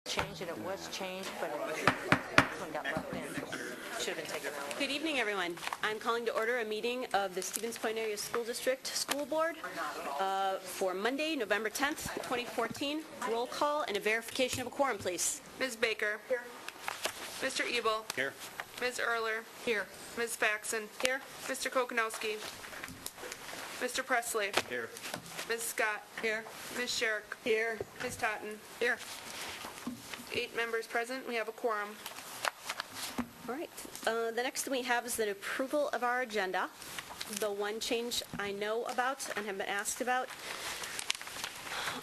changed, and it was changed, but it got left in. Should have been taken out. Good evening, everyone. I'm calling to order a meeting of the Stevens Point Area School District School Board for Monday, November 10th, 2014. Roll call and a verification of a quorum, please. Ms. Baker. Here. Mr. Ebel. Here. Ms. Erler. Here. Ms. Faxon. Here. Mr. Kokonowski. Mr. Presley. Here. Ms. Scott. Here. Ms. Sherrick. Here. Ms. Totten. Here. 8 members present. We have a quorum. All right. The next thing we have is the approval of our agenda. The one change I know about and have been asked about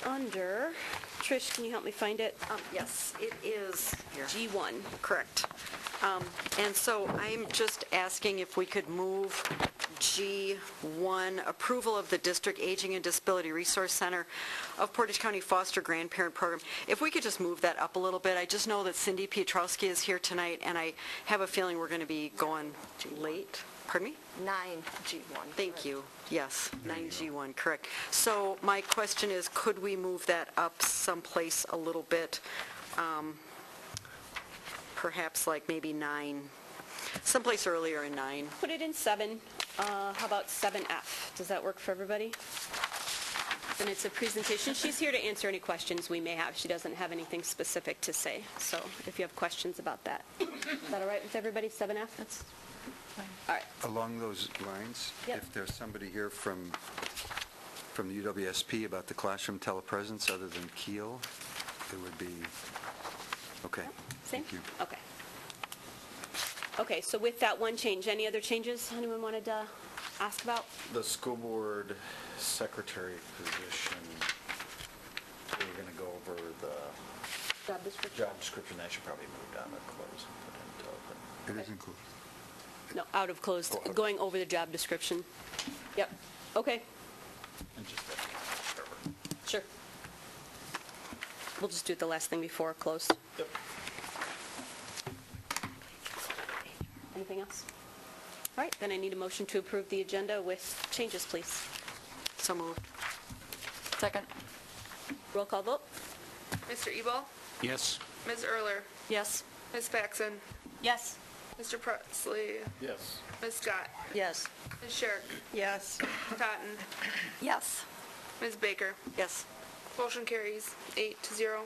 under, Trish, can you help me find it? Yes, it is here. G1. Correct. And so I'm just asking if we could move G1, approval of the District Aging and Disability Resource Center of Portage County Foster Grandparent Program. If we could just move that up a little bit. I just know that Cindy Piotrowski is here tonight, and I have a feeling we're going to be going late. Pardon me? 9G1. Thank you. Yes, 9G1, correct. So my question is, could we move that up someplace a little bit? Perhaps like maybe 9, someplace earlier in 9. Put it in 7. How about 7F? Does that work for everybody? And it's a presentation. She's here to answer any questions we may have. She doesn't have anything specific to say. So if you have questions about that. Is that all right with everybody, 7F? That's fine. All right. Along those lines, Yep. if there's somebody here from the UWSP about the classroom telepresence other than Keel, it would be, okay. Same? Thank you. Okay. Okay, so with that one change, any other changes anyone wanted to ask about? The school board secretary position, we're going to go over the Job description? job description. That should probably move down to close and put into open. It is included. No, out of closed, Oh, okay. going over the job description. Yep, okay, And just that, whatever. sure. We'll just do it the last thing before closed. Yep. Anything else? All right, then I need a motion to approve the agenda with changes, please. So moved. Second. Roll call vote? Mr. Ebel. Yes. Ms. Erler. Yes. Ms. Faxon. Yes. Mr. Presley. Yes. Ms. Scott. Yes. Ms. Sherrick. Yes. Totten. Yes. Ms. Baker. Yes. Motion carries 8-0.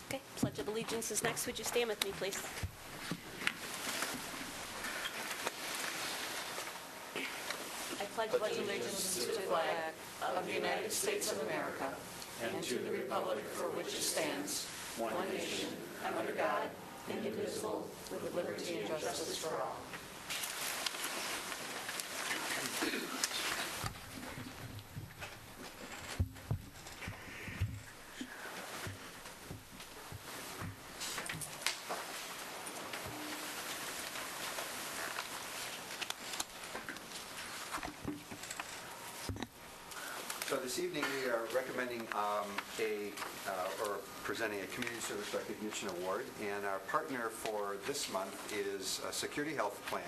Okay, Pledge of Allegiance is next. Would you stand with me, please? I pledge allegiance to the flag of the United States of America and to the republic for which it stands, one nation, under God, indivisible, with liberty and justice for all. So this evening, we are recommending or presenting a Community Service Recognition Award, and our partner for this month is Security Health Plan,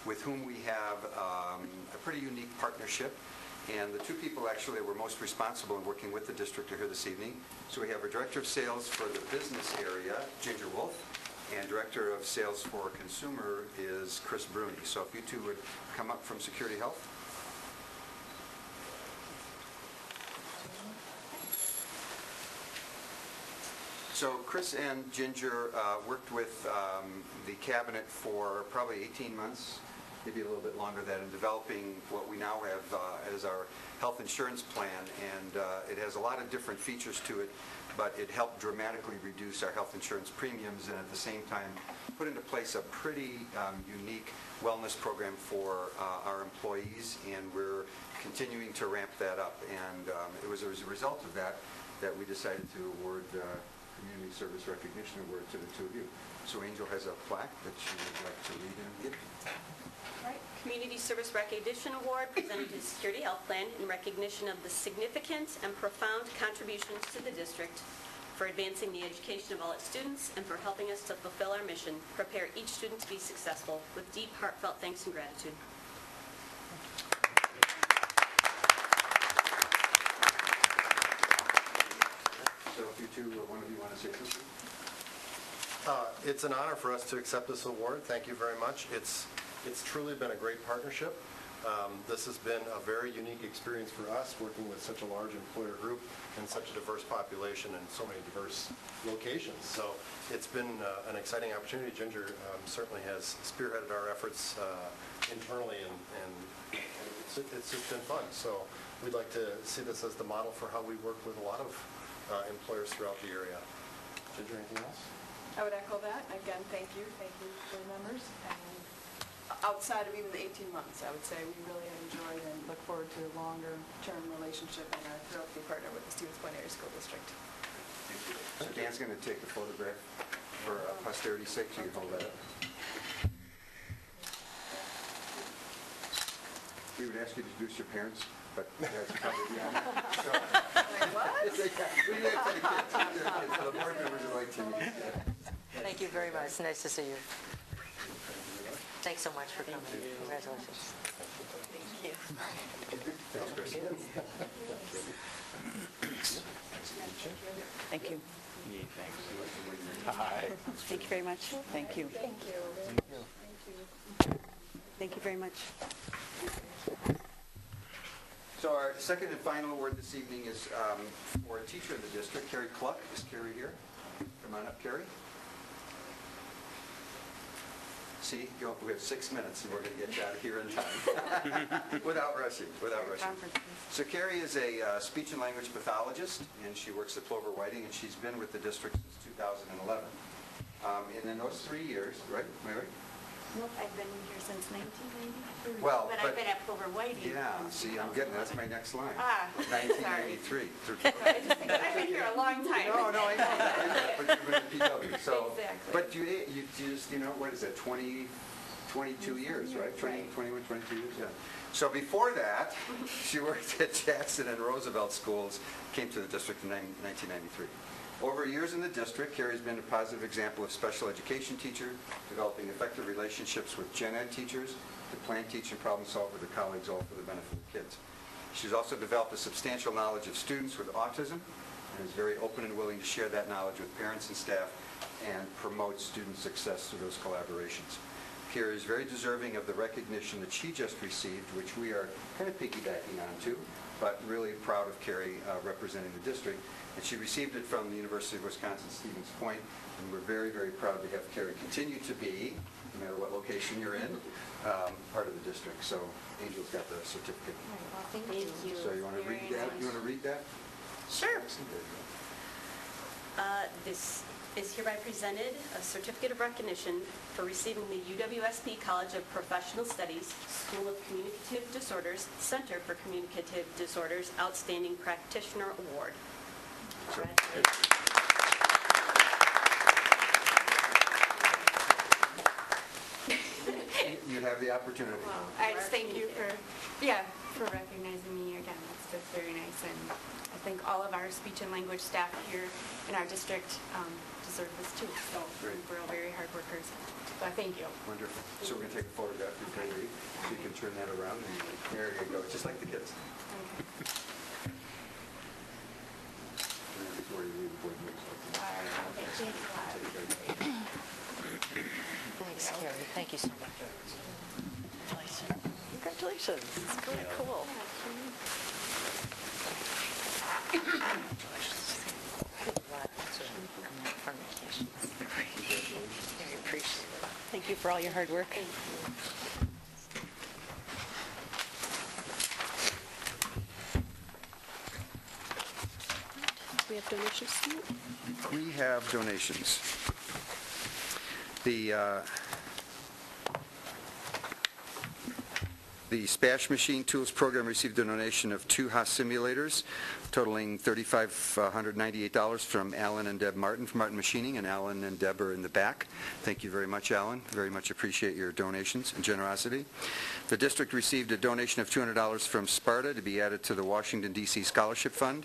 with whom we have a pretty unique partnership, and the two people actually were most responsible in working with the district are here this evening. So we have our Director of Sales for the business area, Ginger Wolf, and Director of Sales for Consumer is Chris Bruni. So if you two would come up from Security Health. So Chris and Ginger worked with the cabinet for probably 18 months, maybe a little bit longer than, in developing what we now have as our health insurance plan. And it has a lot of different features to it, but it helped dramatically reduce our health insurance premiums and at the same time put into place a pretty unique wellness program for our employees, and we're continuing to ramp that up. And it was as a result of that we decided to award Community Service Recognition Award to the two of you. So Angel has a plaque that she would like to read and give. All right, Community Service Recognition Award presented to Security Health Plan in recognition of the significant and profound contributions to the district for advancing the education of all its students and for helping us to fulfill our mission, prepare each student to be successful, with deep, heartfelt thanks and gratitude. So if you one of you want to say something? It's an honor for us to accept this award. Thank you very much. It's truly been a great partnership. This has been a very unique experience for us, working with such a large employer group and such a diverse population and so many diverse locations. So it's been an exciting opportunity. Ginger certainly has spearheaded our efforts internally, and it's just been fun. So we'd like to see this as the model for how we work with a lot of employers throughout the area. Ginger, anything else? I would echo that. Again, thank you for the members. And outside of even the 18 months, I would say we really enjoyed and look forward to a longer-term relationship and are thrilled to be partnered with the Stevens Point Area School District. Thank you. So Dan's going to take a photograph for posterity's sake, so you can hold that up. We would ask you to introduce your parents, but that's probably beyond. So, What? we have to the kids. So the board members would like to meet you. Thank you very much. Nice to see you. Thanks so much for coming. Congratulations. Thank you. Thanks, Chris. Thank you. Thank you very much. Thank you. Thank you. Thank you very much. So our second and final award this evening is for a teacher in the district, Carrie Cluck. Is Carrie here? Come on up, Carrie. See, we have 6 minutes, and we're going to get you out of here in time. Without rushing. So Carrie is a speech and language pathologist, and she works at Plover Whiting, and she's been with the district since 2011. And in those 3 years, right, Mary? Nope, I've been here since 1993. Well, but I've been at Plover Whiting. Yeah, see, I'm getting, that's my next line. Ah, 1993. I've been here a long time. No, I know that. But you've been at PW, so. Exactly. But you just, what is it, 22 years, right? 21, 22 years, yeah. So before that, she worked at Jackson and Roosevelt schools, came to the district in 1993. Over years in the district, Carrie's been a positive example of special education teacher, developing effective relationships with gen ed teachers, to plan, teach, and problem solve with her colleagues, all for the benefit of the kids. She's also developed a substantial knowledge of students with autism, and is very open and willing to share that knowledge with parents and staff, and promote student success through those collaborations. Carrie is very deserving of the recognition that she just received, which we are kind of piggybacking on too, but really proud of Carrie representing the district. And she received it from the University of Wisconsin-Stevens Point, and we're very, very proud to have Carrie continue to be, no matter what location you're in, part of the district. So Angel's got the certificate. Thank you. So you want to read that? You want to read that? Sure. This is hereby presented a certificate of recognition for receiving the UWSP College of Professional Studies School of Communicative Disorders Center for Communicative Disorders Outstanding Practitioner Award. You have the opportunity. Well, I just thank you for recognizing me again. That's very nice, and I think all of our speech and language staff here in our district deserve this too. So Great. we're all very hard workers. So I thank you. Wonderful. So we're going to take a photograph of Carrie, so you can turn that around, and there you go, just like the kids. Okay. Before you leave the board meeting. All right. Okay. Thanks a lot. Thanks, Carrie. Thank you so much. Congratulations. It's really cool. Very appreciative. Thank you for all your hard work. Do we have donations tonight? We have donations. The Spash Machine Tools Program received a donation of 2 Haas simulators, totaling $3,598 from Alan and Deb Martin from Martin Machining, and Alan and Deb are in the back. Thank you very much, Alan. Very much appreciate your donations and generosity. The district received a donation of $200 from Sparta to be added to the Washington, D.C. Scholarship Fund.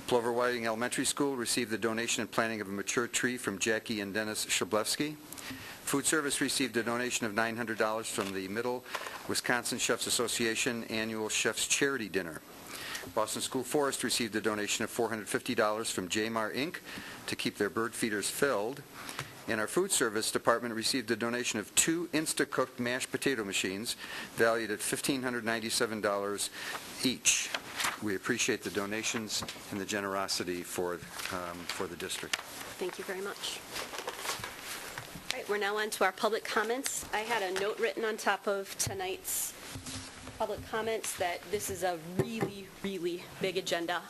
Plover Whiting Elementary School received the donation and planting of a mature tree from Jackie and Dennis Shablevsky. Food Service received a donation of $900 from the Middle Wisconsin Chefs Association Annual Chef's Charity Dinner. Boston School Forest received a donation of $450 from JMAR Inc. to keep their bird feeders filled. And our food service department received a donation of 2 Instacooked mashed potato machines valued at $1,597 each. We appreciate the donations and the generosity for the district. Thank you very much. All right, we're now on to our public comments. I had a note written on top of tonight's public comments that this is a really, really big agenda.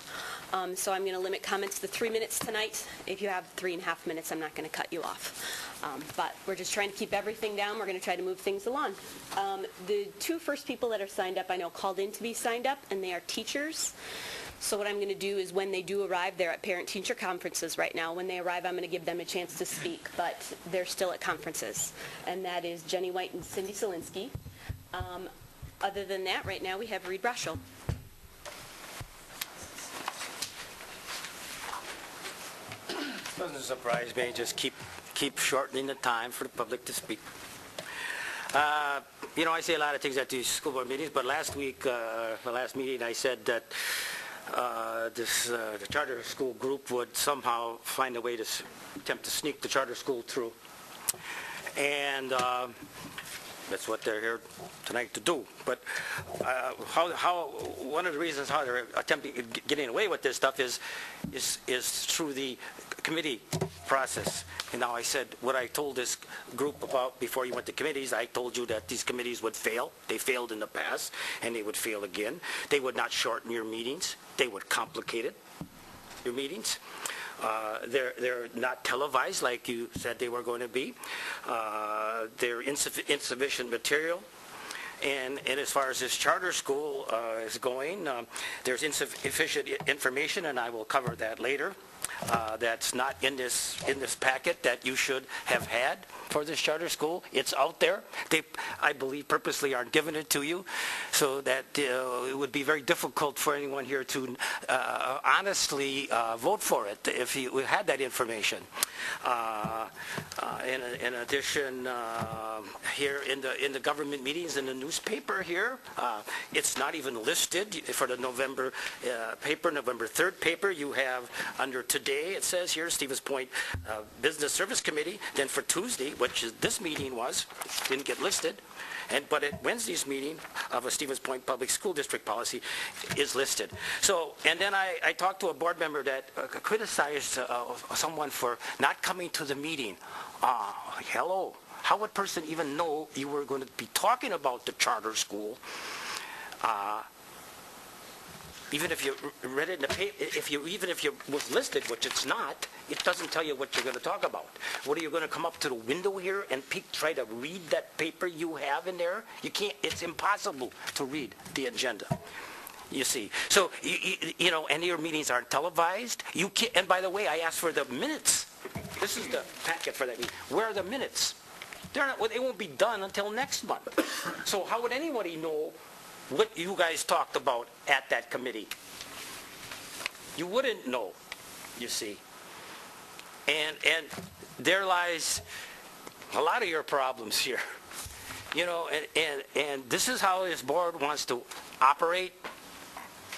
So I'm going to limit comments to 3 minutes tonight. If you have 3.5 minutes, I'm not going to cut you off. But we're just trying to keep everything down. We're going to try to move things along. The 2 first people that are signed up, I know called in to be signed up, and they are teachers. So what I'm going to do is when they do arrive, they're at parent-teacher conferences right now. When they arrive, I'm going to give them a chance to speak, but they're still at conferences. And that is Jenny White and Cindy Solinsky. Other than that, right now we have Reed Rushel. Doesn't surprise me. Just keep shortening the time for the public to speak. I say a lot of things at these school board meetings, but last week, the last meeting, I said that the charter school group would somehow find a way to attempt to sneak the charter school through. And that's what they're here tonight to do. But one of the reasons how they're attempting getting away with this stuff is through the committee process. And now I said what I told this group about before you went to committees. I told you that these committees would fail. They failed in the past, and they would fail again. They would not shorten your meetings. They would complicate it, your meetings. They're not televised like you said they were going to be. They're insufficient material. And as far as this charter school is going, there's insufficient information, and I will cover that later. That's not in this packet that you should have had for this charter school. It's out there. They, I believe, purposely aren't giving it to you, so that it would be very difficult for anyone here to honestly vote for it if you had that information. In addition, here in the government meetings in the newspaper here, it's not even listed for the November paper, November 3rd paper. You have under today, it says here, Stevens Point Business Service Committee. Then for Tuesday, which is this meeting was, didn't get listed. But at Wednesday's meeting of a Stevens Point Public School District policy is listed. So, and then I talked to a board member that criticized someone for not coming to the meeting. Hello. How would a person even know you were going to be talking about the charter school? Even if you read it in the paper, even if you was listed, which it's not, it doesn't tell you what you're going to talk about. What are you going to come up to the window here and try to read that paper you have in there? You can't. It's impossible to read the agenda. You see. So and your meetings aren't televised. You can't. And by the way, I asked for the minutes. This is the packet for that meeting. Where are the minutes? They're not. They won't be done until next month. So how would anybody know what you guys talked about at that committee? You wouldn't know, you see. And there lies a lot of your problems here. And this is how this board wants to operate.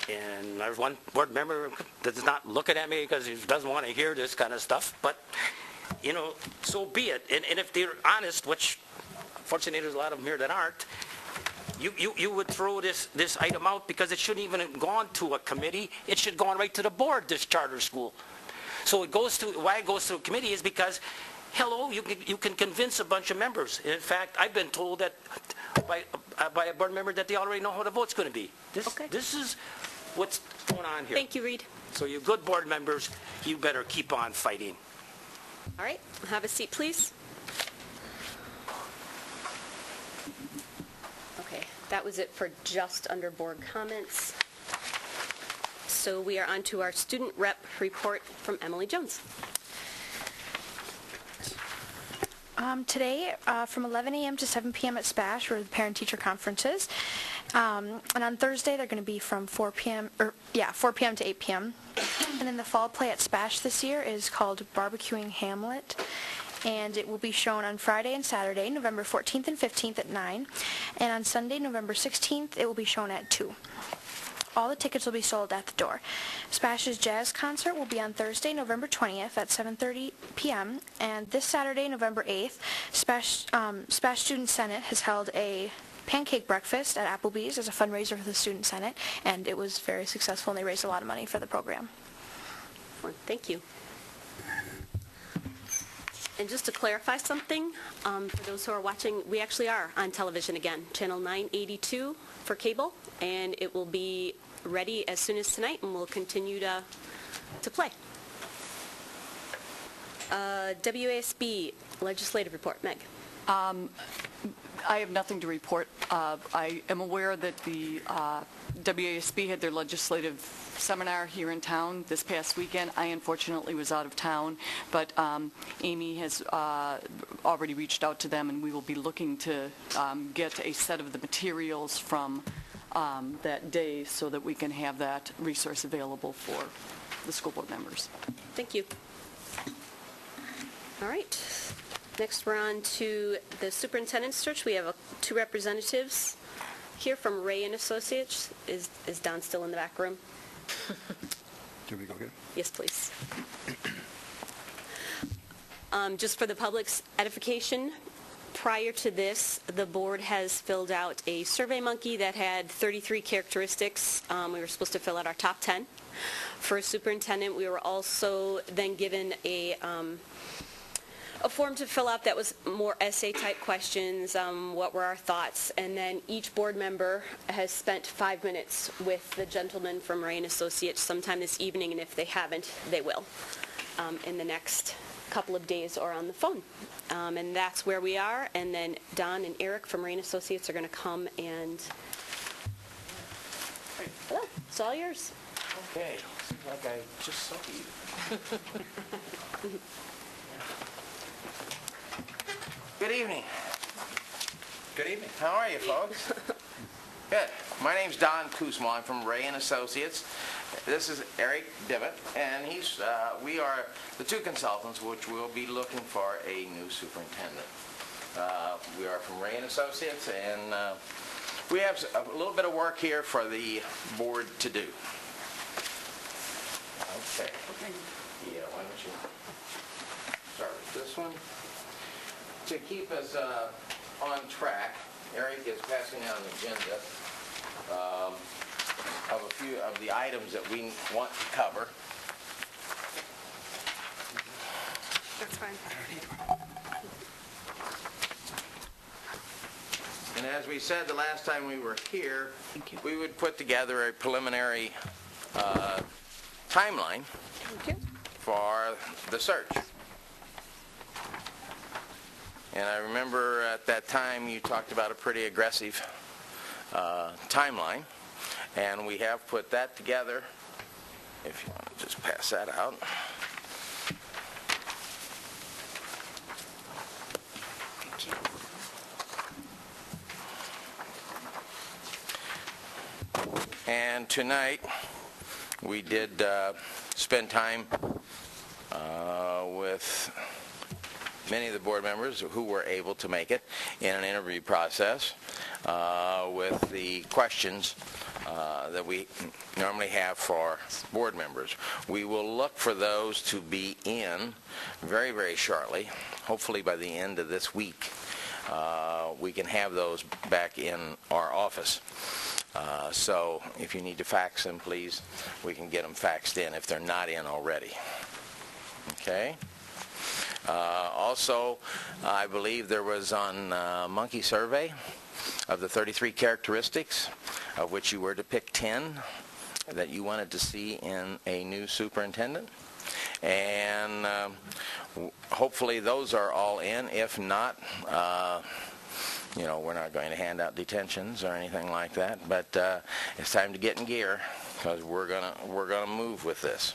And there's one board member that's not looking at me because he doesn't want to hear this kind of stuff. But, so be it. And if they're honest, which unfortunately there's a lot of them here that aren't, you would throw this item out because it shouldn't even have gone to a committee. It should have gone right to the board, this charter school. So why it goes to a committee is because, hello, you can convince a bunch of members. In fact, I've been told that by a board member that they already know how the vote's going to be. This is what's going on here. Thank you, Reed. So you good board members, you better keep on fighting. All right, have a seat, please. Okay, that was it for just under board comments. So we are on to our student rep report from Emily Jones. Today, from 11 a.m. to 7 p.m. at SPASH, where the parent-teacher conference is. And on Thursday, they're going to be from 4 p.m. to 8 p.m. And then the fall play at SPASH this year is called Barbecuing Hamlet. And it will be shown on Friday and Saturday, November 14th and 15th at 9. And on Sunday, November 16th, it will be shown at 2. all the tickets will be sold at the door. Spash's jazz concert will be on Thursday, November 20th at 7:30 p.m. And this Saturday, November 8th, Spash Student Senate has held a pancake breakfast at Applebee's as a fundraiser for the Student Senate, and it was very successful, and they raised a lot of money for the program. Thank you. And just to clarify something, for those who are watching, we actually are on television again, channel 982 for cable, and it will be ready as soon as tonight, and we'll continue to play. WASB legislative report. Meg. I have nothing to report. I am aware that the WASB had their legislative seminar here in town this past weekend. I unfortunately was out of town, but Amy has already reached out to them, and we will be looking to get a set of the materials from that day so that we can have that resource available for the school board members. Thank you. All right. Next, we're on to the superintendent's search. We have two representatives here from Ray and Associates. Is Don still in the back room? Can we go get it? Yes, please. Just for the public's edification, prior to this, the board has filled out a Survey Monkey that had 33 characteristics. We were supposed to fill out our top 10. For a superintendent, we were also then given a form to fill out that was more essay-type questions, what were our thoughts, and then each board member has spent 5 minutes with the gentleman from Ray & Associates sometime this evening, and if they haven't, they will in the next couple of days or on the phone. And that's where we are, and then Don and Eric from Ray & Associates are going to come and... Hello, it's all yours. Okay, seems like I just saw you. Good evening. Good evening. How are you, folks? Good. My name's Don Kusma. I'm from Ray & Associates. This is Eric Dibbett, and we are the two consultants which will be looking for a new superintendent. We are from Ray & Associates, and we have a little bit of work here for the board to do. Okay. Yeah, why don't you start with this one? To keep us on track, Eric is passing out an agenda of a few of the items that we want to cover. That's fine. And as we said the last time we were here, we would put together a preliminary timeline for the search. And I remember at that time you talked about a pretty aggressive timeline, and we have put that together. If you want to just pass that out. And tonight we did spend time with many of the board members who were able to make it in an interview process with the questions that we normally have for board members. We will look for those to be in very, very shortly. Hopefully by the end of this week, we can have those back in our office. So if you need to fax them, please, we can get them faxed in if they're not in already. Okay? Also, I believe there was on Monkey Survey of the 33 characteristics, of which you were to pick 10 that you wanted to see in a new superintendent. And hopefully those are all in. If not, we're not going to hand out detentions or anything like that. But it's time to get in gear because we're gonna move with this.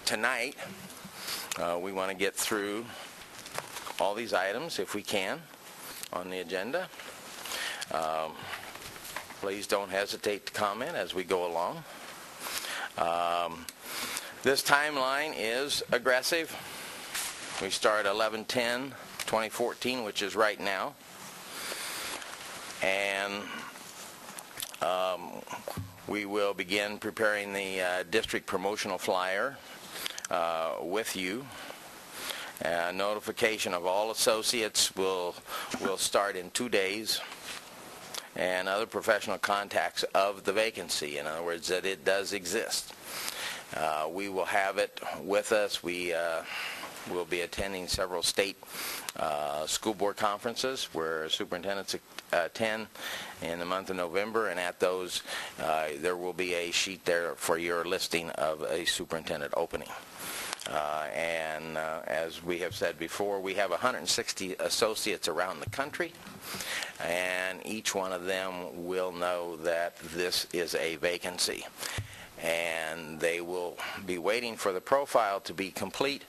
Tonight, we want to get through all these items, if we can, on the agenda. Please don't hesitate to comment as we go along. This timeline is aggressive. We start 11/10/2014, which is right now. And We will begin preparing the district promotional flyer with you. Notification of all associates will start in 2 days, and other professional contacts of the vacancy. In other words, that it does exist. We will have it with us. We will be attending several state school board conferences where superintendents attend in the month of November, and at those there will be a sheet there for your listing of a superintendent opening. As we have said before, we have 160 associates around the country, and each one of them will know that this is a vacancy. And they will be waiting for the profile to be complete,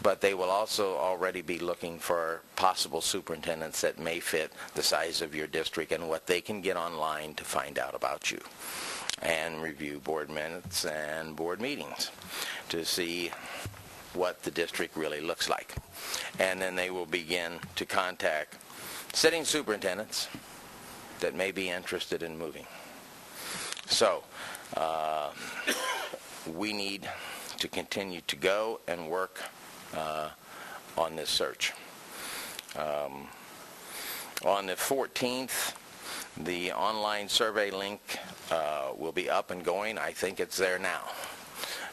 but they will also already be looking for possible superintendents that may fit the size of your district and what they can get online to find out about you and review board minutes and board meetings to see what the district really looks like. And then they will begin to contact sitting superintendents that may be interested in moving. So we need to continue to go and work on this search. On the 14th, the online survey link will be up and going. I think it's there now.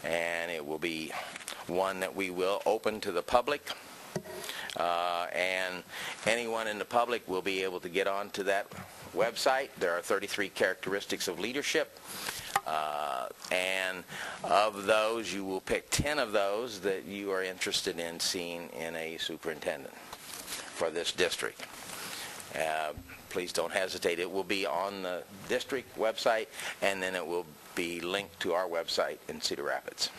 And it will be one that we will open to the public. And anyone in the public will be able to get onto that website. There are 33 characteristics of leadership. And of those, you will pick 10 of those that you are interested in seeing in a superintendent for this district. Please don't hesitate. It will be on the district website, and then it will be linked to our website in Cedar Rapids.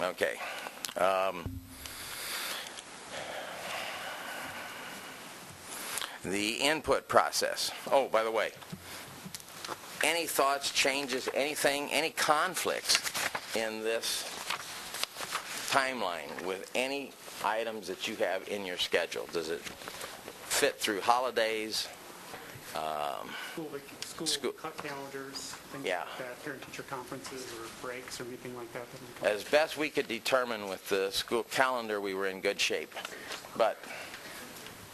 Okay. The input process. Oh, by the way, any thoughts, changes, anything, any conflicts in this timeline with any items that you have in your schedule? Does it fit through holidays? School calendars, things Yeah. like that, parent-teacher conferences or breaks or anything like that? As best we could determine with the school calendar, we were in good shape. But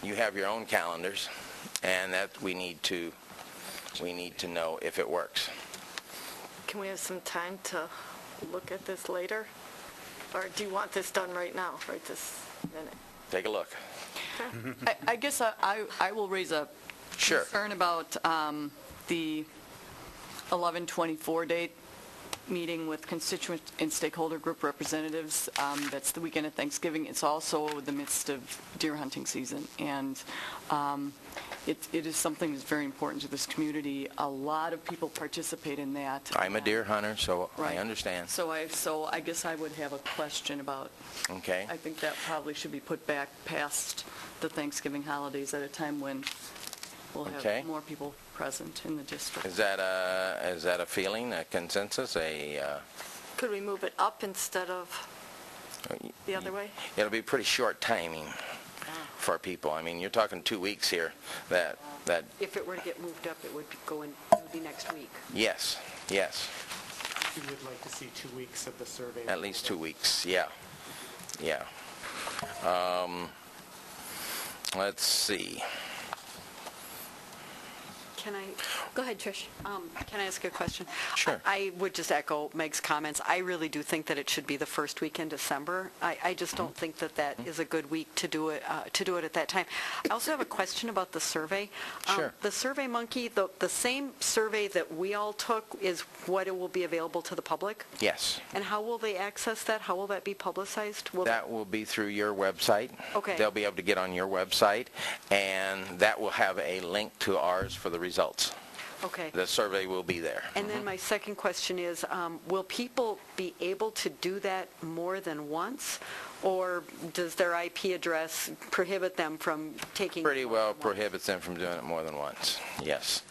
you have your own calendars, and that we need to know if it works. Can we have some time to look at this later? Or do you want this done right now, right this minute? Take a look. I guess I will raise a concern about the 11/24 date meeting with constituent and stakeholder group representatives. That's the weekend of Thanksgiving. It's also the midst of deer hunting season, and it is something that's very important to this community. A lot of people participate in that. I'm a deer hunter, so Right. I understand. So I guess I would have a question about. Okay. I think that probably should be put back past the Thanksgiving holidays at a time when we'll have Okay. more people present in the district. Is that a feeling, a consensus, Could we move it up instead of the other way? It'll be pretty short timing for people. I mean, you're talking 2 weeks here. That If it were to get moved up, it would be next week. yes. You would like to see 2 weeks of the survey? At least 2 weeks. Yeah. Let's see. Go ahead, Trish. Can I ask a question? Sure. I would just echo Meg's comments. I really do think that it should be the first week in December. I just don't think that is a good week to do it at that time. I also have a question about the survey. Sure. The Survey Monkey, the same survey that we all took is what it will be available to the public? Yes. And how will they access that? How will that be publicized? That will be through your website. Okay. They'll be able to get on your website, and that will have a link to ours for the results. Okay. The survey will be there. And then my second question is, will people be able to do that more than once? Or does their IP address prohibit them from taking... Pretty well prohibits them from doing it more than once. Yes.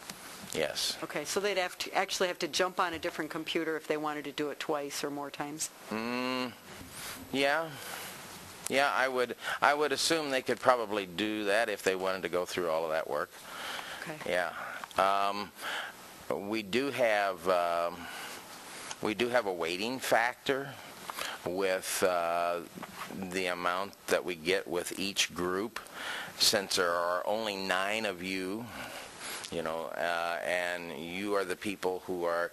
Okay, so they'd actually have to jump on a different computer if they wanted to do it twice or more times? Yeah, I would assume they could probably do that if they wanted to go through all of that work. Okay. Yeah. We do have a weighting factor with the amount that we get with each group, since there are only 9 of you, and you are the people who are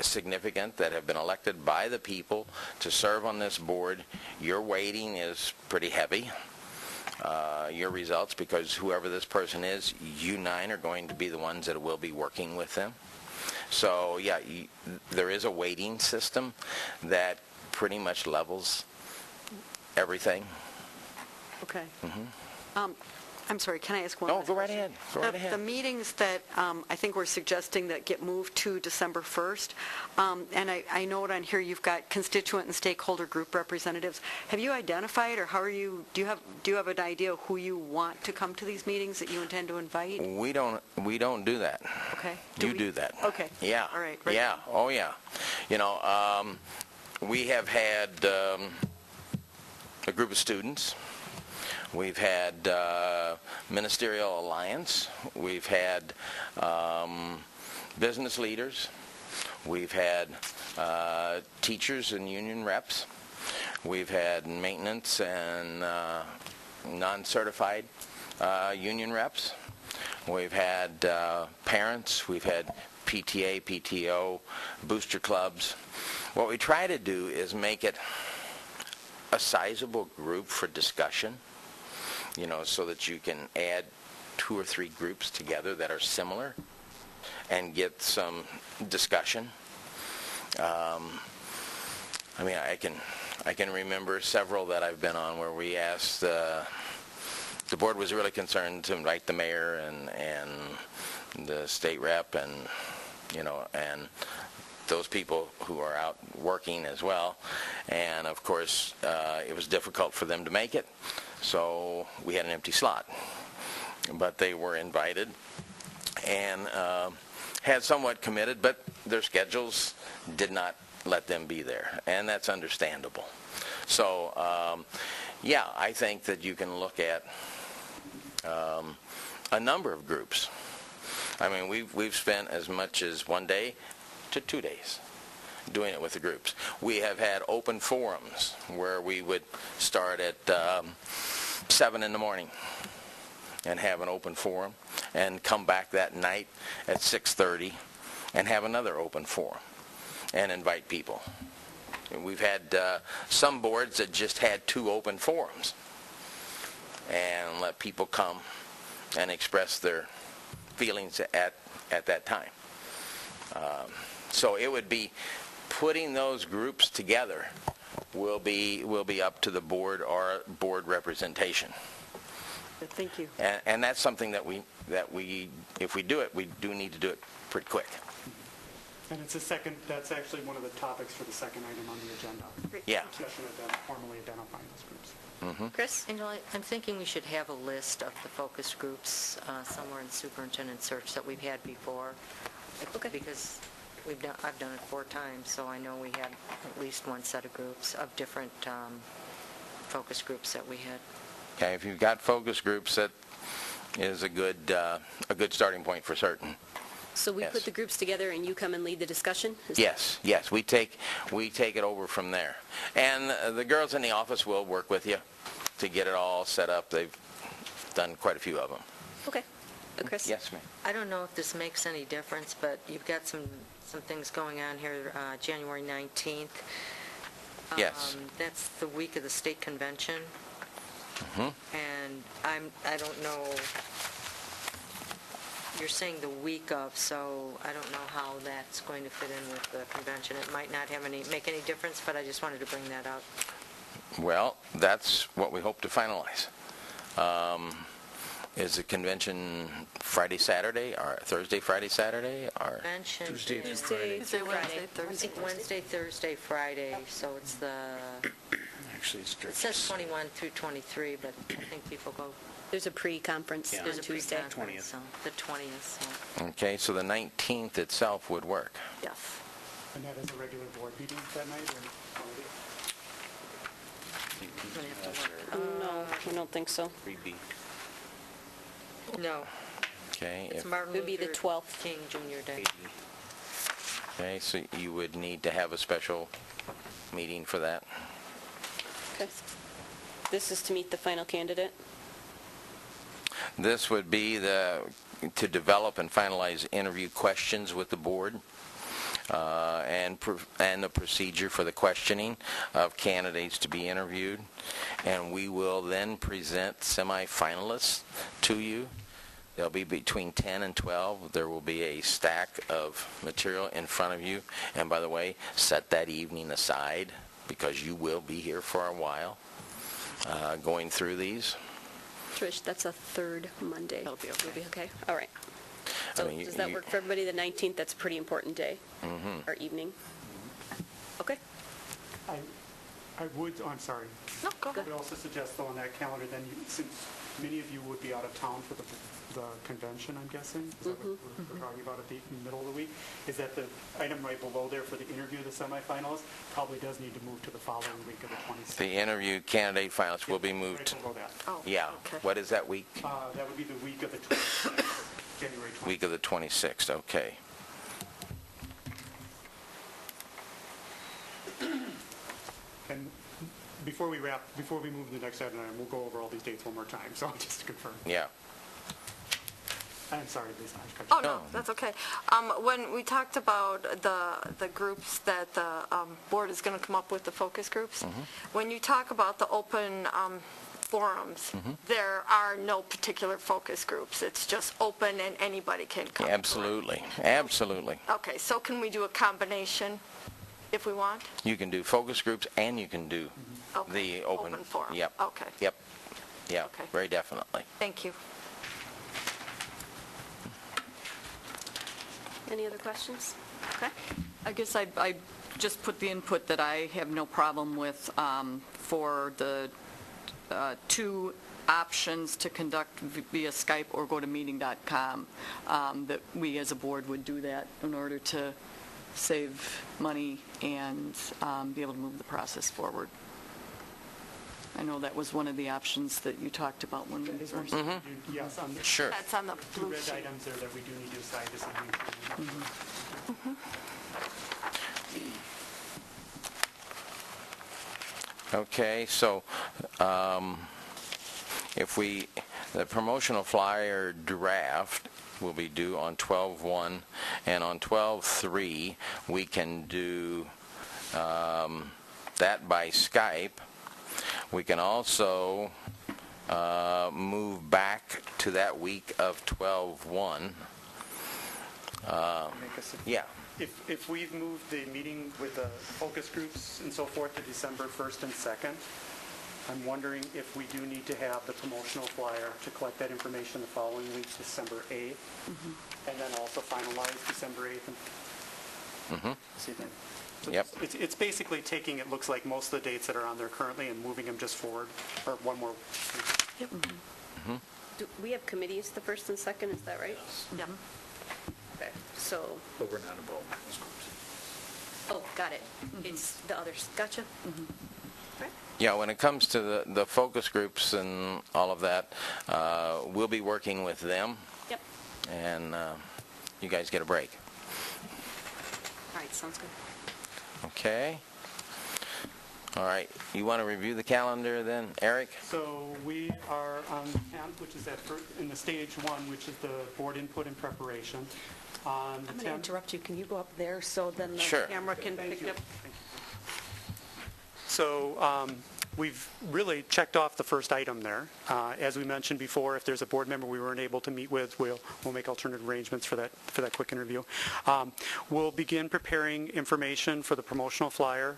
significant, that have been elected by the people to serve on this board. Your weighting is pretty heavy. Your results, because whoever this person is, you 9 are going to be the ones that will be working with them. So yeah, there is a weighting system that pretty much levels everything. Okay. I'm sorry, can I ask one No, last go right question? ahead. Go right ahead. The meetings that I think we're suggesting that get moved to December 1st, and I know it on here, you've got constituent and stakeholder group representatives. Have you identified, or how are you, do you have an idea of who you want to come to these meetings that you intend to invite? We don't do that. Okay. You do that. Okay. Yeah. All right. Yeah. Oh, yeah. We have had a group of students. We've had Ministerial Alliance. We've had business leaders. We've had teachers and union reps. We've had maintenance and non-certified union reps. We've had parents. We've had PTA, PTO, booster clubs. What we try to do is make it a sizable group for discussion, so that you can add 2 or 3 groups together that are similar and get some discussion. I can remember several that I've been on where we asked, the board was really concerned to invite the mayor and the state rep and those people who are out working as well. And of course, it was difficult for them to make it. So we had an empty slot, but they were invited and had somewhat committed, but their schedules did not let them be there, and that's understandable. So yeah, I think that you can look at a number of groups. We've spent as much as 1 day to 2 days doing it with the groups. We have had open forums where we would start at 7 in the morning and have an open forum, and come back that night at 6:30 and have another open forum and invite people. And we've had some boards that just had 2 open forums and let people come and express their feelings at that time. So it would be putting those groups together will be up to the board or board representation. Thank you. And that's something that we if we do it, we do need to do it pretty quick. And that's actually one of the topics for the second item on the agenda. Yeah. Discussion of formally identifying those groups. Chris? Angela, I'm thinking we should have a list of the focus groups somewhere in superintendent search that we've had before. Okay. Because I've done it 4 times, so I know we had at least one set of groups of different focus groups that we had. Okay, if you've got focus groups, that is a good starting point for certain. So we Yes. put the groups together and you come and lead the discussion? Yes, we take it over from there. And the girls in the office will work with you to get it all set up. They've done quite a few of them. Okay. Chris? Yes, ma'am. I don't know if this makes any difference, but you've got some things going on here, January 19th. Yes. That's the week of the state convention. And I don't know, you're saying the week of, so I don't know how that's going to fit in with the convention. It might not make any difference, but I just wanted to bring that up. Well, that's what we hope to finalize. Is the convention Friday, Saturday, or Thursday, Friday, Saturday, or Convention Tuesday, Wednesday, Thursday. Wednesday, Thursday, Friday, so it's Actually, it says 21 through 23, but I think people go. There's a pre-conference on There's a Tuesday. pre-conference, so the 20th. So. Okay, so the 19th itself would work. Yes. And that is a regular board meeting that night, or I'm gonna have to look. No, I don't think so. 3B. No. Okay. It's if- Martin It would be the Luther 12th. King Jr. Day. Okay, so you would need to have a special meeting for that? Okay. This is to meet the final candidate? This would be to develop and finalize interview questions with the board, and the procedure for the questioning of candidates to be interviewed. And we will then present semifinalists to you. There'll be between 10 and 12. There will be a stack of material in front of you. And by the way, set that evening aside because you will be here for a while going through these. Trish, that's a third Monday. That'll be okay. Will be okay? All right. So mean, does that work for everybody? The 19th, that's a pretty important day or evening. Okay. I would, oh, I'm sorry. No, go I ahead. would also suggest, though, on that calendar, then, since many of you would be out of town for the convention, I'm guessing, is that what we're talking about at the middle of the week, is that the item right below there for the interview of the semifinalists probably does need to move to the following week of the 26th. The interview candidate finalists will be Right moved. below that. Oh, Yeah. okay. What is that week? That would be the week of the 26th, January 26th. Week of the 26th. Okay. And before we move to the next item, we'll go over all these dates one more time, so just to confirm. Yeah. I'm sorry, Lisa. I cut you Oh, off. no, that's okay. When we talked about the groups that the board is going to come up with, the focus groups, when you talk about the open forums, there are no particular focus groups. It's just open and anybody can come. Absolutely. Absolutely. Okay, so can we do a combination if we want? You can do focus groups and you can do Okay. the open. Open forum. Yep. Okay. Yep. Yeah, Okay. very definitely. Thank you. Any other questions? Okay. I guess I just put the input that I have no problem with for the two options to conduct via Skype or go to meeting.com, that we as a board would do that in order to save money and be able to move the process forward. I know that was one of the options that you talked about when we Is first... there- Yes, on the Sure. That's on the two blue red sheet. items there that we do need to decide this evening. Okay, so the promotional flyer draft will be due on 12/1, and on 12/3, we can do that by Skype. We can also move back to that week of 12/1. Yeah. If we've moved the meeting with the focus groups and so forth to December 1st and 2nd, I'm wondering if we do need to have the promotional flyer to collect that information the following week, December 8th, and then also finalize December 8th. See that? So Yep. It's basically taking, it looks like most of the dates that are on there currently and moving them just forward, or one more. Do we have committees the 1st and 2nd, is that right? Yep. Okay, so, But we're not involved in those groups. oh, got it. It's the others. Gotcha. Right. Yeah, when it comes to the focus groups and all of that, we'll be working with them, Yep. and you guys get a break. All right, sounds good. Okay? All right. You want to review the calendar then, Eric? So we are on the 10th, which is in the stage 1, which is the board input and preparation. On the I'm going to 10th, interrupt you. Can you go up there so then the Sure. camera can pick it up? So we've really checked off the first item there. As we mentioned before, if there's a board member we weren't able to meet with, we'll make alternative arrangements for that quick interview. We'll begin preparing information for the promotional flyer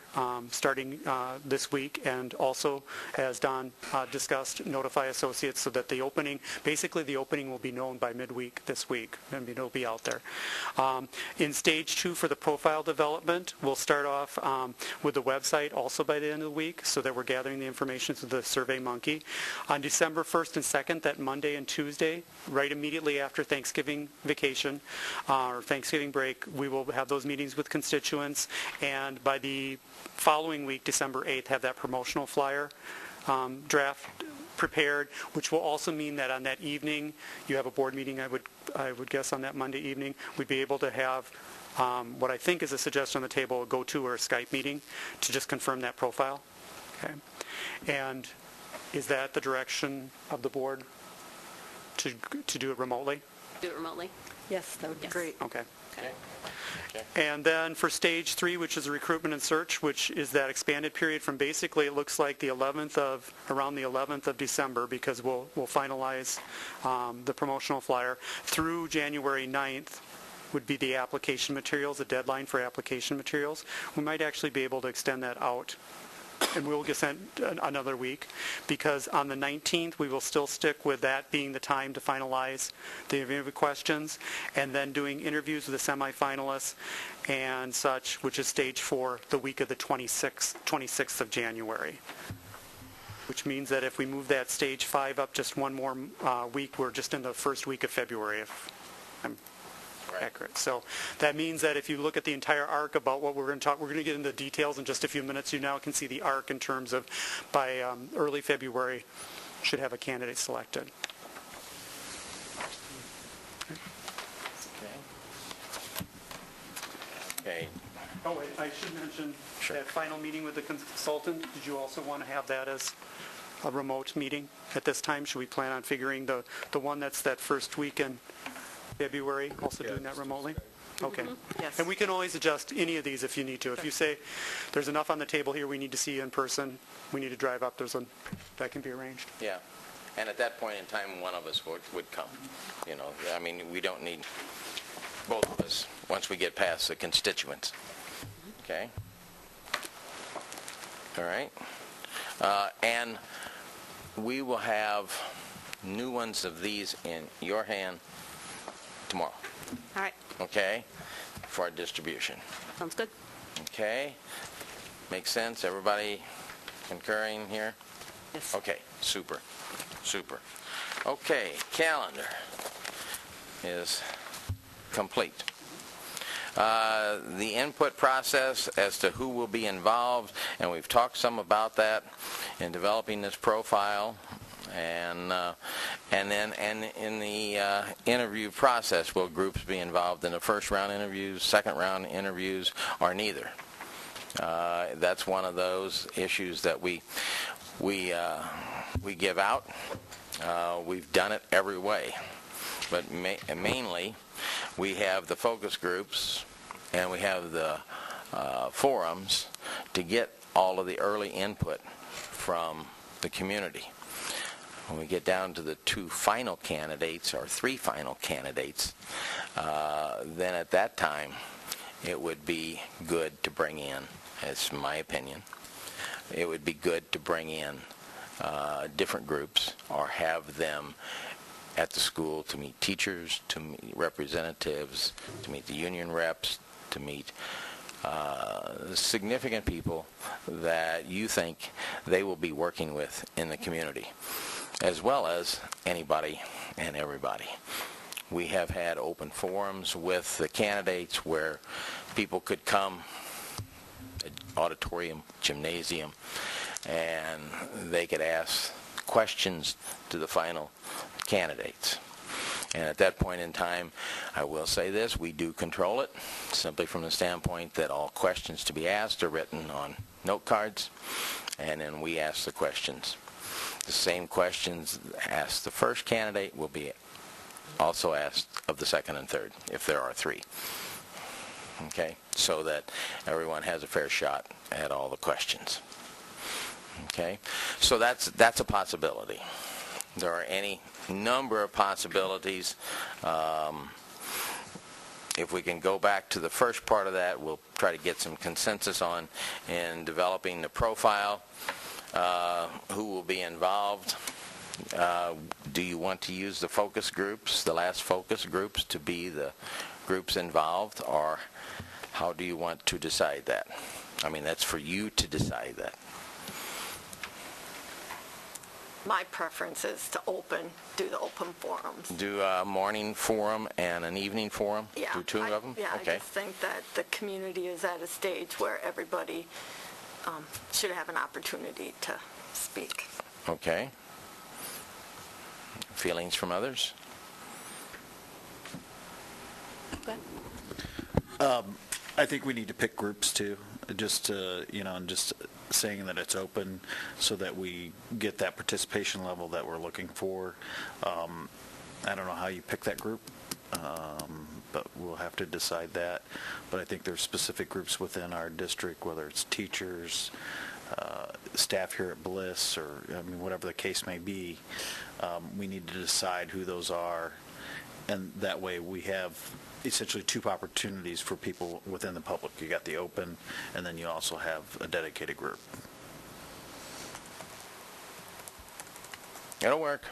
starting this week, and also, as Don discussed, notify associates so that the opening will be known by midweek this week. I mean, it'll be out there. In stage 2 for the profile development, we'll start off with the website also by the end of the week, so that we're gathering the information through the SurveyMonkey. On December 1st and 2nd, that Monday and Tuesday, right immediately after Thanksgiving vacation or Thanksgiving break, we will have those meetings with constituents, and by the following week, December 8th, have that promotional flyer draft prepared, which will also mean that on that evening, you have a board meeting, I would guess on that Monday evening, we'd be able to have what I think is a suggestion on the table, a go-to or a Skype meeting to just confirm that profile. Okay. And is that the direction of the board to do it remotely? Do it remotely? Yes, that would be great. Okay. Okay. And then for stage 3, which is the recruitment and search, which is that expanded period from basically, it looks like around the 11th of December, because we'll finalize the promotional flyer, through January 9th would be the application materials, the deadline for application materials. We might actually be able to extend that out, and we'll get sent another week, because on the 19th, we will still stick with that being the time to finalize the interview questions, and then doing interviews with the semifinalists and such, which is stage 4, the week of the 26th of January. Which means that if we move that stage 5 up just one more week, we're just in the first week of February, if I'm accurate. So that means that if you look at the entire arc about what we're going to get into details in just a few minutes. You now can see the arc in terms of by early February should have a candidate selected. Okay. Oh, wait, I should mention that final meeting with the consultant. Did you also want to have that as a remote meeting at this time? Should we plan on figuring the one that's that first week in February, also doing that remotely? Okay. Yes. And we can always adjust any of these if you need to. If you say there's enough on the table here, we need to see you in person, we need to drive up, that can be arranged. Yeah. And at that point in time, one of us would come. You know, I mean, we don't need both of us once we get past the constituents. Okay? All right. And we will have new ones of these in your hand tomorrow. All right. Okay? For our distribution. Sounds good. Okay? Makes sense? Everybody concurring here? Yes. Okay. Super. Super. Okay. Calendar is complete. The input process as to who will be involved, and we've talked some about that in developing this profile, and then in the interview process, will groups be involved in the first round interviews, second round interviews, or neither? That's one of those issues that we give out. We've done it every way, but mainly we have the focus groups and we have the forums to get all of the early input from the community. When we get down to the 2 final candidates or 3 final candidates, then at that time it would be good to bring in, as my opinion, it would be good to bring in different groups or have them at the school to meet teachers, to meet representatives, to meet the union reps, to meet significant people that you think they will be working with in the community, as well as anybody and everybody. We have had open forums with the candidates where people could come, auditorium, gymnasium, and they could ask questions to the final candidates. And at that point in time, I will say this, we do control it, simply from the standpoint that all questions to be asked are written on note cards, and then we ask the questions. The same questions asked the first candidate will be also asked of the second and third, if there are 3. Okay? So that everyone has a fair shot at all the questions. Okay? So that's a possibility. There are any number of possibilities. If we can go back to the first part of that, we'll try to get some consensus on in developing the profile, who will be involved. Do you want to use the focus groups, the last focus groups, to be the groups involved, or how do you want to decide that? I mean, that's for you to decide that. My preference is to do the open forums. Do a morning forum and an evening forum? Yeah. Do 2 of them? Yeah, Okay. I just think that the community is at a stage where everybody should have an opportunity to speak. Okay. Feelings from others? I think we need to pick groups too, just and just saying that it's open so that we get that participation level that we're looking for. I don't know how you pick that group, but we'll have to decide that. But I think there's specific groups within our district, whether it's teachers, staff here at Bliss, or whatever the case may be. We need to decide who those are, and that way we have essentially two opportunities for people within the public. You got the open, and then you also have a dedicated group. It'll work.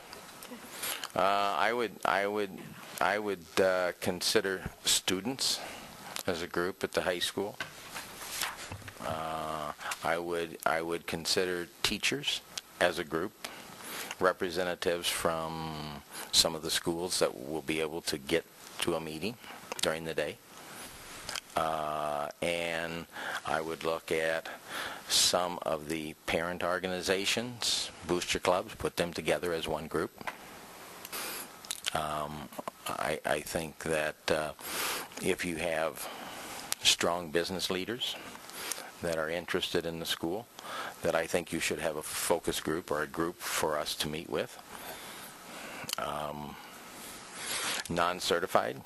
I would consider students as a group at the high school. I would consider teachers as a group, representatives from some of the schools that will be able to get to a meeting during the day. And I would look at some of the parent organizations, booster clubs, put them together as one group. I think that if you have strong business leaders that are interested in the school, that I think you should have a focus group or a group for us to meet with. Non-certified,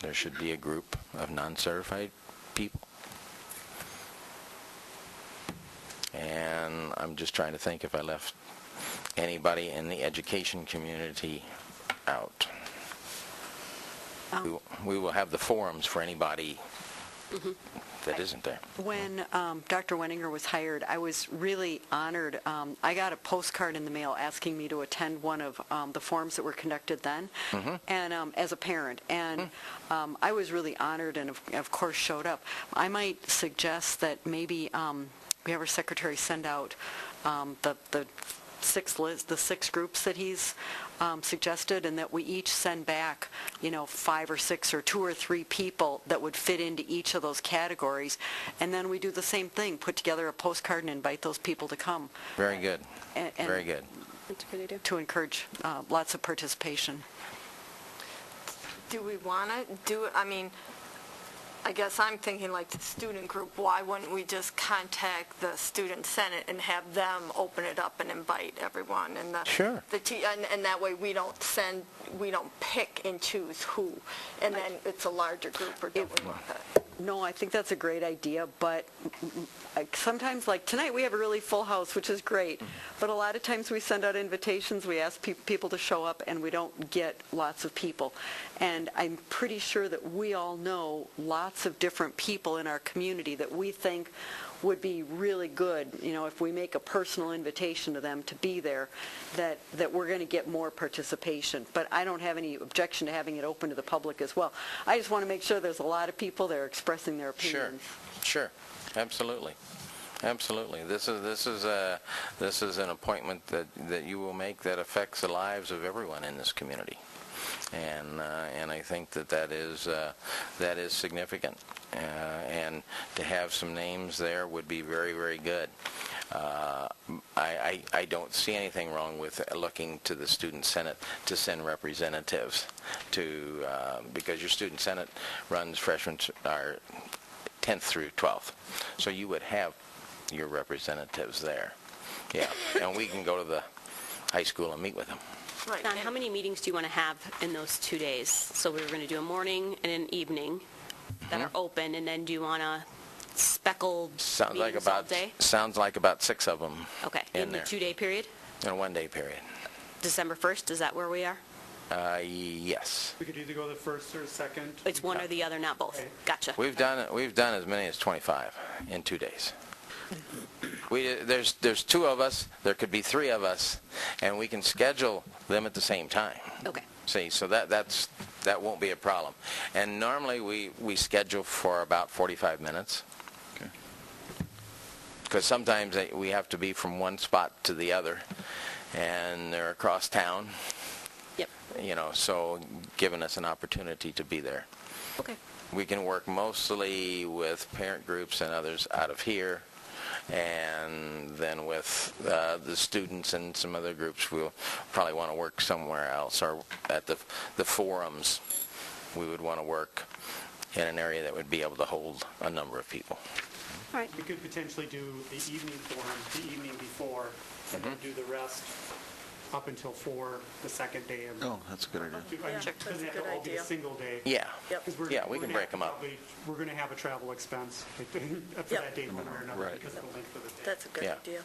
there should be a group of non-certified people. And I'm just trying to think if I left anybody in the education community out. We will have the forums for anybody that isn't there. When Dr. Wenninger was hired, I was really honored. I got a postcard in the mail asking me to attend one of the forums that were conducted then, and as a parent. And I was really honored and, of course, showed up. I might suggest that maybe we have our secretary send out the six groups that he's suggested, and that we each send back, 5 or 6 or 2 or 3 people that would fit into each of those categories, and then we do the same thing, put together a postcard and invite those people to come. Very good. And very good. That's a good idea. To encourage lots of participation. Do we want to do it? I guess I'm thinking like the student group, why wouldn't we just contact the student senate and have them open it up and invite everyone? And Sure. And that way we don't pick and choose who, and then it's a larger group, or don't we want that? No, I think that's a great idea, but sometimes, like tonight, we have a really full house, which is great, but a lot of times we send out invitations, we ask people to show up, and we don't get lots of people. And I'm pretty sure that we all know lots of different people in our community that we think would be really good, if we make a personal invitation to them to be there, that we're going to get more participation. But I don't have any objection to having it open to the public as well. I just want to make sure there's a lot of people there expressing their opinions. Sure. Absolutely. Absolutely. This is an appointment that you will make that affects the lives of everyone in this community. And I think that is significant, and to have some names there would be very, very good. I don't see anything wrong with looking to the student senate to send representatives to, because your student senate runs freshmen are 10th through 12th, so you would have your representatives there. Yeah, and we can go to the high school and meet with them. Right. Don, how many meetings do you want to have in those 2 days? So we were going to do a morning and an evening that are open, and then do you want to speckle meetings all day? Sounds like about 6 of them. Okay. In the there. 2-day period? In a 1-day period. December 1st, is that where we are? Yes. We could either go the first or second. It's one or the other, not both. Okay. Gotcha. We've done as many as 25 in 2 days. There's 2 of us, there could be 3 of us, and we can schedule them at the same time. Okay. See, so that won't be a problem. And normally we schedule for about 45 minutes. Okay. Because sometimes we have to be from one spot to the other, and they're across town. Yep. So giving us an opportunity to be there. Okay. We can work mostly with parent groups and others out of here, and then with with the students and some other groups, we'll probably want to work somewhere else, or at the forums, we would want to work in an area that would be able to hold a number of people. All right. We could potentially do the evening forum the evening before, and then do the rest up until 4 the second day of... Oh, that's a good idea. Doesn't have to all be a single day. Yeah. 'Cause we're We can gonna break them up. We're going to have a travel expense for that date one way or another, Right. because of the length of the day. That's a good Yeah. idea.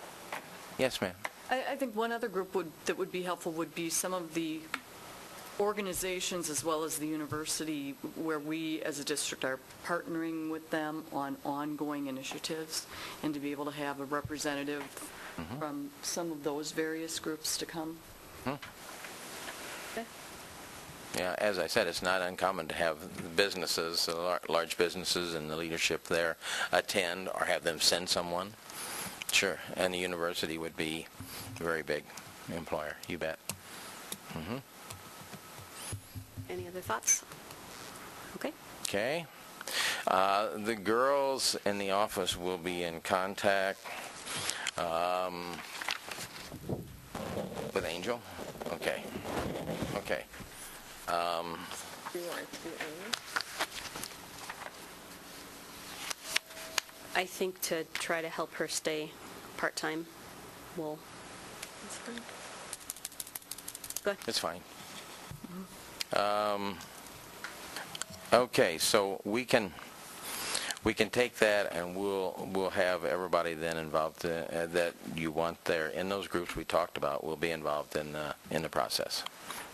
Yes, ma'am. I think one other group that would be helpful would be some of the organizations as well as the university where we as a district are partnering with them on ongoing initiatives, and to be able to have a representative from some of those various groups to come. Yeah, as I said, it's not uncommon to have businesses, large businesses and the leadership there attend or have them send someone. Sure, and the university would be a very big employer, you bet. Any other thoughts? Okay. Okay. The girls in the office will be in contact with Angel? Okay. Okay. Do you want it to be Amy? I think to try to help her stay part-time will... That's fine. Go ahead. It's fine. Okay, so we can take that and we'll have everybody then involved that you want there in those groups we talked about will be involved in the process.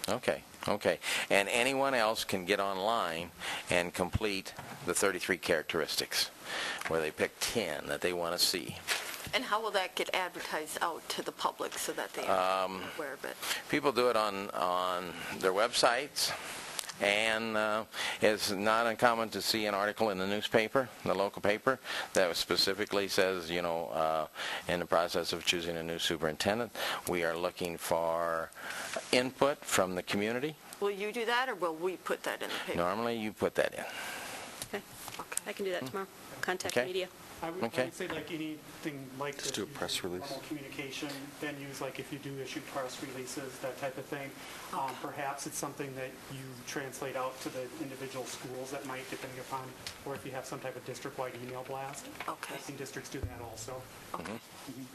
Okay. And anyone else can get online and complete the 33 characteristics, where they pick 10 that they want to see. And how will that get advertised out to the public so that they are aware of it? People do it on their websites, and it's not uncommon to see an article in the newspaper, the local paper, that specifically says, in the process of choosing a new superintendent, we are looking for input from the community. Will you do that, or will we put that in the paper? Normally, you put that in. Okay. I can do that tomorrow. Contact Okay. media. I would say like anything like this. Just do a press use release. Normal communication, then use like if you do issue press releases, that type of thing. Perhaps it's something that you translate out to the individual schools that might, depending upon, or if you have some type of district-wide email blast. Okay. I've seen districts do that also.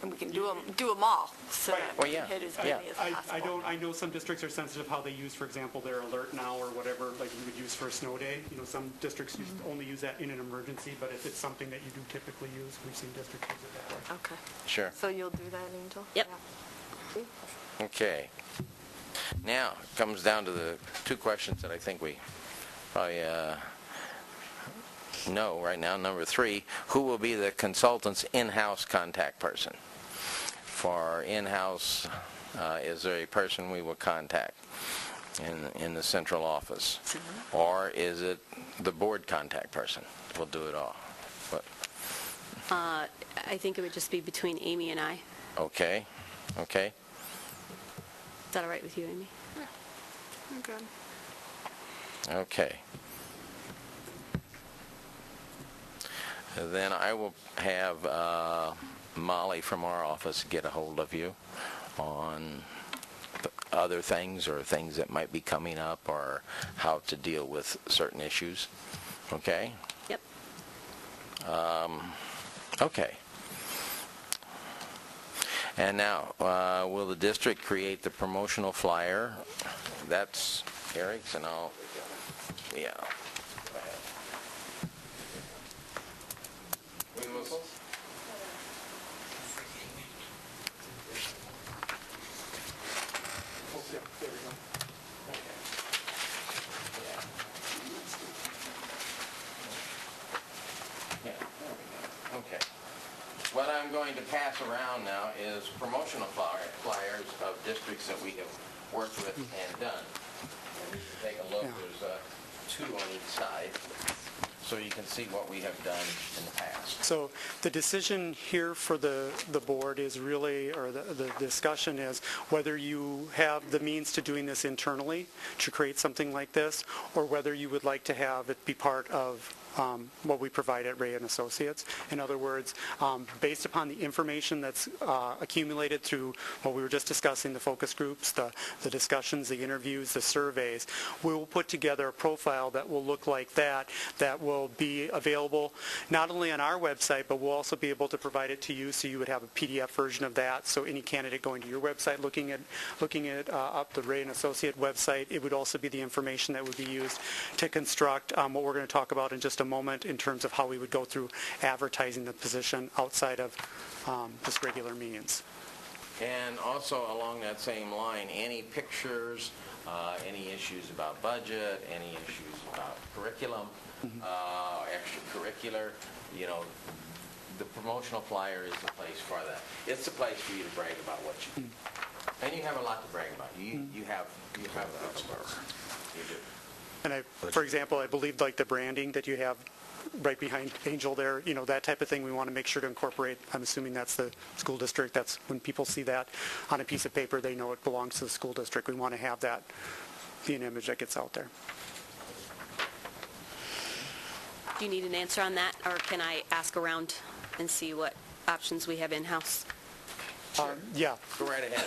And we can do them all, so Right. that Well, we yeah. can hit as many as possible. I know some districts are sensitive how they use, for example, their alert now or whatever, like you would use for a snow day. Some districts only use that in an emergency, but if it's something that you do typically use, we've seen districts use it that way. Okay. Sure. So you'll do that, Angel? Yep. Yeah. Okay. Now, it comes down to the two questions that I think we probably know right now. Number 3, who will be the consultant's in-house contact person? For in-house, is there a person we will contact in the central office? Or is it the board contact person? We'll do it all. But, I think it would just be between Amy and I. okay. Is that all right with you, Amy? I'm good. Okay. Then I will have Molly from our office get a hold of you on other things or things that might be coming up or how to deal with certain issues. Okay? Yep. Okay. And now, will the district create the promotional flyer? That's Eric's, and yeah. Go ahead. Okay. What I'm going to pass around now is promotional flyers of districts that we have worked with and done. And you can take a look. There's 2 on each side, so you can see what we have done in the past. So the decision here for the board is really, or the discussion is whether you have the means to doing this internally to create something like this, or whether you would like to have it be part of what we provide at Ray and Associates. In other words, based upon the information that's accumulated through what we were just discussing, the focus groups, the discussions, the interviews, the surveys, we will put together a profile that will look like that will be available not only on our website, but we'll also be able to provide it to you, so you would have a PDF version of that. So any candidate going to your website, looking at up the Ray and Associate website, it would also be the information that would be used to construct what we're going to talk about in just a moment in terms of how we would go through advertising the position outside of just regular means. And also along that same line, any pictures, any issues about budget, any issues about curriculum, extracurricular, the promotional flyer is the place for that. It's the place for you to brag about what you do. And you have a lot to brag about. You have a spark. You do. And for example, I believe like the branding that you have right behind Angel there, that type of thing we want to make sure to incorporate. I'm assuming that's the school district. That's when people see that on a piece of paper, they know it belongs to the school district. We want to have that be an image that gets out there. Do you need an answer on that, or can I ask around and see what options we have in-house? Yeah. Go right ahead.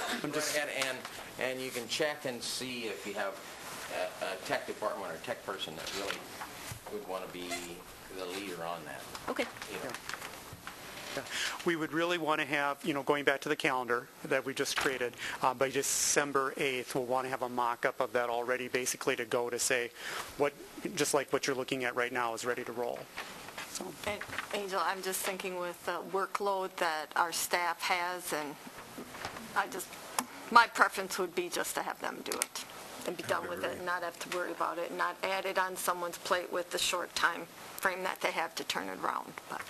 And you can check and see if you have a tech department or tech person that really would want to be the leader on that. Okay. Yeah. We would really want to have, going back to the calendar that we just created, by December 8th, we'll want to have a mock-up of that already, basically to go to say, just like what you're looking at right now is ready to roll. So. And Angel, I'm just thinking with the workload that our staff has, and my preference would be just to have them do it and be done with it and not have to worry about it and not add it on someone's plate with the short time frame that they have to turn it around. But.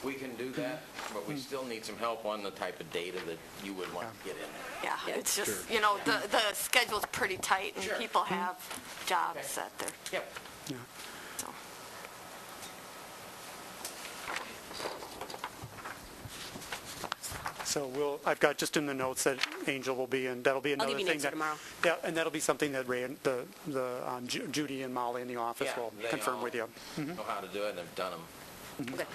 We can do that, but we still need some help on the type of data that you would want to get in there. Yeah, it's just, the schedule's pretty tight, and people have jobs that they're... Yep. Yeah. So I've got just in the notes that Angel will be, and that'll be another thing. I'll give you an answer tomorrow. Yeah, and that'll be something that Judy and Molly in the office will confirm with you. Know how to do it and have done them. Okay.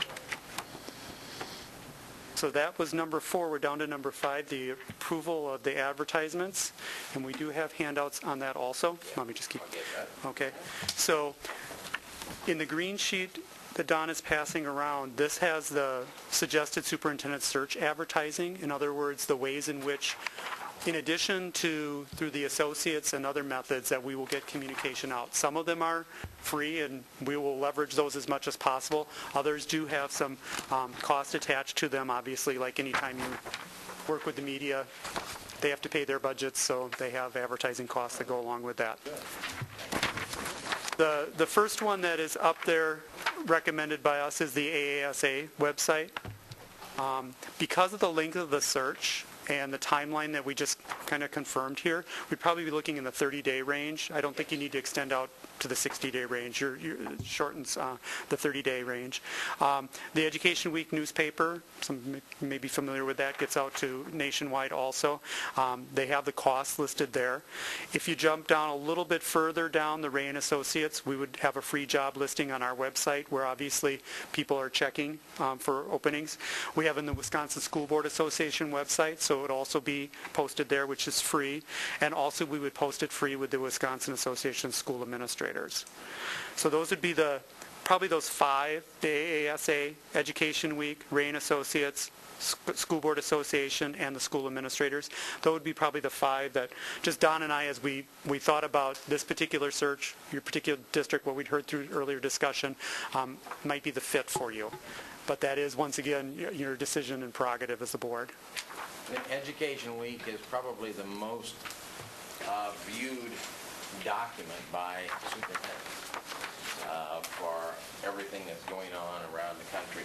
So that was number 4. We're down to number 5, the approval of the advertisements. And we do have handouts on that also. Let me just keep. I'll get that. Okay. So in the green sheet that Don is passing around, this has the suggested superintendent search advertising. In other words, the ways in which, in addition to through the associates and other methods, that we will get communication out. Some of them are free, and we will leverage those as much as possible. Others do have some cost attached to them, obviously, like anytime you work with the media, they have to pay their budgets, so they have advertising costs that go along with that. The first one that is up there recommended by us is the AASA website. Because of the length of the search and the timeline that we just kind of confirmed here, we'd probably be looking in the 30-day range. I don't think you need to extend out to the 60-day range. It shortens the 30-day range. The Education Week newspaper, some may be familiar with that, gets out to nationwide also. They have the costs listed there. If you jump down a little bit further down the Ray and Associates, we would have a free job listing on our website where obviously people are checking for openings. We have in the Wisconsin School Board Association website, so it would also be posted there, which is free. And also we would post it free with the Wisconsin Association of School Administrators. So those would be probably those 5, the AASA, Education Week, Ray and Associates, School Board Association, and the school administrators. Those would be probably the 5 that just Don and I, as we thought about this particular search, your particular district, what we'd heard through earlier discussion, might be the fit for you. But that is, once again, your decision and prerogative as a board. Education Week is probably the most viewed document by superintendents for everything that's going on around the country.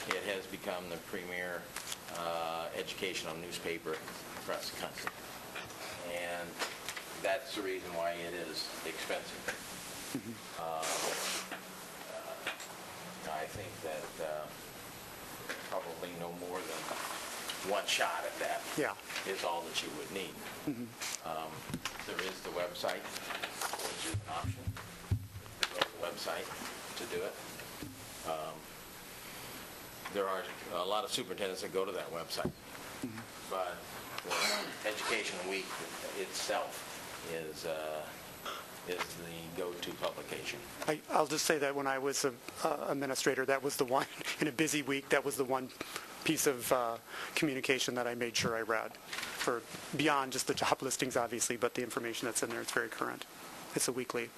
It has become the premier educational newspaper across the country. And that's the reason why it is expensive. I think that probably no more than one shot at that. Yeah. Is all that you would need. There is the website, which is an option. Go to the website to do it. There are a lot of superintendents that go to that website, but the Education Week itself is the go-to publication. I'll just say that when I was an administrator, that was the one, in a busy week, that was the one piece of communication that I made sure I read, for beyond just the job listings, obviously, but the information that's in there, it's very current. It's a weekly.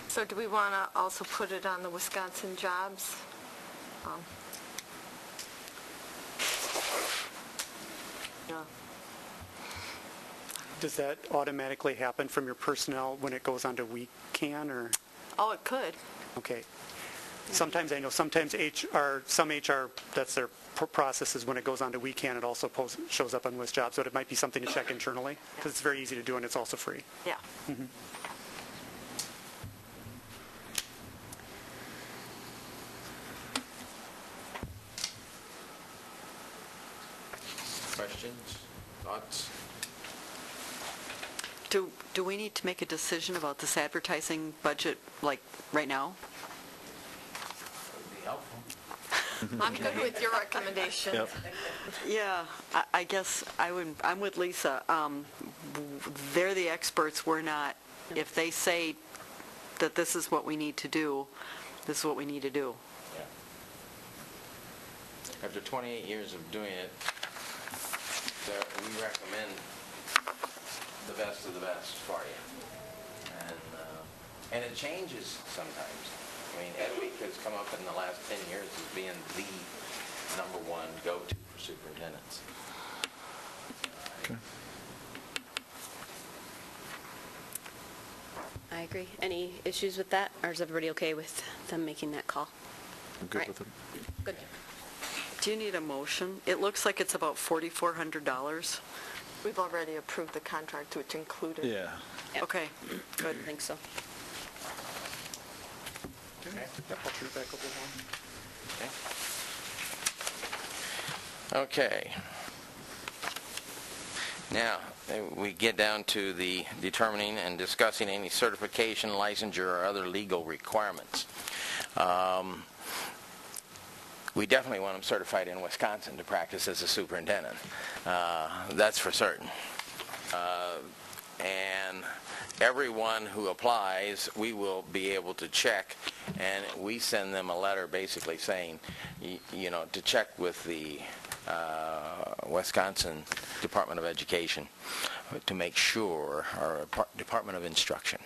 So do we want to also put it on the Wisconsin Jobs? Yeah. Does that automatically happen from your personnel when it goes on to WeCan, or? Oh, it could. Okay. Sometimes, I know, sometimes some HR, that's their process, is when it goes on to WeCan, it also shows up on WisJobs, so it might be something to check internally, because it's very easy to do and it's also free. Yeah. Questions? Thoughts? Do we need to make a decision about this advertising budget, like, right now? Would be helpful. I'm good with your recommendation. Yep. Yeah, I guess I'm with Lisa. They're the experts, we're not. If they say that this is what we need to do, this is what we need to do. Yeah. After 28 years of doing it, we recommend the best of the best for you. And it changes sometimes. I mean, Ed Week has come up in the last 10 years as being the number one go-to for superintendents. Okay. I agree. Any issues with that, or is everybody okay with them making that call? I'm good Right. with it. Good. Do you need a motion? It looks like it's about $4,400. We've already approved the contract, which included. Yeah. Yep. Okay, good. I think so. Okay. Yep, I'll turn it back over to Okay. Now, we get down to the determining and discussing any certification, licensure, or other legal requirements. We definitely want them certified in Wisconsin to practice as a superintendent. That's for certain. And everyone who applies, we will be able to check, and we send them a letter basically saying, to check with the Wisconsin Department of Education to make sure, or Department of Instruction,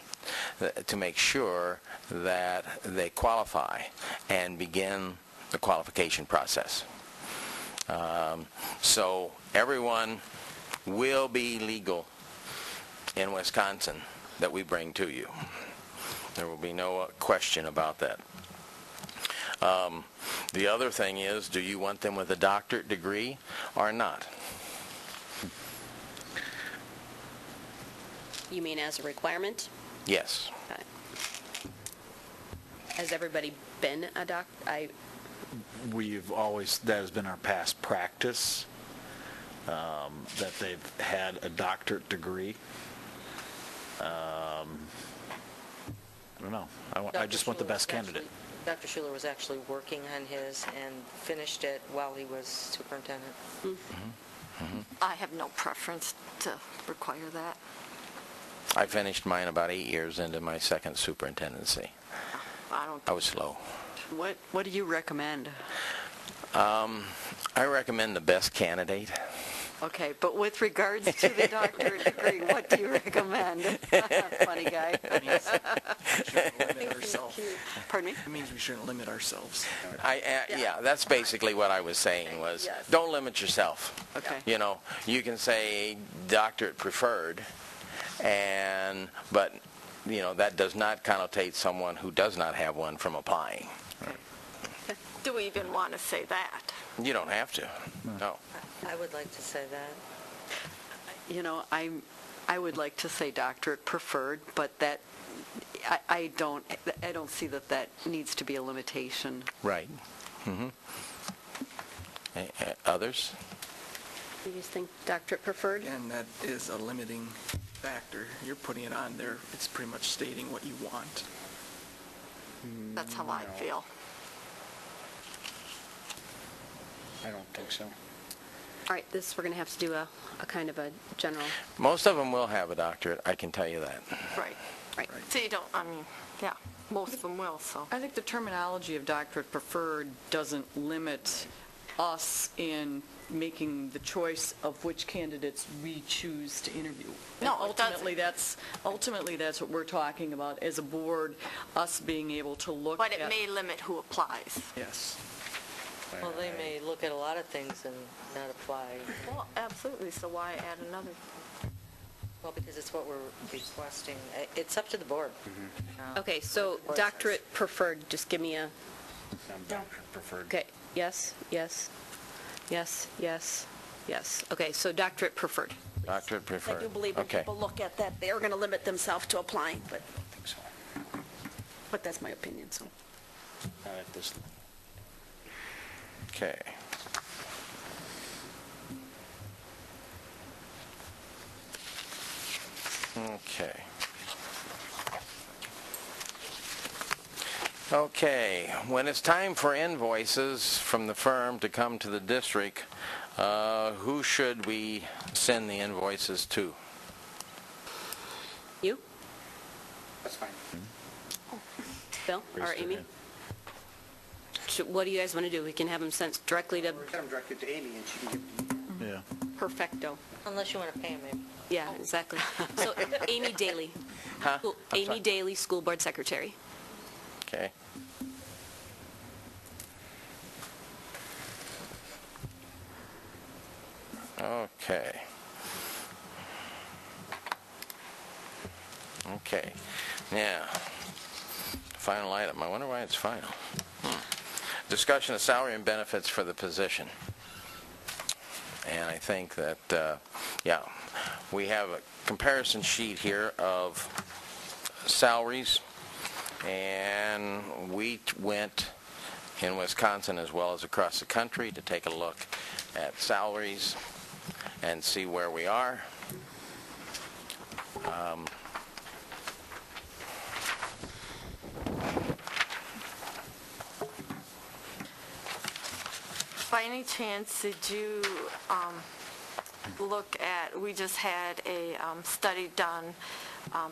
to make sure that they qualify and begin the qualification process. So everyone will be legal in Wisconsin that we bring to you. There will be no question about that. The other thing is, do you want them with a doctorate degree or not? You mean as a requirement? Yes. Okay. Has everybody been a That has been our past practice, that they've had a doctorate degree. I don't know. I just want the best candidate. Dr. Schuler was actually working on his and finished it while he was superintendent. I have no preference to require that. I finished mine about 8 years into my second superintendency. I was slow. What do you recommend? I recommend the best candidate. Okay, but with regards to the doctorate degree, what do you recommend? Funny guy. Pardon me? It means we shouldn't limit ourselves. Yeah, that's basically what I was saying was, don't limit yourself. Okay. You can say doctorate preferred, but that does not connotate someone who does not have one from applying. Do we even want to say that? You don't have to. No. I would like to say that. I would like to say doctorate preferred, but that I don't see that needs to be a limitation. Right. Others? You just think doctorate preferred? And that is a limiting factor. You're putting it on there. It's pretty much stating what you want. That's how I feel. I don't think so. All right, we're going to have to do a kind of a general. Most of them will have a doctorate, I can tell you that. Right. So you don't, yeah, most of them will, so. I think the terminology of doctorate preferred doesn't limit us in making the choice of which candidates we choose to interview. No, it doesn't. Ultimately, that's what we're talking about as a board, us being able to look at... But it may limit who applies. Yes. Well, they may look at a lot of things and not apply. Well, absolutely, so why add another? Well, because it's what we're requesting. It's up to the board. Okay, so Board doctorate preferred, just give me a, I'm doctorate preferred. okay, yes, yes, yes, yes, yes. Okay, so doctorate preferred. Doctorate preferred. I do believe when Okay. people look at that, they're going to limit themselves to applying, I think so. but that's my opinion, so. Not at this level. Okay. Okay. Okay, when it's time for invoices from the firm to come to the district, who should we send the invoices to? You? That's fine. Bill or Amy? What do you guys want to do? We can have them sent directly to Send them directly to Amy, and she can give them to you. Yeah. Perfecto. Unless you want to pay them, maybe. Yeah, exactly. So Amy Daly. Huh? Amy sorry. Daly, School Board Secretary. Okay. Okay. Okay. Now, final item. I wonder why it's final. Discussion of salary and benefits for the position. And I think that, yeah, we have a comparison sheet here of salaries, and we went in Wisconsin as well as across the country to take a look at salaries and see where we are. By any chance, did you look at, we just had a study done on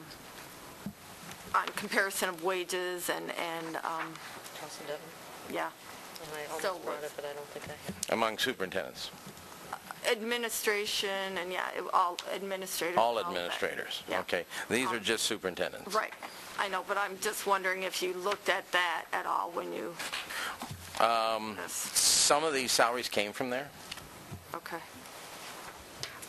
comparison of wages and Charleston Devon. yeah, And I So almost brought it, but I don't think I have. Among superintendents, administration and, yeah, all administrators. all that. administrators. Yeah. Okay, these are just superintendents. Right. I know, but I'm just wondering if you looked at that at all when you... Some of these salaries came from there. Okay.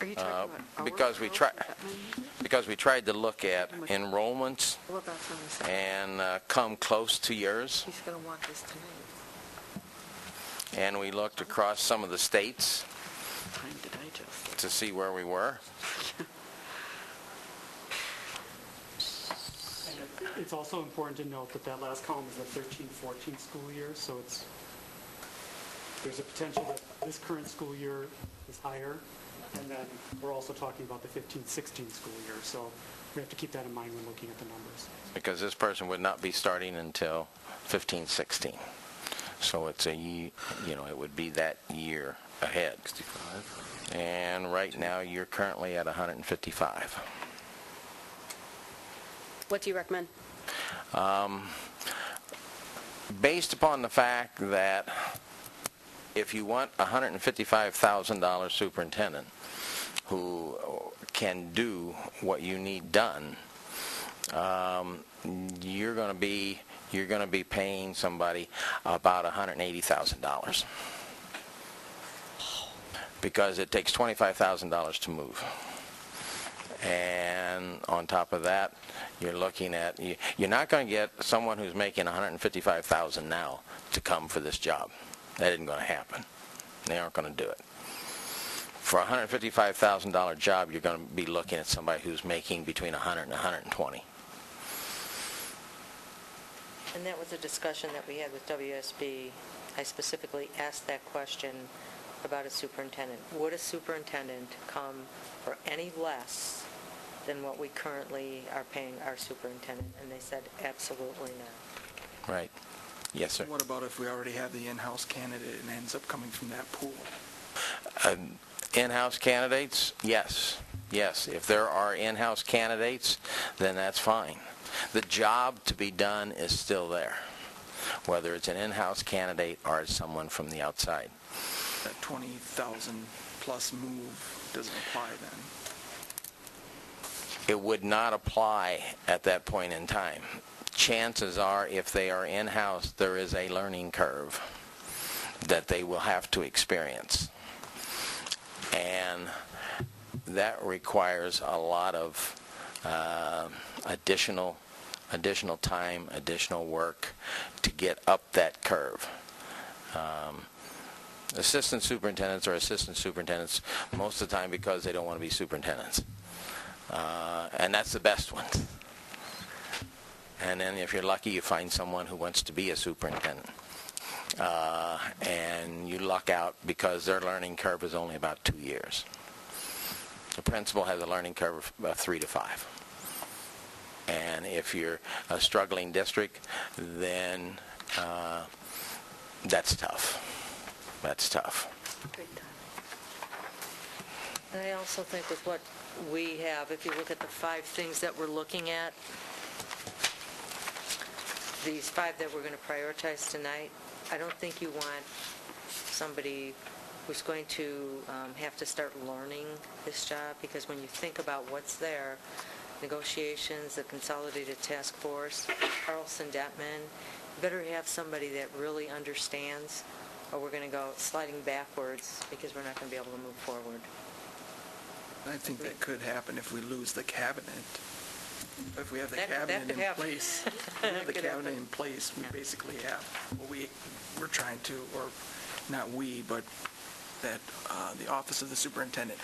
Are you talking about our Because we growth? tried, Is that what you mean? because we tried to look at enrollments Well, that's what I'm saying. and come close to yours, He's going to want this tonight. and we looked across some of the states Time to digest. to see where we were. It's also important to note that that last column is the 13-14 school year, so there's a potential that this current school year is higher, and then we're also talking about the 15-16 school year, so we have to keep that in mind when looking at the numbers. Because this person would not be starting until 15, 16. So it's it would be that year ahead. 65. And right now, you're currently at 155. What do you recommend? Based upon the fact that if you want a $155,000 superintendent who can do what you need done, you're going to be paying somebody about $180,000 because it takes $25,000 to move. And on top of that, you're looking at, you're not going to get someone who's making $155,000 now to come for this job. That isn't going to happen. They aren't going to do it. For a $155,000 job, you're going to be looking at somebody who's making between $100 and $120. And that was a discussion that we had with WSB. I specifically asked that question about a superintendent. Would a superintendent come for any less than what we currently are paying our superintendent? And they said, absolutely not. Right. Yes, sir. What about if we already have the in-house candidate and ends up coming from that pool? In-house candidates, yes. Yes, if there are in-house candidates, then that's fine. The job to be done is still there, whether it's an in-house candidate or it's someone from the outside. That 20,000 plus move doesn't apply then? It would not apply at that point in time. Chances are, if they are in-house, there is a learning curve that they will have to experience. And that requires a lot of additional time, additional work to get up that curve. Assistant superintendents are assistant superintendents most of the time because they don't want to be superintendents. And that's the best ones. And then if you're lucky, you find someone who wants to be a superintendent. And you luck out because their learning curve is only about 2 years. The principal has a learning curve of 3 to 5. And if you're a struggling district, then that's tough. That's tough. And I also think with what we have, if you look at the 5 things that we're looking at, these 5 that we're going to prioritize tonight, I don't think you want somebody who's going to have to start learning this job, because when you think about what's there, negotiations, the consolidated task force, Carlson Detman, you better have somebody that really understands, or we're going to go sliding backwards because we're not going to be able to move forward. I think that could happen if we lose the cabinet. If we have the That cabinet could in happen. place, if we have the Could cabinet happen. in place, we basically have what we're trying to, or not we, but that the office of the superintendent,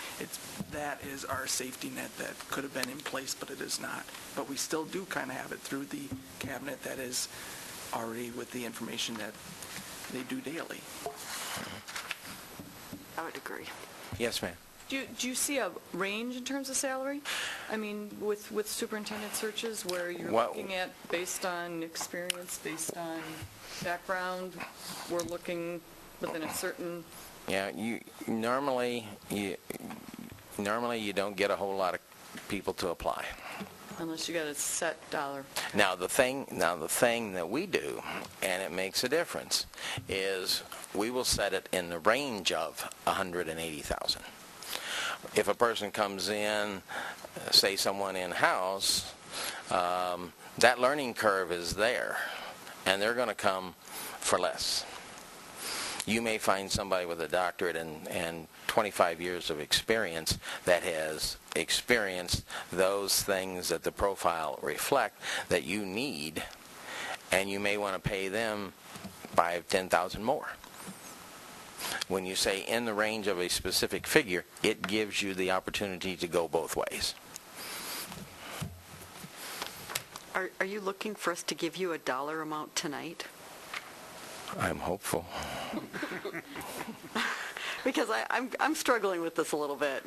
that is our safety net that could have been in place, but it is not. But we still do kind of have it through the cabinet that is already with the information that they do daily. I would agree. Yes, ma'am. Do you see a range in terms of salary? I mean, with superintendent searches where you're Well- looking at based on experience, based on background, we're looking within a certain... Yeah, normally you don't get a whole lot of people to apply. Unless you got a set dollar. Now the thing that we do, and it makes a difference, is we will set it in the range of $180,000. If a person comes in, say someone in-house, that learning curve is there, and they're going to come for less. You may find somebody with a doctorate and 25 years of experience that has experienced those things that the profile reflect that you need, and you may want to pay them $5,000-$10,000 more. When you say in the range of a specific figure, it gives you the opportunity to go both ways. Are you looking for us to give you a dollar amount tonight? I'm hopeful. Because I'm struggling with this a little bit.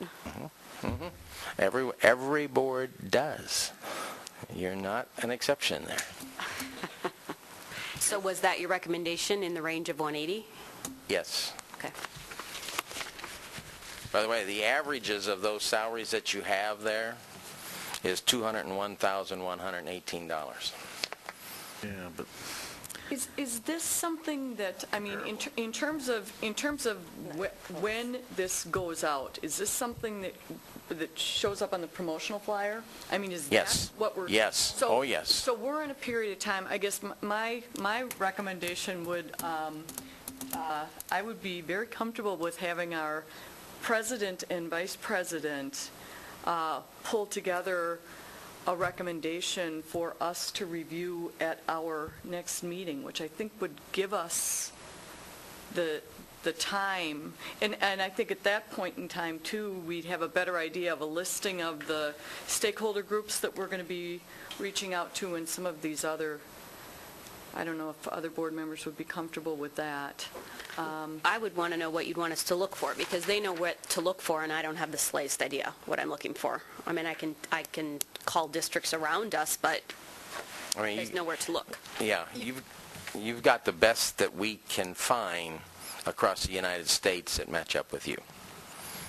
Every board does. You're not an exception there. So was that your recommendation, in the range of 180? Yes. Okay. By the way, the averages of those salaries that you have there is $201,118. Yeah, but Is this something that, I mean, in terms of when this goes out, is this something that shows up on the promotional flyer? I mean, is Yes. that what we're... Yes. So- Oh, yes. So we're in a period of time, I guess my recommendation would, I would be very comfortable with having our president and vice president pull together a recommendation for us to review at our next meeting, which I think would give us the time, and I think at that point in time, too, we'd have a better idea of a listing of the stakeholder groups that we're going to be reaching out to, and some of these other I don't know if other board members would be comfortable with that. I would want to know what you'd want us to look for, because they know what to look for, and I don't have the slightest idea what I'm looking for. I mean, I can call districts around us, but I mean, there's nowhere to look. Yeah, you've got the best that we can find across the United States that match up with you.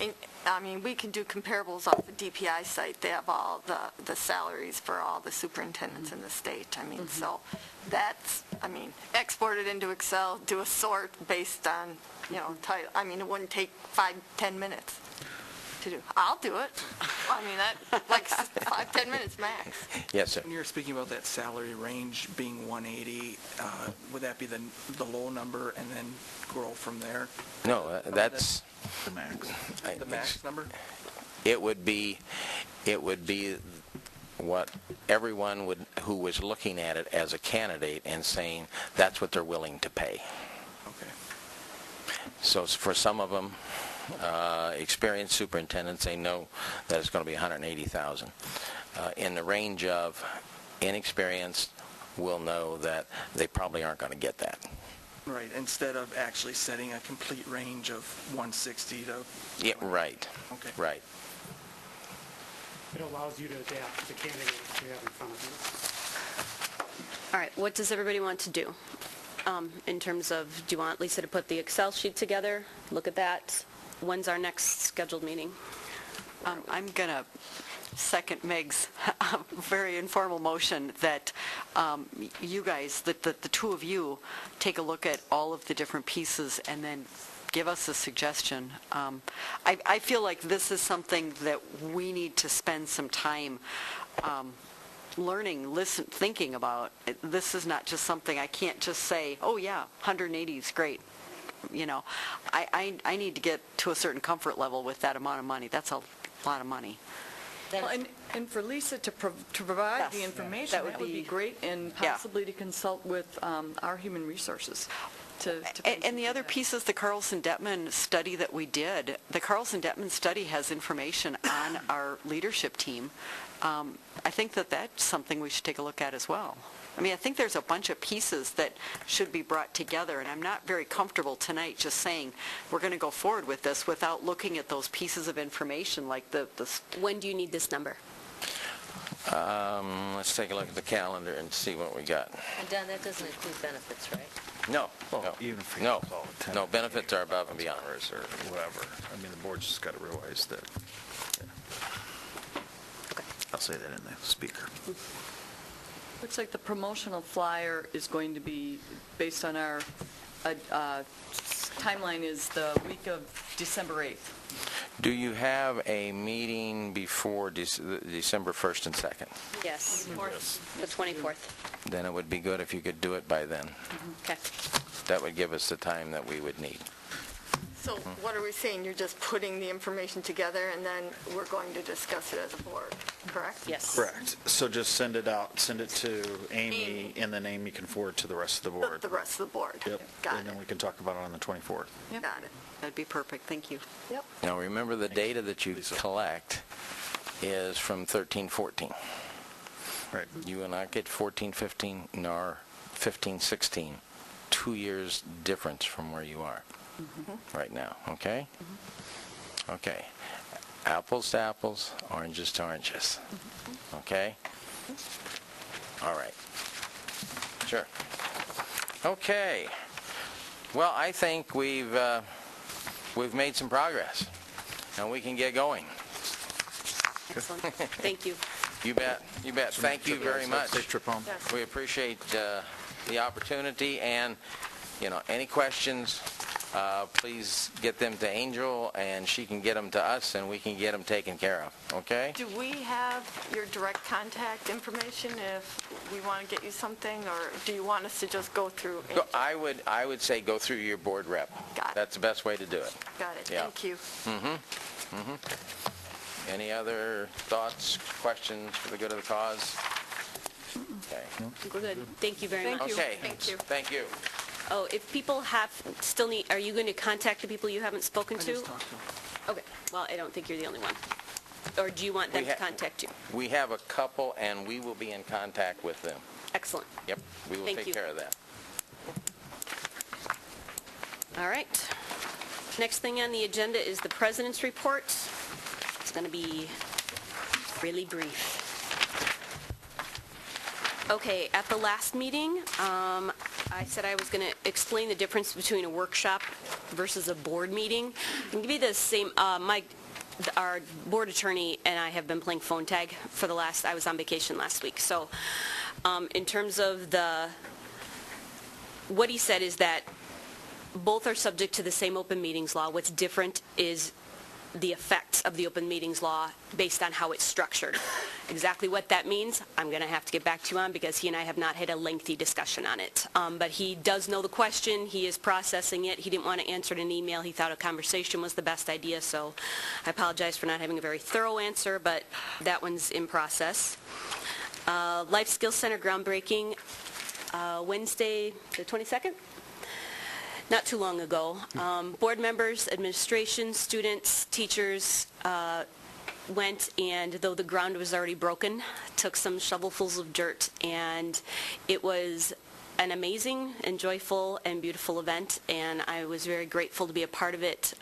And, I mean, we can do comparables off the DPI site. They have all the salaries for all the superintendents in the state. I mean, so that's, I mean, export it into Excel, do a sort based on, title. I mean, it wouldn't take 5-10 minutes to do. I'll do it. I mean, that, like 5-10 minutes max. Yes, sir. When you're speaking about that salary range being 180, would that be the low number and then grow from there? No, that's The max. The max number? It would be what everyone who was looking at it as a candidate and saying that's what they're willing to pay. Okay. So for some of them, experienced superintendents, they know that it's going to be $180,000. In the range of inexperienced, will know that they probably aren't going to get that. Right, instead of actually setting a complete range of 160 to... Yeah, right. Okay. Right. It allows you to adapt to the candidates you have in front of you. All right, what does everybody want to do? In terms of, do you want Lisa to put the Excel sheet together, look at that? When's our next scheduled meeting? I'm going to second Meg's very informal motion that you guys, that the two of you, take a look at all of the different pieces and then give us a suggestion. I feel like this is something that we need to spend some time learning, thinking about. This is not just something I can't just say, oh yeah, 180 is great. I need to get to a certain comfort level with that amount of money. That's a lot of money. Then- Well, and for Lisa to provide Yes, the information, that that would would be be- great, and Yeah. possibly to consult with our human resources to And the other piece is the Carlson-Detman study that we did. The Carlson-Detman study has information on our leadership team. I think that that's something we should take a look at as well. I mean, I think there's a bunch of pieces that should be brought together, and I'm not very comfortable tonight just saying we're going to go forward with this without looking at those pieces of information like the When do you need this number? Let's take a look at the calendar and see what we got. And Don, that doesn't include benefits, right? No, Well, no, even if we no, use all the 10 no, benefits are above and beyond. hours or whatever. I mean, the board's just got to realize that. Okay. I'll say that in the speaker. Looks like the promotional flyer is going to be based on our timeline is the week of December 8th. Do you have a meeting before December 1st and 2nd? Yes. The 24th. Then it would be good if you could do it by then. Okay. That would give us the time that we would need. So what are we saying? You're just putting the information together, and then we're going to discuss it as a board, correct? Yes. Correct. So just send it out, send it to Amy, and then Amy can forward to the rest of the board. The rest of the board. Yep. Got And then it. we can talk about it on the 24th. Got it. That'd be perfect. Thank you. Yep. Now, remember, the data that you collect is from 13-14. Right. You will not get 14-15 nor 15-16. 2 years difference from where you are right now, okay? Okay. Apples to apples, oranges to oranges, okay? All right. Sure. Okay. Well, I think we've made some progress, and we can get going. Excellent. Thank you. You bet. You bet. Thank you very much. Safe trip home. We appreciate the opportunity, and, any questions, please get them to Angel, and she can get them to us, and we can get them taken care of, okay? Do we have your direct contact information if we want to get you something, or do you want us to just go through? I would say go through your board rep. Got it. That's the best way to do it. Got it. Yeah. Thank you. Any other thoughts, questions for the good of the cause? Okay. Good. Thank you very much. Okay. Thank you. Thank you. Oh, if people still need, are you going to contact the people you haven't spoken I to? just talked to him. Okay. Well, I don't think you're the only one. Or do you want them We to ha- contact you? We have a couple, and we will be in contact with them. Excellent. Yep, we will Thank take you. care of that. All right. Next thing on the agenda is the president's report. It's going to be really brief. Okay, at the last meeting, I said I was going to explain the difference between a workshop versus a board meeting. I'm going to give you the same, our board attorney and I have been playing phone tag for I was on vacation last week. So in terms of what he said is that both are subject to the same open meetings law. What's different is the effects of the open meetings law based on how it's structured. Exactly what that means, I'm going to have to get back to you on because he and I have not had a lengthy discussion on it. But he does know the question. He is processing it. He didn't want to answer it in an email. He thought a conversation was the best idea, so I apologize for not having a very thorough answer, but that one's in process. Life Skills Center groundbreaking, Wednesday the 22nd? Not too long ago. Board members, administration, students, teachers went, and though the ground was already broken, took some shovelfuls of dirt, and it was an amazing and joyful and beautiful event, and I was very grateful to be a part of it.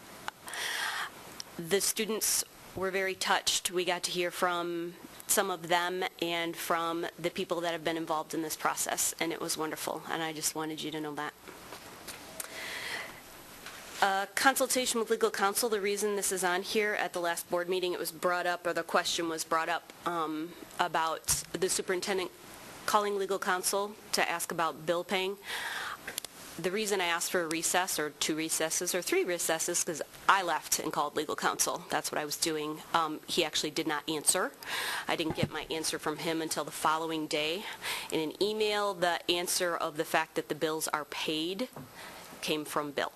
The students were very touched. We got to hear from some of them and from the people that have been involved in this process, and it was wonderful, and I just wanted you to know that. Consultation with legal counsel, the reason this is on here, at the last board meeting, it was brought up, or the question was brought up about the superintendent calling legal counsel to ask about bill paying. The reason I asked for a recess, or 2 recesses, or 3 recesses, because I left and called legal counsel. That's what I was doing. He actually did not answer. I didn't get my answer from him until the following day. In an email, the answer of the fact that the bills are paid came from Bill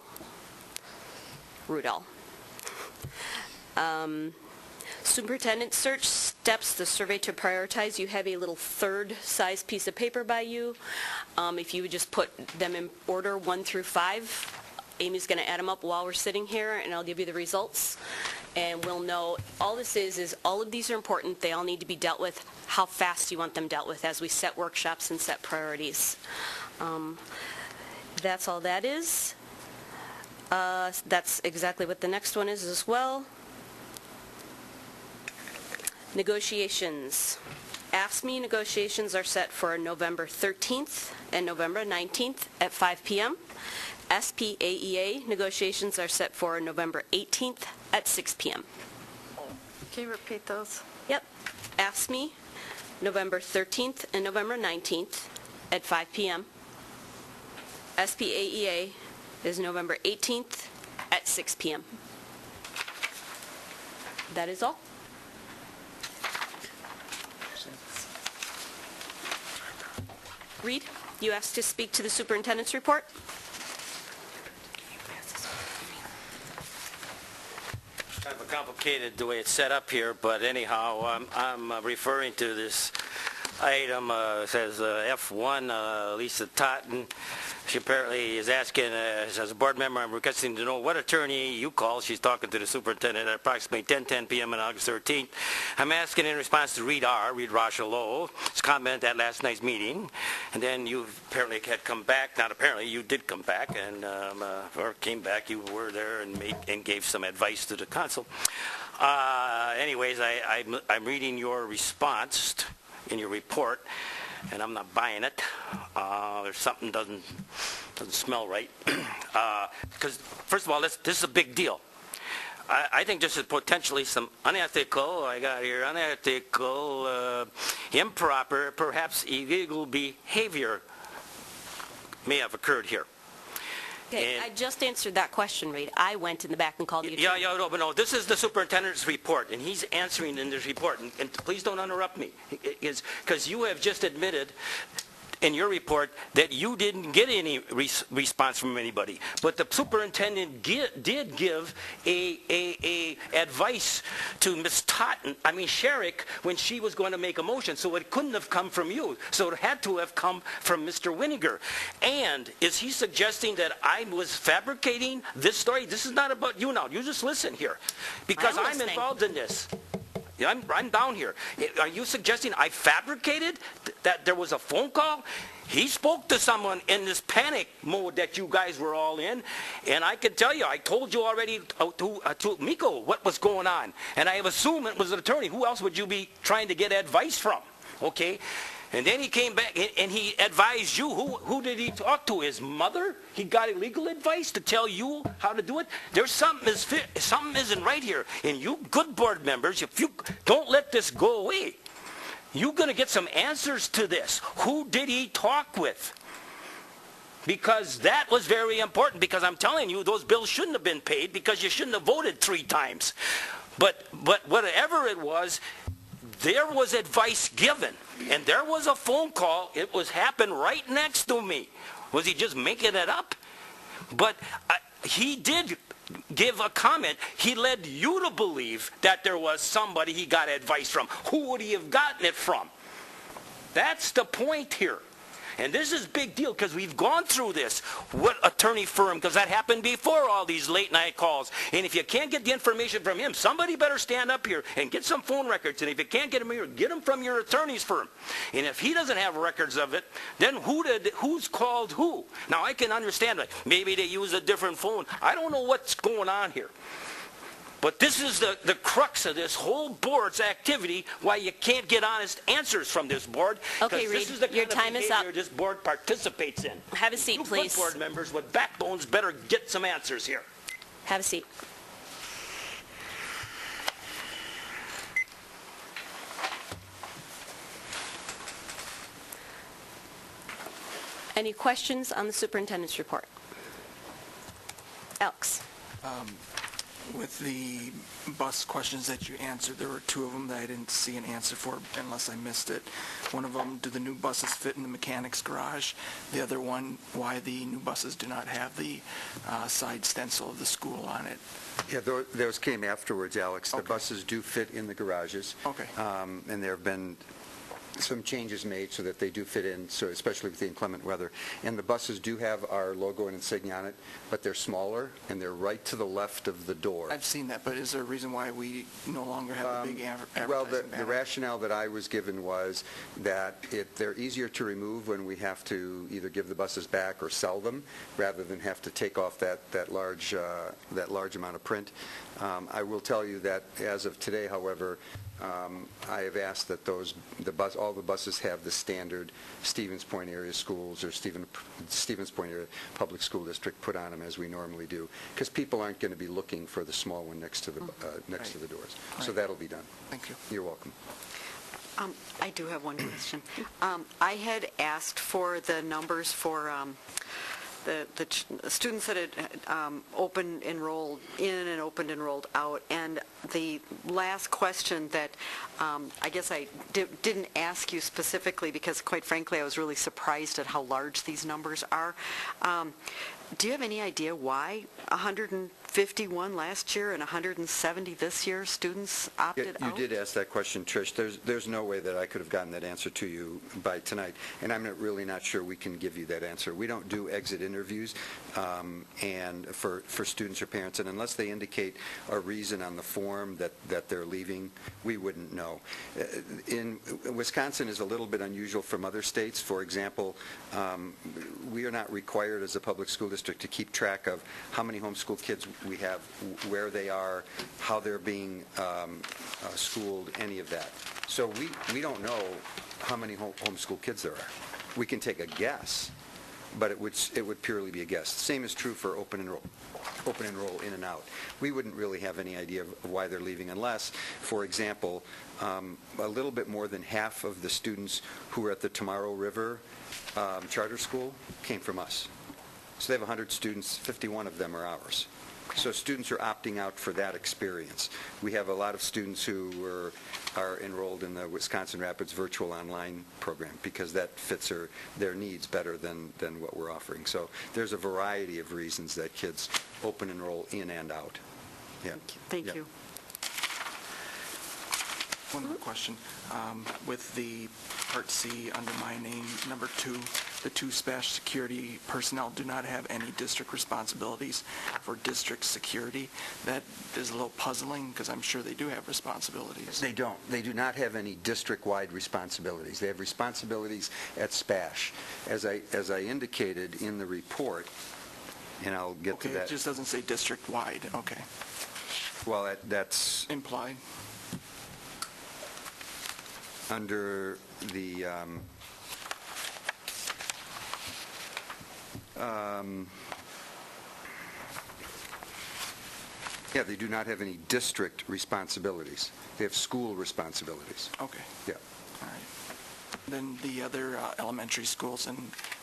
Rudall. Superintendent search steps, the survey to prioritize. You have a little third size piece of paper by you. If you would just put them in order 1 through 5, Amy's going to add them up while we're sitting here, and I'll give you the results. And we'll know, all this is all of these are important. They all need to be dealt with. How fast you want them dealt with as we set workshops and set priorities. That's all that is. That's exactly what the next one is as well. Negotiations. AFSCME negotiations are set for November 13th and November 19th at 5 p.m. SPAEA negotiations are set for November 18th at 6 p.m. Can you repeat those? Yep. AFSCME, November 13th and November 19th at 5 p.m. SPAEA is November 18th at 6 p.m. That is all. Reed, you asked to speak to the superintendent's report? Kind of complicated the way it's set up here, but anyhow, I'm referring to this item, says F1, Lisa Totten. She apparently is asking, as a board member, I'm requesting to know what attorney you call. She's talking to the superintendent at approximately 10:10 p.m. on August 13th. I'm asking in response to Reed Rocheleau's comment at last night's meeting. And then you apparently had come back. Not apparently, you did come back, and or came back. You were there and gave some advice to the council. Anyways, I'm reading your response in your report, and I'm not buying it. There's something doesn't smell right. Because first of all, this is a big deal. I think this is potentially some unethical, improper, perhaps illegal behavior may have occurred here. Okay, I just answered that question, Reed. I went in the back and called you. No, this is the superintendent's report, and he's answering in this report. And please don't interrupt me, because you have just admitted in your report that you didn't get any response from anybody. But the superintendent did give a advice to Ms. Sherrick, when she was going to make a motion. So it couldn't have come from you. So it had to have come from Mr. Winiger. And is he suggesting that I was fabricating this story? This is not about you now. You just listen here. Because I'm involved in this. Yeah, I'm down here. Are you suggesting I fabricated that there was a phone call? He spoke to someone in this panic mode that you guys were all in, and I can tell you, I told you already to Miko what was going on, and I have assumed it was an attorney. Who else would you be trying to get advice from? Okay? And then he came back and he advised you. Who did he talk to? His mother? He got legal advice to tell you how to do it? There's something isn't right here. And you good board members, if you don't let this go away, you're going to get some answers to this. Who did he talk with? Because that was very important, because I'm telling you, those bills shouldn't have been paid because you shouldn't have voted 3 times. But whatever it was, there was advice given, and there was a phone call. It was happened right next to me. Was he just making it up? But he did give a comment. He led you to believe that there was somebody he got advice from. Who would he have gotten it from? That's the point here. And this is a big deal because we've gone through this. What attorney firm? Because that happened before all these late night calls. And if you can't get the information from him, somebody better stand up here and get some phone records. And if you can't get them here, get them from your attorney's firm. And if he doesn't have records of it, then who's called who? Now I can understand that. Maybe they use a different phone. I don't know what's going on here. But this is the crux of this whole board's activity, why you can't get honest answers from this board. Okay, this Reed, is the kind your of time is behavior up. this board participates in. Have a seat, You please. good board members with backbones better get some answers here. Have a seat. Any questions on the superintendent's report? Elks. With the bus questions that you answered, there were 2 of them that I didn't see an answer for unless I missed it. One of them, do the new buses fit in the mechanic's garage? The other one, why the new buses do not have the side stencil of the school on it? Yeah, those came afterwards, Alex. The Okay. buses do fit in the garages. Okay. And there have been some changes made so that they do fit in, so especially with the inclement weather. And the buses do have our logo and insignia on it, but they're smaller, and they're right to the left of the door. I've seen that, but is there a reason why we no longer have a big advertising Well, banner? the rationale that I was given was that they're easier to remove when we have to either give the buses back or sell them, rather than have to take off that large amount of print. I will tell you that as of today, however, I have asked that all the buses have the standard Stevens Point area schools or Stevens Point area public school district put on them as we normally do, because people aren't going to be looking for the small one next to the doors. So Right. that'll be done. Thank you. You're welcome. I do have one question. I had asked for the numbers for the students that had open enrolled in and open enrolled out, and the last question that I guess I didn't ask you specifically because, quite frankly, I was really surprised at how large these numbers are. Do you have any idea why 151 last year and 170 this year students opted You out? did ask that question, Trish. There's no way that I could have gotten that answer to you by tonight, and I'm really not sure we can give you that answer. We don't do exit interviews and for students or parents, and unless they indicate a reason on the form that they're leaving, we wouldn't know. In Wisconsin is a little bit unusual from other states. For example, we are not required as a public school district to keep track of how many homeschool kids we have, where they are, how they're being schooled, any of that. So we don't know how many homeschool kids there are. We can take a guess, but it would purely be a guess. Same is true for open enroll in and out. We wouldn't really have any idea of why they're leaving unless, for example, a little bit more than half of the students who were at the Tomorrow River charter school came from us. So they have 100 students, 51 of them are ours. So students are opting out for that experience. We have a lot of students who are enrolled in the Wisconsin Rapids virtual online program because that fits their needs better than what we're offering. So there's a variety of reasons that kids open enroll in and out. Yeah. Thank you. One more question. With the Part C under my name, number 2, the two SPASH security personnel do not have any district responsibilities for district security. That is a little puzzling because I'm sure they do have responsibilities. They don't. They do not have any district-wide responsibilities. They have responsibilities at SPASH. As I indicated in the report, and I'll get to Okay, that. it just doesn't say district-wide. Okay. Well, that's Implied. under the yeah, they do not have any district responsibilities. They have school responsibilities. Okay. Yeah. All right. Then the other elementary schools and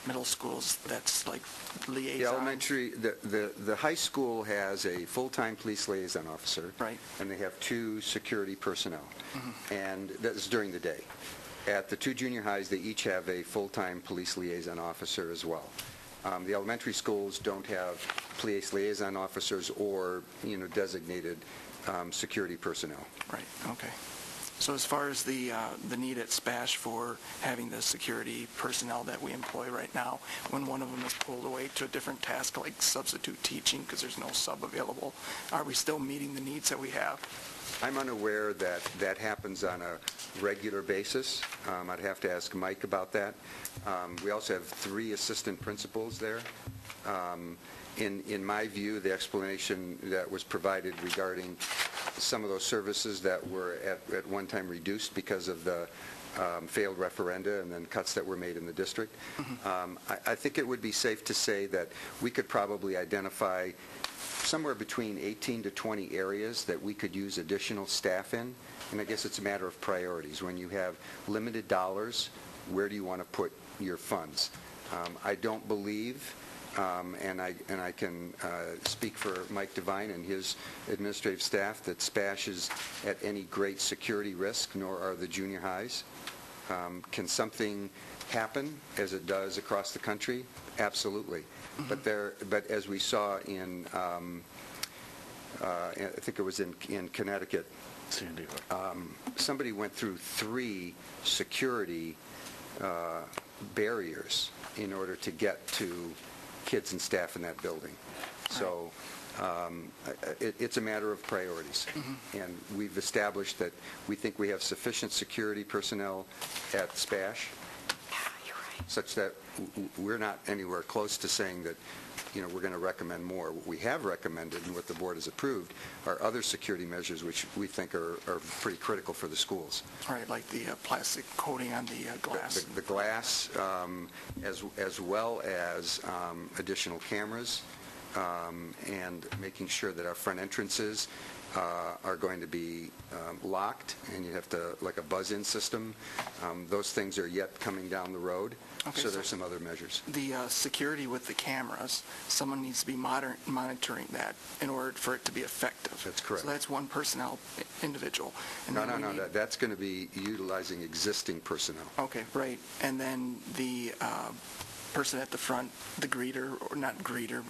middle schools, that's like liaison? The elementary, the high school has a full-time police liaison officer. Right. And they have 2 security personnel. And that's during the day. At the 2 junior highs, they each have a full-time police liaison officer as well. The elementary schools don't have police liaison officers or, designated security personnel. Right, okay. So as far as the need at SPASH for having the security personnel that we employ right now, when one of them is pulled away to a different task like substitute teaching because there's no sub available, are we still meeting the needs that we have? I'm unaware that that happens on a regular basis. I'd have to ask Mike about that. We also have 3 assistant principals there. In my view, the explanation that was provided regarding some of those services that were at one time reduced because of the failed referenda and then cuts that were made in the district, I think it would be safe to say that we could probably identify somewhere between 18 to 20 areas that we could use additional staff in, and I guess it's a matter of priorities. When you have limited dollars, where do you want to put your funds? I don't believe, and I can speak for Mike Devine and his administrative staff, that SPASH is at any great security risk, nor are the junior highs. Can something happen, as it does across the country? Absolutely. But as we saw in, I think it was in Connecticut, somebody went through 3 security barriers in order to get to kids and staff in that building. So it's a matter of priorities. And we've established that we think we have sufficient security personnel at SPASH such that we're not anywhere close to saying that, we're going to recommend more. What we have recommended and what the board has approved are other security measures which we think are pretty critical for the schools. All right, like the plastic coating on the glass. The glass, as well as additional cameras, and making sure that our front entrances are going to be locked, and you have to, like a buzz-in system. Those things are yet coming down the road. Okay, so there's some other measures. The security with the cameras, someone needs to be monitoring that in order for it to be effective. That's correct. So that's one personnel individual. And No, then that's going to be utilizing existing personnel. Okay, right. And then the person at the front, the greeter, or not greeter,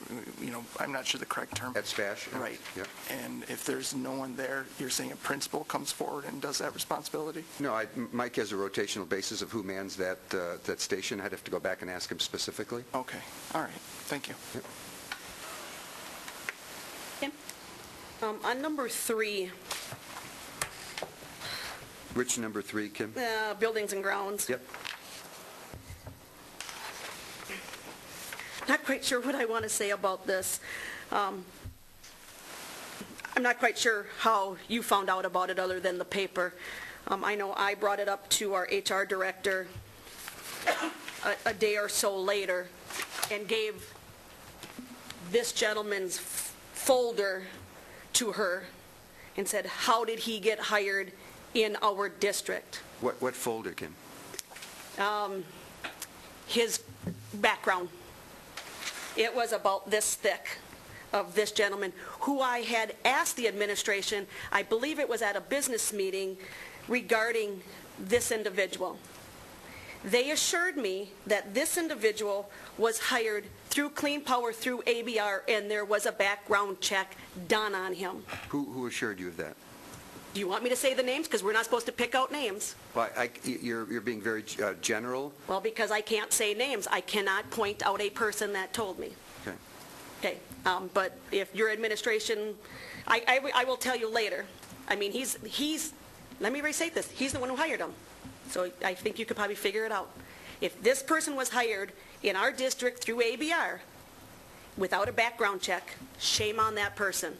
I'm not sure the correct term. At SPASH? Right. Yeah. And if there's no one there, you're saying a principal comes forward and does that responsibility? No, Mike has a rotational basis of who mans that station. I'd have to go back and ask him specifically. Okay. All right. Thank you. Yep. Kim? On number 3, Which number 3, Kim? buildings and grounds. Yep. Not quite sure what I want to say about this. I'm not quite sure how you found out about it other than the paper. I know I brought it up to our HR director a day or so later and gave this gentleman's folder to her and said, how did he get hired in our district? What folder, Kim? His background. It was about this thick of this gentleman, who I had asked the administration, I believe it was at a business meeting, regarding this individual. They assured me that this individual was hired through Clean Power, through ABR, and there was a background check done on him. Who assured you of that? Do you want me to say the names? Because we're not supposed to pick out names. Well, you're being very general. Well, because I can't say names, I cannot point out a person that told me. Okay. Okay, but if your administration, I will tell you later. I mean, let me restate this, he's the one who hired him. So I think you could probably figure it out. If this person was hired in our district through ABR without a background check, shame on that person.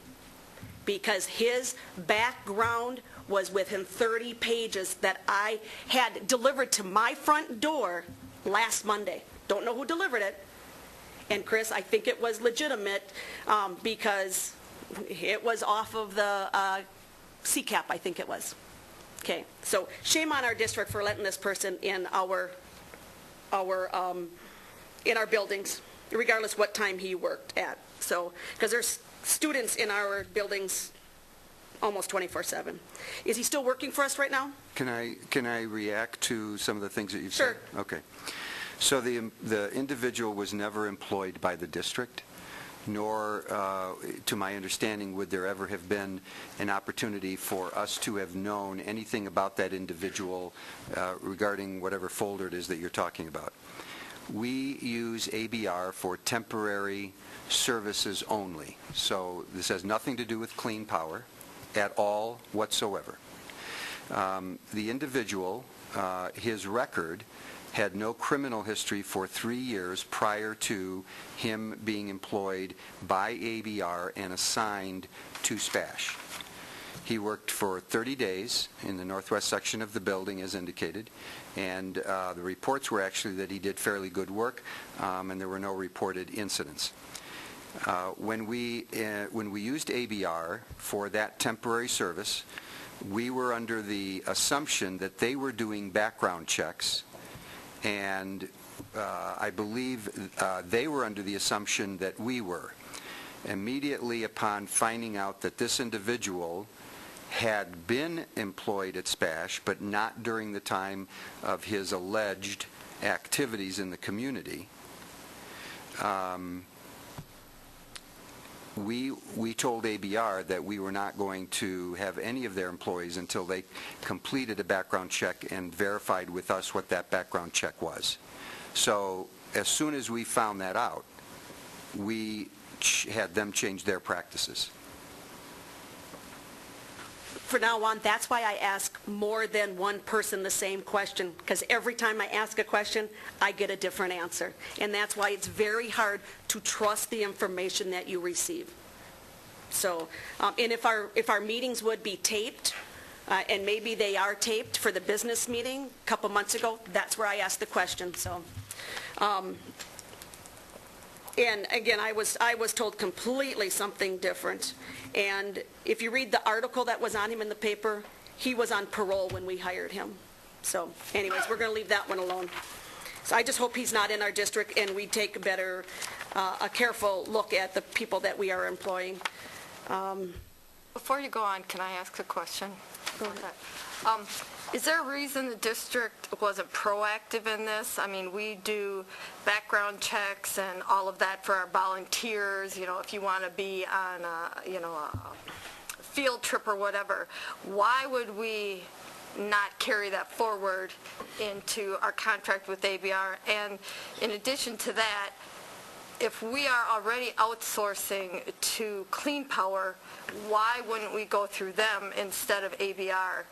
Because his background was within 30 pages that I had delivered to my front door last Monday. Don't know who delivered it. And Chris, I think it was legitimate because it was off of the CCAP, I think it was. Okay, so shame on our district for letting this person in our buildings, regardless what time he worked at. So, because there's students in our buildings almost 24/7. Is he still working for us right now? Can I react to some of the things that you've Sure. said? Okay. So the individual was never employed by the district, nor, to my understanding, would there ever have been an opportunity for us to have known anything about that individual regarding whatever folder it is that you're talking about. We use ABR for temporary services only. So this has nothing to do with clean power at all whatsoever. The individual, his record, had no criminal history for 3 years prior to him being employed by ABR and assigned to SPASH. He worked for 30 days in the northwest section of the building, as indicated, and the reports were actually that he did fairly good work, and there were no reported incidents. When we used ABR for that temporary service, we were under the assumption that they were doing background checks, and I believe they were under the assumption that we were. Immediately upon finding out that this individual had been employed at SPASH, but not during the time of his alleged activities in the community, we told ABR that we were not going to have any of their employees until they completed a background check and verified with us what that background check was. So as soon as we found that out, we had them change their practices. For now on, that's why I ask more than one person the same question, because every time I ask a question, I get a different answer. And that's why it's very hard to trust the information that you receive. So, and if our meetings would be taped, and maybe they are taped for the business meeting a couple months ago, that's where I asked the question. So, and again, I was told completely something different. And if you read the article that was on him in the paper, he was on parole when we hired him. So anyways, we're going to leave that one alone. So I just hope he's not in our district and we take a careful look at the people that we are employing. Before you go on, can I ask a question? Go ahead. Is there a reason the district wasn't proactive in this? I mean, we do background checks and all of that for our volunteers, you know, if you want to be on a field trip or whatever. Why would we not carry that forward into our contract with ABR? And in addition to that, if we are already outsourcing to Clean Power, why wouldn't we go through them instead of ABR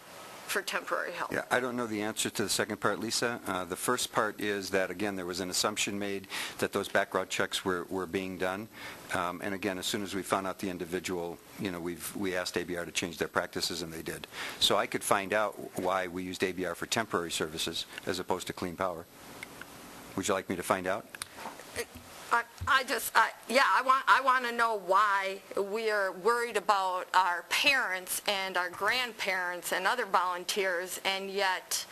for temporary help? Yeah, I don't know the answer to the second part, Lisa. The first part is that, again, there was an assumption made that those background checks were being done. And again, as soon as we found out the individual, you know, we asked ABR to change their practices, and they did. So I could find out why we used ABR for temporary services as opposed to Clean Power. Would you like me to find out? I want to know why we are worried about our parents and our grandparents and other volunteers, and yet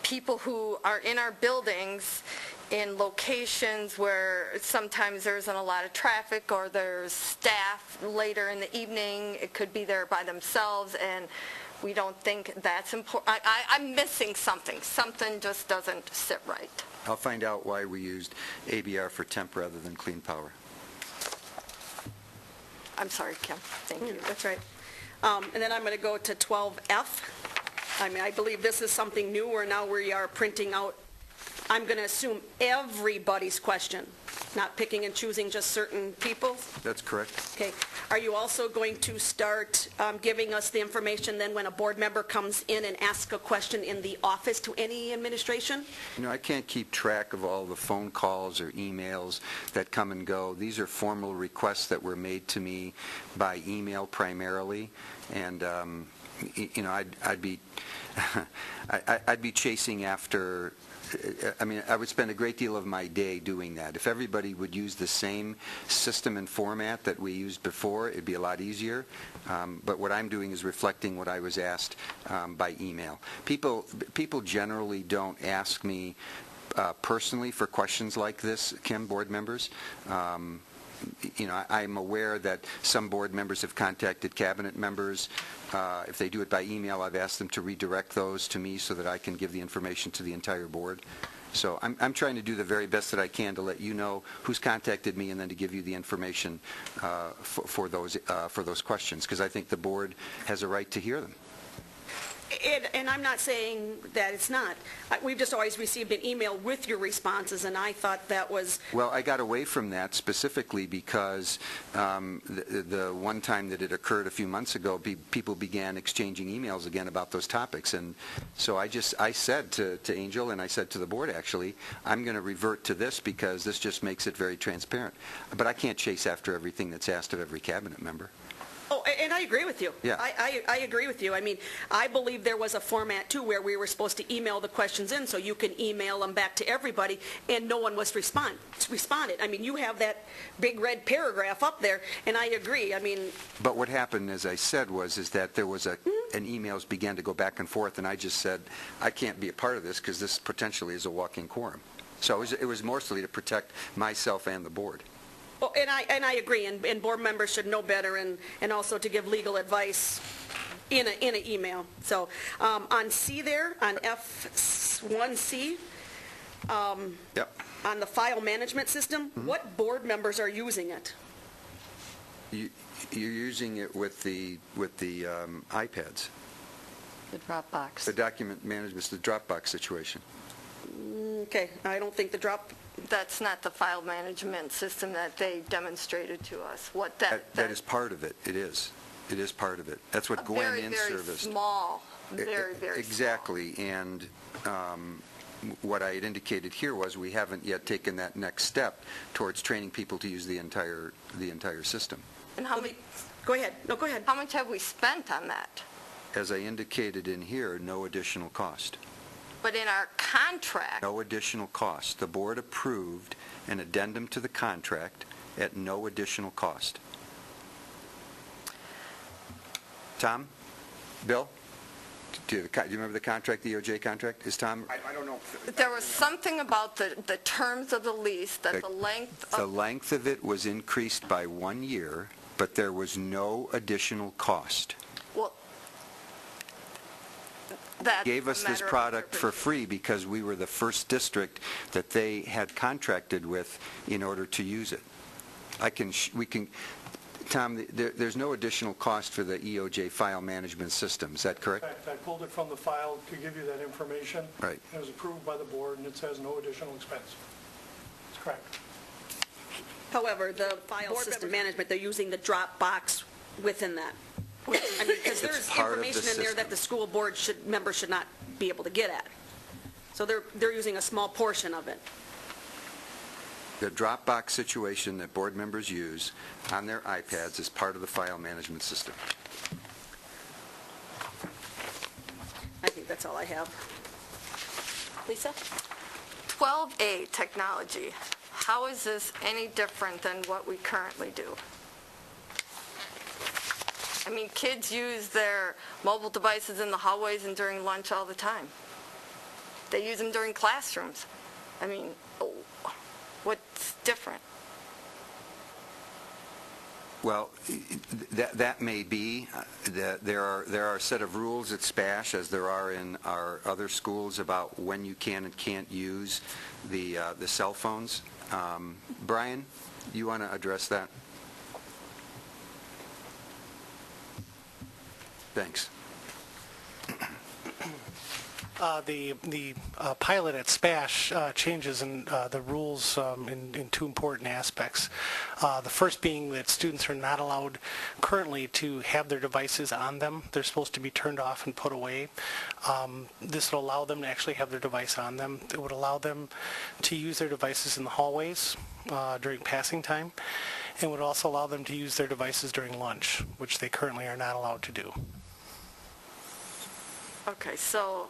people who are in our buildings in locations where sometimes there isn't a lot of traffic or there's staff later in the evening, it could be there by themselves, and we don't think that's important. I'm missing something. Something just doesn't sit right. I'll find out why we used ABR for temp rather than Clean Power. I'm sorry, Kim. Thank you. That's right. And then I'm going to go to 12F. I mean, I believe this is something new where now we are printing out, I'm going to assume everybody's question, not picking and choosing just certain people. That's correct. Okay. Are you also going to start giving us the information then when a board member comes in and asks a question in the office to any administration? You know, I can't keep track of all the phone calls or emails that come and go. These are formal requests that were made to me by email primarily, and you know, I'd be I'd be chasing after. I mean, I would spend a great deal of my day doing that. If everybody would use the same system and format that we used before, it'd be a lot easier. But what I'm doing is reflecting what I was asked by email. People generally don't ask me personally for questions like this, Kim, board members. You know, I'm aware that some board members have contacted cabinet members. If they do it by email, I've asked them to redirect those to me so that I can give the information to the entire board. So I'm trying to do the very best that I can to let you know who's contacted me and then to give you the information for those questions, because I think the board has a right to hear them. And I'm not saying that it's not. We've just always received an email with your responses, and I thought that was... Well, I got away from that specifically because the one time that it occurred a few months ago, people began exchanging emails again about those topics. And so I said to Angel, and I said to the board, actually, I'm going to revert to this because this just makes it very transparent. But I can't chase after everything that's asked of every cabinet member. Oh, and I agree with you. Yeah. I agree with you. I mean, I believe there was a format, too, where we were supposed to email the questions in so you can email them back to everybody, and no one was responded. I mean, you have that big red paragraph up there, and I agree. I mean... But what happened, as I said, is that there was an emails began to go back and forth, and I just said, I can't be a part of this because this potentially is a walking quorum. So it was mostly to protect myself and the board. Oh, and I agree, and board members should know better, and also to give legal advice in an email. So on C there, on F1C, Yep. on the file management system, what board members are using it? You're using it with the iPads. The Dropbox. The document management, the Dropbox situation. Okay, I don't think That's not the file management system that they demonstrated to us. What that is part of it. It is. It is part of it. That's what Gwen in-serviced. Very small. Very exactly. small. And what I had indicated here was we haven't yet taken that next step towards training people to use the entire system. And how many? Go ahead. No, go ahead. How much have we spent on that? As I indicated in here, no additional cost. But in our contract... No additional cost. The board approved an addendum to the contract at no additional cost. Tom? Bill? Do you remember the contract, the EOJ contract? Is Tom? I don't know. There was something about the terms of the lease, that the length of... The length of it was increased by 1 year, but there was no additional cost. Well, that's Gave us this product for free because we were the first district that they had contracted with in order to use it. Tom, there's no additional cost for the EOJ file management system. Is that correct? In fact, I pulled it from the file to give you that information. Right. It was approved by the board, and it says no additional expense. It's correct. However, the file system management, they're using the Dropbox within that. I mean, because there's information in there that the school board members should not be able to get at. So they're using a small portion of it. The Dropbox situation that board members use on their iPads is part of the file management system. I think that's all I have. Lisa? 12A, technology. How is this any different than what we currently do? I mean, kids use their mobile devices in the hallways and during lunch all the time. They use them during classrooms. I mean, what's different? Well, that may be. There are a set of rules at SPASH, as there are in our other schools, about when you can and can't use the cell phones. Brian, you want to address that? Thanks. The pilot at SPASH changes in the rules in two important aspects. The first being that students are not allowed currently to have their devices on them. They're supposed to be turned off and put away. This will allow them to actually have their device on them. It would allow them to use their devices in the hallways during passing time, and would also allow them to use their devices during lunch, which they currently are not allowed to do. Okay, so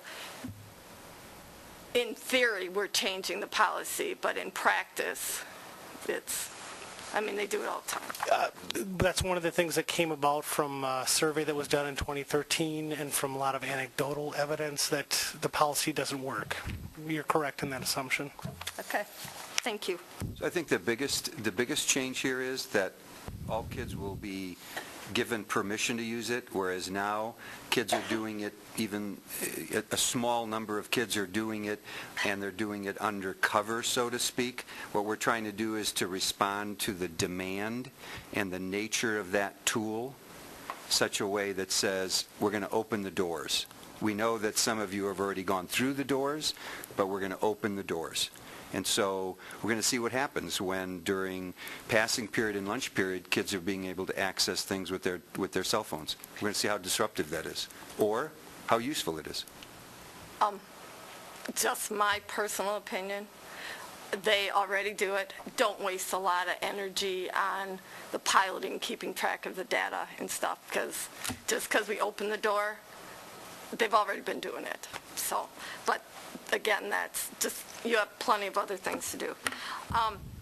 in theory, we're changing the policy, but in practice, they do it all the time. That's one of the things that came about from a survey that was done in 2013 and from a lot of anecdotal evidence that the policy doesn't work. You're correct in that assumption. Okay, thank you. So I think the biggest change here is that all kids will be given permission to use it, whereas now kids are doing it, even a small number of kids are doing it, and they're doing it undercover, so to speak. What we're trying to do is to respond to the demand and the nature of that tool such a way that says we're going to open the doors. We know that some of you have already gone through the doors, but we're going to open the doors. And so we're going to see what happens when, during passing period and lunch period, kids are being able to access things with their cell phones. We're going to see how disruptive that is, or how useful it is. Just my personal opinion, they already do it. Don't waste a lot of energy on the piloting, keeping track of the data and stuff, because just because we open the door, they've already been doing it. So, but again, that's just, you have plenty of other things to do.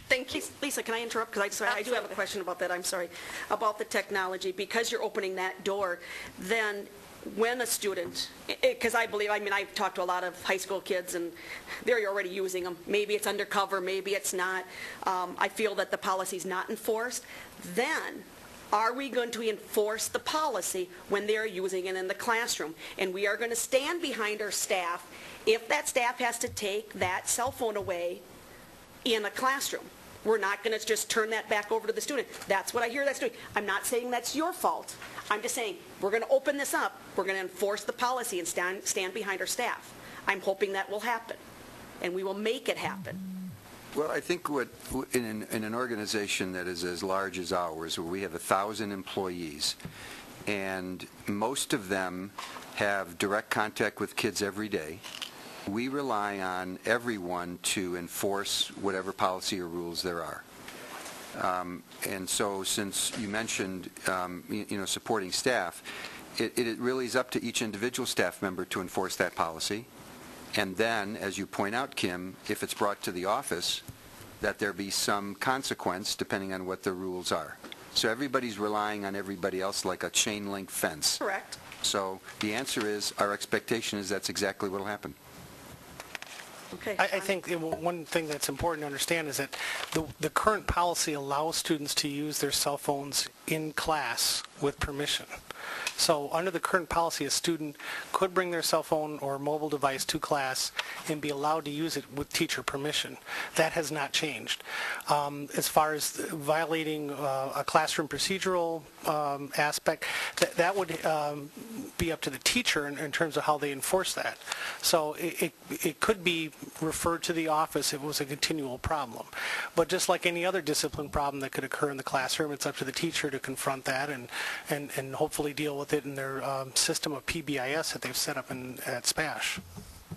Thank you. Lisa, can I interrupt? Because I do have a question about that, I'm sorry, about the technology. Because you're opening that door, then when a student, because I've talked to a lot of high school kids, and they're already using them. Maybe it's undercover, maybe it's not. I feel that the policy's not enforced. Then, are we going to enforce the policy when they're using it in the classroom? And we are going to stand behind our staff if that staff has to take that cell phone away in a classroom. We're not going to just turn that back over to the student. That's what I hear that's doing. I'm not saying that's your fault. I'm just saying we're going to open this up. We're going to enforce the policy and stand behind our staff. I'm hoping that will happen, and we will make it happen. Well, I think in an organization that is as large as ours, where we have 1,000 employees, and most of them have direct contact with kids every day, we rely on everyone to enforce whatever policy or rules there are. And so, since you mentioned, supporting staff, it really is up to each individual staff member to enforce that policy. And then, as you point out, Kim, if it's brought to the office, that there be some consequence depending on what the rules are. So everybody's relying on everybody else like a chain link fence. Correct. So the answer is, our expectation is that's exactly what will happen. Okay. I think one thing that's important to understand is that the current policy allows students to use their cell phones in class with permission. So under the current policy, a student could bring their cell phone or mobile device to class and be allowed to use it with teacher permission. That has not changed. As far as violating a classroom procedural aspect, that would be up to the teacher in terms of how they enforce that. So it could be referred to the office if it was a continual problem. But just like any other discipline problem that could occur in the classroom, it's up to the teacher to confront that and hopefully deal with it in their system of PBIS that they've set up at SPASH.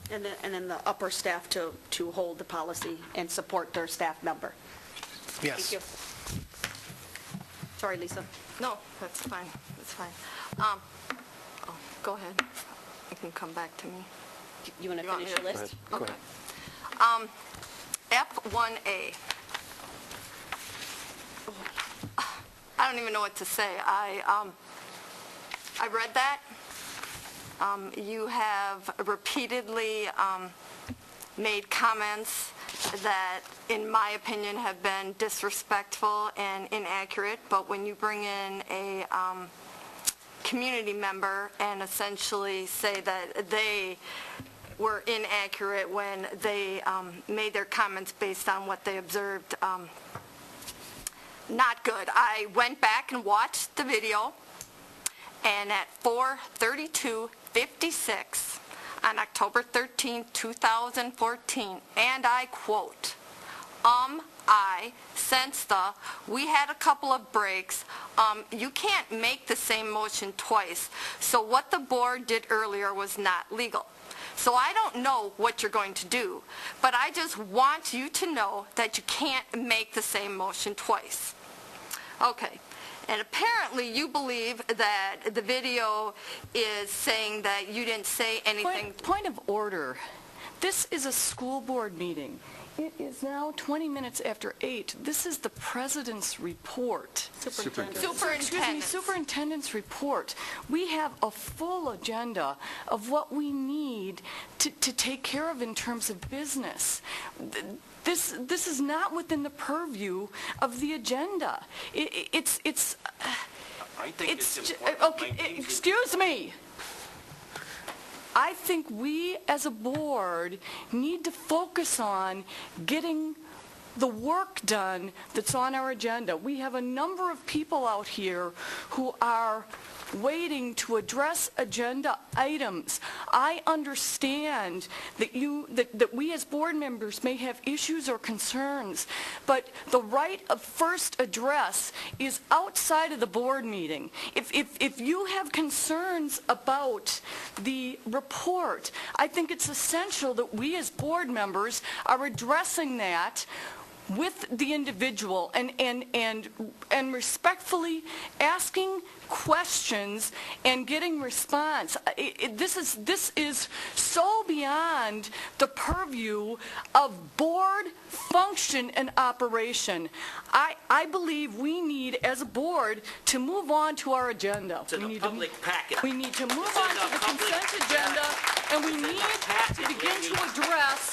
And then the upper staff to hold the policy and support their staff member. Yes. Thank you. Sorry, Lisa. No, that's fine. That's fine. Go ahead. You can come back to me. You want to finish your list? Go ahead. F1A. I don't even know what to say. I read that. You have repeatedly made comments that, in my opinion, have been disrespectful and inaccurate, but when you bring in a community member and essentially say that they were inaccurate when they made their comments based on what they observed, not good. I went back and watched the video, and at 4:32:56 on October 13, 2014, and I quote, we had a couple of breaks. You can't make the same motion twice, so what the board did earlier was not legal. So I don't know what you're going to do, but I just want you to know that you can't make the same motion twice. Okay. And apparently you believe that the video is saying that you didn't say anything. Point of order. This is a school board meeting. It is now 20 minutes after 8. This is the president's report. Superintendent's report. We have a full agenda of what we need to take care of in terms of business. This is not within the purview of the agenda. I think it's important. Okay, excuse me. I think we as a board need to focus on getting the work done that's on our agenda. We have a number of people out here who are waiting to address agenda items. I understand that that we as board members may have issues or concerns, but the right of first address is outside of the board meeting. If you have concerns about the report, I think it's essential that we as board members are addressing that with the individual and respectfully asking questions and getting response. This is so beyond the purview of board function and operation. I believe we need, as a board, to move on to our agenda. It's in the public packet. We need to move on to the consent agenda, and we need to begin to address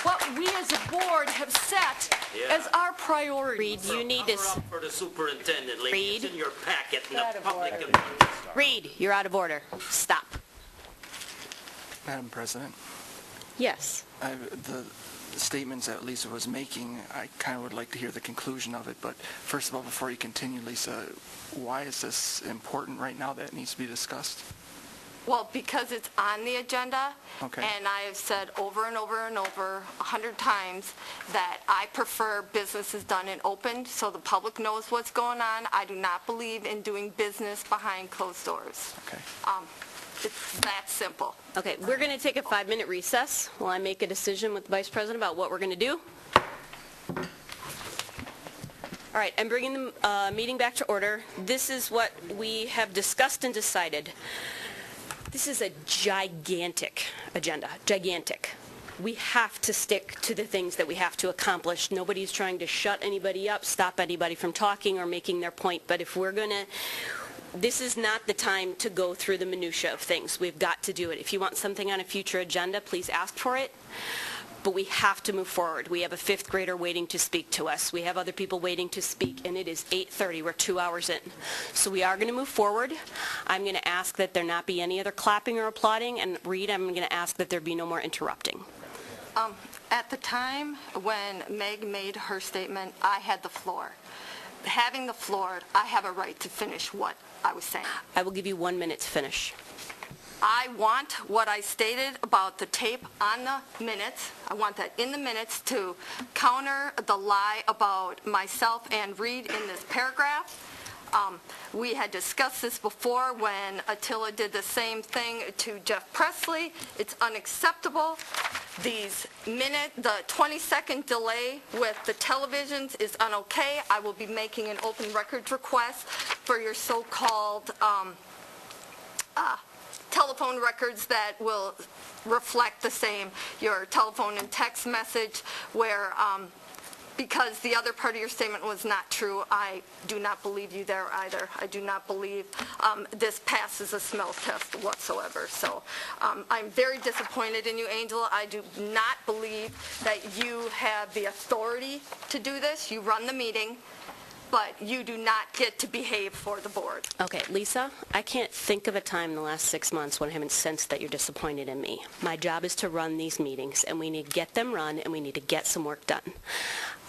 what we as a board have set as our priorities. Reed, you need to... For the superintendent, lady. Reed? It's in your packet. In the public. Reed, you're out of order. Stop. Madam President, Yes. the statements that Lisa was making, I kind of would like to hear the conclusion of it. But first of all, before you continue, Lisa, why is this important right now that it needs to be discussed? Well, because it's on the agenda, Okay. and I have said over and over and over 100 times that I prefer businesses done in open so the public knows what's going on. I do not believe in doing business behind closed doors. Okay. It's that simple. Okay, we're going to take a 5-minute recess while I make a decision with the Vice President about what we're going to do. All right, I'm bringing the meeting back to order. This is what we have discussed and decided. This is a gigantic agenda, gigantic. We have to stick to the things that we have to accomplish. Nobody's trying to shut anybody up, stop anybody from talking or making their point. But if we're going to, this is not the time to go through the minutia of things. We've got to do it. If you want something on a future agenda, please ask for it. But we have to move forward. We have a 5th grader waiting to speak to us. We have other people waiting to speak, and it is 8:30. We're 2 hours in. So we are going to move forward. I'm going to ask that there not be any other clapping or applauding, and Reed, I'm going to ask that there be no more interrupting. At the time when Meg made her statement, I had the floor. Having the floor, I have a right to finish what I was saying. I will give you 1 minute to finish. I want what I stated about the tape on the minutes. I want that in the minutes to counter the lie about myself and Reed in this paragraph. We had discussed this before when Attila did the same thing to Jeff Presley. It's unacceptable. The 20-second delay with the televisions is unokay. I will be making an open records request for your so-called telephone records that will reflect the same, your telephone and text message, where because the other part of your statement was not true, I do not believe you there either. I do not believe this passes a smell test whatsoever. So I'm very disappointed in you, Angela. I do not believe that you have the authority to do this. You run the meeting, but you do not get to behave for the board. Okay, Lisa, I can't think of a time in the last 6 months when I haven't sensed that you're disappointed in me. My job is to run these meetings, and we need to get them run, and we need to get some work done.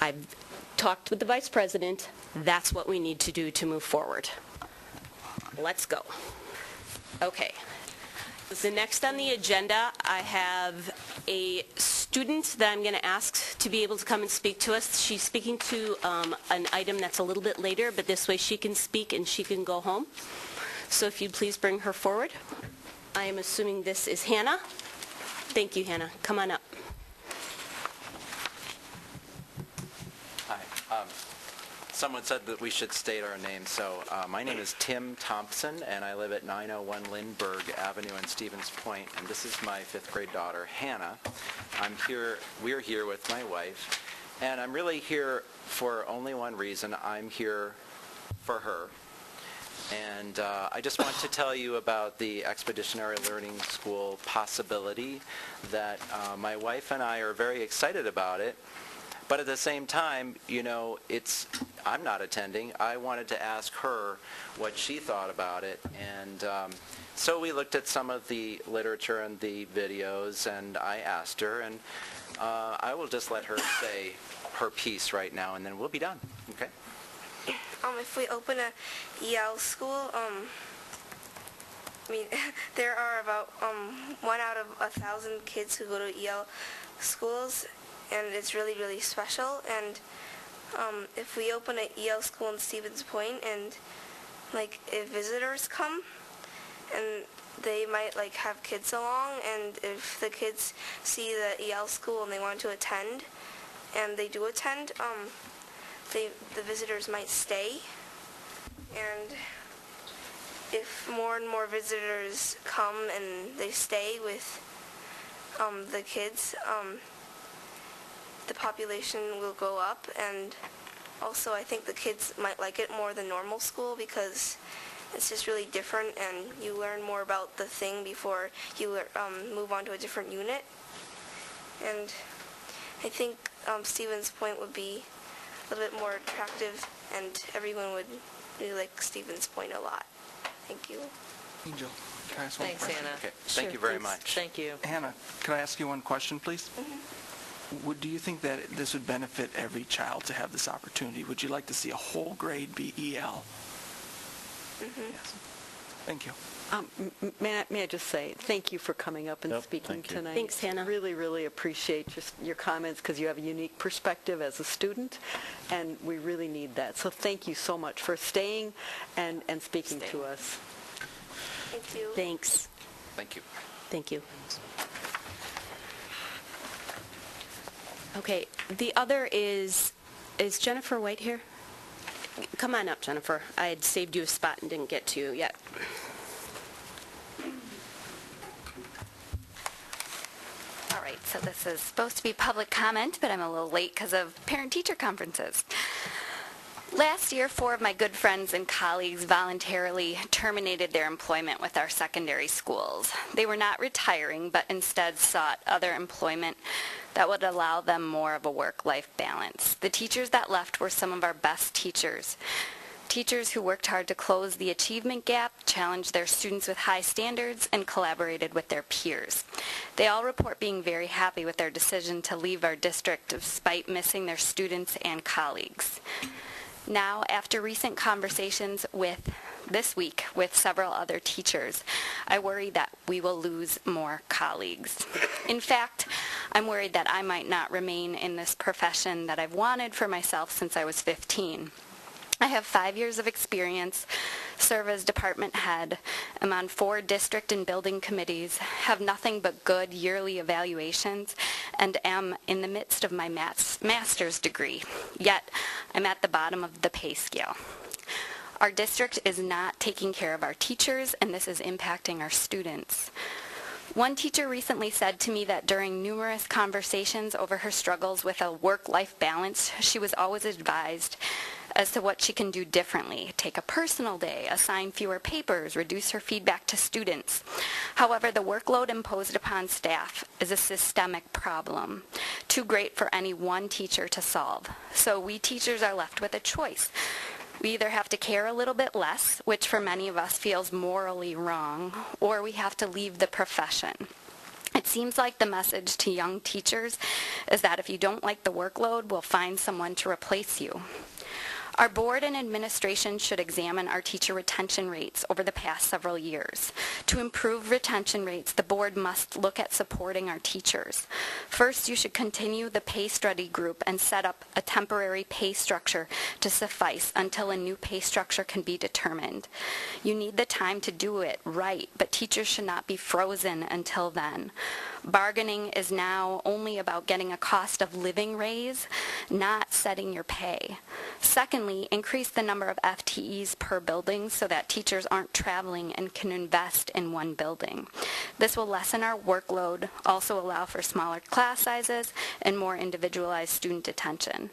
I've talked with the Vice President. That's what we need to do to move forward. let's go. Okay. So next on the agenda, I have a student that I'm going to ask to be able to come and speak to us. She's speaking to an item that's a little bit later, but this way she can speak and she can go home. So if you'd please bring her forward. I am assuming this is Hannah. Thank you, Hannah. Come on up. Hi. Someone said that we should state our names, so my name is Tim Thompson, and I live at 901 Lindbergh Avenue in Stevens Point, and this is my fifth-grade daughter, Hannah. We're here with my wife, and I'm really here for only one reason. I'm here for her. And I just want to tell you about the Expeditionary Learning School possibility that my wife and I are very excited about it. But at the same time, you know, I'm not attending. I wanted to ask her what she thought about it. And so we looked at some of the literature and the videos, and I asked her. And I will just let her say her piece right now, and then we'll be done. Okay? If we open a EL school, there are about 1 out of 1,000 kids who go to EL schools, and it's really, really special. And if we open an EL school in Stevens Point, and if visitors come, and they might have kids along, and if the kids see the EL school and they want to attend, and they do attend, the visitors might stay. And if more and more visitors come and they stay with the kids, the population will go up. And also I think the kids might like it more than normal school, because it's just really different, and you learn more about the thing before you move on to a different unit. And I think Stevens Point would be a little bit more attractive, and everyone would really like Stevens Point a lot. Thank you. Angel, can I ask one Thanks, question? Hannah. Okay. Thank you very much. Thank you. Hannah, can I ask you one question, please? Do you think that this would benefit every child to have this opportunity? Would you like to see a whole grade be EL? Yes. Thank you. May I just say thank you for coming up and Yep, speaking thank you. tonight. Thanks, Hannah. Really, really appreciate your comments, because you have a unique perspective as a student, and we really need that. So thank you so much for staying and speaking to us. Thank you. Thanks. Thank you. Thank you. Okay, the other is Jennifer White here? Come on up, Jennifer. I had saved you a spot and didn't get to you yet. All right, so this is supposed to be public comment, but I'm a little late because of parent-teacher conferences. Last year, 4 of my good friends and colleagues voluntarily terminated their employment with our secondary schools. They were not retiring, but instead sought other employment that would allow them more of a work-life balance. The teachers that left were some of our best teachers. Teachers who worked hard to close the achievement gap, challenged their students with high standards, and collaborated with their peers. They all report being very happy with their decision to leave our district despite missing their students and colleagues. Now, after recent conversations this week with several other teachers, I worry that we will lose more colleagues. In fact, I'm worried that I might not remain in this profession that I've wanted for myself since I was 15. I have 5 years of experience, serve as department head, am on 4 district and building committees, have nothing but good yearly evaluations, and am in the midst of my master's degree. Yet, I'm at the bottom of the pay scale. Our district is not taking care of our teachers, and this is impacting our students. One teacher recently said to me that during numerous conversations over her struggles with a work-life balance, she was always advised as to what she can do differently: take a personal day, assign fewer papers, reduce her feedback to students. However, the workload imposed upon staff is a systemic problem, too great for any one teacher to solve. So we teachers are left with a choice. We either have to care a little bit less, which for many of us feels morally wrong, or we have to leave the profession. It seems like the message to young teachers is that if you don't like the workload, we'll find someone to replace you. Our board and administration should examine our teacher retention rates over the past several years. To improve retention rates, the board must look at supporting our teachers. First, you should continue the pay study group and set up a temporary pay structure to suffice until a new pay structure can be determined. You need the time to do it right, but teachers should not be frozen until then. Bargaining is now only about getting a cost of living raise, not setting your pay. Secondly, increase the number of FTEs per building so that teachers aren't traveling and can invest in one building. This will lessen our workload, also allow for smaller class sizes and more individualized student attention.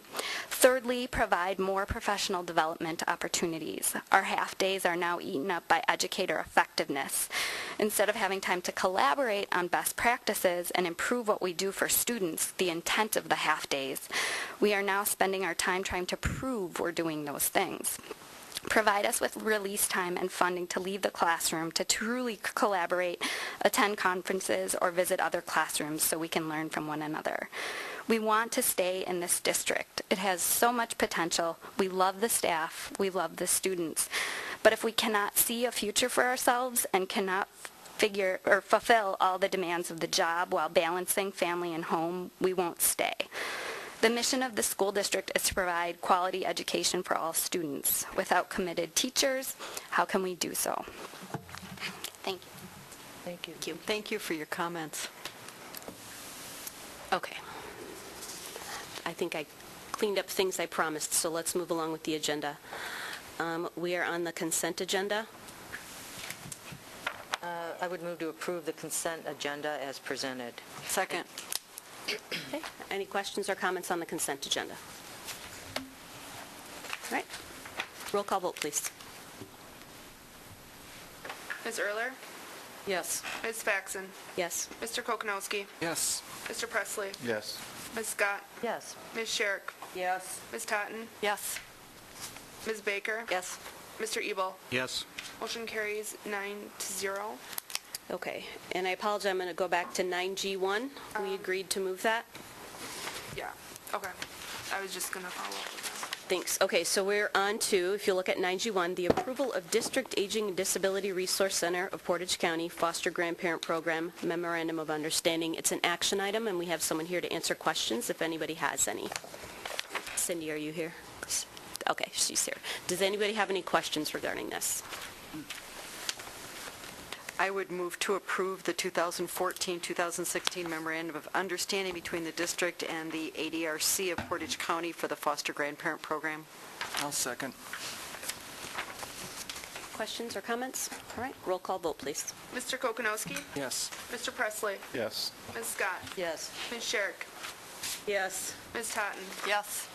Thirdly, provide more professional development opportunities. Our half days are now eaten up by educator effectiveness. Instead of having time to collaborate on best practices and improve what we do for students, the intent of the half days, we are now spending our time trying to prove we're doing those things. Provide us with release time and funding to leave the classroom to truly collaborate, attend conferences, or visit other classrooms so we can learn from one another. We want to stay in this district. It has so much potential. We love the staff. We love the students. But if we cannot see a future for ourselves and cannot fulfill all the demands of the job while balancing family and home, we won't stay. The mission of the school district is to provide quality education for all students. Without committed teachers, how can we do so? Thank you. Thank you. Thank you. Thank you for your comments. Okay. I think I cleaned up things I promised, so let's move along with the agenda. We are on the consent agenda. I would move to approve the consent agenda as presented. Second. Okay. Any questions or comments on the consent agenda? All right. Roll call vote, please. Ms. Erler? Yes. Ms. Faxon? Yes. Mr. Kokonowski? Yes. Mr. Presley? Yes. Ms. Scott? Yes. Ms. Sherrick? Yes. Ms. Totten? Yes. Ms. Baker? Yes. Mr. Ebel? Yes. Motion carries 9-0. Okay. And I apologize, I'm going to go back to 9G1. We agreed to move that? Yeah, okay. I was just going to follow up with that. Thanks. Okay, so we're on to, if you look at 9G1, the approval of District Aging and Disability Resource Center of Portage County Foster Grandparent Program Memorandum of Understanding. It's an action item, and we have someone here to answer questions if anybody has any. Cindy, are you here? Okay, she's here. Does anybody have any questions regarding this? I would move to approve the 2014-2016 Memorandum of Understanding between the district and the ADRC of Portage County for the Foster Grandparent Program. I'll second. Questions or comments? All right, roll call vote, please. Mr. Kokonowski? Yes. Mr. Presley? Yes. Ms. Scott? Yes. Ms. Sherrick? Yes. Ms. Totten? Yes.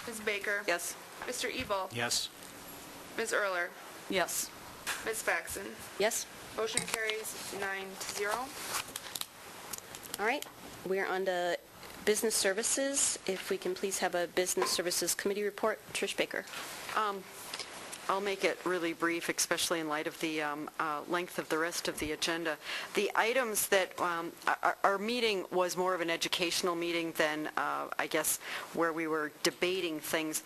Ms. Baker? Yes. Mr. Ebel? Yes. Ms. Erler? Yes. Ms. Faxon? Yes? Motion carries 9-0. All right, we are on to business services. If we can please have a business services committee report. Trish Baker. I'll make it really brief, especially in light of the length of the rest of the agenda. The items that our meeting was more of an educational meeting than, I guess, where we were debating things.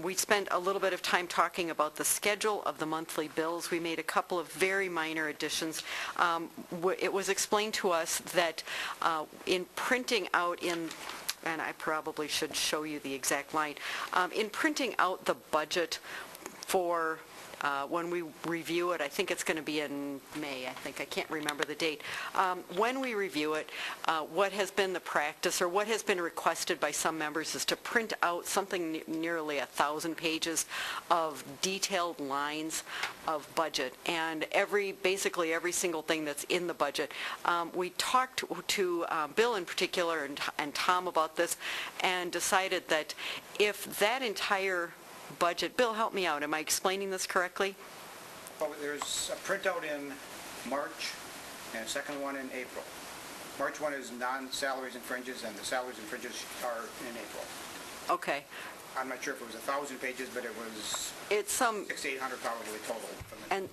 We spent a little bit of time talking about the schedule of the monthly bills. We made a couple of very minor additions. It was explained to us that in printing out and I probably should show you the exact line, in printing out the budget for when we review it, I think it's going to be in May, I can't remember the date. When we review it, what has been the practice or what has been requested by some members is to print out something nearly 1,000 pages of detailed lines of budget and basically every single thing that's in the budget. We talked to Bill in particular and Tom about this and decided that if that entire budget. Bill, help me out. Am I explaining this correctly? Well, there's a printout in March and a second one in April. March one is non-salaries and fringes, and the salaries and fringes are in April. Okay. I'm not sure if it was 1,000 pages, but it was some 600 to 800 probably total.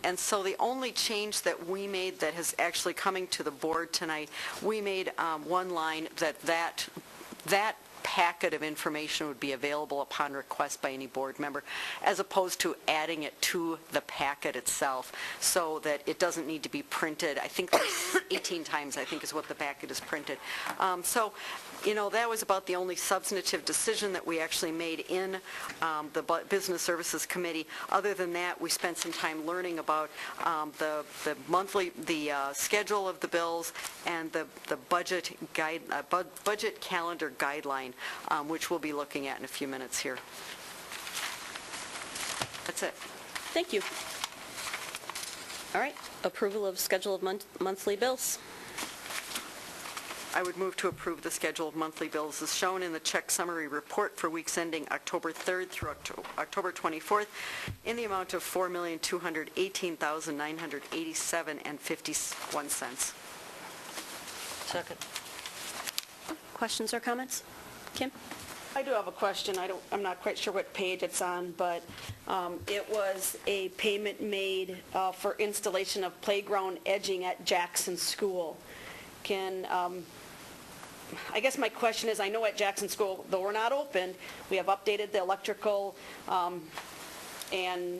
And so the only change that we made that has actually coming to the board tonight, we made one line that packet of information would be available upon request by any board member, as opposed to adding it to the packet itself, so that it doesn't need to be printed. I think there's 18 times, I think, is what the packet is printed. So, that was about the only substantive decision that we actually made in the Business Services Committee. Other than that, we spent some time learning about the schedule of the bills and the budget calendar guideline, which we'll be looking at in a few minutes here. That's it. Thank you. All right, approval of schedule of monthly bills. I would move to approve the schedule of monthly bills as shown in the check summary report for weeks ending October 3rd through October 24th in the amount of $4,218,987.51. Second. Questions or comments? Kim? I do have a question. I'm not quite sure what page it's on, but it was a payment made for installation of playground edging at Jackson School. I guess my question is, I know at Jackson School, though we're not open, we have updated the electrical and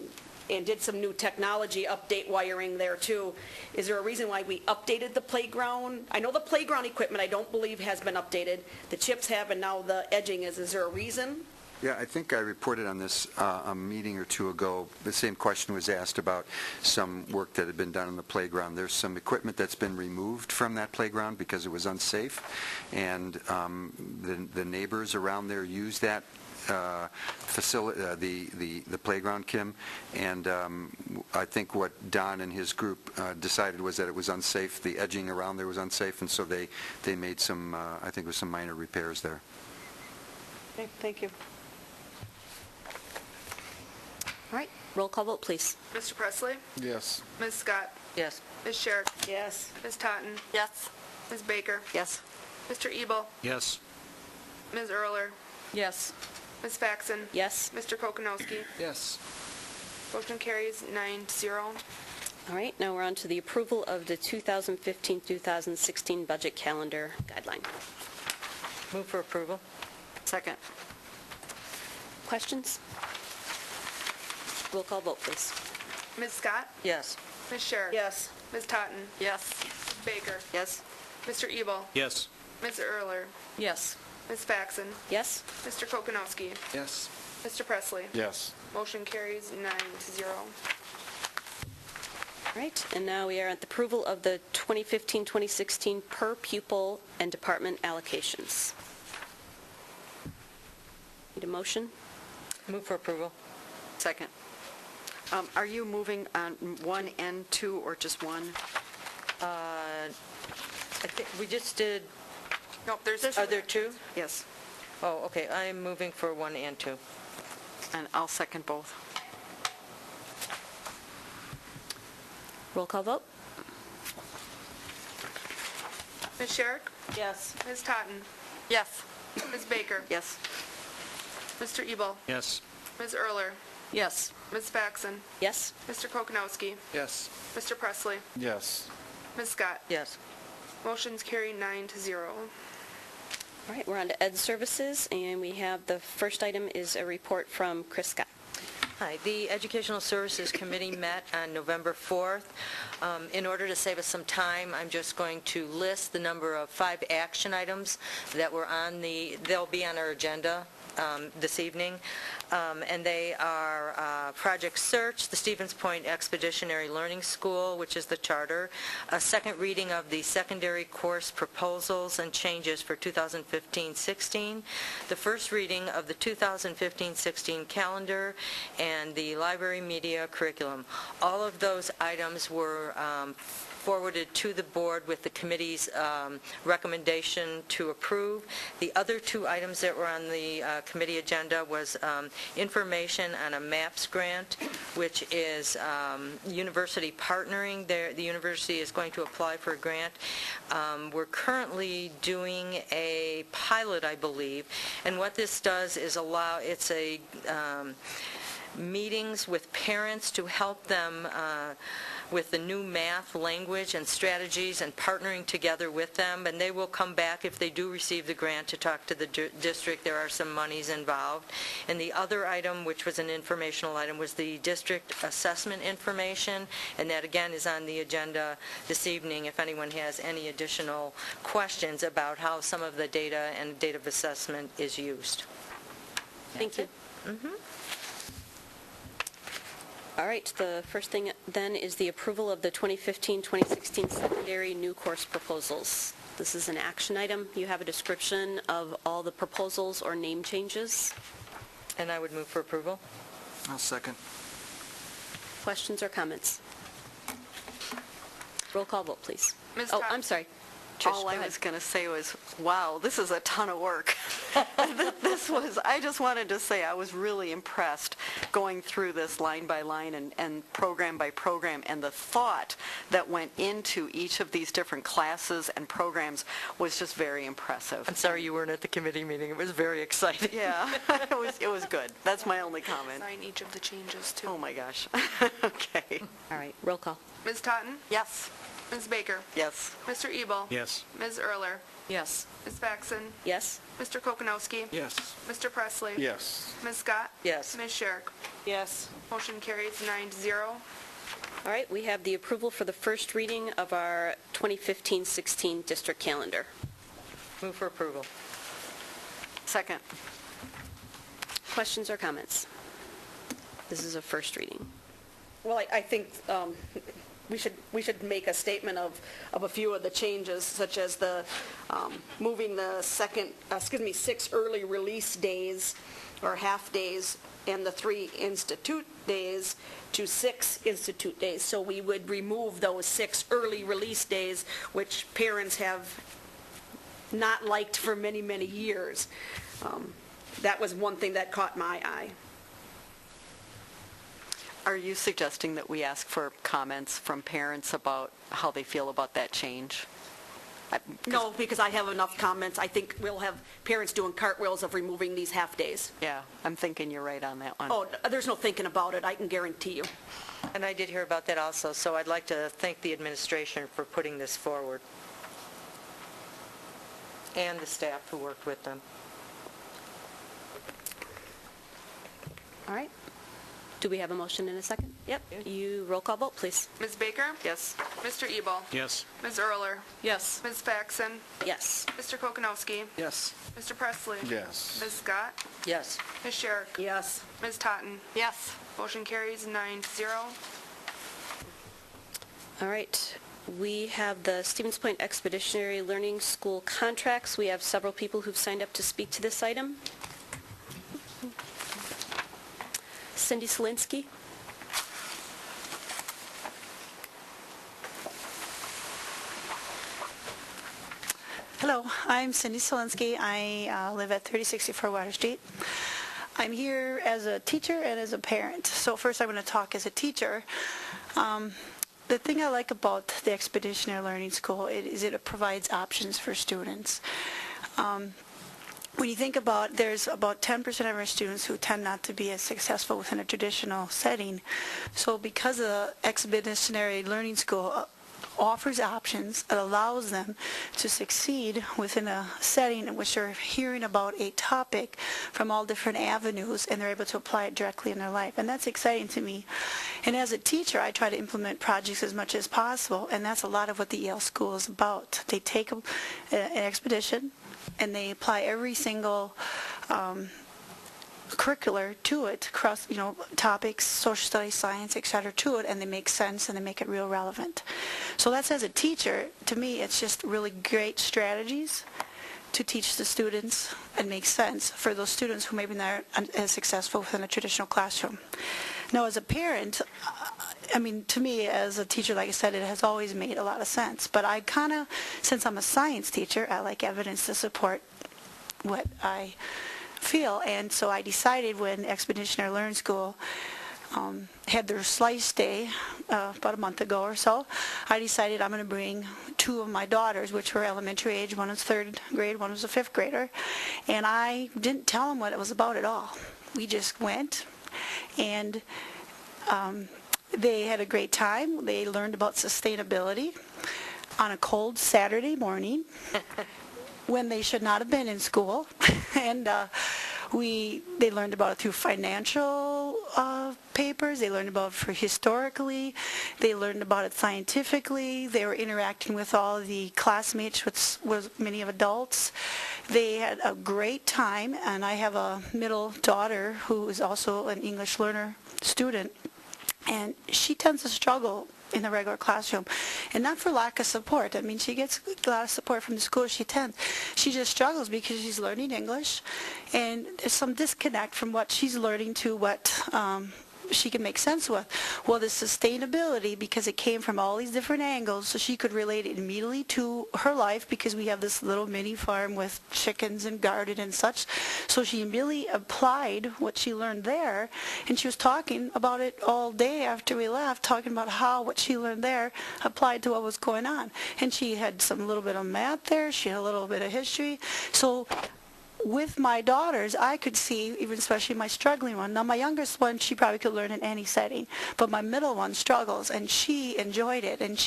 did some new technology update wiring there too. Is there a reason why we updated the playground? I know the playground equipment I don't believe has been updated. The chips have, and now the edging is. Is there a reason? Yeah, I think I reported on this a meeting or two ago. The same question was asked about some work that had been done on the playground. There's some equipment that's been removed from that playground because it was unsafe, and the neighbors around there use that facility, the playground, Kim, and I think what Don and his group decided was that it was unsafe. The edging around there was unsafe, and so they made some, I think it was some minor repairs there. Okay, thank you. All right, roll call vote, please. Mr. Presley? Yes. Ms. Scott? Yes. Ms. Sherrick? Yes. Ms. Totten? Yes. Ms. Baker? Yes. Mr. Ebel? Yes. Ms. Erler? Yes. Ms. Faxon? Yes. Mr. Kokonowski? Yes. Motion carries 9-0. All right, now we're on to the approval of the 2015-2016 budget calendar guideline. Move for approval. Second. Questions? Roll call vote, please. Ms. Scott? Yes. Ms. Sherrick? Yes. Ms. Totten? Yes. Ms. Baker? Yes. Mr. Ebel? Yes. Ms. Erler? Yes. Ms. Faxon? Yes. Mr. Kokonowski? Yes. Mr. Presley? Yes. Motion carries 9-0. All right, and now we are at the approval of the 2015-2016 per pupil and department allocations. Need a motion? Move for approval. Second. Are you moving on 1 and 2 or just 1? I think we just did, Nope, there's are there two? Yes. Oh, okay, I'm moving for 1 and 2. And I'll second both. Roll call vote? Ms. Sherrick? Yes. Ms. Totten? Yes. Ms. Baker? Yes. Mr. Ebel? Yes. Ms. Erler? Yes. Ms. Faxon? Yes. Mr. Kokonowski? Yes. Mr. Presley? Yes. Ms. Scott? Yes. Motion's carried 9-0. All right, we're on to Ed Services, and we have the first item is a report from Chris Scott. Hi, the Educational Services Committee met on November 4th. In order to save us some time, I'm just going to list the number of 5 action items that were they'll be on our agenda this evening, and they are Project Search, the Stevens Point Expeditionary Learning School, which is the charter, a second reading of the secondary course proposals and changes for 2015-16, the first reading of the 2015-16 calendar, and the library media curriculum. All of those items were forwarded to the board with the committee's recommendation to approve. The other 2 items that were on the committee agenda was information on a MAPS grant, which is university partnering. The university is going to apply for a grant. We're currently doing a pilot, I believe, and what this does is it's a meetings with parents to help them with the new math language and strategies and partnering together with them, and they will come back if they do receive the grant to talk to the district. There are some monies involved. And the other item, which was an informational item, was the district assessment information, and that again is on the agenda this evening if anyone has any additional questions about how some of the data and data of assessment is used. Thank you. All right, the first thing then is the approval of the 2015-2016 secondary new course proposals. This is an action item. You have a description of all the proposals or name changes. And I would move for approval. I'll second. Questions or comments? Roll call vote, please. Ms. Oh, Todd? I'm sorry. Trish, All go I ahead. was going to say was, wow, this is a ton of work. I just wanted to say I was really impressed going through this line by line and program by program, and the thought that went into each of these different classes and programs was just very impressive. I'm sorry you weren't at the committee meeting. It was very exciting. Yeah, it was good. That's my only comment. Sign each of the changes, too. Oh, my gosh. Okay. All right, roll call. Ms. Totten? Yes. Ms. Baker? Yes. Mr. Ebel? Yes. Ms. Erler? Yes. Ms. Faxon? Yes? Mr. Kokonowski? Yes. Mr. Presley? Yes. Ms. Scott? Yes. Ms. Sherrick? Yes. Motion carries 9-0. All right, we have the approval for the first reading of our 2015-16 district calendar. Move for approval. Second. Questions or comments? This is a first reading. Well, I think we should make a statement of a few of the changes, such as the moving the 6 early release days or half days and the 3 institute days to 6 institute days. So we would remove those 6 early release days, which parents have not liked for many, many years. That was one thing that caught my eye. Are you suggesting that we ask for comments from parents about how they feel about that change? No, because I have enough comments. I think we'll have parents doing cartwheels of removing these half-days. Yeah, I'm thinking you're right on that one. Oh, there's no thinking about it, I can guarantee you. And I did hear about that also, so I'd like to thank the administration for putting this forward, and the staff who worked with them. All right. Do we have a motion in a second? Yep. You roll call vote, please. Ms. Baker? Yes. Mr. Ebel? Yes. Ms. Erler? Yes. Ms. Faxon? Yes. Mr. Kokonowski? Yes. Mr. Presley? Yes. Ms. Scott? Yes. Ms. Sherrick? Yes. Ms. Totten? Yes. Motion carries 9-0. All right. We have the Stevens Point Expeditionary Learning School contracts. We have several people who've signed up to speak to this item. Cindy Selinsky. Hello, I'm Cindy Solinsky. I live at 3064 Water Street. I'm here as a teacher and as a parent. So first I'm going to talk as a teacher. The thing I like about the Expeditionary Learning School is it provides options for students. When you think about, there's about 10% of our students who tend not to be as successful within a traditional setting. So because the Expeditionary Learning School offers options that allows them to succeed within a setting in which they're hearing about a topic from all different avenues and they're able to apply it directly in their life. And that's exciting to me. And as a teacher, I try to implement projects as much as possible, and that's a lot of what the EL School is about. They take an expedition and they apply every single curricular to it, across, topics, social studies, science, etc., to it, and they make sense and they make it real relevant. So that's, as a teacher, to me, it's just really great strategies to teach the students and make sense for those students who maybe not as successful within a traditional classroom. Now, as a parent, to me, as a teacher, like I said, it has always made a lot of sense. But I kind of, since I'm a science teacher, I like evidence to support what I feel. And so I decided when Expeditionary Learning School had their slice day about a month ago or so, I decided I'm going to bring 2 of my daughters, which were elementary age. One was 3rd grade, one was a 5th grader. And I didn't tell them what it was about at all. We just went, and They had a great time. They learned about sustainability on a cold Saturday morning when they should not have been in school. And they learned about it through financial papers. They learned about it for historically. They learned about it scientifically. They were interacting with all the classmates, which was many of adults. They had a great time, and I have a middle daughter who is also an English learner student, and she tends to struggle in the regular classroom, and not for lack of support. I mean, she gets a lot of support from the school she attends. She just struggles because she's learning English, and there's some disconnect from what she's learning to what she can make sense with. Well, the sustainability, because it came from all these different angles, so she could relate it immediately to her life, because we have this little mini farm with chickens and garden and such. So she immediately applied what she learned there, and she was talking about it all day after we left, talking about how what she learned there applied to what was going on. And she had some little bit of math there, she had a little bit of history. So with my daughters, I could see, even especially my struggling one. Now, my youngest one, she probably could learn in any setting, but my middle one struggles, and she enjoyed it, and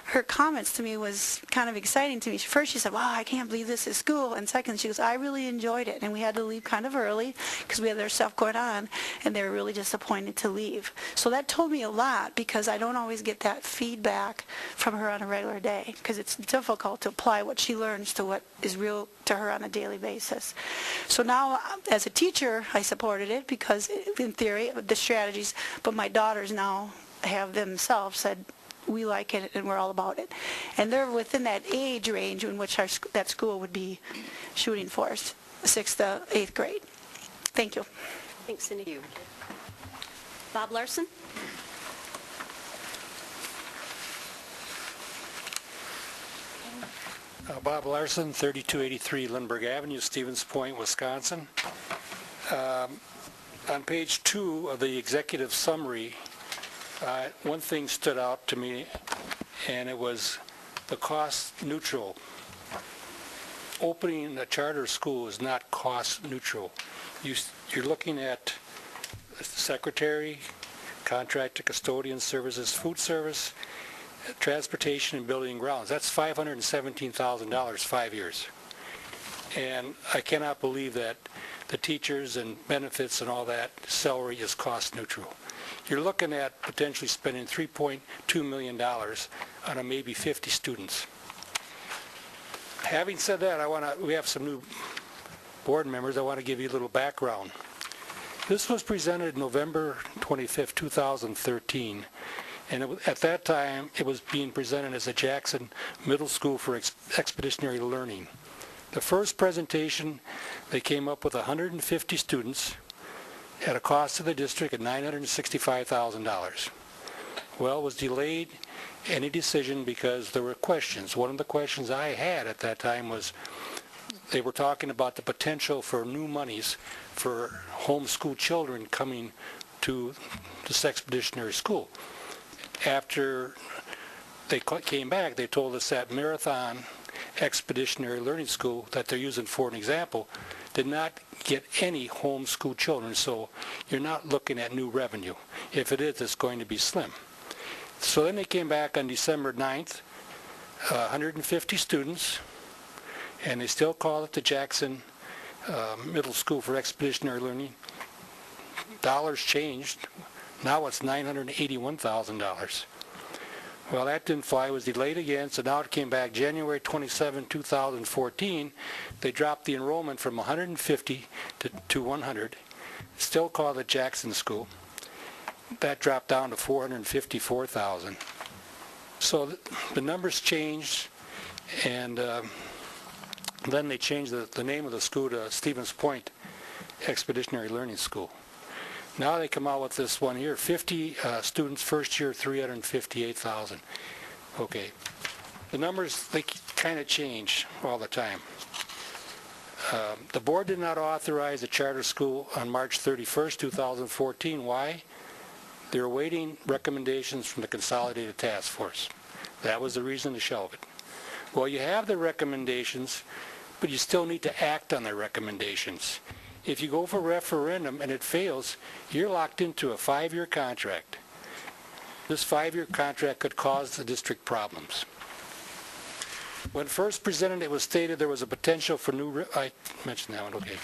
her comments to me was kind of exciting to me. First, she said, wow, I can't believe this is school. And second, she goes, I really enjoyed it. And we had to leave kind of early because we had their stuff going on, and they were really disappointed to leave. So that told me a lot, because I don't always get that feedback from her on a regular day, because it's difficult to apply what she learns to what is real to her on a daily basis. So now, as a teacher, I supported it because, in theory, the strategies, but my daughters now have themselves said, we like it and we're all about it. And they're within that age range in which that school would be shooting for, 6th to 8th grade. Thank you. Thanks, Cindy. Bob Larson? Bob Larson, 3283 Lindbergh Avenue, Stevens Point, Wisconsin. On page 2 of the executive summary, one thing stood out to me, and it was the cost neutral. Opening a charter school is not cost neutral. You're looking at secretary, contract to custodian services, food service, transportation, and building and grounds. That's $517,000, 5 years. And I cannot believe that the teachers and benefits and all that salary is cost neutral. You're looking at potentially spending $3.2 million on a maybe 50 students. Having said that, we have some new board members. I want to give you a little background. This was presented November 25th, 2013, and at that time it was being presented as a Jackson Middle School for Expeditionary Learning. The first presentation, they came up with 150 students at a cost to the district of $965,000. Well, it was delayed any decision because there were questions. One of the questions I had at that time was they were talking about the potential for new monies for homeschool children coming to this expeditionary school. After they came back, they told us that Marathon Expeditionary Learning School that they're using for an example did not get any homeschool children, so you're not looking at new revenue. If it is, it's going to be slim. So then they came back on December 9th, 150 students, and they still call it the Jackson Middle School for Expeditionary Learning. Dollars changed. Now it's $981,000. Well, that didn't fly. It was delayed again, so now it came back January 27, 2014. They dropped the enrollment from 150 to 100. Still called it Jackson School. That dropped down to 454,000. So the numbers changed, and then they changed the name of the school to Stevens Point Expeditionary Learning School. Now they come out with this one here, 50 students first year, 358,000. Okay. The numbers, they kind of change all the time. The board did not authorize a charter school on March 31st, 2014. Why? They were awaiting recommendations from the Consolidated Task Force. That was the reason to shelve it. Well, you have the recommendations, but you still need to act on their recommendations. If you go for referendum and it fails, you're locked into a 5-year contract. This 5-year contract could cause the district problems. When first presented, it was stated there was a potential for I mentioned that one, okay.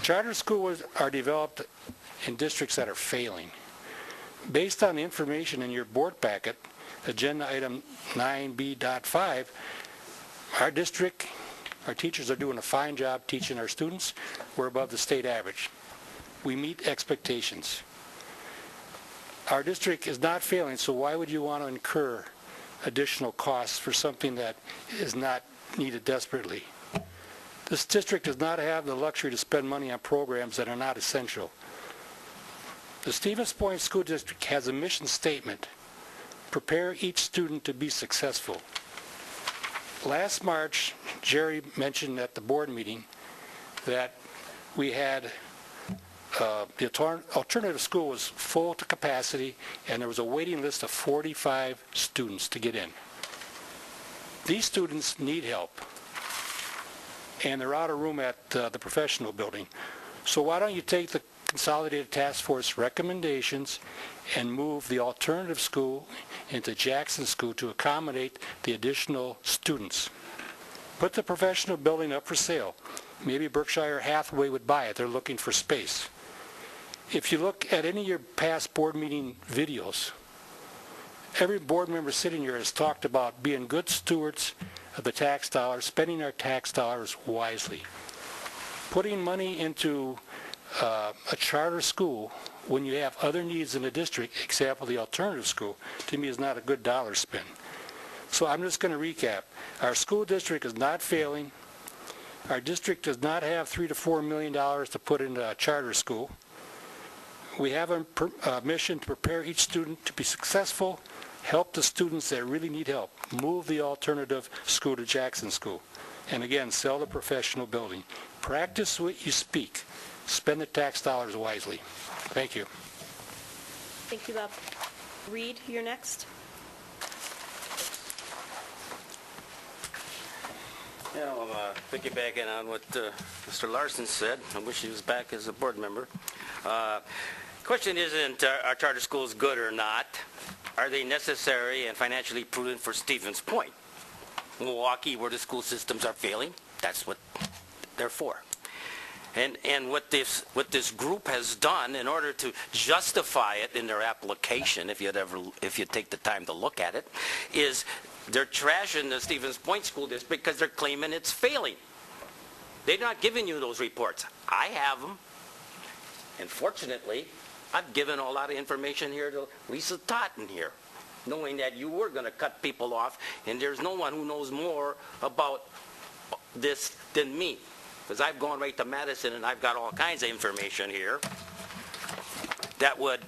Charter schools are developed in districts that are failing. Based on the information in your board packet, agenda item 9B.5, our district, our teachers are doing a fine job teaching our students. We're above the state average. We meet expectations. Our district is not failing, so why would you want to incur additional costs for something that is not needed desperately? This district does not have the luxury to spend money on programs that are not essential. The Stevens Point School District has a mission statement: prepare each student to be successful. Last March, Jerry mentioned at the board meeting that we had the alternative school was full to capacity, and there was a waiting list of 45 students to get in. These students need help, and they're out of room at the professional building. So why don't you take the Consolidated Task Force recommendations and move the alternative school into Jackson School to accommodate the additional students? Put the professional building up for sale. Maybe Berkshire Hathaway would buy it. They're looking for space. If you look at any of your past board meeting videos, every board member sitting here has talked about being good stewards of the tax dollars, spending our tax dollars wisely. Putting money into a charter school when you have other needs in the district, example the alternative school, to me is not a good dollar spend. So I'm just going to recap. Our school district is not failing. Our district does not have $3 to $4 million to put into a charter school. We have a mission to prepare each student to be successful, help the students that really need help, move the alternative school to Jackson School, and again, sell the professional building. Practice what you speak. Spend the tax dollars wisely. Thank you. Thank you, Bob. Reed, you're next. Yeah, I'm piggybacking on what Mr. Larson said. I wish he was back as a board member. Question isn't are charter schools good or not? Are they necessary and financially prudent for Stevens Point? Milwaukee, where the school systems are failing, that's what they're for. And what this group has done in order to justify it in their application, if you take the time to look at it, is they're trashing the Stevens Point School District because they're claiming it's failing. They're not giving you those reports. I have them. And fortunately, I've given a lot of information here to Lisa Totten here, knowing that you were going to cut people off, and there's no one who knows more about this than me. Because I've gone right to Madison, and I've got all kinds of information here that would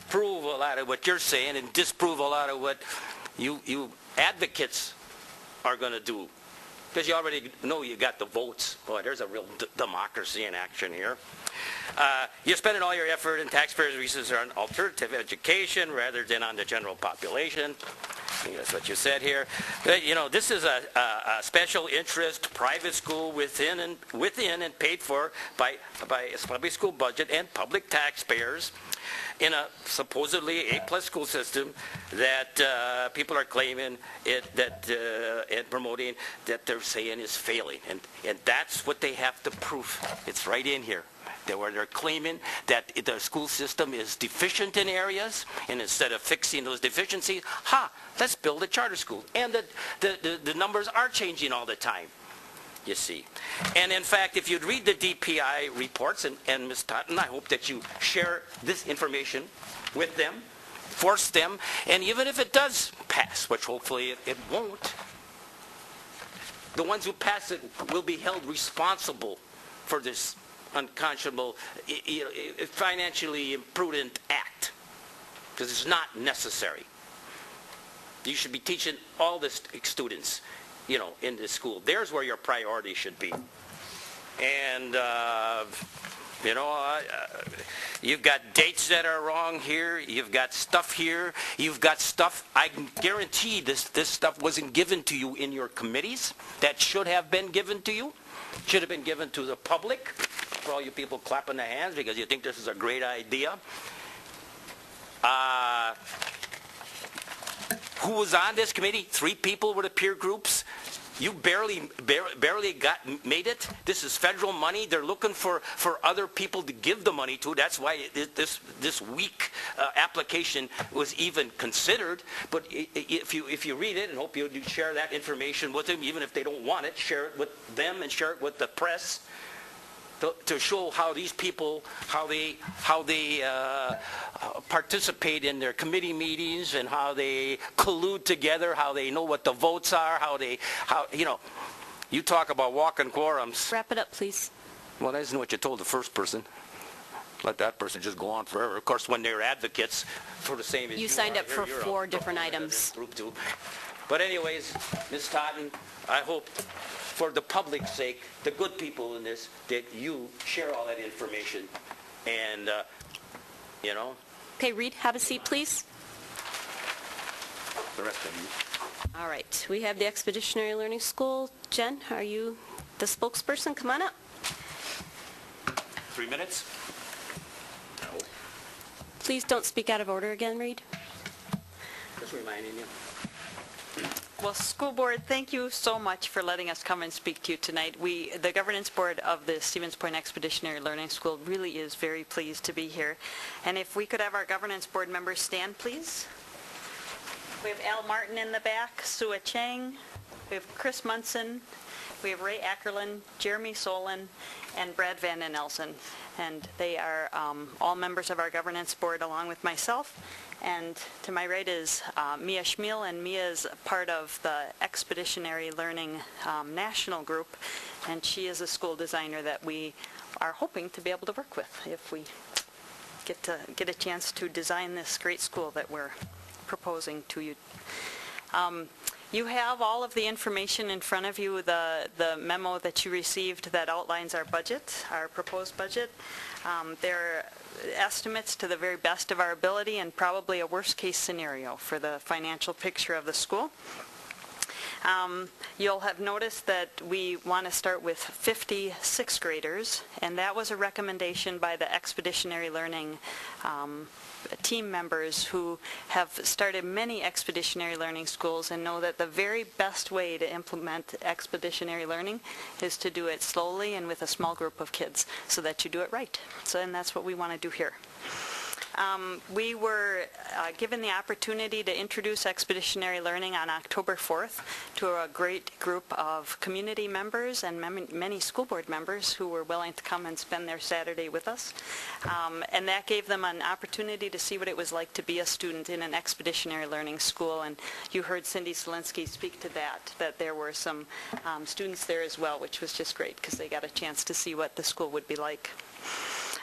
prove a lot of what you're saying and disprove a lot of what you advocates are going to do. Because you already know you got the votes. Boy, there's a real democracy in action here. You're spending all your effort and taxpayers' resources on alternative education rather than on the general population. I think that's what you said here. But, this is a special interest private school within and paid for by a public school budget and public taxpayers in a supposedly A-plus school system that people are claiming and promoting that they're saying is failing. And that's what they have to prove. It's right in here. Where they're claiming that the school system is deficient in areas, and instead of fixing those deficiencies, let's build a charter school. And the numbers are changing all the time, you see. And in fact, if you'd read the DPI reports, and Ms. Totten, I hope that you share this information with them, force them, and even if it does pass, which hopefully it won't, the ones who pass it will be held responsible for this unconscionable, financially imprudent act, because it's not necessary. You should be teaching all the students, in the school. There's where your priority should be. And, you've got dates that are wrong here. You've got stuff here. You've got stuff, I can guarantee this stuff wasn't given to you in your committees. That should have been given to you. Should have been given to the public. For all you people clapping their hands because you think this is a great idea. who was on this committee? 3 people were the peer groups. You barely made it. This is federal money. They're looking for other people to give the money to. That's why this weak application was even considered. But if you read it, and hope you share that information with them, even if they don't want it, share it with them and share it with the press. To show how these people, how they participate in their committee meetings and how they collude together, how they know what the votes are, you talk about walking quorums. Wrap it up, please. Well, that isn't what you told the first person. Let that person just go on forever. Of course, when they're advocates for the same as You signed are, up for you're 4 different items. Group 2. But anyways, Ms. Totten, I hope for the public's sake, the good people in this, that you share all that information. And, Okay, Reed, have a seat, please. the rest of you. All right, we have the Expeditionary Learning School. Jen, are you the spokesperson? Come on up. 3 minutes? Please don't speak out of order again, Reed. Just reminding you. Well, school board, thank you so much for letting us come and speak to you tonight. The governance board of the Stevens Point Expeditionary Learning School really is very pleased to be here. And if we could have our governance board members stand, please. We have Al Martin in the back, Sua Chang, we have Chris Munson, we have Ray Ackerlin, Jeremy Solon, and Brad Van den Elsen. And they are all members of our governance board along with myself. And to my right is Mia Schmiel, and Mia is part of the Expeditionary Learning National Group, and she is a school designer that we are hoping to be able to work with if we get a chance to design this great school that we're proposing to you. You have all of the information in front of you, the memo that you received that outlines our budget, our proposed budget. There are estimates to the very best of our ability and probably a worst-case scenario for the financial picture of the school. You'll have noticed that we want to start with 50 sixth graders, and that was a recommendation by the Expeditionary Learning team members who have started many expeditionary learning schools and know that the very best way to implement expeditionary learning is to do it slowly and with a small group of kids so that you do it right. And that's what we want to do here. We were given the opportunity to introduce expeditionary learning on October 4th to a great group of community members and many school board members who were willing to come and spend their Saturday with us. And that gave them an opportunity to see what it was like to be a student in an expeditionary learning school. And you heard Cindy Solinsky speak to that there were some students there as well, which was just great because they got a chance to see what the school would be like.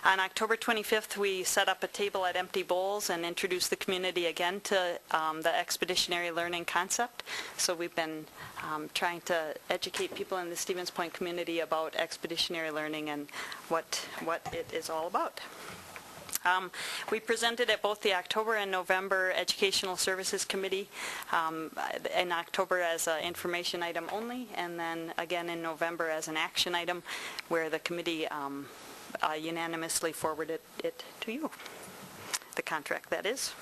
On October 25th, we set up a table at Empty Bowls and introduced the community again to the expeditionary learning concept. So we've been trying to educate people in the Stevens Point community about expeditionary learning and what it is all about. We presented at both the October and November Educational Services Committee in October as an information item only, and then again in November as an action item where the committee unanimously forwarded it to you, the contract that is.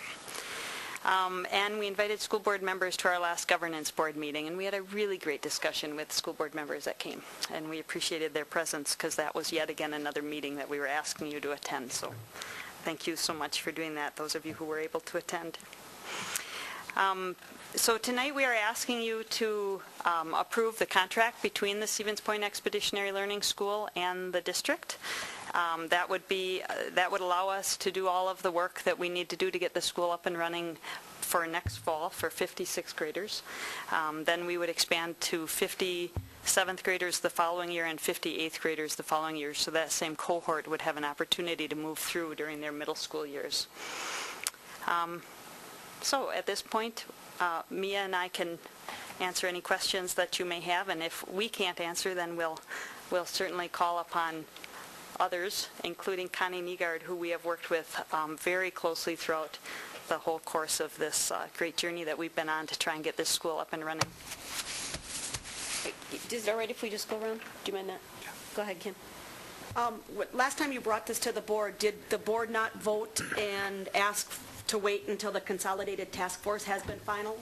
And we invited school board members to our last governance board meeting, and we had a really great discussion with school board members that came, and we appreciated their presence because that was yet again another meeting that we were asking you to attend. So thank you so much for doing that, those of you who were able to attend. So tonight we are asking you to approve the contract between the Stevens Point Expeditionary Learning School and the district. That would allow us to do all of the work that we need to do to get the school up and running for next fall for 50 sixth graders. Then we would expand to 50 7th graders the following year and 50 8th graders the following year, so that same cohort would have an opportunity to move through during their middle school years. So at this point, Mia and I can answer any questions that you may have, and if we can't answer, then we'll certainly call upon others, including Connie Nygaard, who we have worked with very closely throughout the whole course of this great journey that we've been on to try and get this school up and running. Is it all right if we just go around? Do you mind that? Yeah. Go ahead, Kim. Last time you brought this to the board, did the board not vote and ask to wait until the consolidated task force has been final?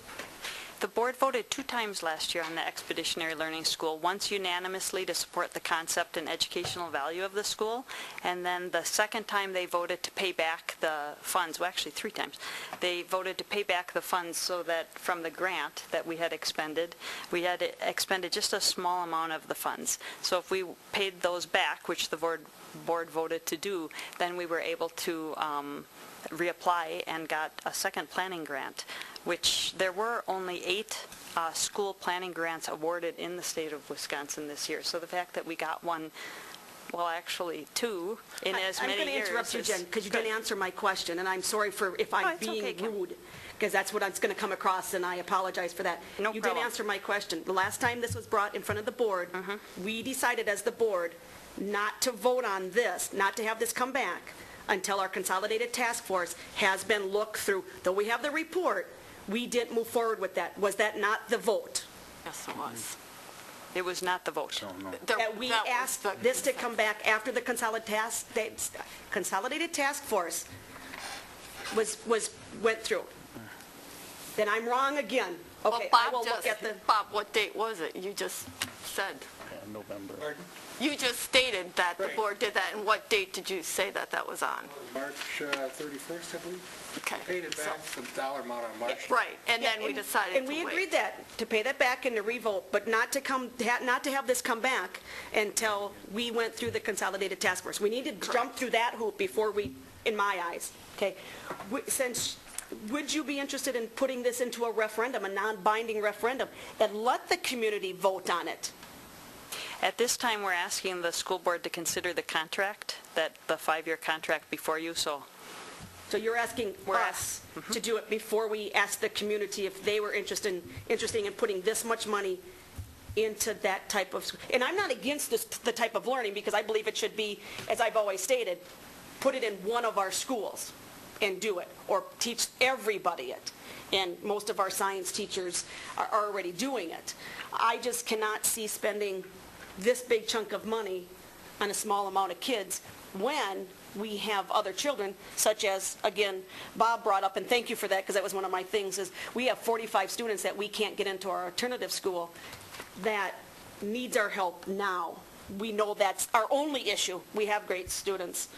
The board voted 2 times last year on the Expeditionary Learning School, once unanimously to support the concept and educational value of the school, and then the second time they voted to pay back the funds, well, actually 3 times. They voted to pay back the funds so that from the grant that we had expended just a small amount of the funds. So if we paid those back, which the board voted to do, then we were able to reapply and got a second planning grant, which there were only 8 school planning grants awarded in the state of Wisconsin this year. So the fact that we got one, well, actually 2 in as many years. I'm going to interrupt you, Jen, because you didn't answer my question, and I'm sorry if I'm being rude, because that's what it's going to come across, and I apologize for that. No You problem. didn't answer my question. The last time this was brought in front of the board, we decided as the board not to vote on this, not to have this come back until our consolidated task force has been looked through. Though we have the report, we didn't move forward with that. Was that not the vote? Yes, it was. It was not the vote. That we asked this to come back after the consolidated task force went through. Then I'm wrong again. Okay, I will look at the... Bob, what date was it? You just said. November. You just stated that the board did that, and what date did you say that that was on? March 31st, I believe. Okay. Paid it back some dollar amount on March. Right, and then we decided to And we wait. agreed to pay that back and to revote, but not to have this come back until we went through the consolidated task force. We need to jump through that hoop before we, in my eyes, okay? Would you be interested in putting this into a referendum, a non-binding referendum, and let the community vote on it? At this time, we're asking the school board to consider the contract, the 5-year contract before you, so... So you're asking us to do it before we ask the community if they were interested in putting this much money into that type of... And I'm not against the type of learning, because I believe it should be, as I've always stated, put it in one of our schools and do it, or teach everybody it. And most of our science teachers are already doing it. I just cannot see spending this big chunk of money on a small amount of kids when we have other children, such as, again, Bob brought up, and thank you for that, because that was one of my things, is we have 45 students that we can't get into our alternative school that needs our help now. We know that's our only issue. We have great students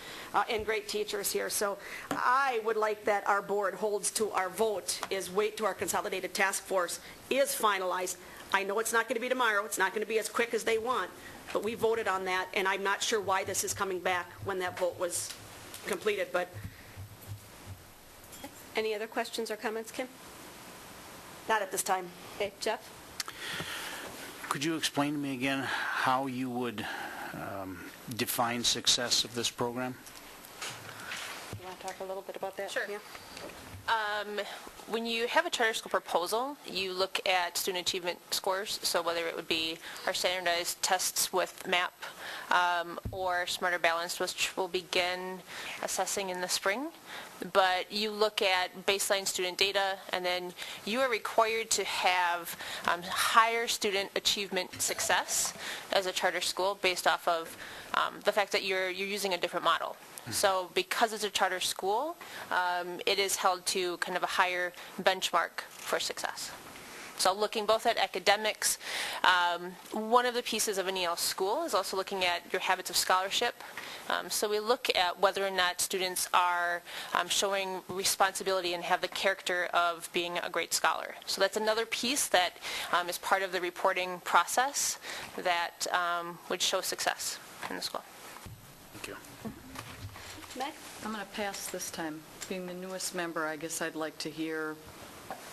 and great teachers here. So I would like that our board holds to our vote, is wait till our consolidated task force is finalized. I know it's not going to be tomorrow. It's not going to be as quick as they want, but we voted on that, and I'm not sure why this is coming back when that vote was completed. But Any other questions or comments, Kim? not at this time. Okay, Jeff? Could you explain to me again how you would define success of this program? You want to talk a little bit about that? Sure. Yeah. When you have a charter school proposal, you look at student achievement scores, so whether it would be our standardized tests with MAP or Smarter Balanced, which we'll begin assessing in the spring. But you look at baseline student data, and then you are required to have higher student achievement success as a charter school based off of the fact that you're using a different model. So because it's a charter school, it is held to kind of a higher benchmark for success. So looking both at academics, one of the pieces of an EL school is also looking at your habits of scholarship. So we look at whether or not students are showing responsibility and have the character of being a great scholar. So that's another piece that is part of the reporting process that would show success in the school. Thank you. Meg? I'm going to pass this time. Being the newest member, I guess I'd like to hear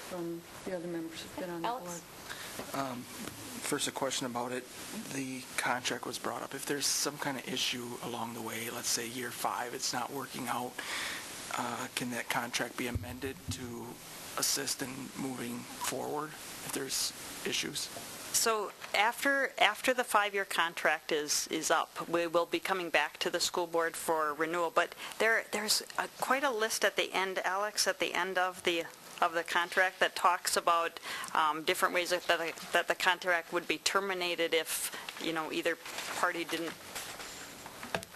from the other members who've been on the board. First, a question about it. The contract was brought up. If there's some kind of issue along the way, let's say year 5, it's not working out, can that contract be amended to assist in moving forward if there's issues? So after the 5-year contract is up, we will be coming back to the school board for renewal. But there's quite a list at the end, Alex, at the end of the contract that talks about different ways that the contract would be terminated if, either party didn't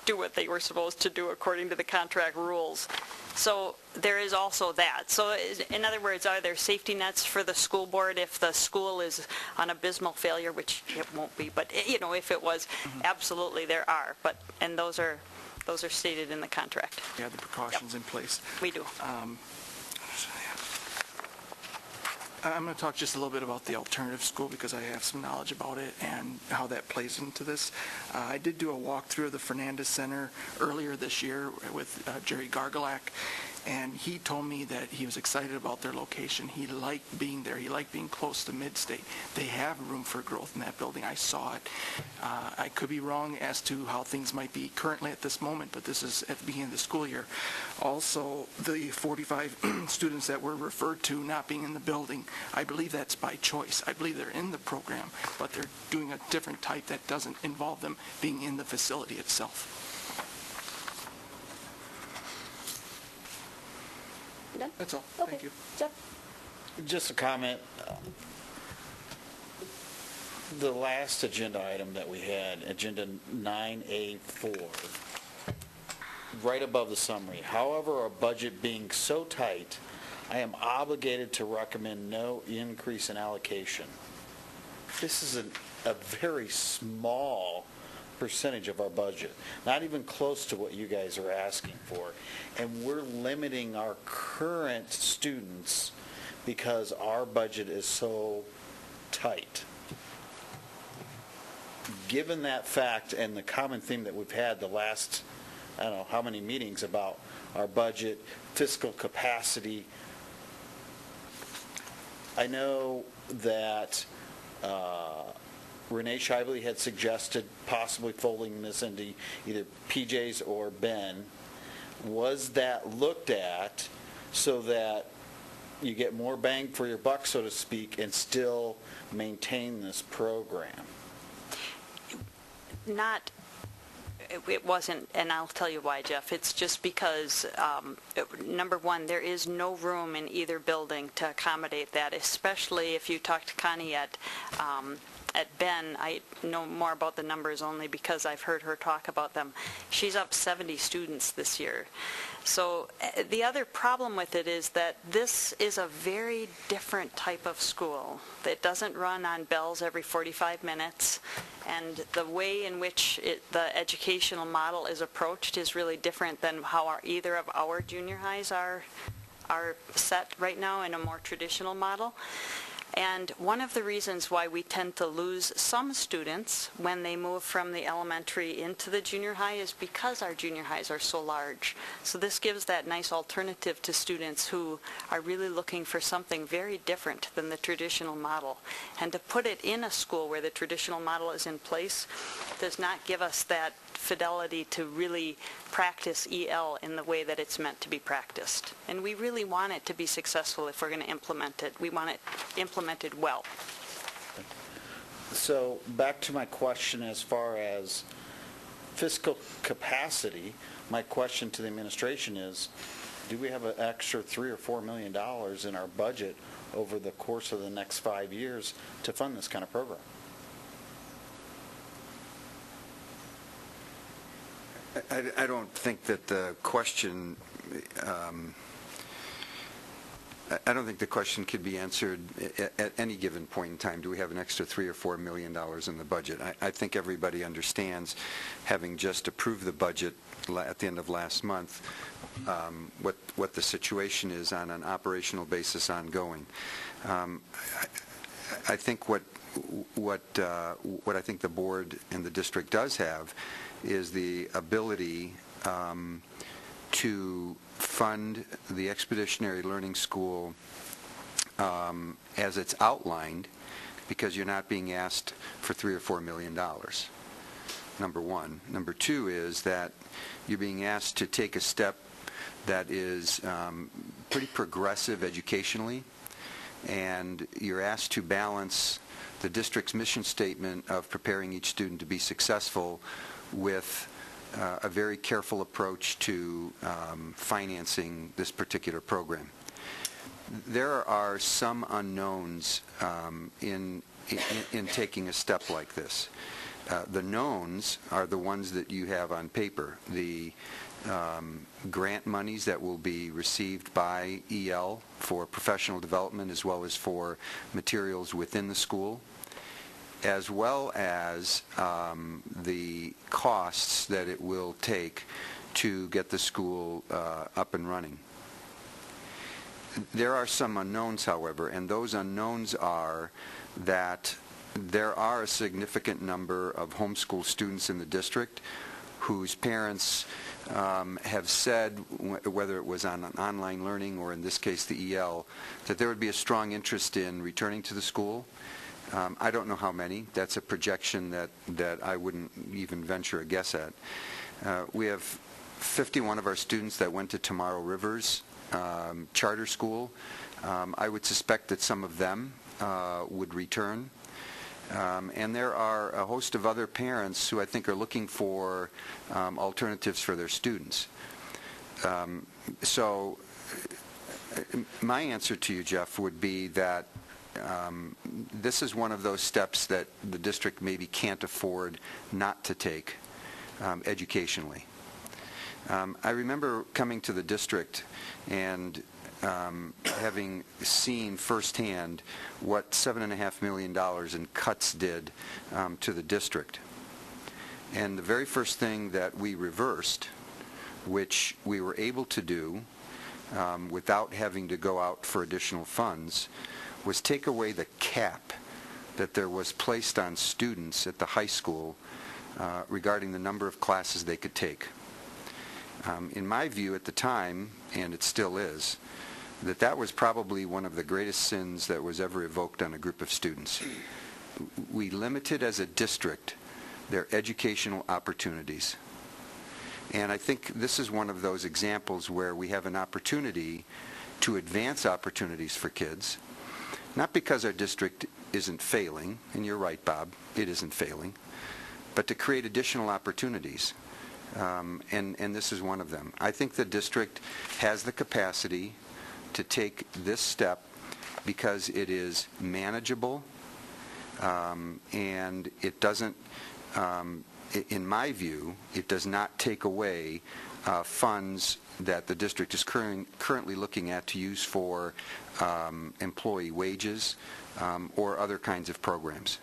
do what they were supposed to do according to the contract rules. So there is also that. So in other words, are there safety nets for the school board if the school is on abysmal failure, which it won't be, but if it was, absolutely there are. And those are stated in the contract. You have the precautions in place. We do. I'm going to talk just a little bit about the alternative school because I have some knowledge about it and how that plays into this. I did do a walkthrough of the Fernandez Center earlier this year with Jerry Gargolak, and he told me that he was excited about their location. He liked being there. He liked being close to Midstate. They have room for growth in that building. I saw it. I could be wrong as to how things might be currently at this moment, but this is at the beginning of the school year. Also, the 45 students that were referred to not being in the building, I believe that's by choice. I believe they're in the program, but they're doing a different type that doesn't involve them being in the facility itself. Done? That's all. Okay. Thank you. Jeff? Just a comment. The last agenda item that we had, agenda 9A4, right above the summary. However, our budget being so tight, I am obligated to recommend no increase in allocation. This is a very small percentage of our budget, not even close to what you guys are asking for. And we're limiting our current students because our budget is so tight. Given that fact and the common theme that we've had the last, I don't know how many meetings about our budget, fiscal capacity, I know that Renee Shively had suggested possibly folding this into either PJ's or Ben. Was that looked at so that you get more bang for your buck, so to speak, and still maintain this program? It wasn't, and I'll tell you why, Jeff. It's just because, number one, there is no room in either building to accommodate that, especially if you talk to Connie at Ben. I know more about the numbers only because I've heard her talk about them. She's up 70 students this year. So the other problem with it is that this is a very different type of school. It doesn't run on bells every 45 minutes, and the way in which the educational model is approached is really different than how either of our junior highs are set right now in a more traditional model. And one of the reasons why we tend to lose some students when they move from the elementary into the junior high is because our junior highs are so large. So this gives that nice alternative to students who are really looking for something very different than the traditional model. And to put it in a school where the traditional model is in place does not give us that fidelity to really practice EL in the way that it's meant to be practiced. And we really want it to be successful if we're going to implement it. We want it implemented well. So back to my question as far as fiscal capacity, my question to the administration is, do we have an extra $3 or $4 million in our budget over the course of the next 5 years to fund this kind of program? I don't think that the question, I don't think the question could be answered at any given point in time. Do we have an extra $3 or $4 million in the budget? I think everybody understands, having just approved the budget at the end of last month, what the situation is on an operational basis ongoing. I think what I think the board and the district does have is the ability to fund the Expeditionary Learning School as it's outlined, because you're not being asked for $3 or $4 million, number one. Number two is that you're being asked to take a step that is pretty progressive educationally, and you're asked to balance the district's mission statement of preparing each student to be successful with a very careful approach to financing this particular program. There are some unknowns in taking a step like this. The knowns are the ones that you have on paper. The grant monies that will be received by EL for professional development as well as for materials within the school, as well as the costs that it will take to get the school up and running. There are some unknowns, however, and those unknowns are that there are a significant number of homeschool students in the district whose parents have said, whether it was on online learning or in this case the EL, that there would be a strong interest in returning to the school. I don't know how many. That's a projection that I wouldn't even venture a guess at. We have 51 of our students that went to Tomorrow Rivers charter school. I would suspect that some of them would return. And there are a host of other parents who I think are looking for alternatives for their students. So my answer to you, Jeff, would be that this is one of those steps that the district maybe can't afford not to take educationally. I remember coming to the district and having seen firsthand what $7.5 million in cuts did to the district. And the very first thing that we reversed, which we were able to do without having to go out for additional funds, was take away the cap that there was placed on students at the high school regarding the number of classes they could take. In my view at the time, and it still is, that was probably one of the greatest sins that was ever evoked on a group of students. We limited as a district their educational opportunities. And I think this is one of those examples where we have an opportunity to advance opportunities for kids, not because our district isn't failing, and you're right, Bob, it isn't failing, but to create additional opportunities. And this is one of them. I think the district has the capacity to take this step because it is manageable and it doesn't, in my view, it does not take away funds that the district is currently looking at to use for employee wages or other kinds of programs.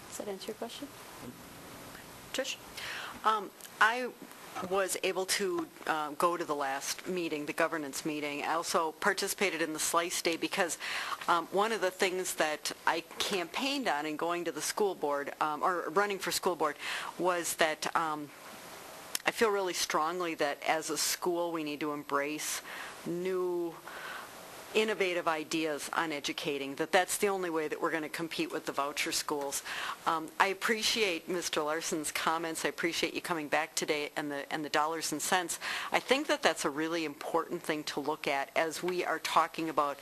Does that answer your question? Trish? I was able to go to the last meeting, the governance meeting. I also participated in the Slice Day because one of the things that I campaigned on in going to the school board, or running for school board, was that I feel really strongly that as a school we need to embrace new innovative ideas on educating, that's the only way that we're going to compete with the voucher schools. I appreciate Mr. Larson's comments. I appreciate you coming back today and the dollars and cents. I think that's a really important thing to look at as we are talking about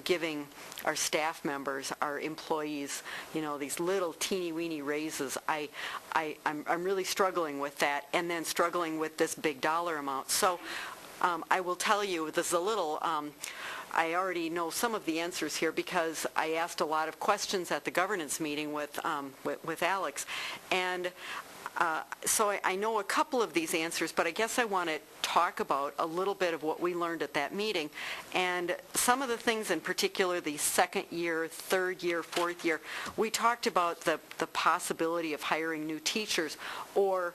giving our staff members, our employees, these little teeny-weeny raises. I'm really struggling with that, and then struggling with this big dollar amount. So I will tell you, this is a little... I already know some of the answers here because I asked a lot of questions at the governance meeting with Alex, and so I know a couple of these answers, but I guess I want to talk about a little bit of what we learned at that meeting, and some of the things in particular, the second year, third year, fourth year, we talked about the possibility of hiring new teachers or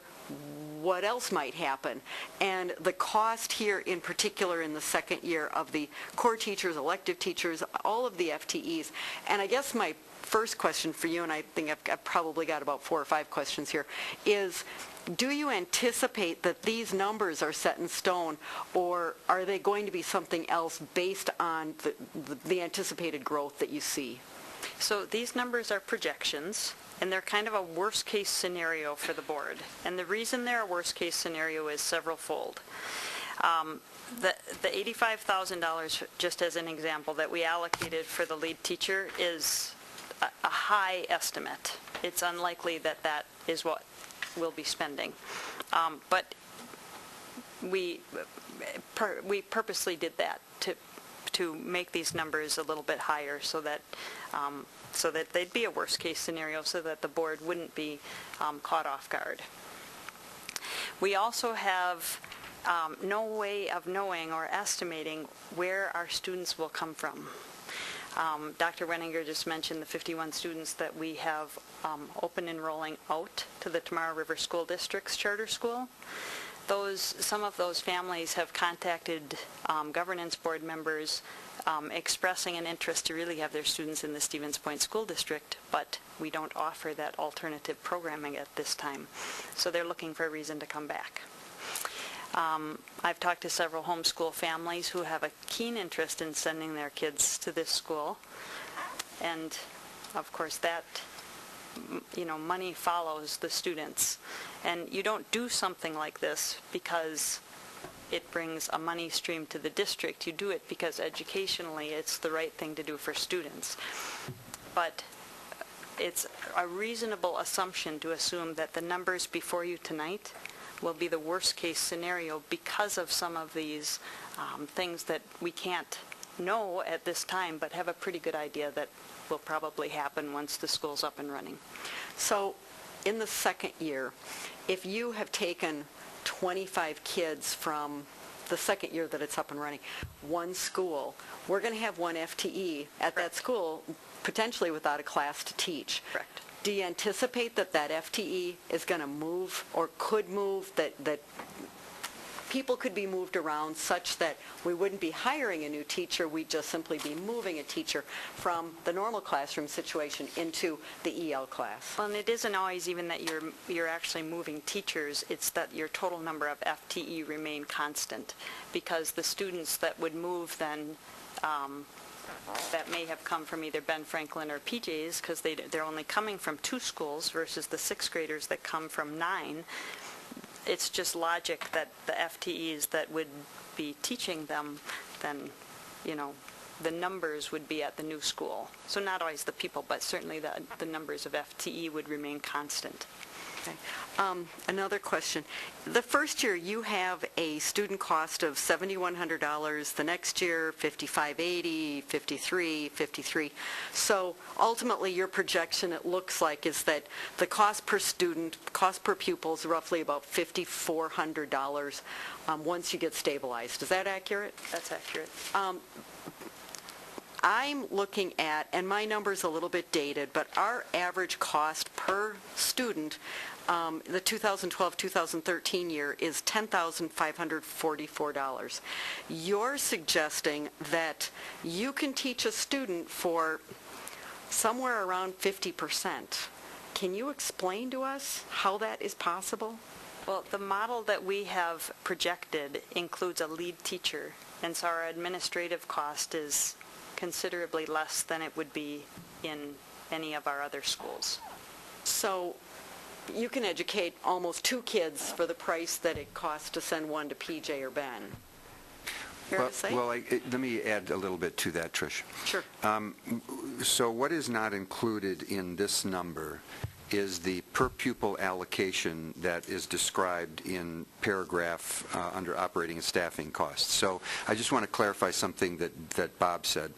what else might happen. And the cost here in particular in the second year of the core teachers, elective teachers, all of the FTEs. And I guess my first question for you, and I think I've probably got about 4 or 5 questions here, is do you anticipate that these numbers are set in stone, or are they going to be something else based on the anticipated growth that you see? So these numbers are projections, and they're kind of a worst-case scenario for the board. And the reason they're a worst-case scenario is several-fold. The $85,000, just as an example, that we allocated for the lead teacher is a high estimate. It's unlikely that that is what we'll be spending. But we purposely did that to to make these numbers a little bit higher so that they'd be a worst-case scenario so that the board wouldn't be caught off guard. We also have no way of knowing or estimating where our students will come from. Dr. Wenninger just mentioned the 51 students that we have open enrolling out to the Tomorrow River School District's charter school. Some of those families have contacted governance board members expressing an interest to really have their students in the Stevens Point School District, but we don't offer that alternative programming at this time. So they're looking for a reason to come back. I've talked to several homeschool families who have a keen interest in sending their kids to this school, and of course that, money follows the students. And you don't do something like this because it brings a money stream to the district. You do it because educationally it's the right thing to do for students. But it's a reasonable assumption to assume that the numbers before you tonight will be the worst-case scenario because of some of these things that we can't know at this time, but have a pretty good idea that will probably happen once the school's up and running. So in the second year, if you have taken 25 kids from the second year that it's up and running, one school, we're going to have one FTE at that school, potentially without a class to teach. Correct. Do you anticipate that FTE is going to move or could move, that people could be moved around such that we wouldn't be hiring a new teacher, we'd just simply be moving a teacher from the normal classroom situation into the EL class? Well, and it isn't always even that you're actually moving teachers, it's that your total number of FTE remain constant, because the students that would move then that may have come from either Ben Franklin or PJ's, because they're only coming from 2 schools versus the 6th graders that come from 9. It's just logic that the FTEs that would be teaching them, then, the numbers would be at the new school. So not always the people, but certainly the numbers of FTE would remain constant. Okay. Another question. The first year you have a student cost of $7,100. The next year, $5,580, $53, $53. So ultimately your projection, it looks like, is that the cost per student, cost per pupil is roughly about $5,400 once you get stabilized. Is that accurate? That's accurate. I'm looking at, and my number's a little bit dated, but our average cost per student, the 2012-2013 year, is $10,544. You're suggesting that you can teach a student for somewhere around 50%. Can you explain to us how that is possible? Well, the model that we have projected includes a lead teacher, and so our administrative cost is considerably less than it would be in any of our other schools. So you can educate almost 2 kids for the price that it costs to send one to PJ or Ben. Fair to say? Well, let me add a little bit to that, Trish. Sure. So what is not included in this number is the per pupil allocation that is described in paragraph under operating and staffing costs. So I just want to clarify something that Bob said.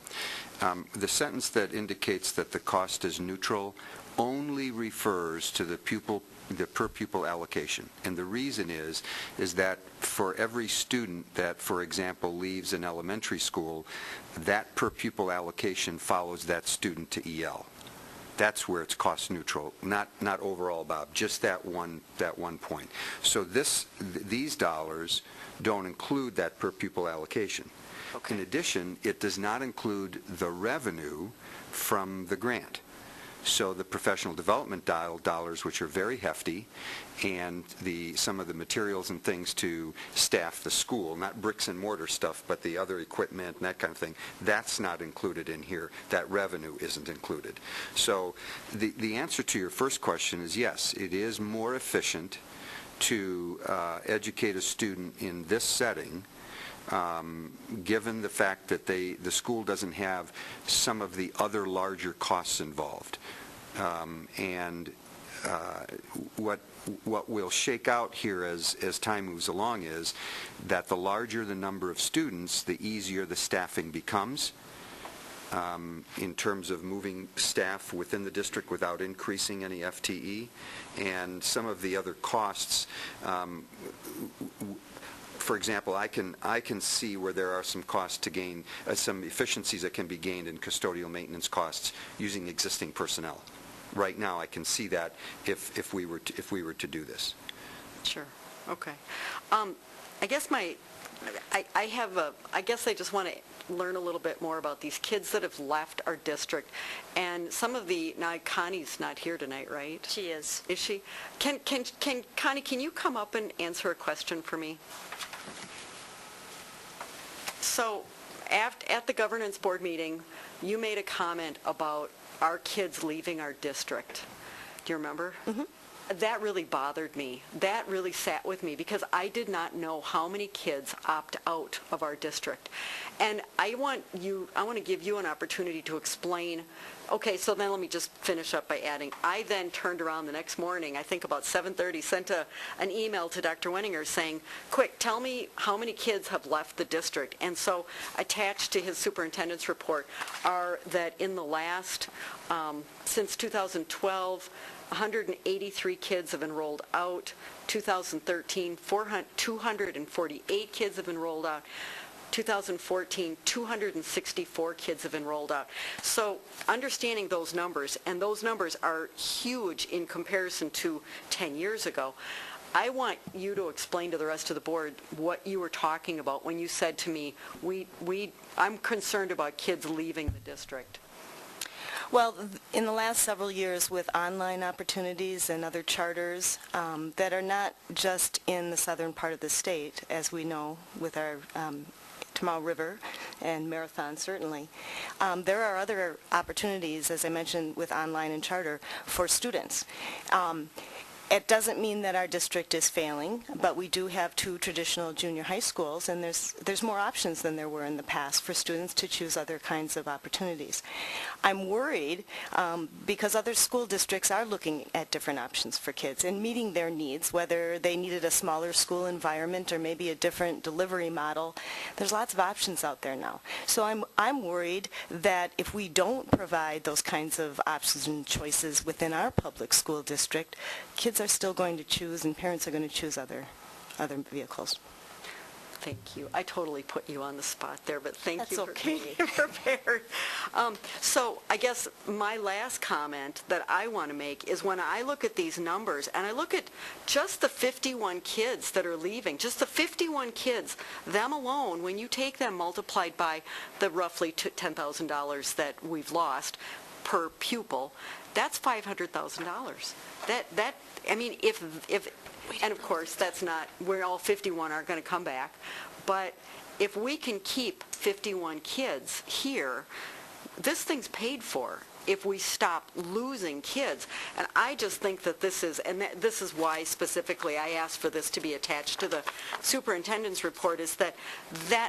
The sentence that indicates that the cost is neutral only refers to the per pupil allocation. And the reason is that for every student that, for example, leaves an elementary school, that per pupil allocation follows that student to EL. That's where it's cost neutral, not overall, Bob, just that one point. So these dollars don't include that per pupil allocation. Okay. In addition, it does not include the revenue from the grant. So the professional development dollars, which are very hefty, and some of the materials and things to staff the school, not bricks and mortar stuff, but the other equipment and that kind of thing, that's not included in here. That revenue isn't included. So the answer to your first question is yes, it is more efficient to educate a student in this setting, given the fact that the school doesn't have some of the other larger costs involved. And what will shake out here as time moves along is that the larger the number of students, the easier the staffing becomes in terms of moving staff within the district without increasing any FTE. And some of the other costs, for example, I can see where there are some costs to gain, some efficiencies that can be gained in custodial maintenance costs using existing personnel. Right now, I can see that if we were to do this. Sure. Okay. I guess I guess I just want to learn a little bit more about these kids that have left our district, and some of the. Now, Connie's not here tonight, right? She is. Is she? Connie, can you come up and answer a question for me? So, at the governance board meeting, you made a comment about our kids leaving our district. Do you remember? Mm-hmm. That really bothered me. That really sat with me because I did not know how many kids opt out of our district. And I want to give you an opportunity to explain. Okay, so then let me just finish up by adding, I then turned around the next morning, I think about 7:30, sent an email to Dr. Wenninger saying, quick, tell me how many kids have left the district. And so attached to his superintendent's report are that in the last, since 2012, 183 kids have enrolled out. 2013, 248 kids have enrolled out. 2014, 264 kids have enrolled out. So understanding those numbers, and those numbers are huge in comparison to 10 years ago, I want you to explain to the rest of the board what you were talking about when you said to me, I'm concerned about kids leaving the district. Well, in the last several years with online opportunities and other charters that are not just in the southern part of the state, as we know with our Tomorrow River and Marathon certainly, there are other opportunities, as I mentioned, with online and charter for students. It doesn't mean that our district is failing, but we do have 2 traditional junior high schools, and there's more options than there were in the past for students to choose other kinds of opportunities. I'm worried because other school districts are looking at different options for kids and meeting their needs, whether they needed a smaller school environment or maybe a different delivery model. There's lots of options out there now. So I'm worried that if we don't provide those kinds of options and choices within our public school district, kids are still going to choose, and parents are going to choose other vehicles. Thank you. I totally put you on the spot there, but thank That's you for okay. being prepared. So I guess my last comment that I want to make is when I look at these numbers, and I look at just the 51 kids that are leaving, just the 51 kids, them alone, when you take them multiplied by the roughly $10,000 that we've lost per pupil, that's $500,000. I mean, if and of course, that's not, we're all 51 aren't going to come back, but if we can keep 51 kids here, this thing's paid for if we stop losing kids. And I just think that this is, and this is why specifically I asked for this to be attached to the superintendent's report, is that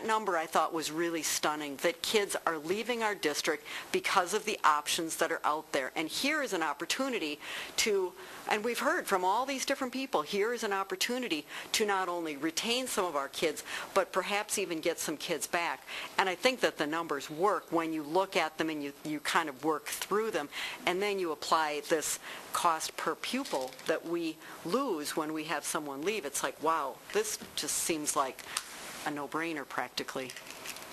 number I thought was really stunning, that kids are leaving our district because of the options that are out there. And here is an opportunity to, and we've heard from all these different people, here is an opportunity to not only retain some of our kids, but perhaps even get some kids back. And I think that the numbers work when you look at them and you kind of work through them, and then you apply this cost per pupil that we lose when we have someone leave. It's like, wow, this just seems like a no-brainer practically.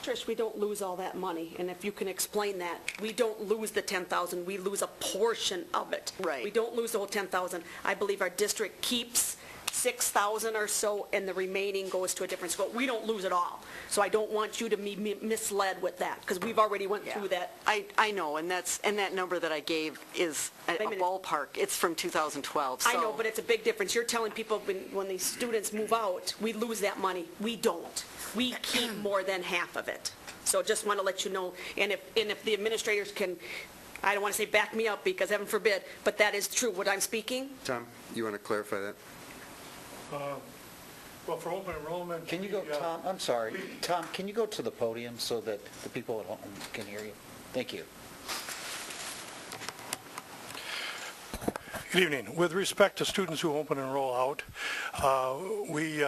Trish, we don't lose all that money, and if you can explain that, we don't lose the 10,000, we lose a portion of it. Right. We don't lose the whole 10,000. I believe our district keeps 6,000 or so, and the remaining goes to a different school. We don't lose it all. So I don't want you to be misled with that, because we've already went through that. I know, and that number that I gave is a ballpark. It's from 2012. So. I know, but it's a big difference. You're telling people when these students move out, we lose that money. We don't. We keep more than half of it. So just want to let you know, and if the administrators can, I don't want to say back me up, because heaven forbid, but that is true, what I'm speaking. Tom, you want to clarify that? Well, for open enrollment... Can you go, Tom, I'm sorry. Tom, can you go to the podium so that the people at home can hear you? Thank you. Good evening. With respect to students who open and roll out, we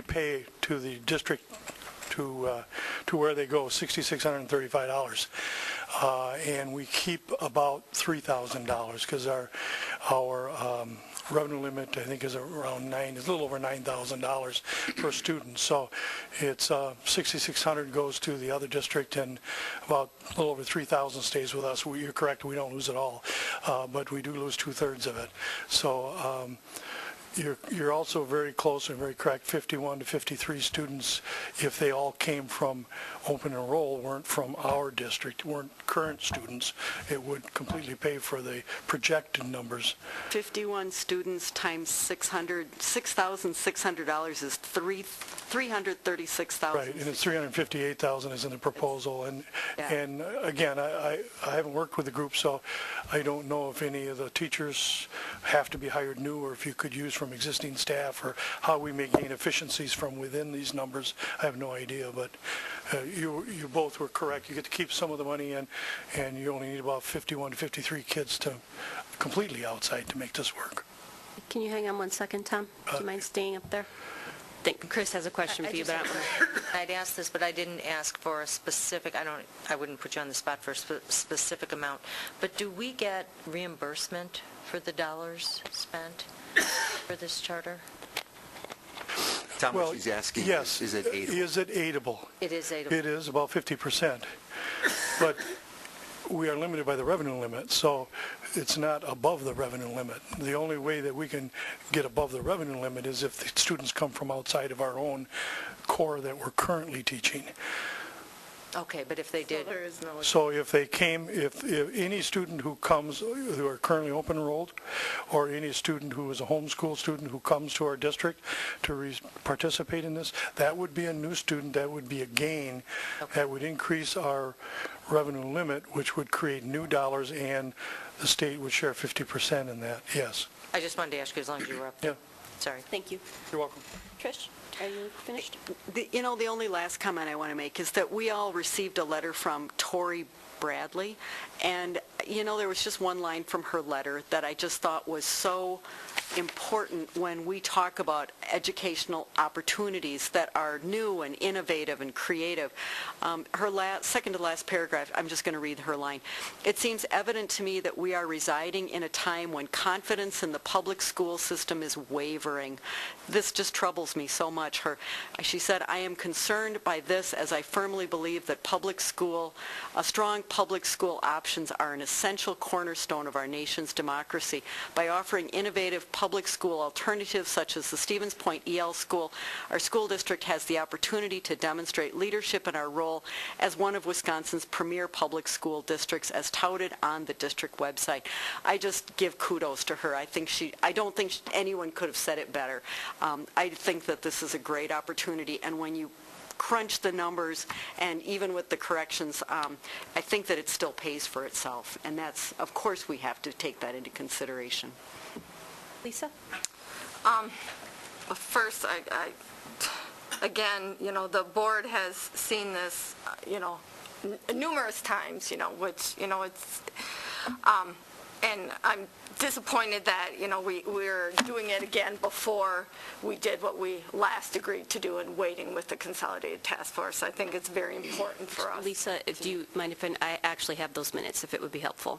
pay to the district to where they go $6,635, and we keep about $3,000 because our revenue limit, I think, is around a little over $9,000 per student. So it's $6,600 goes to the other district, and about a little over $3,000 stays with us. You're correct, we don't lose it all, but we do lose 2/3 of it. So you're also very close and very correct. 51 to 53 students, if they all came from open enroll, weren't from our district, weren't current students, it would completely pay for the projected numbers. 51 students times $6,600 is $336,000. Right, and it's $358,000 is in the proposal. And again, I haven't worked with the group, so I don't know if any of the teachers have to be hired new or if you could use from existing staff, or how we may gain efficiencies from within these numbers. I have no idea, but you both were correct. You get to keep some of the money in, and you only need about 51 to 53 kids to completely outside to make this work. Can you hang on one second, Tom? Do you mind staying up there? I think Chris has a question for you, but I'd asked this, but I didn't ask for a specific, I wouldn't put you on the spot for a specific amount, but do we get reimbursement for the dollars spent for this charter? Tom, what she's asking is it aidable? Is it aidable? It is aidable. It is about 50%. But we are limited by the revenue limit, so it's not above the revenue limit. The only way that we can get above the revenue limit is if the students come from outside of our own core that we're currently teaching. Okay, but if they did... So if they came, if any student who comes, who are currently open enrolled, or any student who is a homeschool student who comes to our district to participate in this, that would be a new student, that would be a gain, that would increase our revenue limit, which would create new dollars, and the state would share 50% in that, yes. I just wanted to ask you as long as you were up there. Yeah. Sorry. Thank you. You're welcome. Trish, are you finished? The only last comment I want to make is that we all received a letter from Tori Bradley, and, there was just one line from her letter that I just thought was so important when we talk about educational opportunities that are new and innovative and creative. Her second to last paragraph, I'm just going to read her line. It seems evident to me that we are residing in a time when confidence in the public school system is wavering. This just troubles me so much. She said, I am concerned by this as I firmly believe that strong public school options are an essential cornerstone of our nation's democracy. By offering innovative public school alternatives such as the Stevens Point EL School, our school district has the opportunity to demonstrate leadership in our role as one of Wisconsin's premier public school districts as touted on the district website. I just give kudos to her. I don't think anyone could have said it better. I think that this is a great opportunity, and when you crunch the numbers, and even with the corrections, I think that it still pays for itself. And that's, of course, we have to take that into consideration. Lisa? First, again, the board has seen this, numerous times, which, it's, and I'm disappointed that, we're doing it again before we did what we last agreed to do and waiting with the Consolidated Task Force. I think it's very important for us. Lisa, do you mind if I actually have those minutes, if it would be helpful?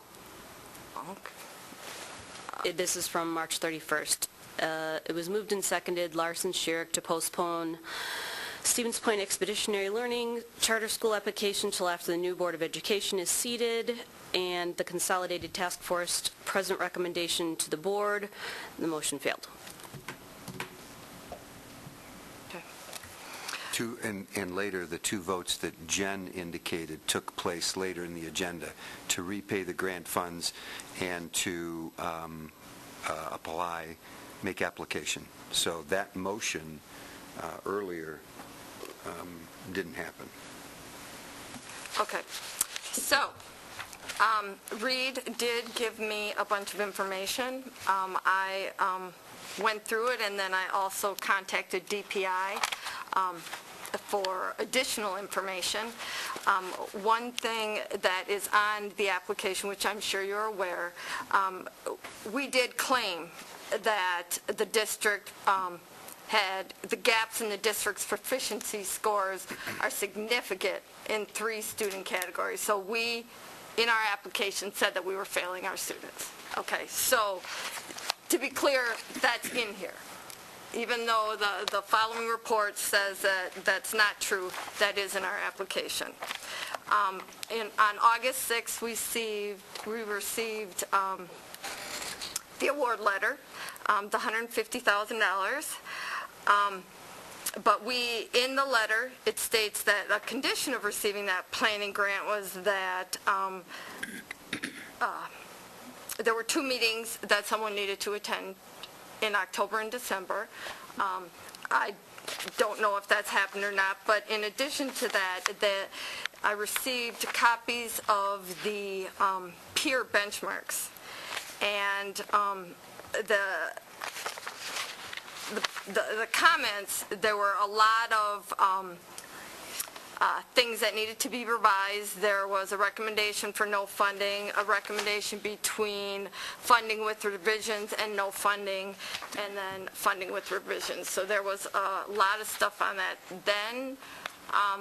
Okay. This is from March 31st. It was moved and seconded, Larson, Sherrick, to postpone Stevens Point Expeditionary Learning Charter School application till after the new Board of Education is seated, and the Consolidated Task Force present recommendation to the board. The motion failed. And later, the two votes that Jen indicated took place later in the agenda to repay the grant funds and to make application. So that motion earlier didn't happen. Okay. So, Reed did give me a bunch of information. I went through it, and then I also contacted DPI. for additional information. One thing that is on the application, which I'm sure you're aware, we did claim that the district had, the gaps in the district's proficiency scores are significant in 3 student categories. So we, in our application, said that we were failing our students. Okay, so to be clear, that's in here. Even though the following report says that that's not true, that is in our application. On August 6th, we received the award letter, the $150,000. But in the letter, it states that a condition of receiving that planning grant was that there were 2 meetings that someone needed to attend in October and December. I don't know if that's happened or not, but in addition to that, I received copies of the peer benchmarks. And the comments, there were a lot of things that needed to be revised. There was a recommendation for no funding, a recommendation between funding with revisions and no funding, and then funding with revisions. So there was a lot of stuff on that. Then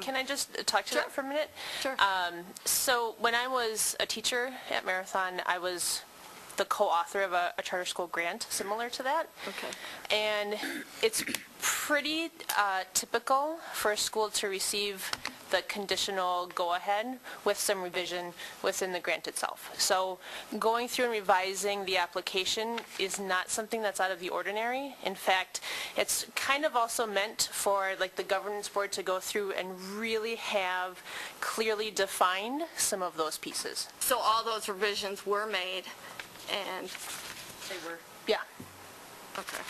can I just talk to that for a minute? Sure. So when I was a teacher at Marathon, I was the co-author of a charter school grant similar to that. Okay. And it's pretty typical for a school to receive the conditional go-ahead with some revision within the grant itself. So going through and revising the application is not something that's out of the ordinary. In fact, it's kind of also meant for like the governance board to go through and really have clearly defined some of those pieces. So all those revisions were made, and They were. Yeah. okay.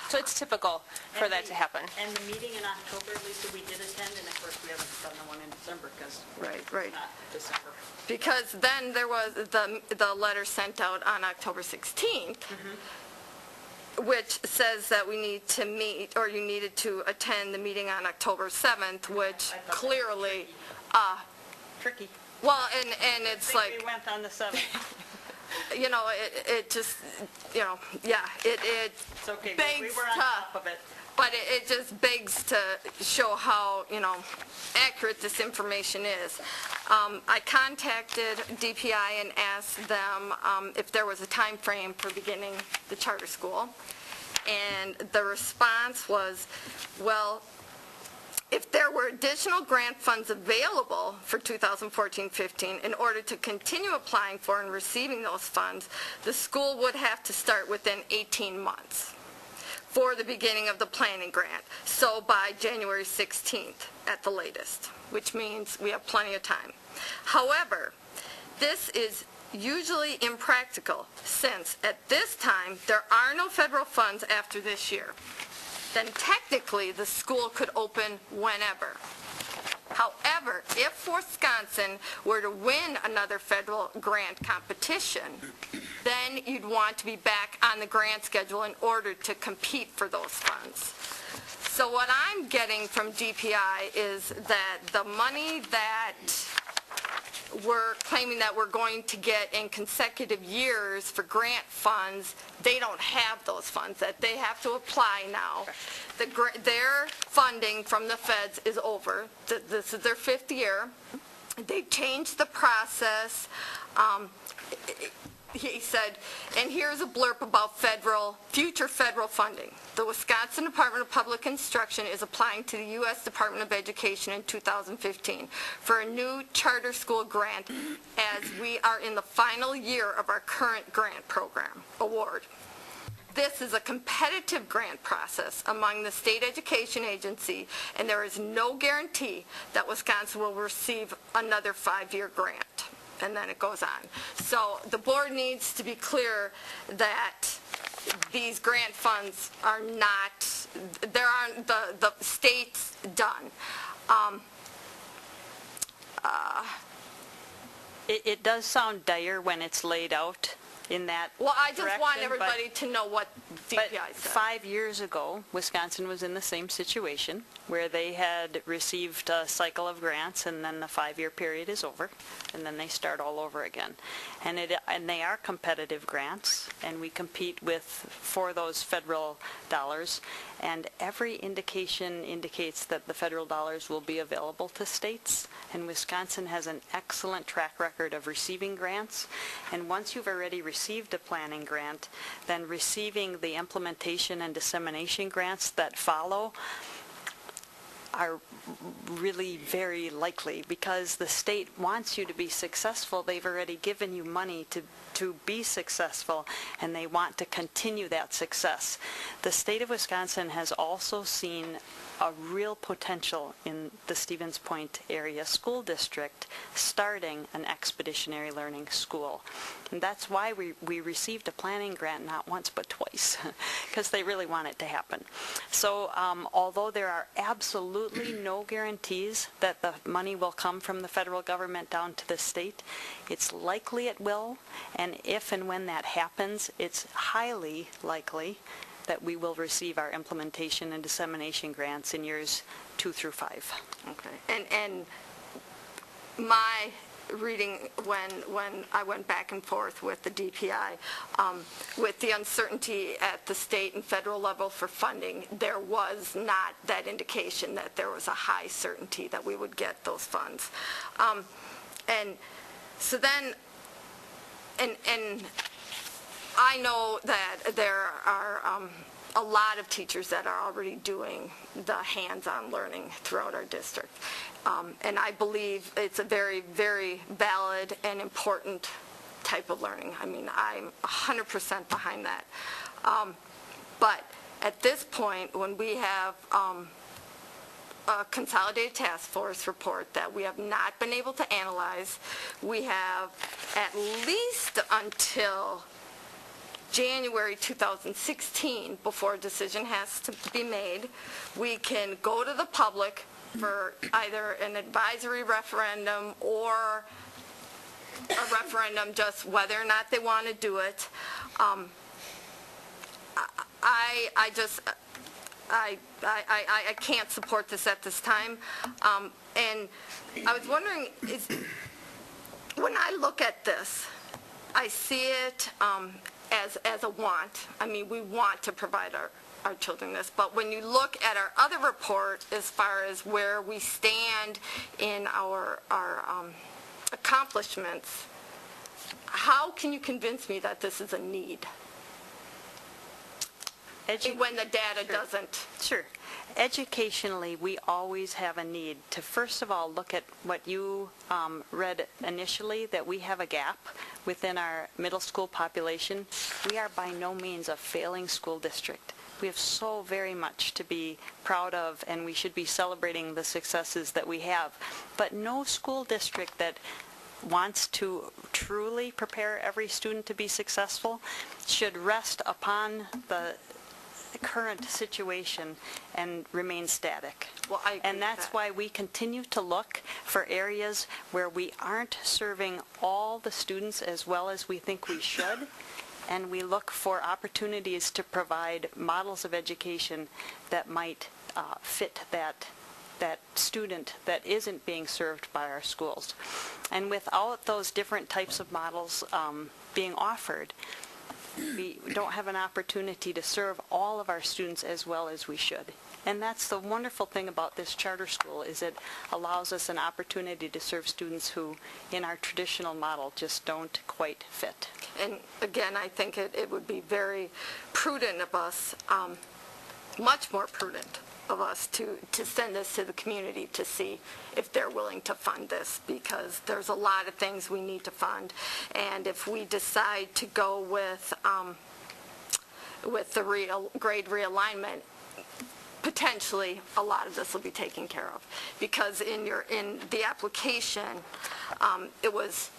So it's typical for that to happen. And the meeting in October, Lisa, we did attend, and of course, we haven't done the one in December because Right. not December. Because then there was the letter sent out on October 16th, which says that we need to meet, or you needed to attend the meeting on October 7th, which clearly, Tricky. well, and it's like, We went on the 7th. you know, it just, you know, yeah, it It's okay, we begs were on to, top of it. but it just begs to show how, you know, accurate this information is. I contacted DPI and asked them if there was a time frame for beginning the charter school, and the response was, well, if there were additional grant funds available for 2014-15 in order to continue applying for and receiving those funds, the school would have to start within 18 months for the beginning of the planning grant, so by January 16th at the latest, which means we have plenty of time. However, this is usually impractical since at this time there are no federal funds after this year. Then technically the school could open whenever. However, if Wisconsin were to win another federal grant competition, then you'd want to be back on the grant schedule in order to compete for those funds. So what I'm getting from DPI is that the money that we're claiming that we're going to get in consecutive years for grant funds, they don't have those funds, that they have to apply now. Their funding from the feds is over. This is their 5th year. They've changed the process. He said, and here's a blurb about future federal funding. The Wisconsin Department of Public Instruction is applying to the U.S. Department of Education in 2015 for a new charter school grant as we are in the final year of our current grant program award. This is a competitive grant process among the state education agency, and there is no guarantee that Wisconsin will receive another 5-year grant. And then it goes on. So the board needs to be clear that these grant funds are not, the state's done. It does sound dire when it's laid out in that Well, I just want direction, everybody to know what DPI But said. 5 years ago, Wisconsin was in the same situation. where they had received a cycle of grants, and then the 5-year period is over, and then they start all over again. And they are competitive grants, and we compete for those federal dollars, and every indication indicates that the federal dollars will be available to states, and Wisconsin has an excellent track record of receiving grants. And once you've already received a planning grant, then receiving the implementation and dissemination grants that follow are really very likely, because the state wants you to be successful. They've already given you money to be successful, and they want to continue that success. The state of Wisconsin has also seen a real potential in the Stevens Point area school district starting an expeditionary learning school. And that's why we received a planning grant not once but twice, because they really want it to happen. So although there are absolutely no guarantees that the money will come from the federal government down to the state, it's likely it will, and if and when that happens, it's highly likely that we will receive our implementation and dissemination grants in years 2 through 5. Okay. And my reading, when I went back and forth with the DPI, with the uncertainty at the state and federal level for funding, there was not that indication that there was a high certainty that we would get those funds. And so then, and I know that there are a lot of teachers that are already doing the hands-on learning throughout our district. And I believe it's a very, very valid and important type of learning. I mean, I'm 100% behind that. But at this point, when we have a consolidated task force report that we have not been able to analyze, we have at least until January 2016 before a decision has to be made. We can go to the public for either an advisory referendum or a referendum just whether or not they want to do it. I can't support this at this time. And I was wondering, when I look at this, I see it as a want. I mean, we want to provide our children this, but when you look at our other report as far as where we stand in our accomplishments, how can you convince me that this is a need when the data doesn't? Sure. Educationally, we always have a need to, first of all, look at what you read initially, that we have a gap within our middle school population. We are by no means a failing school district. We have so very much to be proud of, and we should be celebrating the successes that we have. But no school district that wants to truly prepare every student to be successful should rest upon the current situation and remain static. Well, I agree and that's with that. why we continue to look for areas where we aren't serving all the students as well as we think we should, and we look for opportunities to provide models of education that might fit that student that isn't being served by our schools. And without those different types of models being offered, we don't have an opportunity to serve all of our students as well as we should. And that's the wonderful thing about this charter school, is it allows us an opportunity to serve students who, in our traditional model, just don't quite fit. And again, I think it would be very prudent of us, much more prudent of us to send this to the community to see if they're willing to fund this, because there's a lot of things we need to fund. And if we decide to go with the grade realignment, potentially a lot of this will be taken care of, because in the application, it was,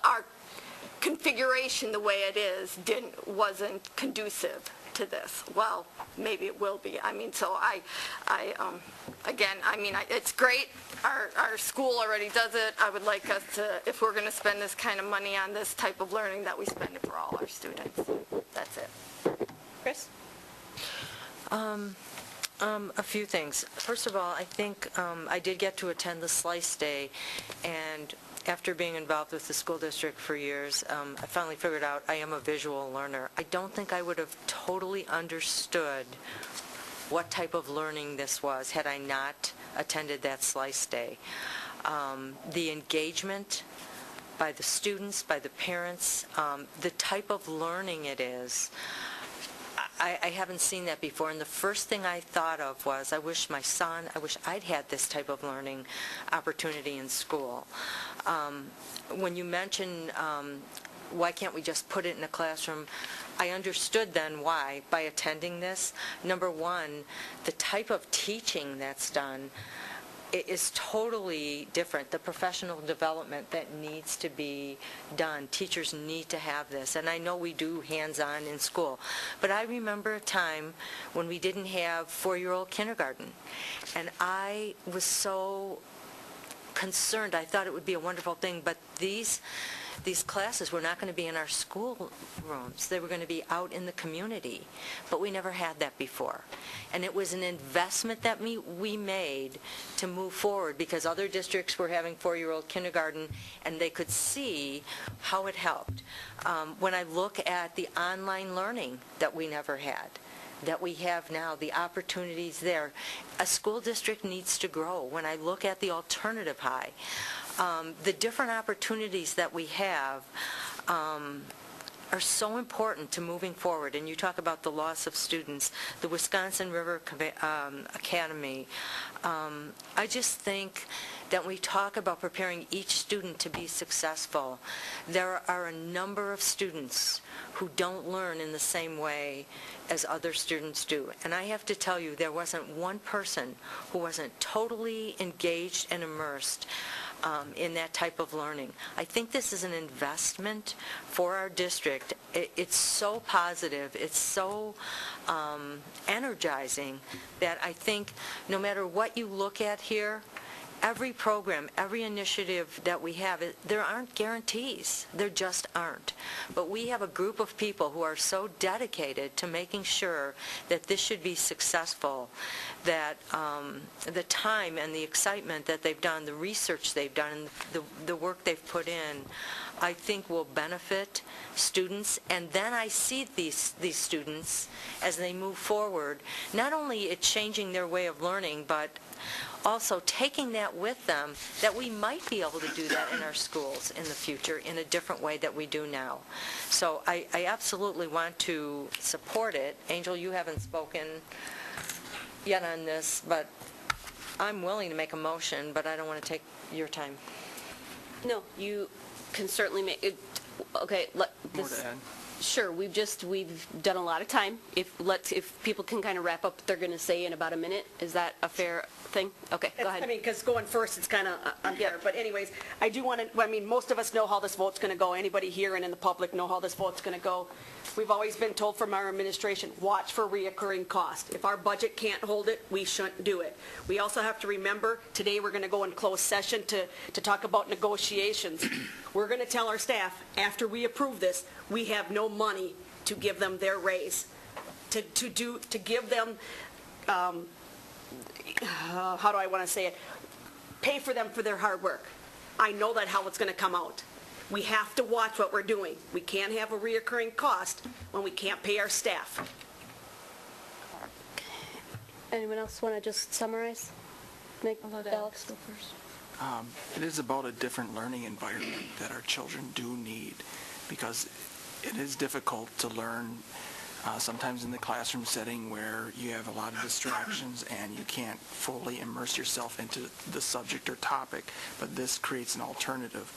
our configuration the way it is wasn't conducive to this. Well, maybe it will be. I mean, so it's great. Our school already does it. I would like us to, if we're going to spend this kind of money on this type of learning, that we spend it for all our students. That's it. Chris? A few things. First of all, I think I did get to attend the Slice Day, and after being involved with the school district for years, I finally figured out I am a visual learner. I don't think I would have totally understood what type of learning this was had I not attended that Slice Day. The engagement by the students, by the parents, the type of learning it is, I haven't seen that before, and the first thing I thought of was, I wish I'd had this type of learning opportunity in school. When you mention why can't we just put it in a classroom, I understood then why by attending this. Number one, the type of teaching that's done is totally different. The professional development that needs to be done, teachers need to have this. And I know we do hands-on in school, but I remember a time when we didn't have 4-year-old kindergarten, and I was so concerned. I thought it would be a wonderful thing, but these classes were not going to be in our school rooms. They were going to be out in the community, but we never had that before. And it was an investment that we made to move forward, because other districts were having 4-year-old kindergarten, and they could see how it helped. When I look at the online learning that we never had, that we have now, the opportunities there, a school district needs to grow. When I look at the alternative high, the different opportunities that we have are so important to moving forward. And you talk about the loss of students, the Wisconsin River Academy. I just think that we talk about preparing each student to be successful. There are a number of students who don't learn in the same way as other students do. And I have to tell you, there wasn't one person who wasn't totally engaged and immersed in that type of learning. I think this is an investment for our district. It's so positive, it's so energizing, that I think no matter what you look at here, every program, every initiative that we have, there aren't guarantees. There just aren't. But we have a group of people who are so dedicated to making sure that this should be successful, that the time and the excitement that they've done, the research they've done, the work they've put in, I think will benefit students. And then I see these students as they move forward, not only it changing their way of learning, but also taking that with them, that we might be able to do that in our schools in the future in a different way that we do now. So I absolutely want to support it. Angel, you haven't spoken yet on this, but I'm willing to make a motion, but I don't want to take your time. No, you can certainly make it. Okay, More to add? Sure, we've done a lot of time. If people can kind of wrap up what they're going to say in about a minute, is that a fair thing? Okay, go ahead. I mean, because going first, it's kind of unfair. But anyways, I do want to, I mean, most of us know how this vote's going to go. Anybody here and in the public know how this vote's going to go. We've always been told from our administration, watch for reoccurring cost. If our budget can't hold it, we shouldn't do it. We also have to remember, today we're going to go in closed session to talk about negotiations. We're going to tell our staff, after we approve this, we have no money to give them their raise, to give them, how do I want to say it, pay for them for their hard work. I know that how it's going to come out. We have to watch what we're doing. We can't have a reoccurring cost when we can't pay our staff. Anyone else want to just summarize? Alex go first. It is about a different learning environment that our children do need, because it is difficult to learn sometimes in the classroom setting where you have a lot of distractions and you can't fully immerse yourself into the subject or topic, but this creates an alternative.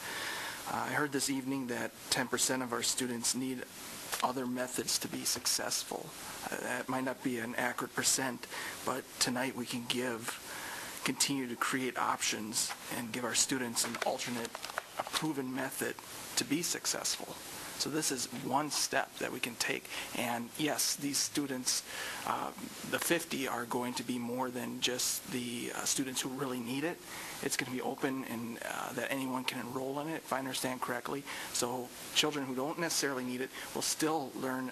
I heard this evening that 10% of our students need other methods to be successful. That might not be an accurate percent, but tonight we can continue to create options and give our students an alternate, a proven method to be successful. So this is one step that we can take. And yes, these students, the 50 are going to be more than just the students who really need it. It's going to be open and that anyone can enroll in it, if I understand correctly. So children who don't necessarily need it will still learn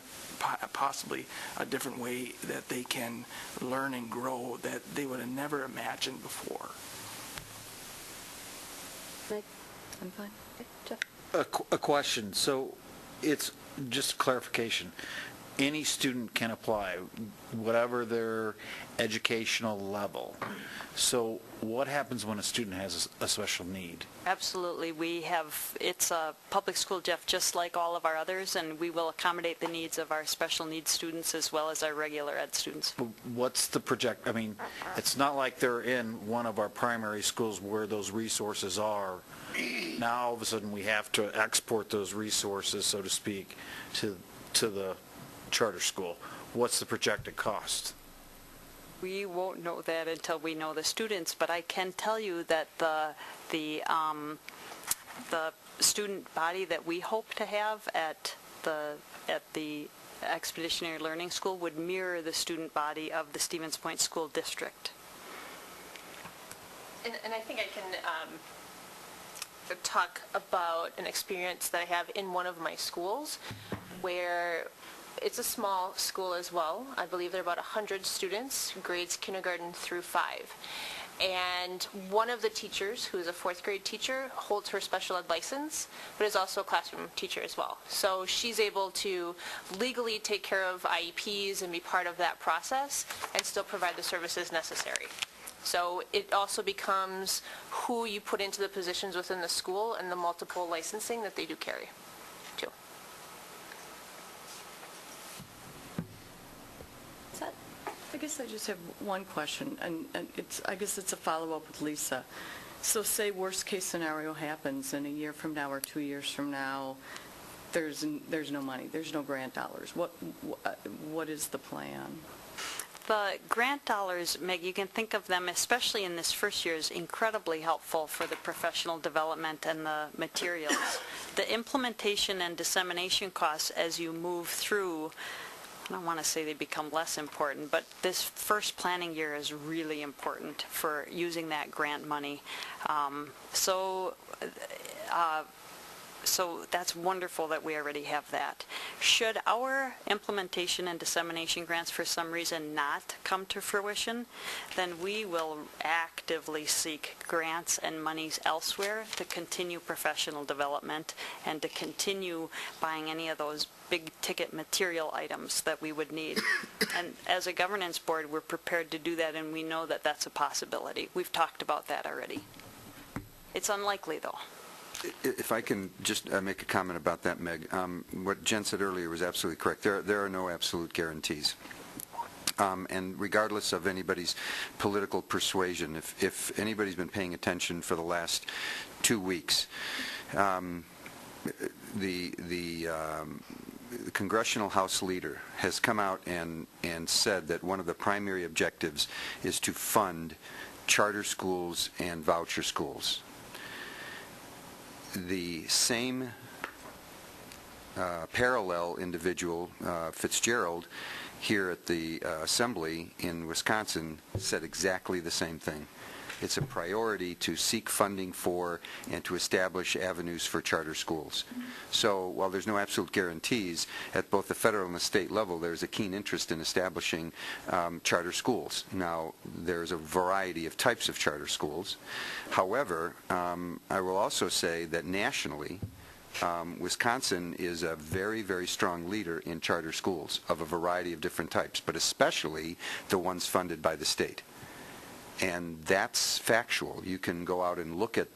possibly a different way that they can learn and grow that they would have never imagined before. I'm fine. Jeff? A question. So it's just clarification. Any student can apply, whatever their educational level. So what happens when a student has a special need? Absolutely. It's a public school, Jeff, just like all of our others, and we will accommodate the needs of our special needs students as well as our regular ed students. What's the project? I mean, it's not like they're in one of our primary schools where those resources are. Now all of a sudden we have to export those resources, so to speak, to the charter school. What's the projected cost? We won't know that until we know the students, but I can tell you that the student body that we hope to have at the Expeditionary Learning School would mirror the student body of the Stevens Point School District. And I think I can talk about an experience that I have in one of my schools where it's a small school as well. I believe there are about 100 students, grades kindergarten through 5. And one of the teachers, who is a 4th grade teacher, holds her special ed license, but is also a classroom teacher as well. So she's able to legally take care of IEPs and be part of that process and still provide the services necessary. So it also becomes who you put into the positions within the school and the multiple licensing that they do carry, too. I guess I just have one question, and I guess it's a follow-up with Lisa. So say worst-case scenario happens, and a year from now or 2 years from now, there's no money, there's no grant dollars. What is the plan? The grant dollars, Meg, you can think of them, especially in this first year, as incredibly helpful for the professional development and the materials. The implementation and dissemination costs as you move through, I don't want to say they become less important, but this first planning year is really important for using that grant money. So that's wonderful that we already have that. Should our implementation and dissemination grants for some reason not come to fruition, then we will actively seek grants and monies elsewhere to continue professional development and to continue buying any of those big ticket material items that we would need. And as a governance board, we're prepared to do that, and we know that that's a possibility. We've talked about that already. It's unlikely, though. If I can just make a comment about that, Meg. What Jen said earlier was absolutely correct. There are no absolute guarantees. And regardless of anybody's political persuasion, if anybody's been paying attention for the last 2 weeks, the Congressional House Leader has come out and said that one of the primary objectives is to fund charter schools and voucher schools. The same parallel individual, Fitzgerald, here at the Assembly in Wisconsin, said exactly the same thing. It's a priority to seek funding for and to establish avenues for charter schools. So while there's no absolute guarantees, at both the federal and the state level, there's a keen interest in establishing charter schools. Now, there's a variety of types of charter schools. However, I will also say that nationally, Wisconsin is a very, very strong leader in charter schools of a variety of different types, but especially the ones funded by the state. And that's factual. You can go out and look at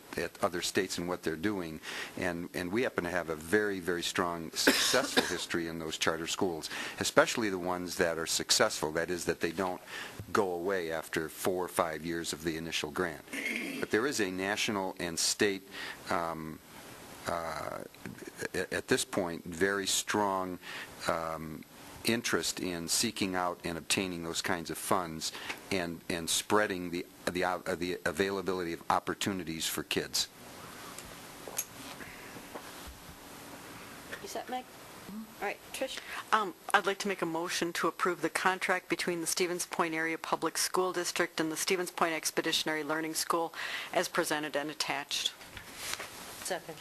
other states and what they're doing, and we happen to have a very, very strong successful history in those charter schools, especially the ones that are successful, that is, that they don't go away after 4 or 5 years of the initial grant. But there is a national and state, at this point, very strong interest in seeking out and obtaining those kinds of funds and spreading the availability of opportunities for kids. You set, Meg? All right, Trish? I'd like to make a motion to approve the contract between the Stevens Point Area Public School District and the Stevens Point Expeditionary Learning School as presented and attached. Second.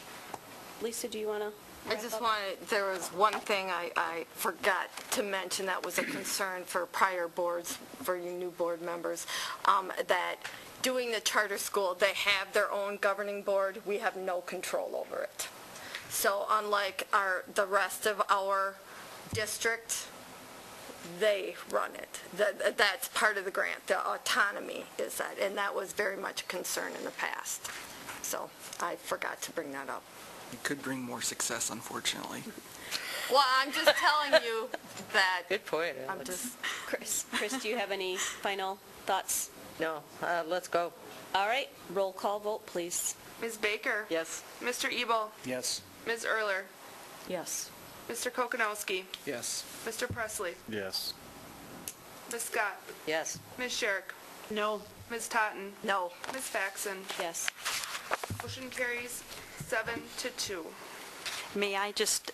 Lisa, do you want to? I just wanted, there was one thing I forgot to mention that was a concern for prior boards, for you new board members, that doing the charter school, they have their own governing board. We have no control over it. So unlike the rest of our district, they run it. That's part of the grant. The autonomy is that, and that was very much a concern in the past. So I forgot to bring that up. It could bring more success, unfortunately. Well, I'm just telling you that. Good point. I'm just. Chris, do you have any final thoughts? No, let's go. All right, roll call vote, please. Ms. Baker? Yes. Mr. Ebel? Yes. Ms. Erler? Yes. Mr. Kokonowski? Yes. Mr. Presley? Yes. Ms. Scott? Yes. Ms. Sherrick? No. Ms. Totten? No. Ms. Faxon? Yes. Motion carries 7-2. May I just,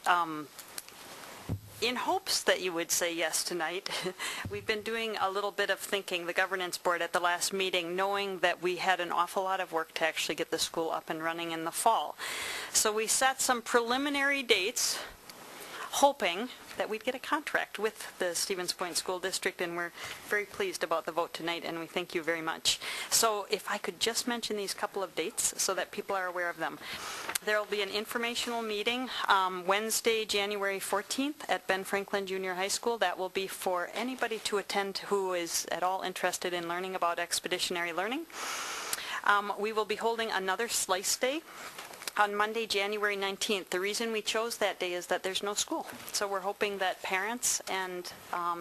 in hopes that you would say yes tonight, we've been doing a little bit of thinking, the governance board at the last meeting, knowing that we had an awful lot of work to actually get the school up and running in the fall. So we set some preliminary dates, hoping that we'd get a contract with the Stevens Point School District, and we're very pleased about the vote tonight, and we thank you very much. So if I could just mention these couple of dates so that people are aware of them. There will be an informational meeting Wednesday, January 14th at Ben Franklin Junior High School. That will be for anybody to attend who is at all interested in learning about expeditionary learning. We will be holding another Slice Day on Monday, January 19th. The reason we chose that day is that there's no school. So we're hoping that parents and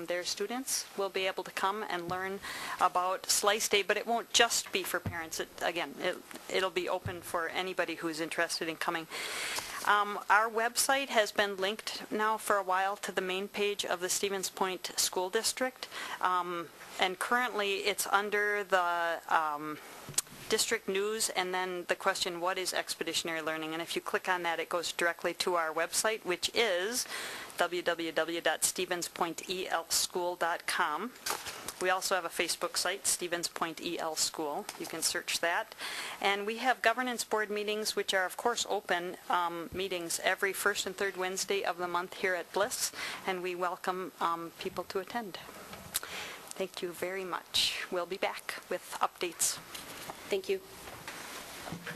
their students will be able to come and learn about Slice Day, but it won't just be for parents. It'll be open for anybody who's interested in coming. Our website has been linked now for a while to the main page of the Stevens Point School District, and currently it's under the district news, and then the question, what is expeditionary learning? And if you click on that, it goes directly to our website, which is www.stevenspointelschool.com. We also have a Facebook site, Stevens Point EL School. You can search that. And we have governance board meetings, which are, of course, open meetings every first and third Wednesday of the month here at Bliss, and we welcome people to attend. Thank you very much. We'll be back with updates. Thank you.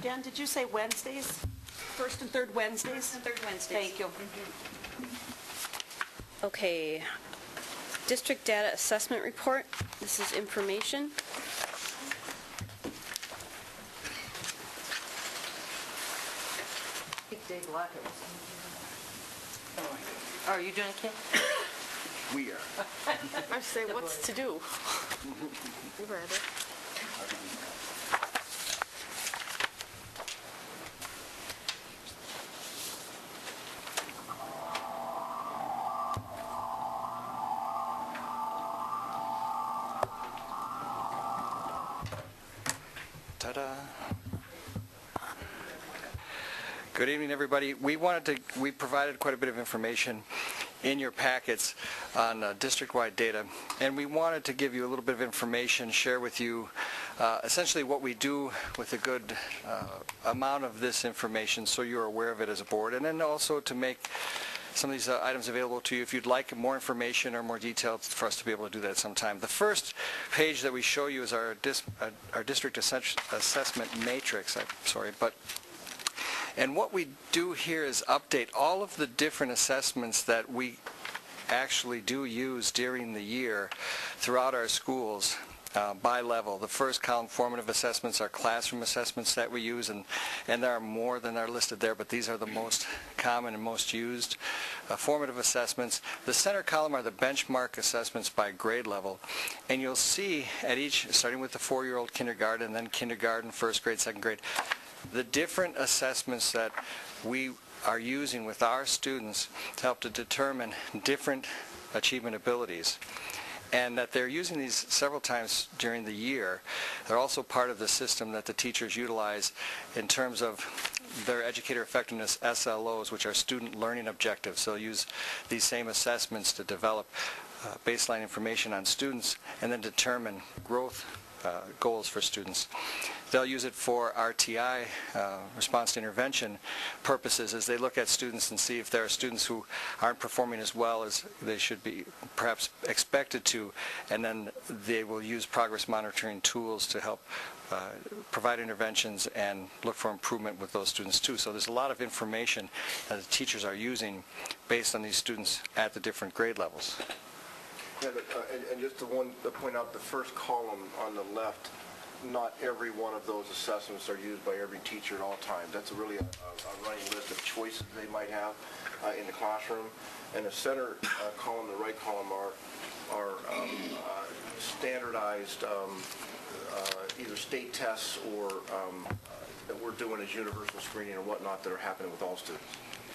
Jen, did you say Wednesdays? First and third Wednesdays? First and third Wednesdays. Thank you. Okay. District Data Assessment Report. This is information. Dave Lockett. Oh, are you doing it, Kim? We are. I say, what's to do? You read it. Ta-da. Good evening, everybody. We provided quite a bit of information in your packets on district-wide data, and we wanted to give you a little bit of information, share with you essentially what we do with a good amount of this information so you're aware of it as a board, and then also to make some of these items available to you if you'd like more information or more details for us to be able to do that at some time. The first page that we show you is our district assessment matrix. And what we do here is update all of the different assessments that we actually do use during the year throughout our schools by level. The first column, formative assessments, are classroom assessments that we use, and there are more than are listed there, but these are the most common and most used formative assessments. The center column are the benchmark assessments by grade level, and you'll see at each, starting with the 4-year-old kindergarten, then kindergarten, first grade, second grade, the different assessments that we are using with our students to help to determine different achievement abilities. And that they're using these several times during the year. They're also part of the system that the teachers utilize in terms of their educator effectiveness SLOs, which are student learning objectives. So they'll use these same assessments to develop baseline information on students and then determine growth goals for students. They'll use it for RTI, response to intervention purposes, as they look at students and see if there are students who aren't performing as well as they should be perhaps expected to, and then they will use progress monitoring tools to help provide interventions and look for improvement with those students too. So there's a lot of information that the teachers are using based on these students at the different grade levels. Yeah, and just to point out the first column on the left, not every one of those assessments are used by every teacher at all times. That's really a running list of choices they might have in the classroom. And the center column, the right column are standardized either state tests or that we're doing as universal screening and whatnot that are happening with all students.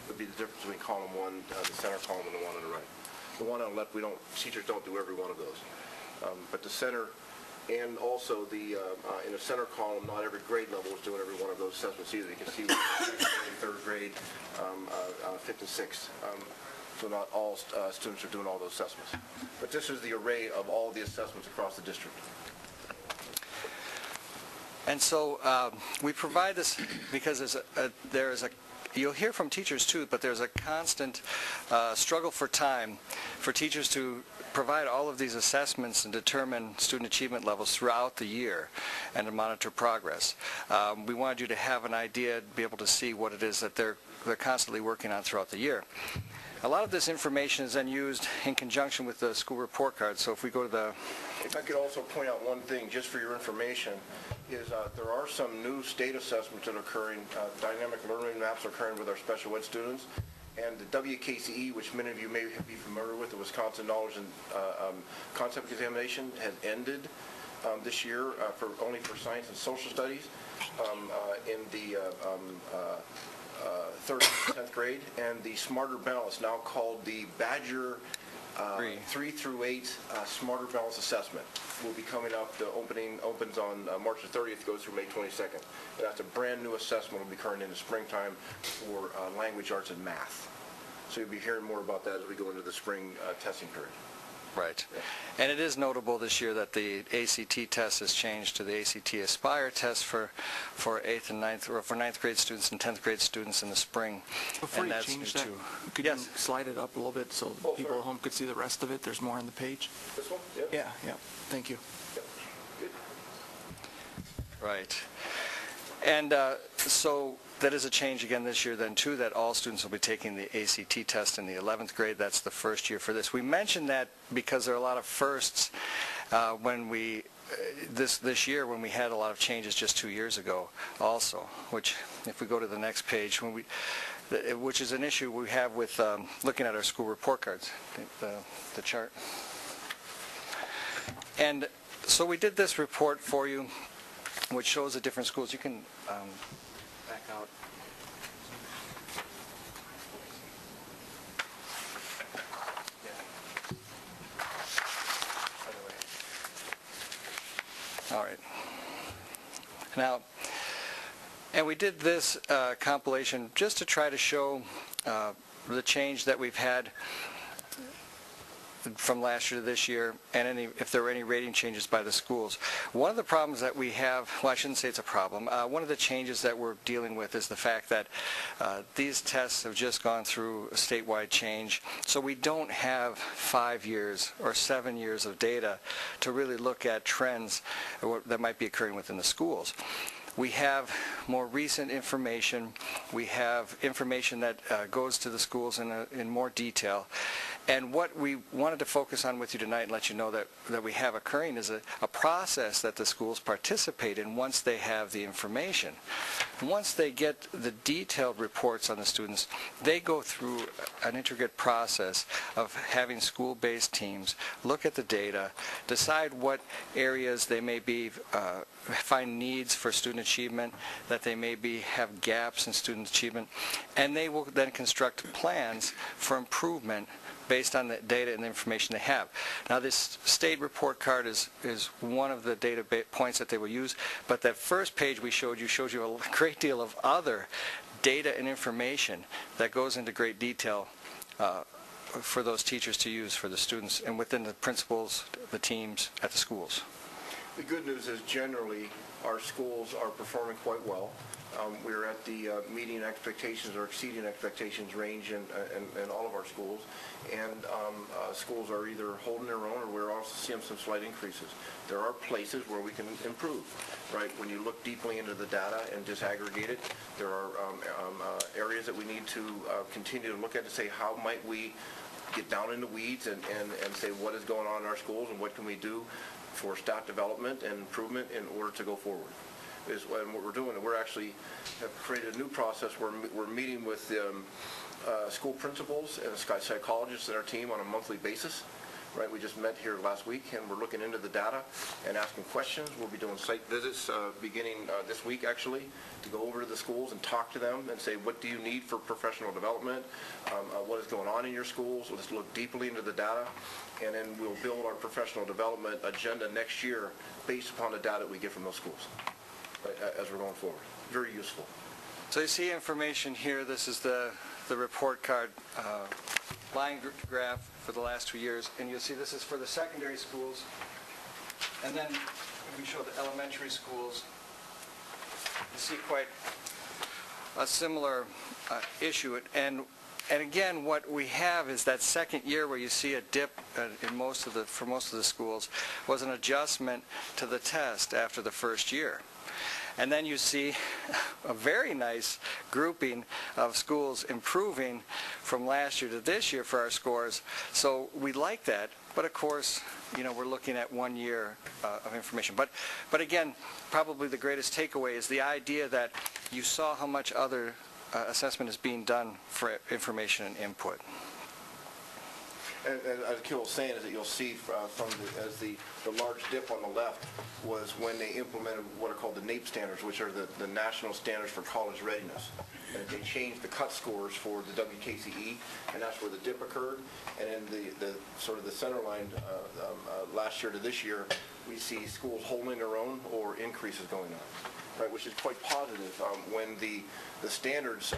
It would be the difference between column one, the center column, and the one on the right. The one on the left, teachers don't do every one of those. But the center, and also the in the center column, not every grade level is doing every one of those assessments either. You can see third grade, fifth and sixth. So not all students are doing all those assessments. But this is the array of all the assessments across the district. And so we provide this because you'll hear from teachers too, but there's a constant struggle for time for teachers to provide all of these assessments and determine student achievement levels throughout the year and to monitor progress. We wanted you to have an idea, be able to see what it is that they're constantly working on throughout the year. A lot of this information is then used in conjunction with the school report card. So if we go to the... If I could also point out one thing, just for your information, is there are some new state assessments that are occurring. Dynamic learning maps are occurring with our special ed students. And the WKCE, which many of you may be familiar with, the Wisconsin Knowledge and Concept Examination, has ended this year only for science and social studies in the 3rd and 10th grade. And the Smarter Balance, now called the Badger 3 through 8 Smarter Balance Assessment, will be coming up. The opens on March the 30th, goes through May 22nd. And that's a brand new assessment. Will be occurring in the springtime for language arts and math. So you'll be hearing more about that as we go into the spring testing period. Right. And it is notable this year that the ACT test has changed to the ACT Aspire test for 8th and 9th, or for 9th grade students and 10th grade students in the spring. Before and you that's change new that, too. could you slide it up a little bit so people at home could see the rest of it? There's more on the page. This one? Yeah. Thank you. Right. And so that is a change again this year then too, that all students will be taking the ACT test in the 11th grade. That's the first year for this. We mentioned that because there are a lot of firsts when we this year when we had a lot of changes just 2 years ago also, which if we go to the next page, which is an issue we have with looking at our school report cards, the chart. And so we did this report for you, which shows the different schools. You can back out. All right. Now, and we did this compilation just to try to show the change that we've had from last year to this year, and if there were any rating changes by the schools. One of the problems that we have, well, I shouldn't say it's a problem, one of the changes that we're dealing with is the fact that these tests have just gone through a statewide change, so we don't have 5 years or 7 years of data to really look at trends that might be occurring within the schools. We have more recent information. We have information that goes to the schools in more detail. And what we wanted to focus on with you tonight and let you know that we have occurring is a process that the schools participate in once they have the information. Once they get the detailed reports on the students, they go through an intricate process of having school-based teams look at the data, decide what areas they may be find needs for student achievement, that they maybe have gaps in student achievement, and they will then construct plans for improvement based on the data and the information they have. Now, this state report card is one of the data points that they will use, but that first page we showed you a great deal of other data and information that goes into great detail for those teachers to use for the students and within the principals, the teams at the schools. The good news is generally our schools are performing quite well. We're at the meeting expectations or exceeding expectations range in all of our schools, and schools are either holding their own or we're also seeing some slight increases. There are places where we can improve, right? When you look deeply into the data and disaggregate it, there are areas that we need to continue to look at to say how might we get down in the weeds and say what is going on in our schools and what can we do for staff development and improvement in order to go forward. Is what we're doing. We're actually have created a new process where we're meeting with school principals and psychologists in our team on a monthly basis. Right, we just met here last week, and we're looking into the data and asking questions. We'll be doing site visits beginning this week, actually, to go over to the schools and talk to them and say, what do you need for professional development? What is going on in your schools? Let's look deeply into the data, and then we'll build our professional development agenda next year based upon the data we get from those schools, right, as we're going forward. Very useful. So you see information here. This is the report card line graph for the last 2 years, and you'll see this is for the secondary schools, and then we show the elementary schools. You see quite a similar issue, and again, what we have is that second year where you see a dip for most of the schools was an adjustment to the test after the first year. And then you see a very nice grouping of schools improving from last year to this year for our scores. So we like that, but of course, you know, we're looking at 1 year of information. But again, probably the greatest takeaway is the idea that you saw how much other assessment is being done for information and input. And as Kill was saying, is that you'll see as the large dip on the left was when they implemented what are called the NAEP standards, which are the National Standards for College Readiness. And they changed the cut scores for the WKCE, and that's where the dip occurred. And in the sort of the center line last year to this year, we see schools holding their own or increases going on. Right, which is quite positive. When the standards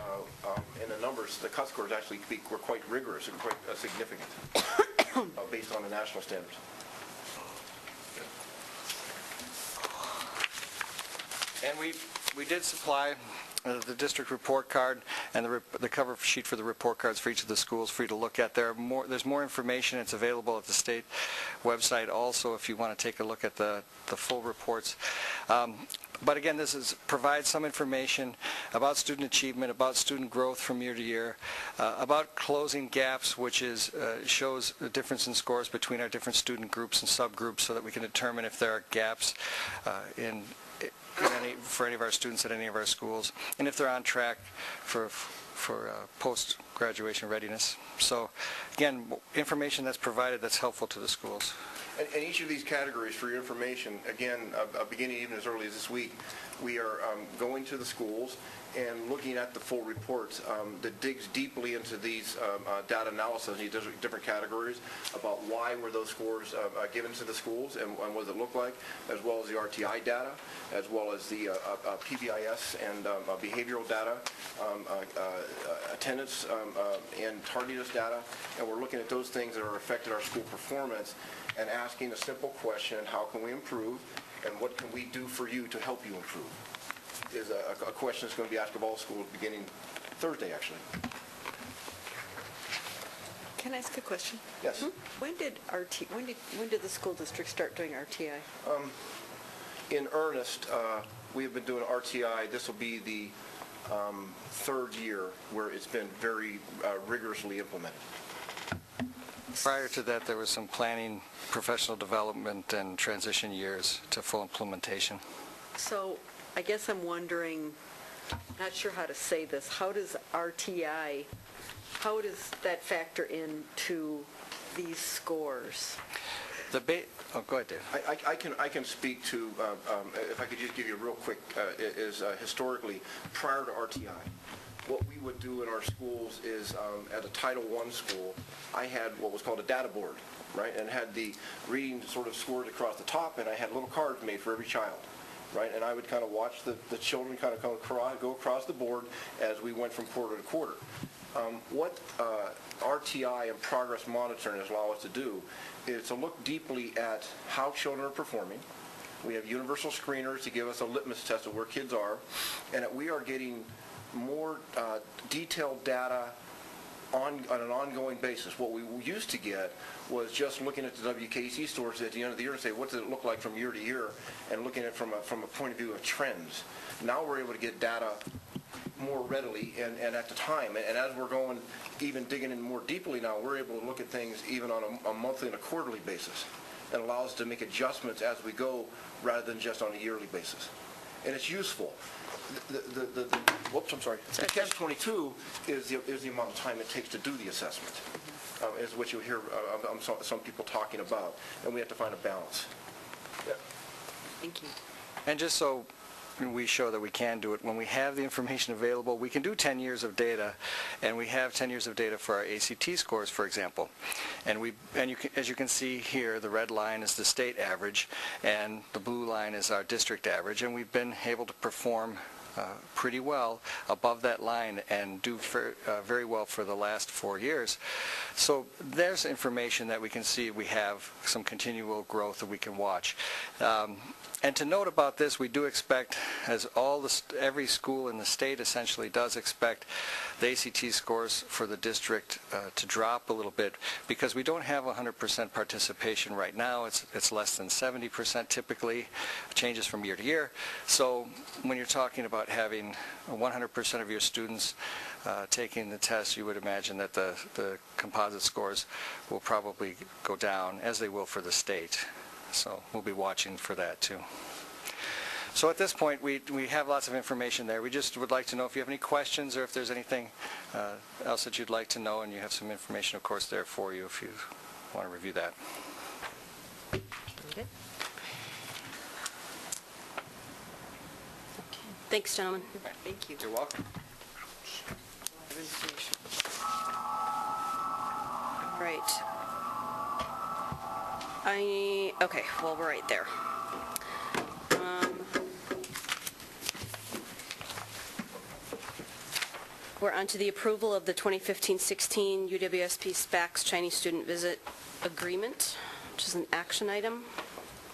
and the numbers, the cut scores actually were quite rigorous and quite significant based on the national standards. And we did supply the district report card and the cover sheet for the report cards for each of the schools for you to look at. There's more information. It's available at the state website also if you want to take a look at the full reports. But again, this provides some information about student achievement, about student growth from year to year, about closing gaps, which shows the difference in scores between our different student groups and subgroups so that we can determine if there are gaps for any of our students at any of our schools, and if they're on track for post-graduation readiness. So again, information that's provided that's helpful to the schools. And each of these categories, for your information, again, beginning even as early as this week, we are going to the schools and looking at the full reports that digs deeply into these data analysis, these different categories, about why were those scores given to the schools and what does it look like, as well as the RTI data, as well as the PBIS and behavioral data, attendance and tardiness data, and we're looking at those things that are affected our school performance and asking a simple question, how can we improve, and what can we do for you to help you improve? Is a question that's going to be asked of all schools beginning Thursday, actually. Can I ask a question? Yes. When did the school district start doing RTI? In earnest, we have been doing RTI. This will be the third year where it's been very rigorously implemented. Prior to that, there was some planning, professional development, and transition years to full implementation. So I guess I'm wondering, not sure how to say this, how does RTI, how does that factor into these scores? Go ahead, Dave. I can speak to, if I could just give you a real quick, historically, prior to RTI, what we would do in our schools is, at a Title I school, I had what was called a data board, right? And had the reading sort of scored across the top, and I had little cards made for every child. right? And I would kind of watch the children kind of go across the board as we went from quarter to quarter. What RTI and progress monitoring allow us to do is to look deeply at how children are performing. We have universal screeners to give us a litmus test of where kids are, and that we are getting more detailed data on an ongoing basis. What we used to get was just looking at the WKC scores at the end of the year and say, what does it look like from year to year, and looking at it from a point of view of trends. Now we're able to get data more readily and at the time. And as we're going, even digging in more deeply now, we're able to look at things even on a monthly and a quarterly basis. It allows us to make adjustments as we go rather than just on a yearly basis. And it's useful. The catch-22 is the amount of time it takes to do the assessment, is what you hear some people talking about, and we have to find a balance. Yeah. Thank you. And just so we show that we can do it, when we have the information available, we can do 10 years of data, and we have 10 years of data for our ACT scores, for example. And as you can see here, the red line is the state average, and the blue line is our district average, and we've been able to perform pretty well above that line and do very well for the last 4 years. So there's information that we can see. We have some continual growth that we can watch. And to note about this, we do expect, as every school in the state essentially does expect, the ACT scores for the district to drop a little bit, because we don't have 100% participation right now. It's less than 70% typically, changes from year to year. So when you're talking about having 100% of your students taking the test, you would imagine that the composite scores will probably go down, as they will for the state. So we'll be watching for that too. So at this point, we have lots of information there. We just would like to know if you have any questions or if there's anything else that you'd like to know, and you have some information, of course, there for you if you want to review that. Okay. Thanks, gentlemen. Thank you. You're welcome. Right. Okay, well, we're right there. We're on to the approval of the 2015-16 UWSP SPACS Chinese Student Visit Agreement, which is an action item.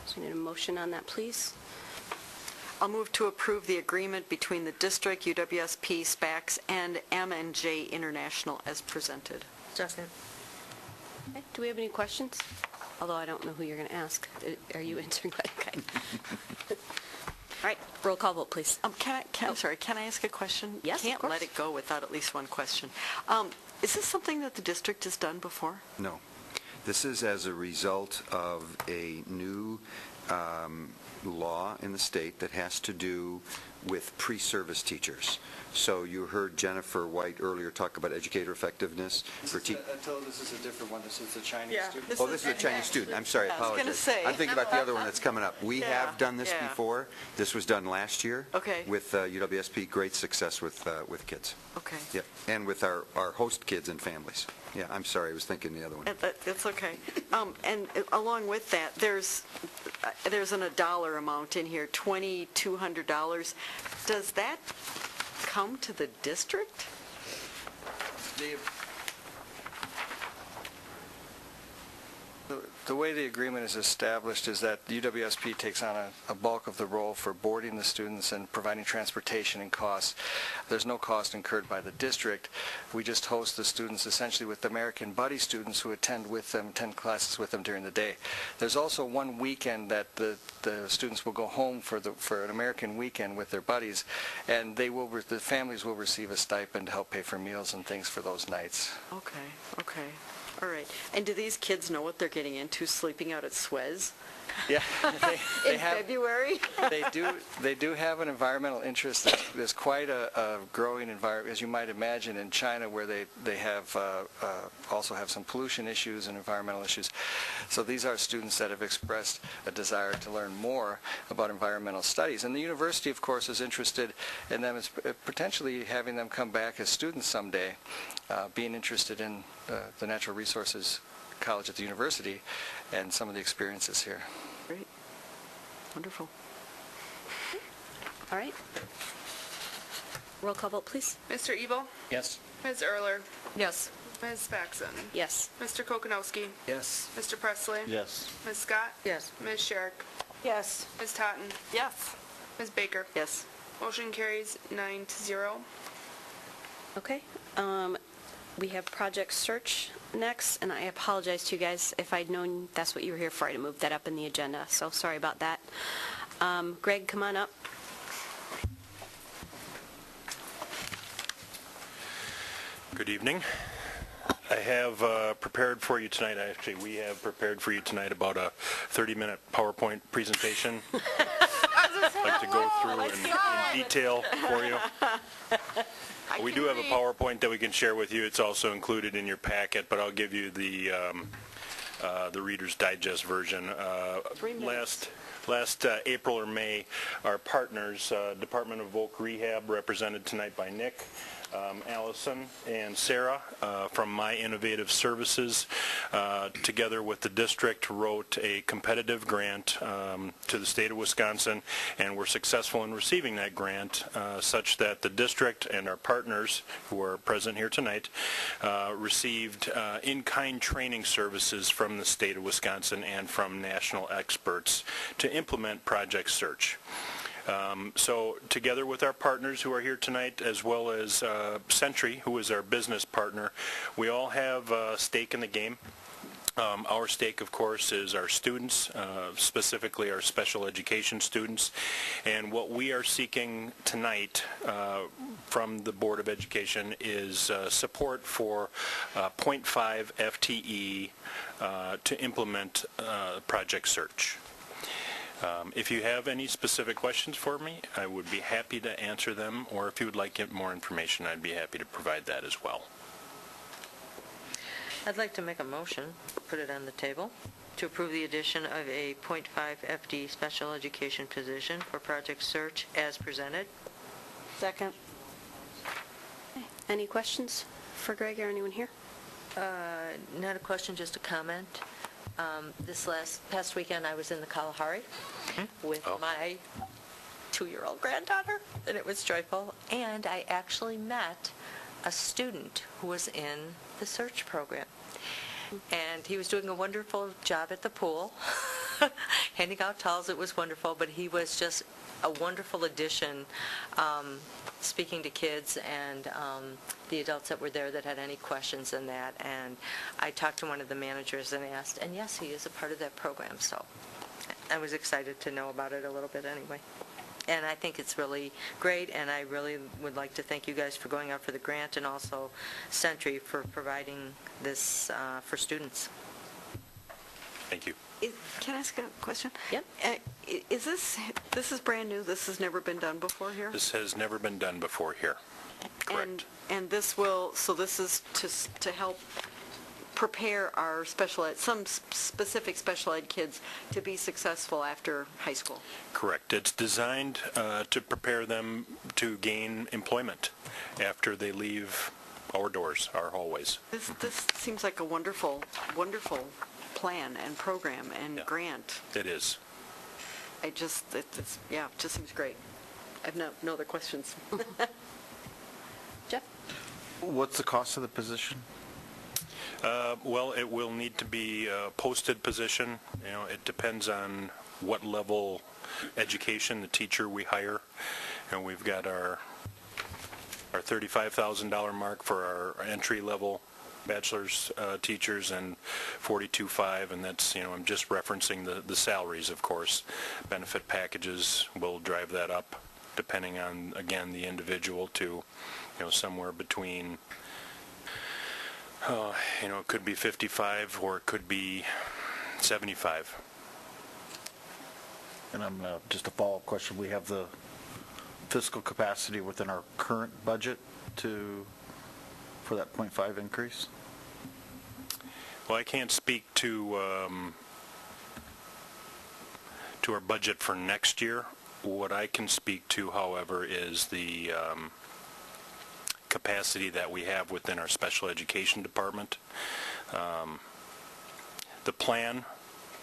So we need a motion on that, please. I'll move to approve the agreement between the district, UWSP, SPACS, and M&J International as presented. Justin. Okay, do we have any questions? Although I don't know who you're going to ask. Are you answering? Okay. All right, roll call vote, please. Can I ask a question? Yes, of Can't course. let it go without at least one question. Is this something that the district has done before? No. This is as a result of a new law in the state that has to do with pre-service teachers. So you heard Jennifer White earlier talk about educator effectiveness for teachers. Until this is a different one. This is the Chinese student. Oh, this is a Chinese student. I'm sorry, I I was gonna apologize. say. I'm thinking about the other one that's coming up. We Yeah, have done this yeah. before. This was done last year. Okay. With UWSP. Great success with kids. Okay. Yeah, and with our host kids and families. Yeah, I'm sorry, I was thinking the other one. That's okay. And along with that, there's a dollar amount in here, $2,200. Does that come to the district? The way the agreement is established is that UWSP takes on a bulk of the role for boarding the students and providing transportation and costs. There's no cost incurred by the district. We just host the students essentially with American Buddy students who attend classes with them during the day. There's also one weekend that the students will go home for an American weekend with their buddies, and the families will receive a stipend to help pay for meals and things for those nights. Okay. All right. And do these kids know what they're getting into, sleeping out at Suez? Yeah, they In have, February? They do have an environmental interest. There's quite a growing environment, as you might imagine, in China, where they have also have some pollution issues and environmental issues. So these are students that have expressed a desire to learn more about environmental studies. And the university, of course, is interested in them as potentially having them come back as students someday, being interested in the Natural Resources College at the university and some of the experiences here. Great. Wonderful. All right. Roll call vote, please. Mr. Ebel? Yes. Ms. Ehrler? Yes. Ms. Faxon? Yes. Mr. Kokonowski? Yes. Mr. Presley? Yes. Ms. Scott? Yes. Ms. Sherrick? Yes. Ms. Totten? Yes. Ms. Baker? Yes. Motion carries 9-0. Okay. We have Project Search next, and I apologize to you guys. If I'd known that's what you were here for, I'd have moved that up in the agenda, so sorry about that. Greg, come on up. Good evening. I have prepared for you tonight, actually, we have prepared for you tonight about a 30-minute PowerPoint presentation. I'd like to go through in detail for you. We do have a PowerPoint that we can share with you. It's also included in your packet, but I'll give you the Reader's Digest version. 3 minutes. Last April or May, our partners, Department of Voc Rehab, represented tonight by Nick, Allison, and Sarah from My Innovative Services, together with the district, wrote a competitive grant to the state of Wisconsin, and were successful in receiving that grant, such that the district and our partners, who are present here tonight, received in-kind training services from the state of Wisconsin and from national experts to implement Project Search. So together with our partners who are here tonight, as well as Century, who is our business partner, we all have a stake in the game. Our stake, of course, is our students, specifically our special education students. And what we are seeking tonight from the Board of Education is support for 0.5 FTE to implement Project Search. If you have any specific questions for me, I would be happy to answer them, or if you would like more information, I'd be happy to provide that as well. I'd like to make a motion, put it on the table, to approve the addition of a .5 FD special education position for Project Search as presented. Second. Any questions for Greg or anyone here? Not a question, just a comment. This past weekend, I was in the Kalahari with my 2-year-old granddaughter, and it was joyful. And I actually met a student who was in the search program. And he was doing a wonderful job at the pool, handing out towels. It was wonderful, but he was just a wonderful addition, speaking to kids and the adults that were there that had any questions in that. And I talked to one of the managers and asked, and yes, he is a part of that program. So I was excited to know about it a little bit anyway. And I think it's really great, and I really would like to thank you guys for going out for the grant, and also Century for providing this for students. Thank you. Can I ask a question? Yep. Is this is brand new? This has never been done before here? This has never been done before here. Correct. And this will, so this is to help prepare our some specific special ed kids to be successful after high school. Correct. It's designed to prepare them to gain employment after they leave our doors, our hallways. This seems like a wonderful plan and program and grant. It is. It just seems great. I have no other questions. Jeff? What's the cost of the position? Well, it will need to be a posted position. You know, it depends on what level education the teacher we hire. And we've got our $35,000 mark for our entry-level bachelor's teachers, and $42,500, and that's, you know, I'm just referencing the salaries, of course. Benefit packages will drive that up, depending on, again, the individual, to, you know, somewhere between, you know, it could be 55 or it could be 75. And just a follow-up question. We have the fiscal capacity within our current budget for that 0.5 increase? Well, I can't speak to our budget for next year. What I can speak to, however, is the capacity that we have within our special education department. The plan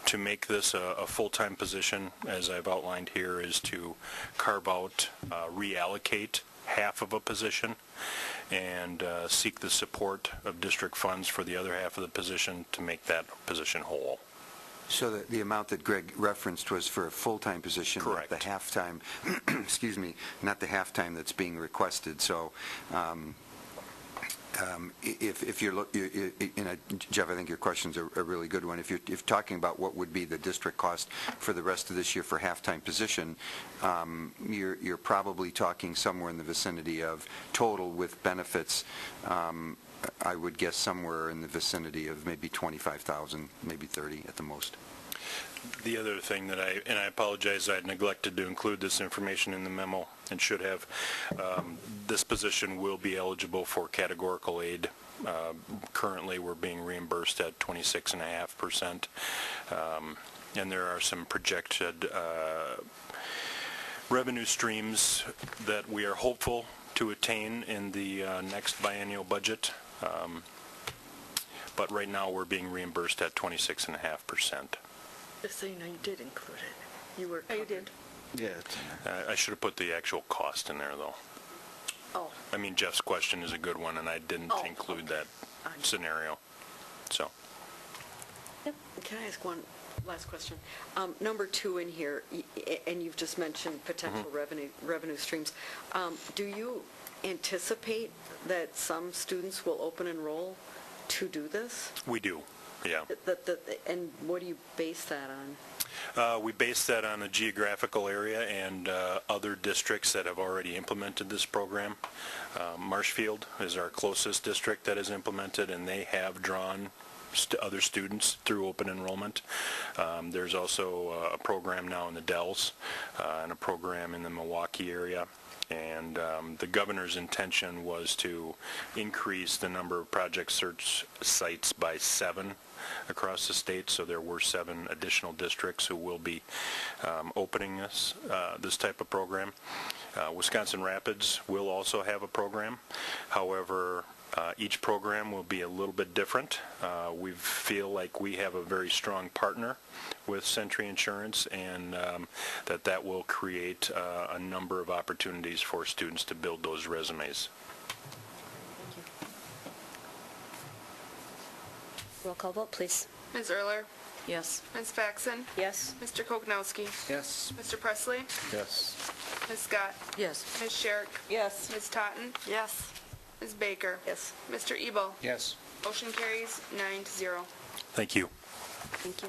To make this a full-time position, as I've outlined here, is to carve out, reallocate half of a position and seek the support of district funds for the other half of the position to make that position whole. So the amount that Greg referenced was for a full-time position? Correct. Not the half-time, excuse me, not the half-time that's being requested. So if you're Jeff, I think your question's a really good one. If you're talking about what would be the district cost for the rest of this year for half-time position, you're probably talking somewhere in the vicinity of total with benefits. I would guess somewhere in the vicinity of maybe 25,000, maybe 30 at the most. The other thing that I apologize, I neglected to include this information in the memo and should have. This position will be eligible for categorical aid. Currently, we're being reimbursed at 26.5%, and there are some projected revenue streams that we are hopeful to attain in the next biennial budget. But right now, we're being reimbursed at 26.5%. Just so you know, you did include it. You were Oh, you did? Yeah. I should have put the actual cost in there, though. Oh. I mean, Jeff's question is a good one, and I didn't include that scenario. So. Can I ask one last question? Number 2 in here, and you've just mentioned potential revenue streams. Do you anticipate that some students will open enroll to do this? We do, yeah. And what do you base that on? We base that on a geographical area and other districts that have already implemented this program. Marshfield is our closest district that has implemented, and they have drawn other students through open enrollment. There's also a program now in the Dells and a program in the Milwaukee area. And the governor's intention was to increase the number of project search sites by 7 across the state, so there were 7 additional districts who will be opening this type of program. Wisconsin Rapids will also have a program. However, each program will be a little bit different. We feel like we have a very strong partner with Century Insurance, and that will create a number of opportunities for students to build those resumes. Roll call vote, please. Ms. Erler? Yes. Ms. Faxon? Yes. Mr. Kognowski? Yes. Mr. Presley? Yes. Ms. Scott? Yes. Ms. Sherrick? Yes. Ms. Totten? Yes. Ms. Baker? Yes. Mr. Ebel? Yes. Motion carries 9-0. Thank you. Thank you.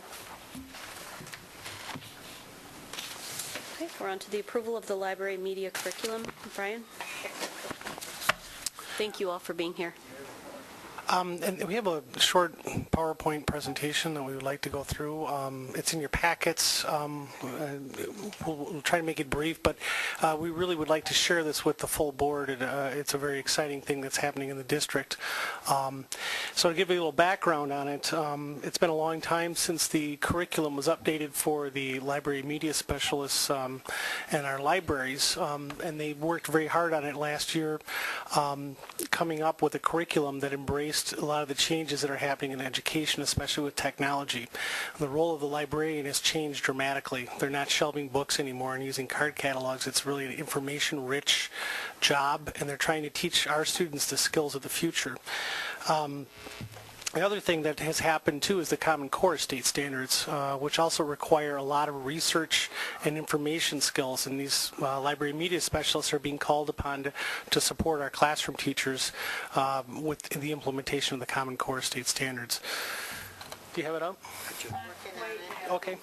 Okay, we're on to the approval of the library media curriculum. Brian? Thank you all for being here. And we have a short PowerPoint presentation that we would like to go through. It's in your packets. We'll try to make it brief, but we really would like to share this with the full board. It's a very exciting thing that's happening in the district. So to give you a little background on it, it's been a long time since the curriculum was updated for the library media specialists and our libraries, and they worked very hard on it last year, coming up with a curriculum that embraced a lot of the changes that are happening in education, especially with technology. The role of the librarian has changed dramatically. They're not shelving books anymore and using card catalogs. It's really an information-rich job, and they're trying to teach our students the skills of the future. The other thing that has happened, too, is the Common Core state standards, which also require a lot of research and information skills. And these library media specialists are being called upon to support our classroom teachers with the implementation of the Common Core state standards. Do you have it up? Okay.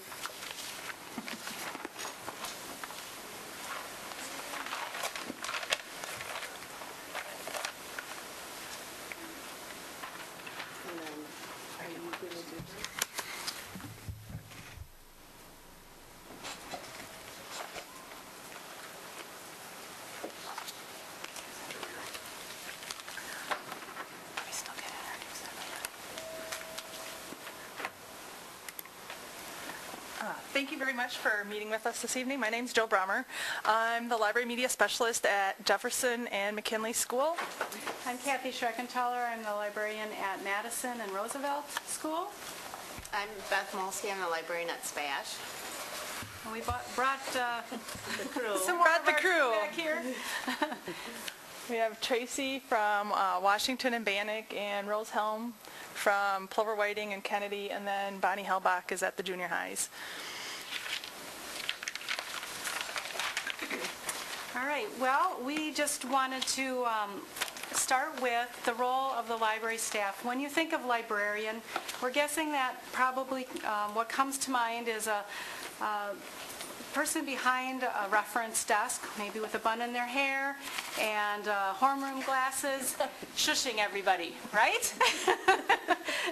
Thank you very much for meeting with us this evening. My name's Jill Brommer. I'm the library media specialist at Jefferson and McKinley School. I'm Kathy Schreckenthaler. I'm the librarian at Madison and Roosevelt School. I'm Beth Molsky. I'm the librarian at Spash. And we brought the crew. So we're at the crew back here. We have Tracy from Washington and Bannock, and Rose Helm from Plover Whiting and Kennedy, and then Bonnie Hellbach is at the junior highs. All right, well, we just wanted to start with the role of the library staff. When you think of librarian, we're guessing that probably what comes to mind is a person behind a reference desk, maybe with a bun in their hair and homeroom glasses, shushing everybody, right?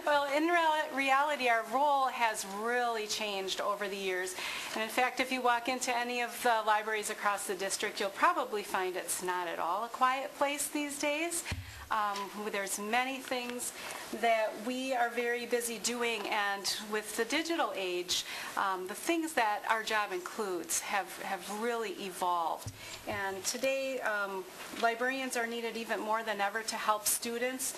Well, in reality, our role has really changed over the years. And in fact, if you walk into any of the libraries across the district, you'll probably find it's not at all a quiet place these days. There's many things that we are very busy doing, and with the digital age, the things that our job includes have really evolved. And today, librarians are needed even more than ever to help students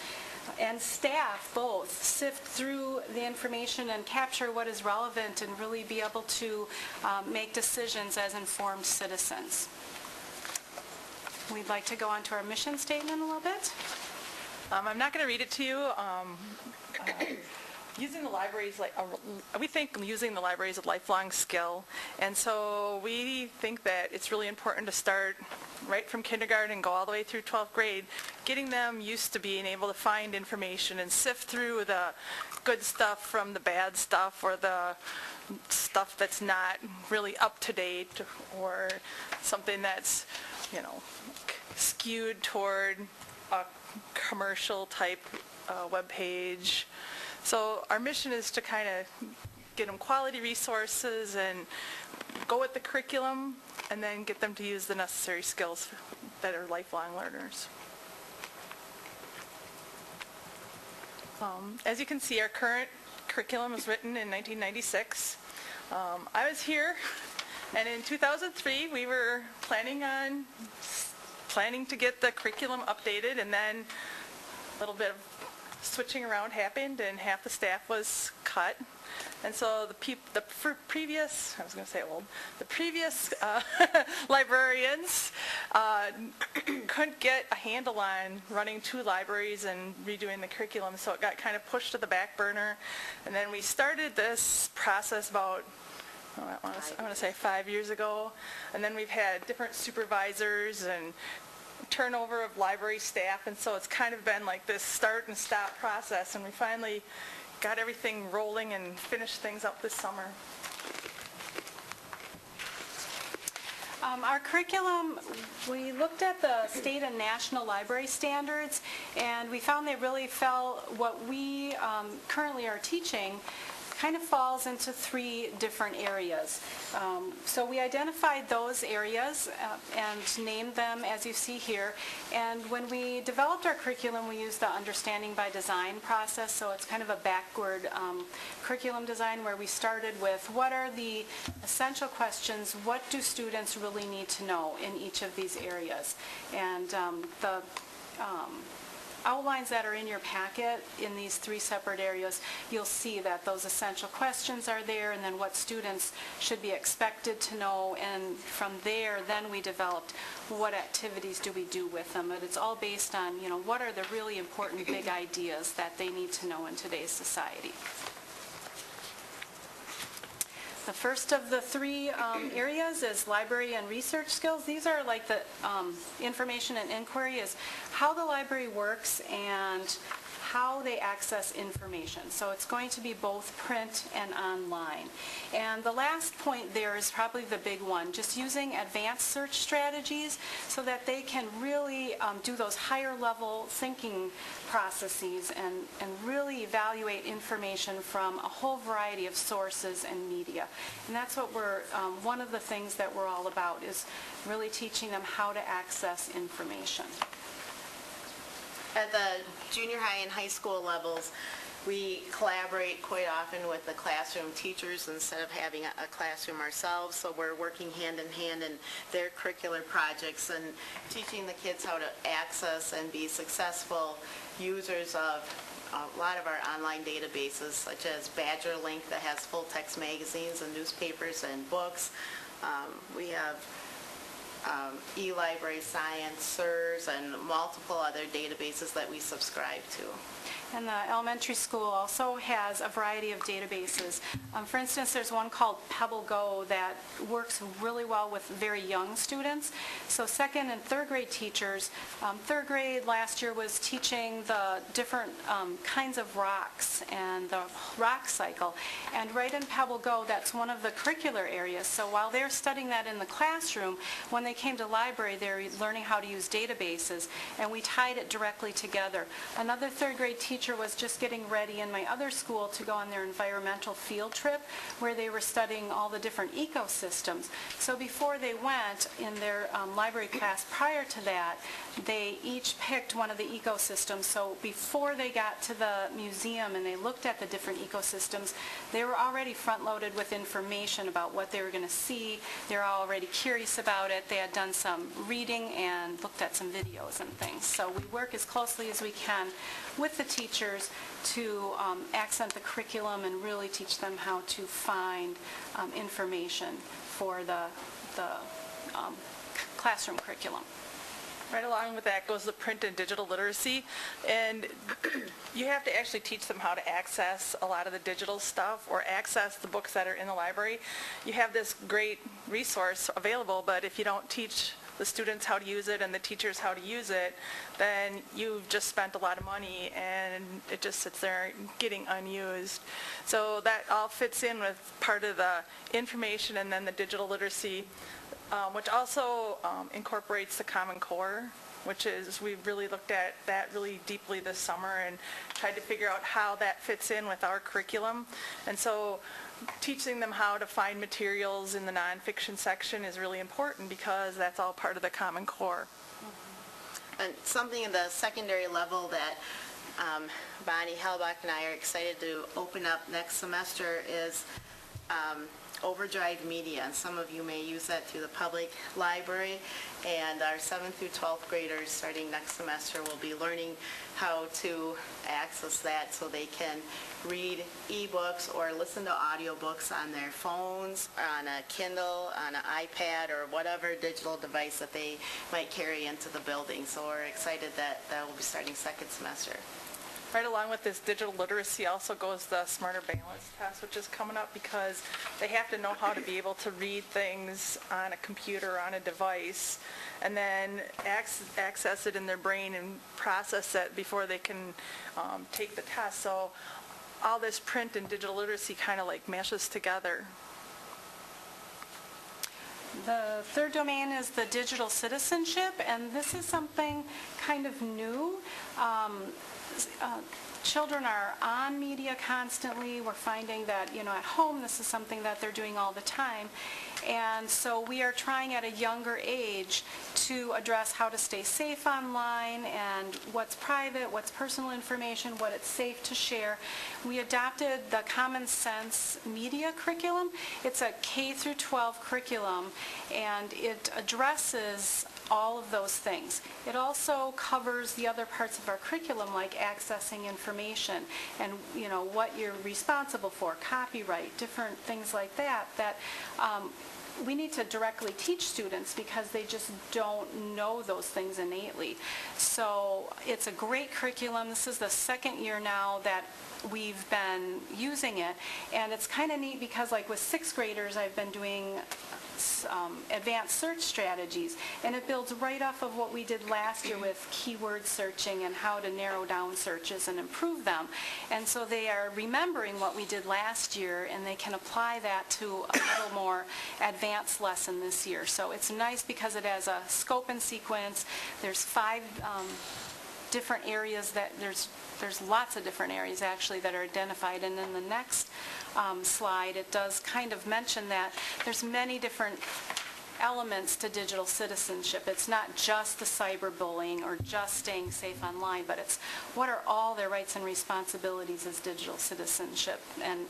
and staff both sift through the information and capture what is relevant and really be able to make decisions as informed citizens. We'd like to go on to our mission statement a little bit. I'm not going to read it to you. Using the libraries, we think using the library is a lifelong skill, and so we think that it's really important to start right from kindergarten and go all the way through 12th grade, getting them used to being able to find information and sift through the good stuff from the bad stuff, or the stuff that's not really up to date, or something that's, skewed toward a commercial type web page. So our mission is to kind of get them quality resources and go with the curriculum, and then get them to use the necessary skills that are lifelong learners. As you can see, our current curriculum was written in 1996. I was here, and in 2003 we were planning to get the curriculum updated, and then a little bit of switching around happened, and half the staff was cut. And so the previous librarians couldn't get a handle on running 2 libraries and redoing the curriculum, so it got kind of pushed to the back burner. And then we started this process about, I want to say 5 years ago, and then we've had different supervisors and turnover of library staff, and so it's kind of been like this start and stop process, and we finally got everything rolling and finished things up this summer. Our curriculum, we looked at the state and national library standards, and we found they really fell, what we currently are teaching kind of falls into 3 different areas. So we identified those areas and named them as you see here. And when we developed our curriculum, we used the understanding by design process. So it's kind of a backward curriculum design, where we started with what are the essential questions, what do students really need to know in each of these areas. And the outlines that are in your packet in these 3 separate areas, you'll see that those essential questions are there, and then what students should be expected to know, and from there then we developed what activities do we do with them. But it's all based on, what are the really important big ideas that they need to know in today's society. The first of the 3 areas is library and research skills. These are like the information and inquiry, is how the library works and how they access information. So it's going to be both print and online. And the last point there is probably the big one, just using advanced search strategies so that they can really do those higher level thinking processes and really evaluate information from a whole variety of sources and media. And that's what we're, one of the things that we're all about, is really teaching them how to access information. At the junior high and high school levels, We collaborate quite often with the classroom teachers instead of having a classroom ourselves, so we're working hand in hand in their curricular projects and teaching the kids how to access and be successful users of a lot of our online databases, such as Badger Link that has full-text magazines and newspapers and books. We have eLibrary Science, SIRS, and multiple other databases that we subscribe to. And the elementary school also has a variety of databases. For instance, there's one called Pebble Go that works really well with very young students. So second and third grade teachers, third grade last year was teaching the different kinds of rocks and the rock cycle. And right in Pebble Go, that's one of the curricular areas. So while they're studying that in the classroom, when they came to library, they're learning how to use databases, and we tied it directly together. Another third grade teacher was just getting ready in my other school to go on their environmental field trip where they were studying all the different ecosystems. So before they went in their library class prior to that, they each picked one of the ecosystems. So before they got to the museum and they looked at the different ecosystems, they were already front-loaded with information about what they were going to see. They were already curious about it. They had done some reading and looked at some videos and things. So we work as closely as we can with the teachers to accent the curriculum and really teach them how to find information for the classroom curriculum. Right along with that goes the print and digital literacy, and you have to actually teach them how to access a lot of the digital stuff or access the books that are in the library. You have this great resource available, but if you don't teach the students how to use it and the teachers how to use it, then you've just spent a lot of money and it just sits there getting unused. So that all fits in with part of the information and then the digital literacy, which also incorporates the Common Core, which is, we've really looked at that really deeply this summer and tried to figure out how that fits in with our curriculum. And so teaching them how to find materials in the nonfiction section is really important because that's all part of the Common Core. And something at the secondary level that Bonnie Hellbach and I are excited to open up next semester is Overdrive Media, and some of you may use that through the public library, and our 7th through 12th graders starting next semester will be learning how to access that so they can read ebooks or listen to audiobooks on their phones, on a Kindle, on an iPad, or whatever digital device that they might carry into the building. So we're excited that that will be starting second semester. Right along with this digital literacy also goes the Smarter Balance test, which is coming up because they have to know how to be able to read things on a computer or on a device and then access it in their brain and process it before they can take the test. So all this print and digital literacy kind of like meshes together. The third domain is the digital citizenship, and this is something kind of new. Children are on media constantly. We're finding that, at home this is something that they're doing all the time. And so we are trying at a younger age to address how to stay safe online and what's private, what's personal information, what it's safe to share. We adopted the Common Sense media curriculum. It's a K through 12 curriculum, and it addresses all of those things. It also covers the other parts of our curriculum, like accessing information and what you're responsible for, copyright, different things like that we need to directly teach students because they just don't know those things innately. So it's a great curriculum. This is the second year now that we've been using it, and it's kind of neat because like with sixth graders I've been doing advanced search strategies, and it builds right off of what we did last year with keyword searching and how to narrow down searches and improve them. And so they are remembering what we did last year, and they can apply that to a little more advanced lesson this year. So it's nice because it has a scope and sequence. There's 5 different areas that there's lots of different areas actually that are identified, and in the next slide it does kind of mention that there's many different elements to digital citizenship. It's not just the cyberbullying or just staying safe online, but it's what are all their rights and responsibilities as digital citizenship, and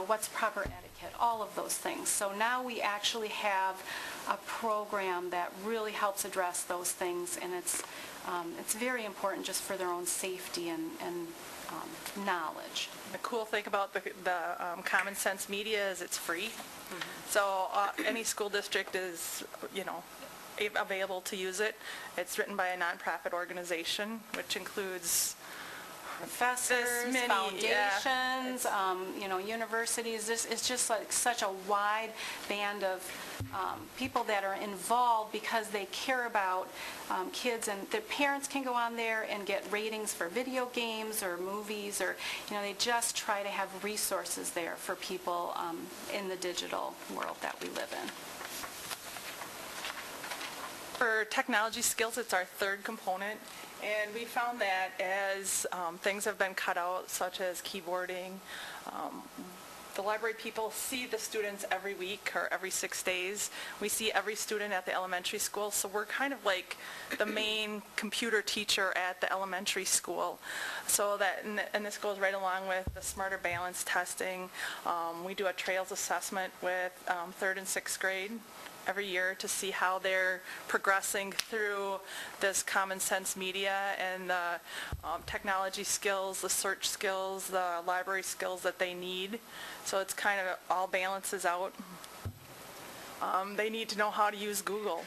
what's proper etiquette, all of those things. So now we actually have a program that really helps address those things, and it's very important just for their own safety and knowledge. The cool thing about the Common Sense Media is it's free. So any school district is, available to use it. It's written by a nonprofit organization, which includes professors, foundations, universities. It's just like such a wide band of people that are involved because they care about kids, and their parents can go on there and get ratings for video games or movies, or they just try to have resources there for people in the digital world that we live in. For technology skills, it's our third component, and we found that as things have been cut out, such as keyboarding, the library people see the students every week or every 6 days. We see every student at the elementary school, so we're kind of like the main computer teacher at the elementary school. So that, and this goes right along with the Smarter Balance testing. We do a Trails assessment with 3rd and 6th grade every year to see how they're progressing through this Common Sense Media and the technology skills, the search skills, the library skills that they need. So it's kind of all balances out. They need to know how to use Google.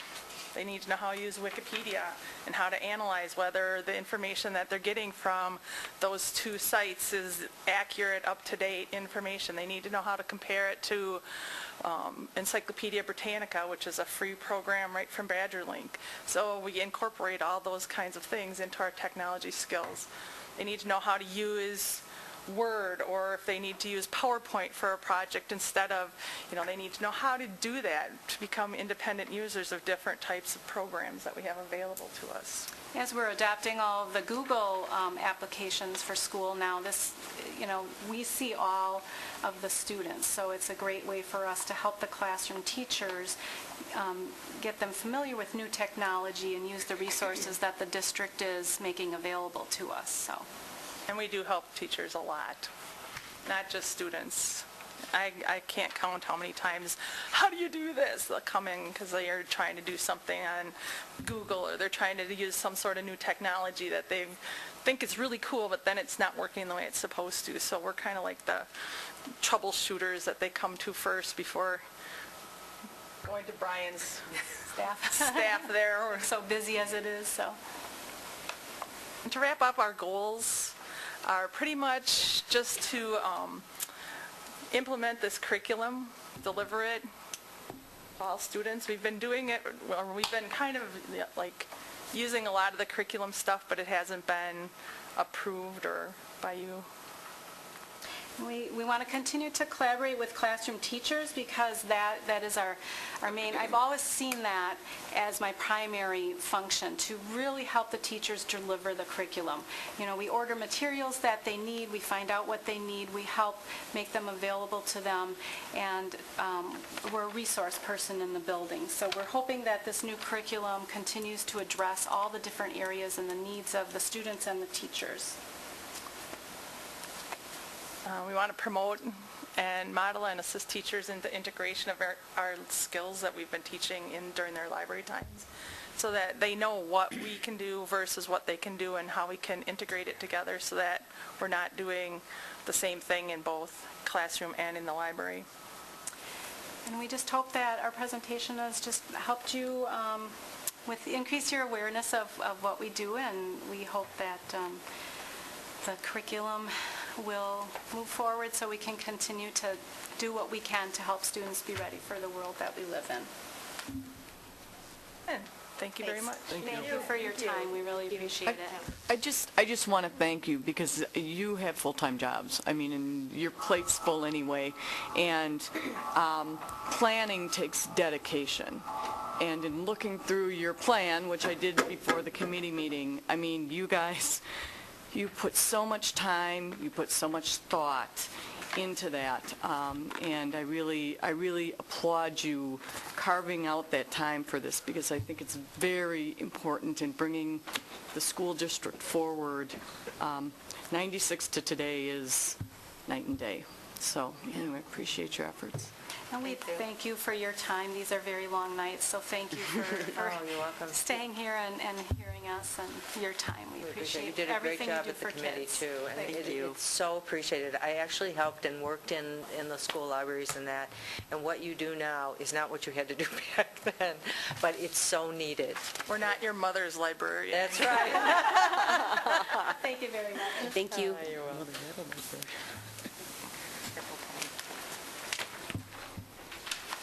They need to know how to use Wikipedia and how to analyze whether the information that they're getting from those two sites is accurate, up-to-date information. They need to know how to compare it to Encyclopedia Britannica, which is a free program right from BadgerLink. So we incorporate all those kinds of things into our technology skills. They need to know how to use Word, or if they need to use PowerPoint for a project instead of, they need to know how to do that to become independent users of different types of programs that we have available to us. As we're adopting all of the Google applications for school now, we see all of the students, so it's a great way for us to help the classroom teachers get them familiar with new technology and use the resources that the district is making available to us. So. And we do help teachers a lot, not just students. I can't count how many times, how do you do this? They'll come in because they are trying to do something on Google, or they're trying to use some sort of new technology that they think is really cool, but then it's not working the way it's supposed to. So we're kind of like the troubleshooters that they come to first before going to Brian's staff there. We're so busy as it is, so. And to wrap up, our goals are pretty much just to implement this curriculum, deliver it to all students. We've been doing it, or we've been kind of like using a lot of the curriculum stuff, but it hasn't been approved or by you. We want to continue to collaborate with classroom teachers because that is our main, I've always seen that as my primary function, to really help the teachers deliver the curriculum. We order materials that they need, we find out what they need, we help make them available to them, and we're a resource person in the building. So we're hoping that this new curriculum continues to address all the different areas and the needs of the students and the teachers. We want to promote and model and assist teachers in the integration of our skills that we've been teaching during their library times, so that they know what we can do versus what they can do and how we can integrate it together so that we're not doing the same thing in both classroom and in the library. And we just hope that our presentation has just helped you increase your awareness of what we do, and we hope that the curriculum will move forward so we can continue to do what we can to help students be ready for the world that we live in. And thank you very much. Thank you for your time. We really appreciate it. I just want to thank you because you have full-time jobs. I mean, and your plate's full anyway, and planning takes dedication. And in looking through your plan, which I did before the committee meeting, I mean, you guys, you put so much time, you put so much thought into that. And I really applaud you carving out that time for this, because I think it's very important in bringing the school district forward. 96 to today is night and day. So anyway, appreciate your efforts. And we thank you for your time. These are very long nights, so thank you for you're welcome. staying here and hearing us and your time. We appreciate You did a great everything you job do at the for committee, kids. too. And Thank you. It's so appreciated. I actually helped and worked in the school libraries and that, and what you do now is not what you had to do back then, but it's so needed. We're not your mother's librarian. That's right. Thank you very much. Thank you. You're welcome.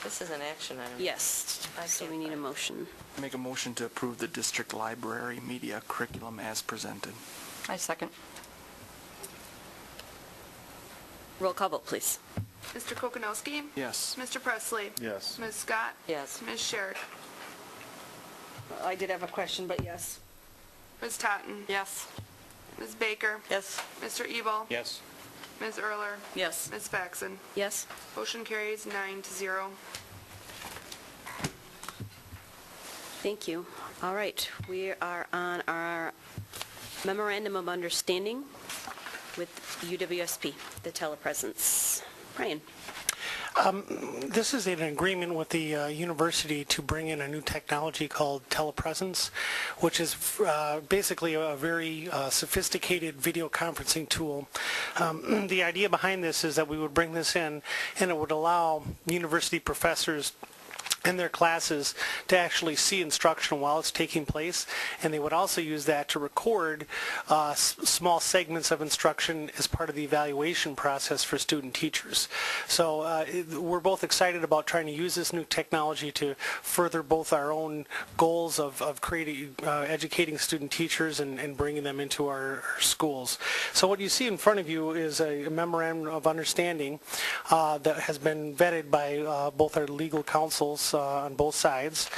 This is an action item. Yes, so we need a motion. Make a motion to approve the district library media curriculum as presented. I second. Roll call vote, please. Mr. Kokonowski? Yes. Mr. Presley? Yes. Ms. Scott? Yes. Ms. Sherrick? I did have a question, but yes. Ms. Totten? Yes. Ms. Baker? Yes. Mr. Ebel? Yes. Ms. Erler? Yes. Ms. Faxon? Yes? Motion carries 9-0. Thank you. All right, we are on our memorandum of understanding with UWSP, the telepresence. Brian? This is an agreement with the university to bring in a new technology called telepresence, which is basically a very sophisticated video conferencing tool. The idea behind this is that we would bring this in, and it would allow university professors in their classes to actually see instruction while it's taking place, and they would also use that to record small segments of instruction as part of the evaluation process for student teachers. So we're both excited about trying to use this new technology to further both our own goals of creating, educating student teachers and bringing them into our schools. So what you see in front of you is a memorandum of understanding that has been vetted by both our legal counsels on both sides,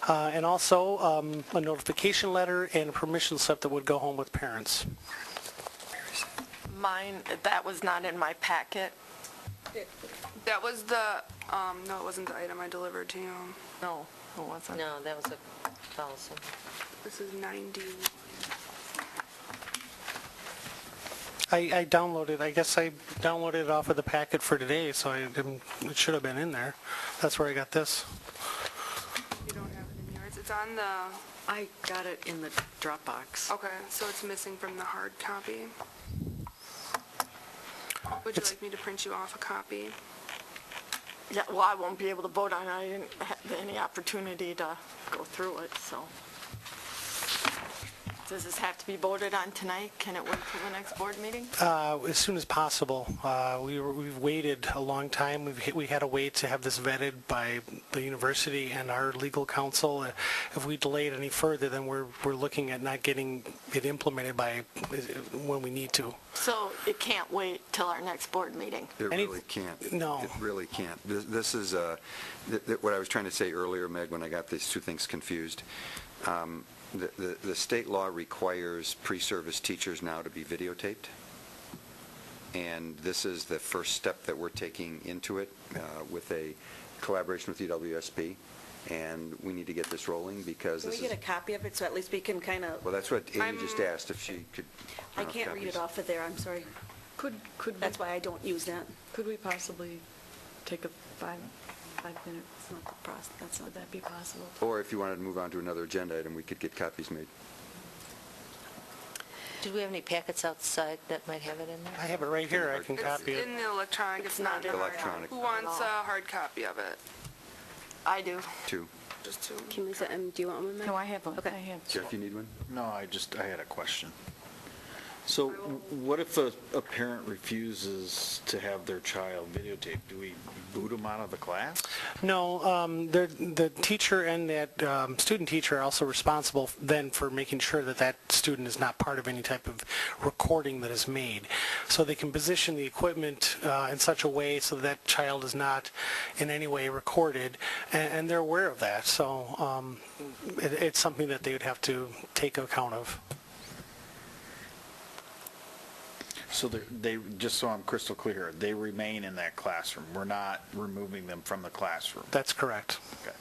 and also a notification letter and a permission slip that would go home with parents. Mine, that was not in my packet. That was the, no, it wasn't the item I delivered to you. No, it wasn't. No, that was a policy. This is 90. I downloaded, I guess I downloaded it off of the packet for today, so it should have been in there. That's where I got this. You don't have it in yours. It's on the, I got it in the Dropbox. okay, so it's missing from the hard copy. Would you like me to print you off a copy? Yeah, well, I won't be able to vote on it. I didn't have any opportunity to go through it, so. Does this have to be voted on tonight? Can it wait till the next board meeting? As soon as possible. We've waited a long time. We had to wait to have this vetted by the university and our legal counsel. If we delay it any further, then we're looking at not getting it implemented by when we need to. So it can't wait till our next board meeting? It really can't. No. It really can't. This is what I was trying to say earlier, Meg, when I got these two things confused. The state law requires pre-service teachers now to be videotaped, and this is the first step that we're taking into it with a collaboration with UWSP, and we need to get this rolling because Can this we is... get a copy of it so at least we can kind of, Well, that's what Amy just asked, if she could... I can't read it off of there, I'm sorry. That's why I don't use that. Could we possibly take a five minutes? Would that be possible? Or if you wanted to move on to another agenda item, we could get copies made. Do we have any packets outside that might have it in there? I have it right here. I can copy It's it. in the electronic, it's not in the hard. Electronic. Who wants a hard copy of it? I do. Two. Just two. Can Lisa, do you want one, Meg? No, I have one. Okay. I have. Jeff, you need one? No, I had a question. So what if a parent refuses to have their child videotaped? Do we boot them out of the class? No, the teacher and that student teacher are also responsible then for making sure that that student is not part of any type of recording that is made. So they can position the equipment in such a way so that child is not in any way recorded, and they're aware of that. So it's something that they would have to take account of. So they, just so I'm crystal clear, they remain in that classroom. We're not removing them from the classroom. That's correct. Okay.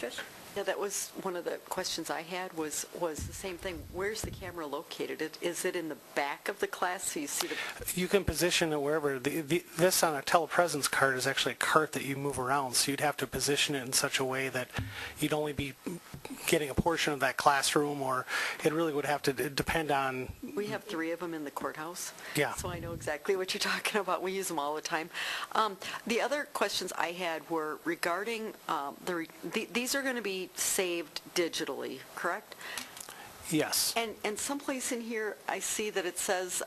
Trish? Yeah, that was one of the questions I had was the same thing. Where's the camera located? Is it in the back of the class so you see the... You can position it wherever. This on a telepresence cart is actually a cart that you move around, so you'd have to position it in such a way that you'd only be getting a portion of that classroom, or it really would have to depend on... We have 3 of them in the courthouse. Yeah. So I know exactly what you're talking about. We use them all the time. The other questions I had were regarding, these are going to be saved digitally, correct? Yes. And someplace in here, I see that it says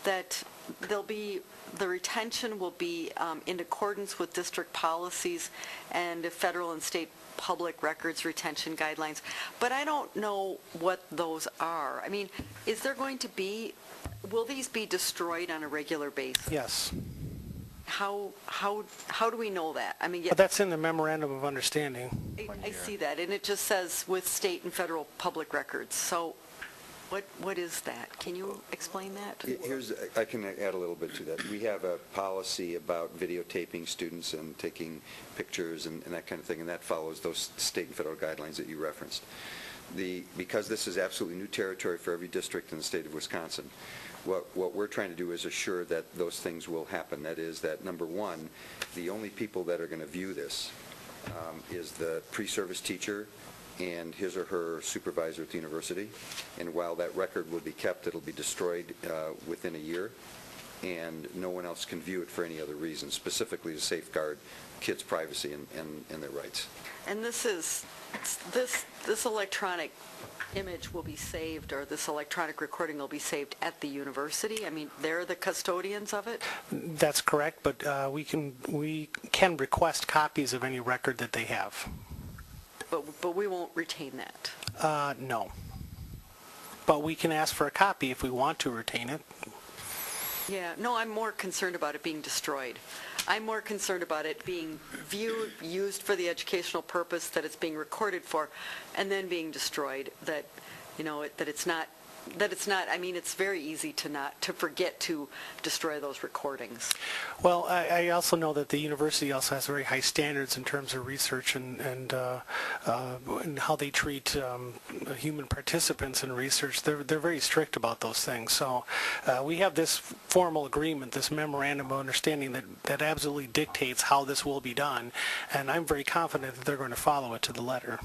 that the retention will be in accordance with district policies and federal and state public records retention guidelines. But I don't know what those are. I mean, is there going to be, will these be destroyed on a regular basis? Yes. How do we know that? I mean, But that's in the memorandum of understanding. I see that, and it just says with state and federal public records. So what is that? Can you explain that? I can add a little bit to that. We have a policy about videotaping students and taking pictures and that kind of thing, and that follows those state and federal guidelines that you referenced. Because this is absolutely new territory for every district in the state of Wisconsin, what we're trying to do is assure that those things will happen. That is that, number one, the only people that are going to view this is the pre-service teacher and his or her supervisor at the university. And while that record will be kept, it'll be destroyed within a year, and no one else can view it for any other reason, specifically to safeguard kids' privacy and their rights. And this electronic image will be saved, or this electronic recording will be saved at the university? I mean, they're the custodians of it? That's correct, but we can request copies of any record that they have. But we won't retain that? No. But we can ask for a copy if we want to retain it. Yeah, no, I'm more concerned about it being destroyed. I'm more concerned about it being viewed, used for the educational purpose that it's being recorded for, and then being destroyed. That, you know, that it's not. I mean, it's very easy to forget to destroy those recordings. Well, I also know that the university also has very high standards in terms of research and how they treat human participants in research. They're very strict about those things. So we have this formal agreement, this memorandum of understanding that absolutely dictates how this will be done, and I'm very confident that they're going to follow it to the letter.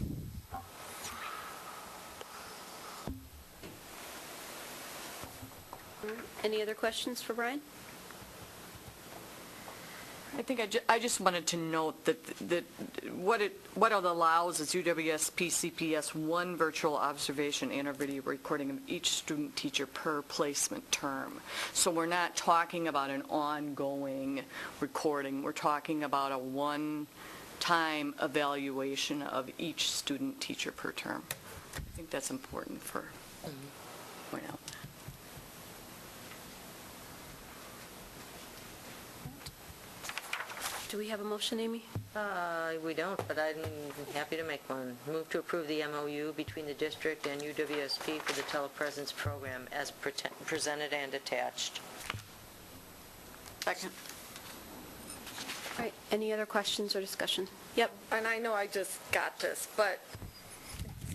Any other questions for Brian? I think I just wanted to note that what it allows is UWSP CPS one virtual observation and a video recording of each student teacher per placement term. So we're not talking about an ongoing recording. We're talking about a one-time evaluation of each student teacher per term. I think that's important for point out. Do we have a motion, Amy? We don't, but I'm happy to make one. Move to approve the MOU between the district and UWSP for the telepresence program as presented and attached. Second. All right, any other questions or discussion? Yep. And I know I just got this, but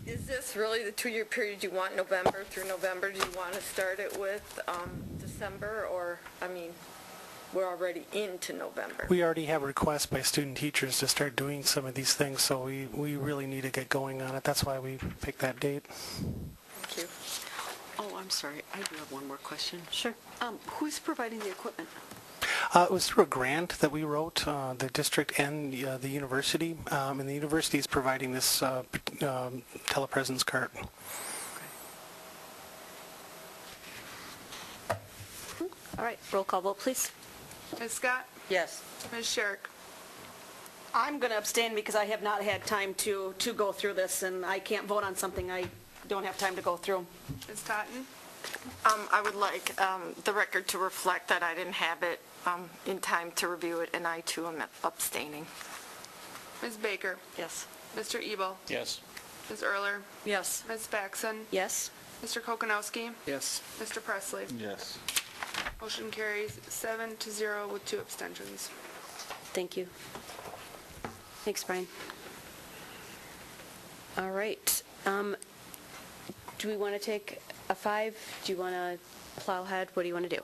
is this really the 2-year period you want, November through November? Do you want to start it with December, or, I mean, we're already into November? We already have requests by student teachers to start doing some of these things, so we really need to get going on it. That's why we picked that date. Thank you. Oh, I'm sorry. I do have one more question. Sure. Who's providing the equipment? It was through a grant that we wrote, the district and the university, and the university is providing this telepresence cart. All right, roll call vote, please. Ms. Scott? Yes. Ms. Sherrick? I'm going to abstain because I have not had time to go through this, and I can't vote on something I don't have time to go through. Ms. Totten? I would like the record to reflect that I didn't have it in time to review it, and I, too, am abstaining. Ms. Baker? Yes. Mr. Ebel? Yes. Ms. Erler? Yes. Ms. Faxon? Yes. Mr. Kokonowski? Yes. Mr. Presley? Yes. Motion carries 7-0 with 2 abstentions. Thank you. Thanks, Brian. All right. Do we want to take a 5? Do you want to plow ahead? What do you want to do?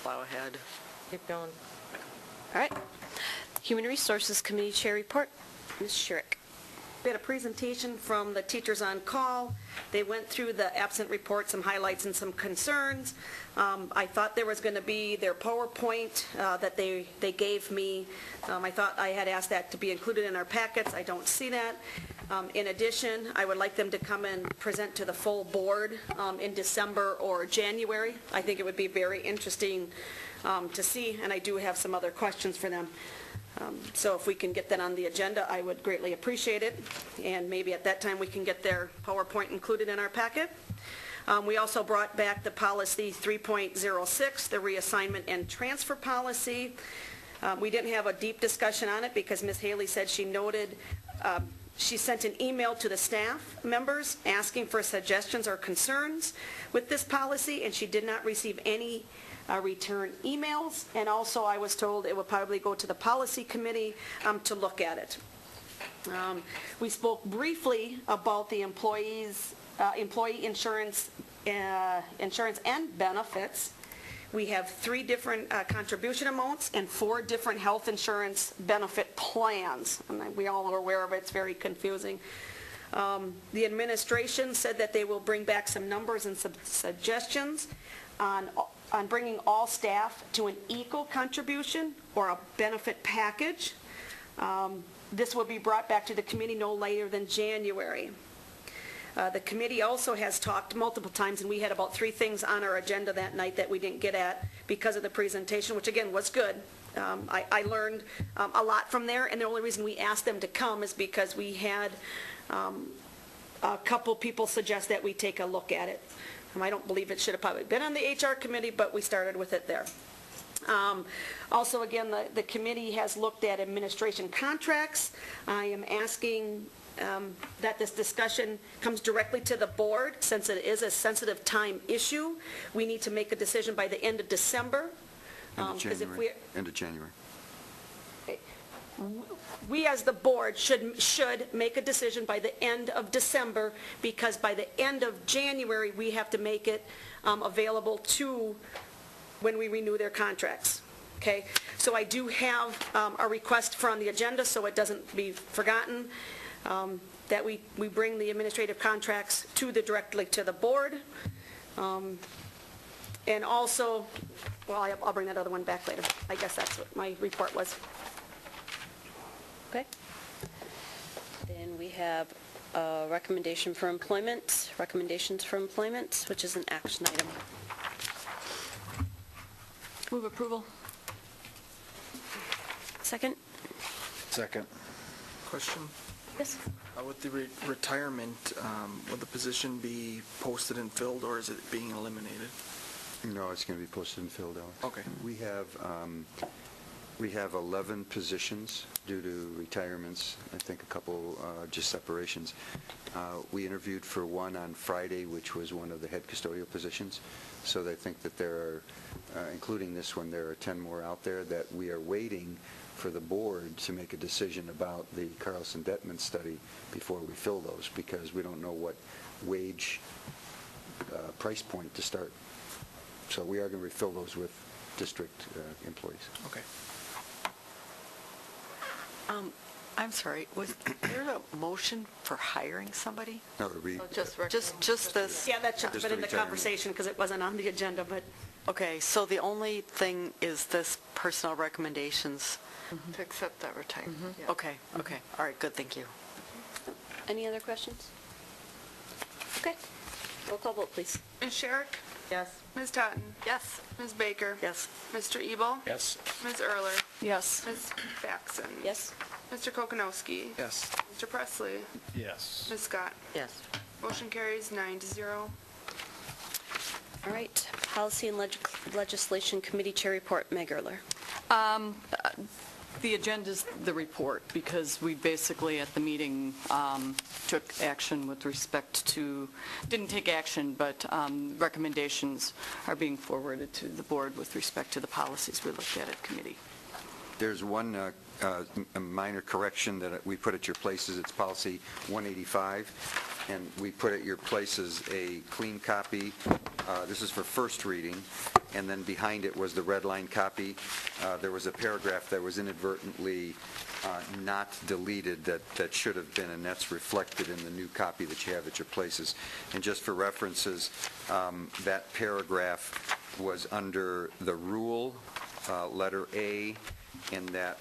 Plow ahead. Keep going. All right. Human Resources Committee Chair Report. Ms. Sherrick. We had a presentation from the Teachers on Call. They went through the absent report, some highlights and some concerns. I thought there was going to be their PowerPoint that they gave me. I thought I had asked that to be included in our packets. I don't see that. In addition, I would like them to come and present to the full board in December or January. I think it would be very interesting to see, and I do have some other questions for them. So if we can get that on the agenda, I would greatly appreciate it, and maybe at that time we can get their PowerPoint included in our packet. We also brought back the policy 3.06, the reassignment and transfer policy. We didn't have a deep discussion on it because Ms. Haley said she noted, she sent an email to the staff members asking for suggestions or concerns with this policy, and she did not receive any return emails, and also I was told it would probably go to the policy committee to look at it. We spoke briefly about the employee insurance and benefits. We have 3 different contribution amounts and 4 different health insurance benefit plans. And we all are aware of it. It's very confusing. The administration said that they will bring back some numbers and some suggestions on bringing all staff to an equal contribution or a benefit package. This will be brought back to the committee no later than January. The committee also has talked multiple times, and we had about 3 things on our agenda that night that we didn't get at because of the presentation, which again was good. I learned a lot from there, and the only reason we asked them to come is because we had a couple people suggest that we take a look at it. I don't believe it should have probably been on the HR committee, but we started with it there. Also, again, the committee has looked at administration contracts. I am asking that this discussion comes directly to the board, since it is a sensitive time issue. We need to make a decision by the end of December. End of January. We as the board should make a decision by the end of December, because by the end of January, we have to make it available to when we renew their contracts. Okay? So I do have a request for on the agenda, so it doesn't be forgotten, that we bring the administrative contracts directly to the board. And also, well, I'll bring that other one back later. I guess that's what my report was. Okay. Then we have a recommendations for employment, which is an action item. Move approval. Second? Second. Question? Yes. With the retirement, will the position be posted and filled, or is it being eliminated? No, it's going to be posted and filled out. Okay. We have 11 positions due to retirements, I think a couple just separations. We interviewed for one on Friday, which was one of the head custodial positions. So I think that there are, including this one, there are 10 more out there that we are waiting for the board to make a decision about the Carlson-Detman study before we fill those, because we don't know what wage price point to start. So we are going to refill those with district employees. Okay. I'm sorry, was there a motion for hiring somebody? No, Just this? Yeah, that should have been in the conversation because it wasn't on the agenda, but. Okay, so the only thing is this personnel recommendations? To accept that retirement. Yeah. Okay, all right, good, thank you. Any other questions? Okay. Roll call vote, please. Ms. Sherrick? Yes. Ms. Totten? Yes. Ms. Baker? Yes. Mr. Ebel? Yes. Ms. Erler? Yes. Ms. Faxon? Yes. Mr. Kokonowski? Yes. Mr. Presley? Yes. Ms. Scott? Yes. Motion carries 9-0. All right. Policy and Legislation Committee Chair Report, Meg Erler. The agenda's the report, because we basically at the meeting took action with respect to, didn't take action, but recommendations are being forwarded to the board with respect to the policies we looked at committee. There's one a minor correction that we put at your places. It's policy 185, and we put at your places a clean copy. This is for first reading, and then behind it was the red line copy. There was a paragraph that was inadvertently not deleted that should have been, and that's reflected in the new copy that you have at your places. And just for references, that paragraph was under the rule, letter A, and that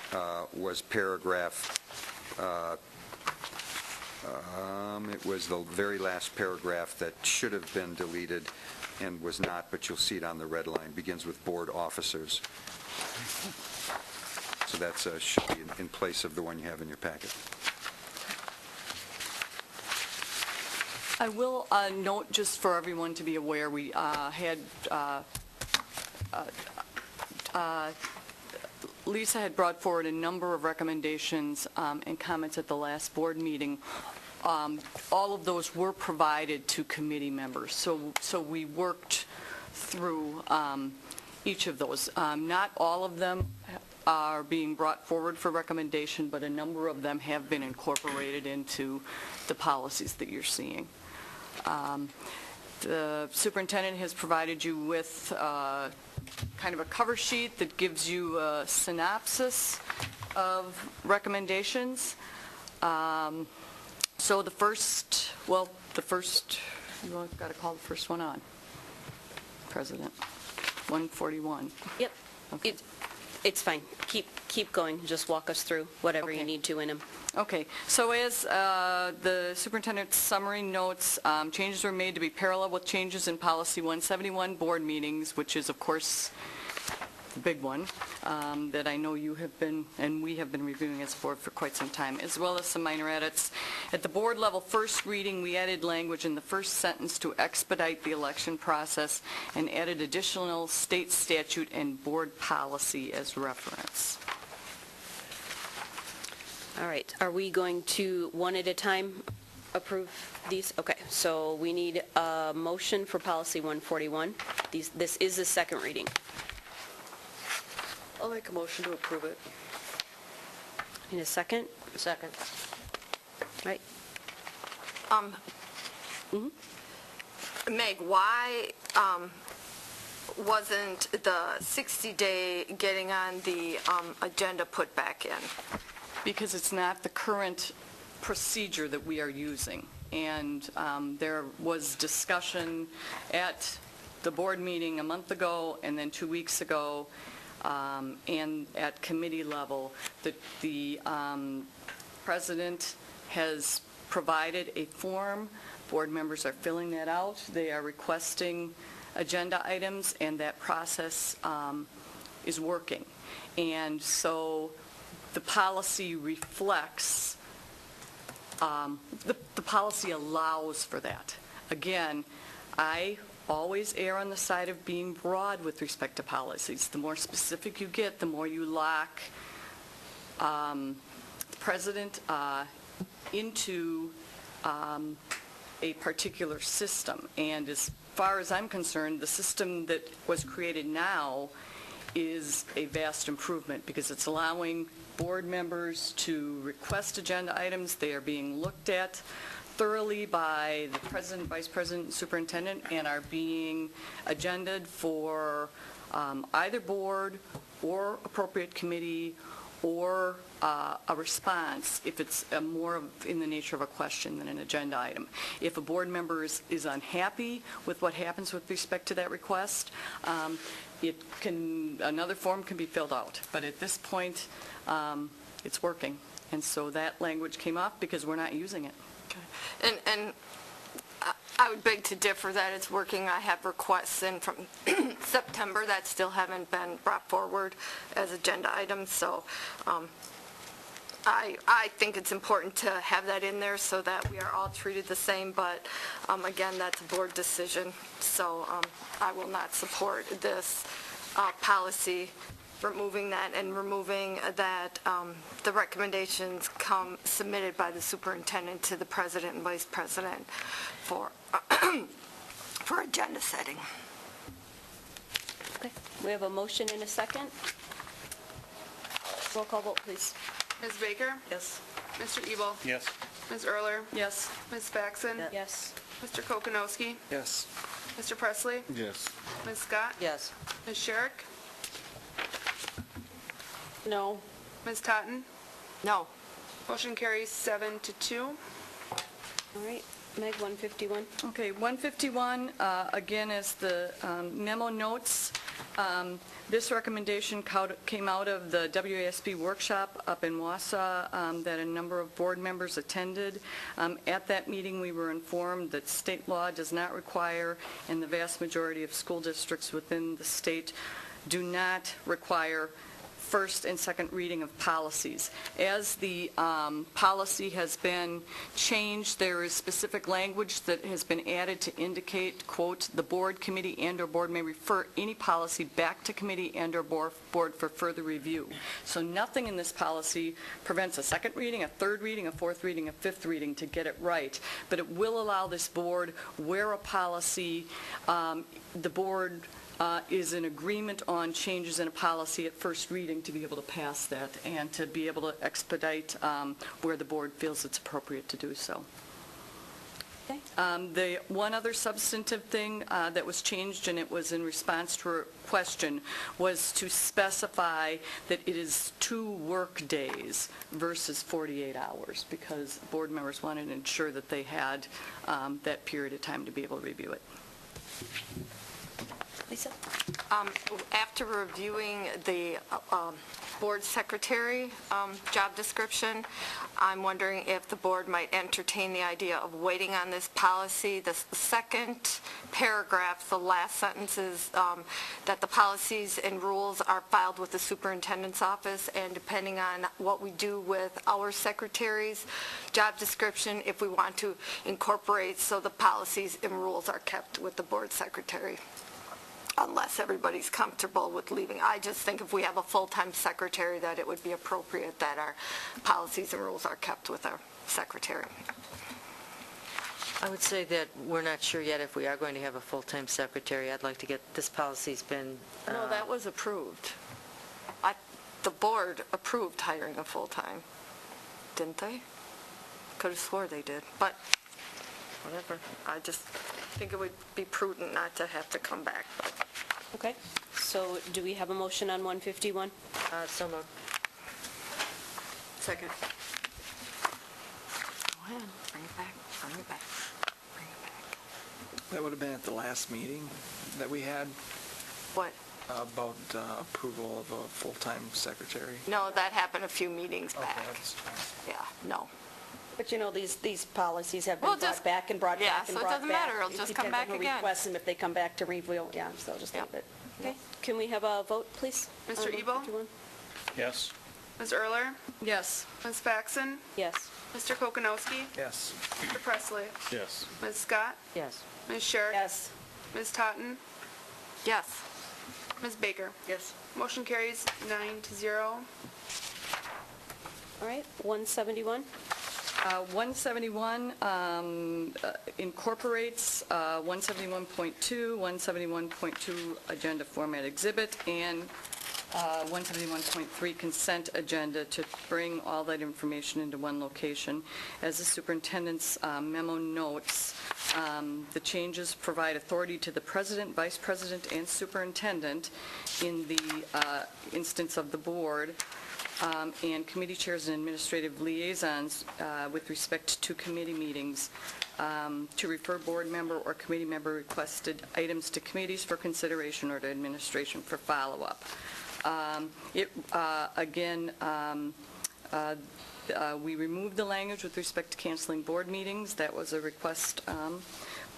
was paragraph, it was the very last paragraph that should have been deleted and was not, but you'll see it on the red line. Begins with board officers. So that should be in place of the one you have in your packet. I will note, just for everyone to be aware, we had Lisa had brought forward a number of recommendations and comments at the last board meeting. All of those were provided to committee members, so we worked through each of those. Not all of them are being brought forward for recommendation, but a number of them have been incorporated into the policies that you're seeing. The superintendent has provided you with kind of a cover sheet that gives you a synopsis of recommendations. So the first, you've got to call the first one on, President. 141. Yep. Okay. It's fine. Keep going. Just walk us through whatever you need to in them. Okay, so as the superintendent's summary notes, changes were made to be parallel with changes in Policy 171 board meetings, which is, of course, the big one that I know you have been, and we have been reviewing as a board for quite some time, as well as some minor edits. At the board level first reading, we added language in the first sentence to expedite the election process and added additional state statute and board policy as reference. All right. Are we going to, one at a time, approve these? Okay. So we need a motion for Policy 141. This is the second reading. I'll make a motion to approve it. Need a second? Second. Right. Meg, why wasn't the 60-day getting on the agenda put back in? Because it's not the current procedure that we are using. And there was discussion at the board meeting a month ago and then 2 weeks ago and at committee level that the president has provided a form. Board members are filling that out. They are requesting agenda items, and that process is working. And so the policy reflects, the policy allows for that. Again, I always err on the side of being broad with respect to policies. The more specific you get, the more you lock the president into a particular system. And as far as I'm concerned, the system that was created now is a vast improvement because it's allowing board members to request agenda items. They are being looked at thoroughly by the president, vice president, and superintendent, and are being agended for either board or appropriate committee or a response if it's more in the nature of a question than an agenda item. If a board member is unhappy with what happens with respect to that request, another form can be filled out. But at this point, it's working. And so that language came up because we're not using it. Okay. And I would beg to differ that it's working. I have requests in from September that still haven't been brought forward as agenda items. So I think it's important to have that in there so that we are all treated the same. But again, that's a board decision. So I will not support this policy removing that and removing that the recommendations come submitted by the superintendent to the president and vice president for for agenda setting. Okay, we have a motion and a second. Roll call vote, please. Ms. Baker? Yes. Mr. Ebel? Yes. Ms. Erler? Yes. Ms. Faxon? Yes. Mr. Kokonowski? Yes. Mr. Presley? Yes. Ms. Scott? Yes. Ms. Sherrick? No. Ms. Totten? No. Motion carries 7-2. All right, Meg, 151. Okay, 151, again, is the memo notes. This recommendation came out of the WASB workshop up in Wausau that a number of board members attended. At that meeting, we were informed that state law does not require, and the vast majority of school districts within the state do not require first and second reading of policies. As the policy has been changed, there is specific language that has been added to indicate, quote, the board, committee, and/or board may refer any policy back to committee and/or board for further review. So nothing in this policy prevents a second reading, a third reading, a fourth reading, a fifth reading to get it right. But it will allow this board, where a policy, the board is in agreement on changes in a policy at first reading, to be able to pass that and to be able to expedite where the board feels it's appropriate to do so. Okay. The one other substantive thing that was changed, and it was in response to a question, was to specify that it is 2 work days versus 48 hours, because board members wanted to ensure that they had that period of time to be able to review it. Lisa? After reviewing the board secretary job description, I'm wondering if the board might entertain the idea of waiting on this policy. The second paragraph, the last sentence is that the policies and rules are filed with the superintendent's office, and depending on what we do with our secretary's job description, if we want to incorporate so the policies and rules are kept with the board secretary, unless everybody's comfortable with leaving. I just think if we have a full-time secretary, that it would be appropriate that our policies and rules are kept with our secretary. I would say that we're not sure yet if we are going to have a full-time secretary. I'd like to get, this policy's been... No, that was approved. The board approved hiring a full-time, didn't they? Could have swore they did, but whatever. I just think it would be prudent not to have to come back. But. Okay, so do we have a motion on 151? So moved. Second. Go ahead, bring it back, bring it back, bring it back. That would have been at the last meeting that we had. What? About approval of a full-time secretary. No, that happened a few meetings back. Yeah, no. But you know, these policies have been brought back and brought back and so brought back. it doesn't matter, it'll just come back It depends on again. who requests them, if they come back to review, yeah, so just leave it. Okay, can we have a vote, please? Mr. on Ebel? 151? Yes. Ms. Erler? Yes. Ms. Faxon? Yes. Mr. Kokonowski? Yes. Mr. Presley? Yes. Ms. Scott? Yes. Ms. Sherrick? Yes. Ms. Totten? Yes. Ms. Baker? Yes. Motion carries 9-0. All right, 171? 171 incorporates 171.2, 171.2 agenda format exhibit, and 171.3 consent agenda to bring all that information into one location. As the superintendent's memo notes, the changes provide authority to the president, vice president, and superintendent in the instance of the board, and committee chairs and administrative liaisons with respect to committee meetings to refer board member or committee member requested items to committees for consideration or to administration for follow-up. We removed the language with respect to canceling board meetings. That was a request.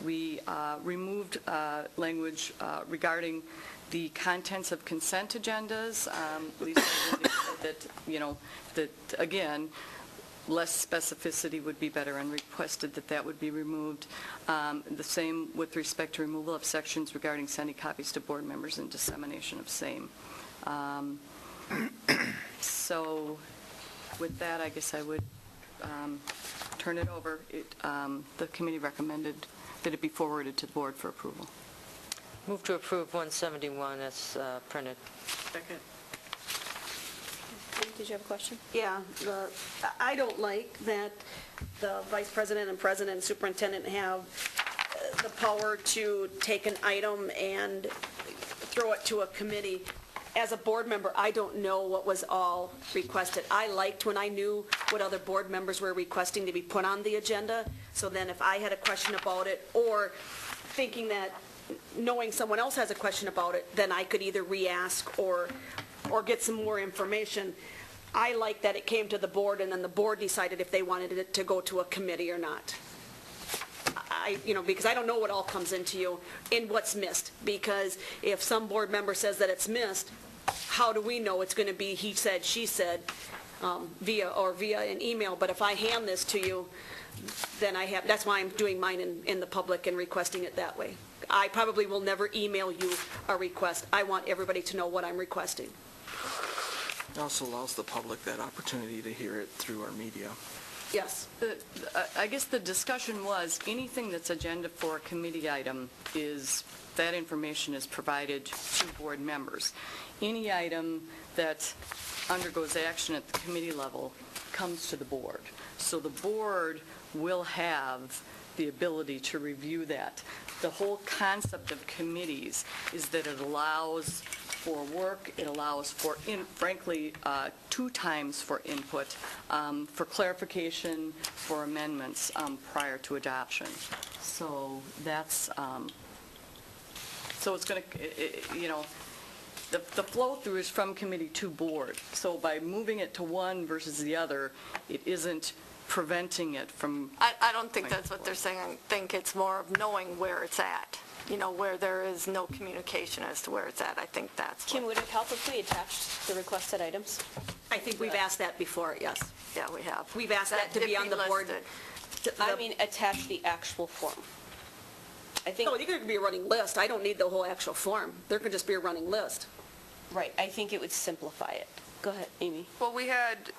We removed language regarding the contents of consent agendas. Lisa indicated that, that again, less specificity would be better, and requested that that would be removed. The same with respect to removal of sections regarding sending copies to board members and dissemination of same. So with that, I guess I would turn it over. The committee recommended that it be forwarded to the board for approval. Move to approve 171 as printed. Second. Did you have a question? Yeah, I don't like that the vice president and president and superintendent have the power to take an item and throw it to a committee. As a board member, I don't know what was all requested. I liked when I knew what other board members were requesting to be put on the agenda, so then if I had a question about it, or thinking that knowing someone else has a question about it, then I could either re-ask or get some more information. I like that it came to the board, and then the board decided if they wanted it to go to a committee or not. Because I don't know what all comes into you in what's missed. Because if some board member says that it's missed, how do we know it's going to be he said, she said, via an email? But if I hand this to you, then that's why I'm doing mine in the public and requesting it that way. I probably will never email you a request. I want everybody to know what I'm requesting. It also allows the public that opportunity to hear it through our media. Yes. I guess the discussion was, anything that's agenda for a committee item that information is provided to board members. Any item that undergoes action at the committee level comes to the board. So the board will have the ability to review that. The whole concept of committees is that it allows for work, it allows for, frankly, 2 times for input, for clarification, for amendments prior to adoption. So that's, so it's going to, the flow-through is from committee to board. So by moving it to one versus the other, it isn't preventing it from... I don't think that's what they're saying. I think it's more of knowing where it's at, where there is no communication as to where it's at. I think that's Kim, would it help if we attached the requested items? I think we've asked that before, yes. Yeah, we have. We've asked that to be on the board. I mean, attach the actual form. I think. No, there could be a running list. I don't need the whole actual form. There could just be a running list. Right, I think it would simplify it. Go ahead, Amy. Well, we had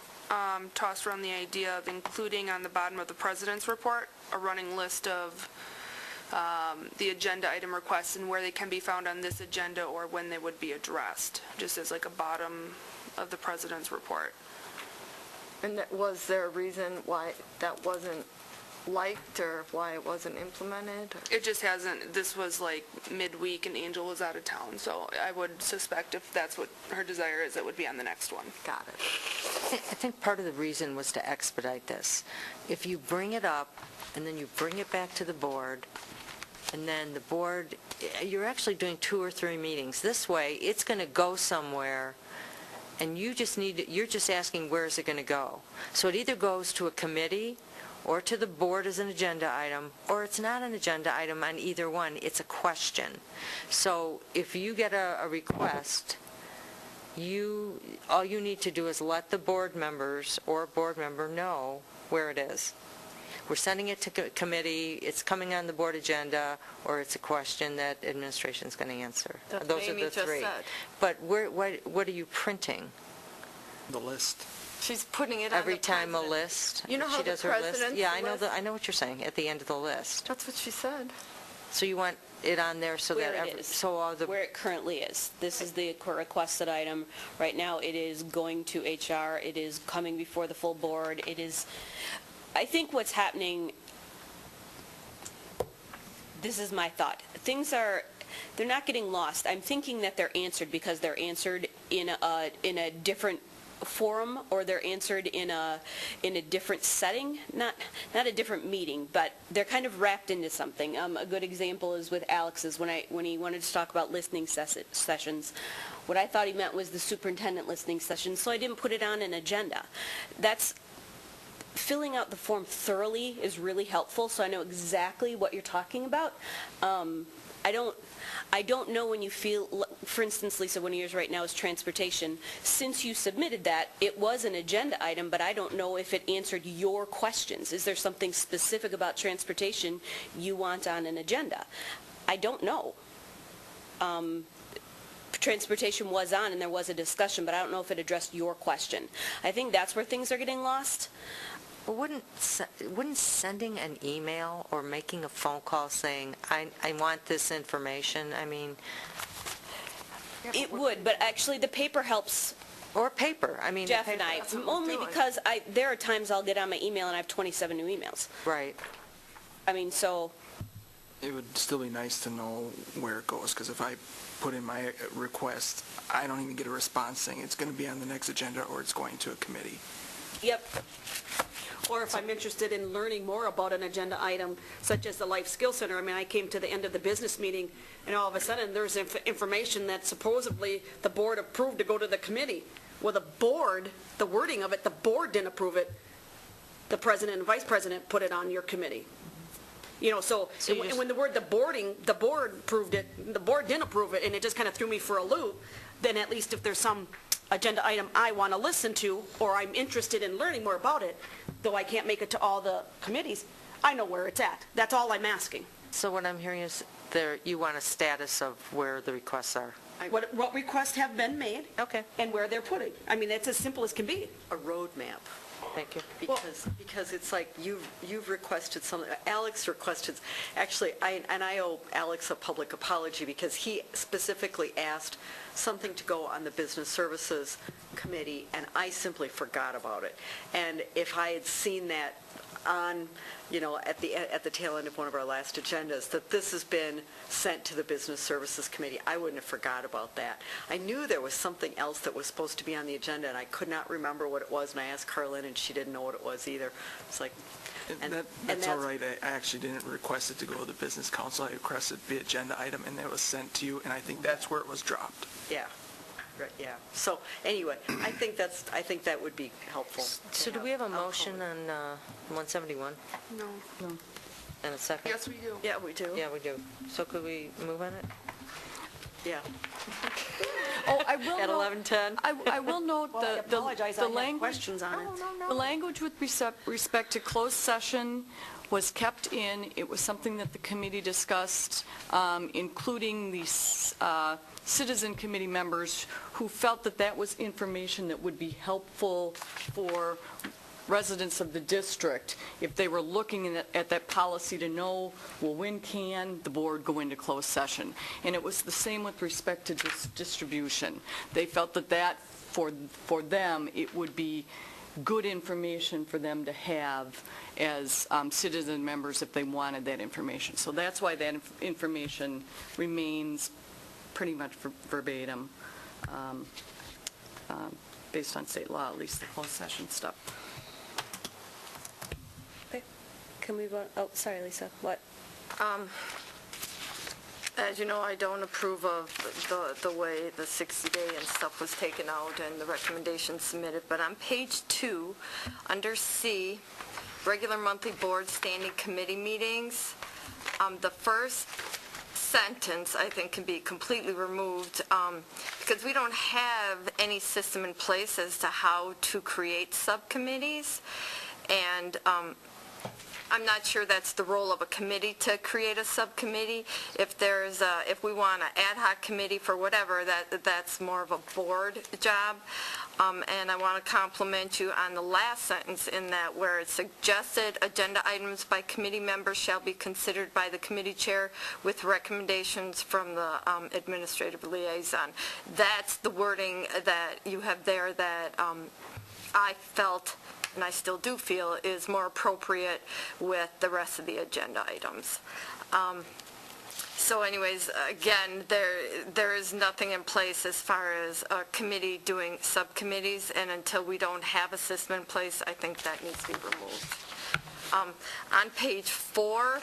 tossed around the idea of including on the bottom of the president's report a running list of the agenda item requests and where they can be found on this agenda or when they would be addressed, just as like a bottom of the president's report. And was there a reason why that wasn't liked or why it wasn't implemented? It just hasn't. This was like midweek and Angel was out of town, so I would suspect if that's what her desire is, it would be on the next one. Got it. I think part of the reason was to expedite this. If you bring it up and then you bring it back to the board, and then the board, you're actually doing 2 or 3 meetings. This way, it's going to go somewhere, and you're just asking where is it going to go. So it either goes to a committee or to the board as an agenda item, or it's not an agenda item on either one. It's a question. So if you get a request, all you need to do is let the board members or a board member know where it is. We're sending it to committee, it's coming on the board agenda, or it's a question that administration's going to answer. That's Those what are Amy the just 3. said. But what are you printing? The list. She's putting it on Every the time a president. list? You know how she the does her list? president's Yeah, list? I know what you're saying, at the end of the list. That's what she said. So you want it on there so Where that it is, where it currently is. This is the requested item. Right now, it is going to HR. It is coming before the full board. It is, I think what's happening, this is my thought. They're not getting lost. I'm thinking that they're answered because they're answered in a different forum, or they're answered in a different setting, not a different meeting, but they're kind of wrapped into something. A good example is with Alex's when he wanted to talk about listening sessions. What I thought he meant was the superintendent listening session, so I didn't put it on an agenda. Filling out the form thoroughly is really helpful, so I know exactly what you're talking about. I don't know when you feel, for instance, Lisa, one of yours right now is transportation. Since you submitted that, it was an agenda item, but I don't know if it answered your questions. Is there something specific about transportation you want on an agenda? I don't know. transportation was on and there was a discussion, but I don't know if it addressed your question. I think that's where things are getting lost. Well, wouldn't sending an email or making a phone call saying, I want this information, I mean... It would, but actually the paper helps. Or paper, I mean... Jeff and I, only because there are times I'll get on my email and I have 27 new emails. Right. I mean, so... It would still be nice to know where it goes, because if I put in my request, I don't even get a response saying it's going to be on the next agenda or it's going to a committee. Yep. Or if I'm interested in learning more about an agenda item, such as the Life Skills Center, I mean, I came to the end of the business meeting, and all of a sudden, there's information that supposedly the board approved to go to the committee. Well, the board, the wording of it, the board didn't approve it. The president and vice president put it on your committee. You know, so when the board approved it, the board didn't approve it, and it just kind of threw me for a loop, then at least if there's some agenda item I want to listen to, or I'm interested in learning more about it, though I can't make it to all the committees, I know where it's at. That's all I'm asking. So what I'm hearing is you want a status of where the requests are. What requests have been made. Okay. And where they're putting. I mean, it's as simple as can be. A roadmap. Thank you. Because it's like you've requested something, Alex requested, actually, I owe Alex a public apology because he specifically asked something to go on the Business Services Committee, and I simply forgot about it. And if I had seen that on, at the tail end of one of our last agendas, that this has been sent to the Business Services Committee, I wouldn't have forgot about that. I knew there was something else that was supposed to be on the agenda, and I could not remember what it was, and I asked Carlin, and she didn't know what it was either. It's like... That's all right. I actually didn't request it to go to the Business Council. I requested the agenda item, and that was sent to you, and I think that's where it was dropped. Yeah. Right, yeah. So anyway, I think that would be helpful. So do we have a motion on 171? No. And a second? Yes, we do. Yeah, we do. Yeah, we do. So could we move on it? Yeah. Oh, I will At note- 11:10? I will note Well, I apologize, I the had language. questions on it. The language with respect to closed session was kept in. It was something that the committee discussed, including the citizen committee members who felt that that was information that would be helpful for residents of the district if they were looking at that policy to know, well, when can the board go into closed session? And it was the same with respect to distribution. They felt that for them, it would be good information for them to have as citizen members if they wanted that information. So that's why that information remains pretty much verbatim based on state law, at least the closed session stuff. Okay. Can we vote? Oh, sorry, Lisa. What? As you know, I don't approve of the way the 60-day and stuff was taken out and the recommendations submitted, but on page 2, under C, regular monthly board standing committee meetings, the first sentence, I think, can be completely removed because we don't have any system in place as to how to create subcommittees, and I'm not sure that's the role of a committee to create a subcommittee. If we want an ad hoc committee for whatever, that's more of a board job. And I want to compliment you on the last sentence in that where it suggested agenda items by committee members shall be considered by the committee chair with recommendations from the administrative liaison. That's the wording that you have there that I felt, and I still do feel, is more appropriate with the rest of the agenda items. So anyways, again, there is nothing in place as far as a committee doing subcommittees, and until we don't have a system in place, I think that needs to be removed. On page 4...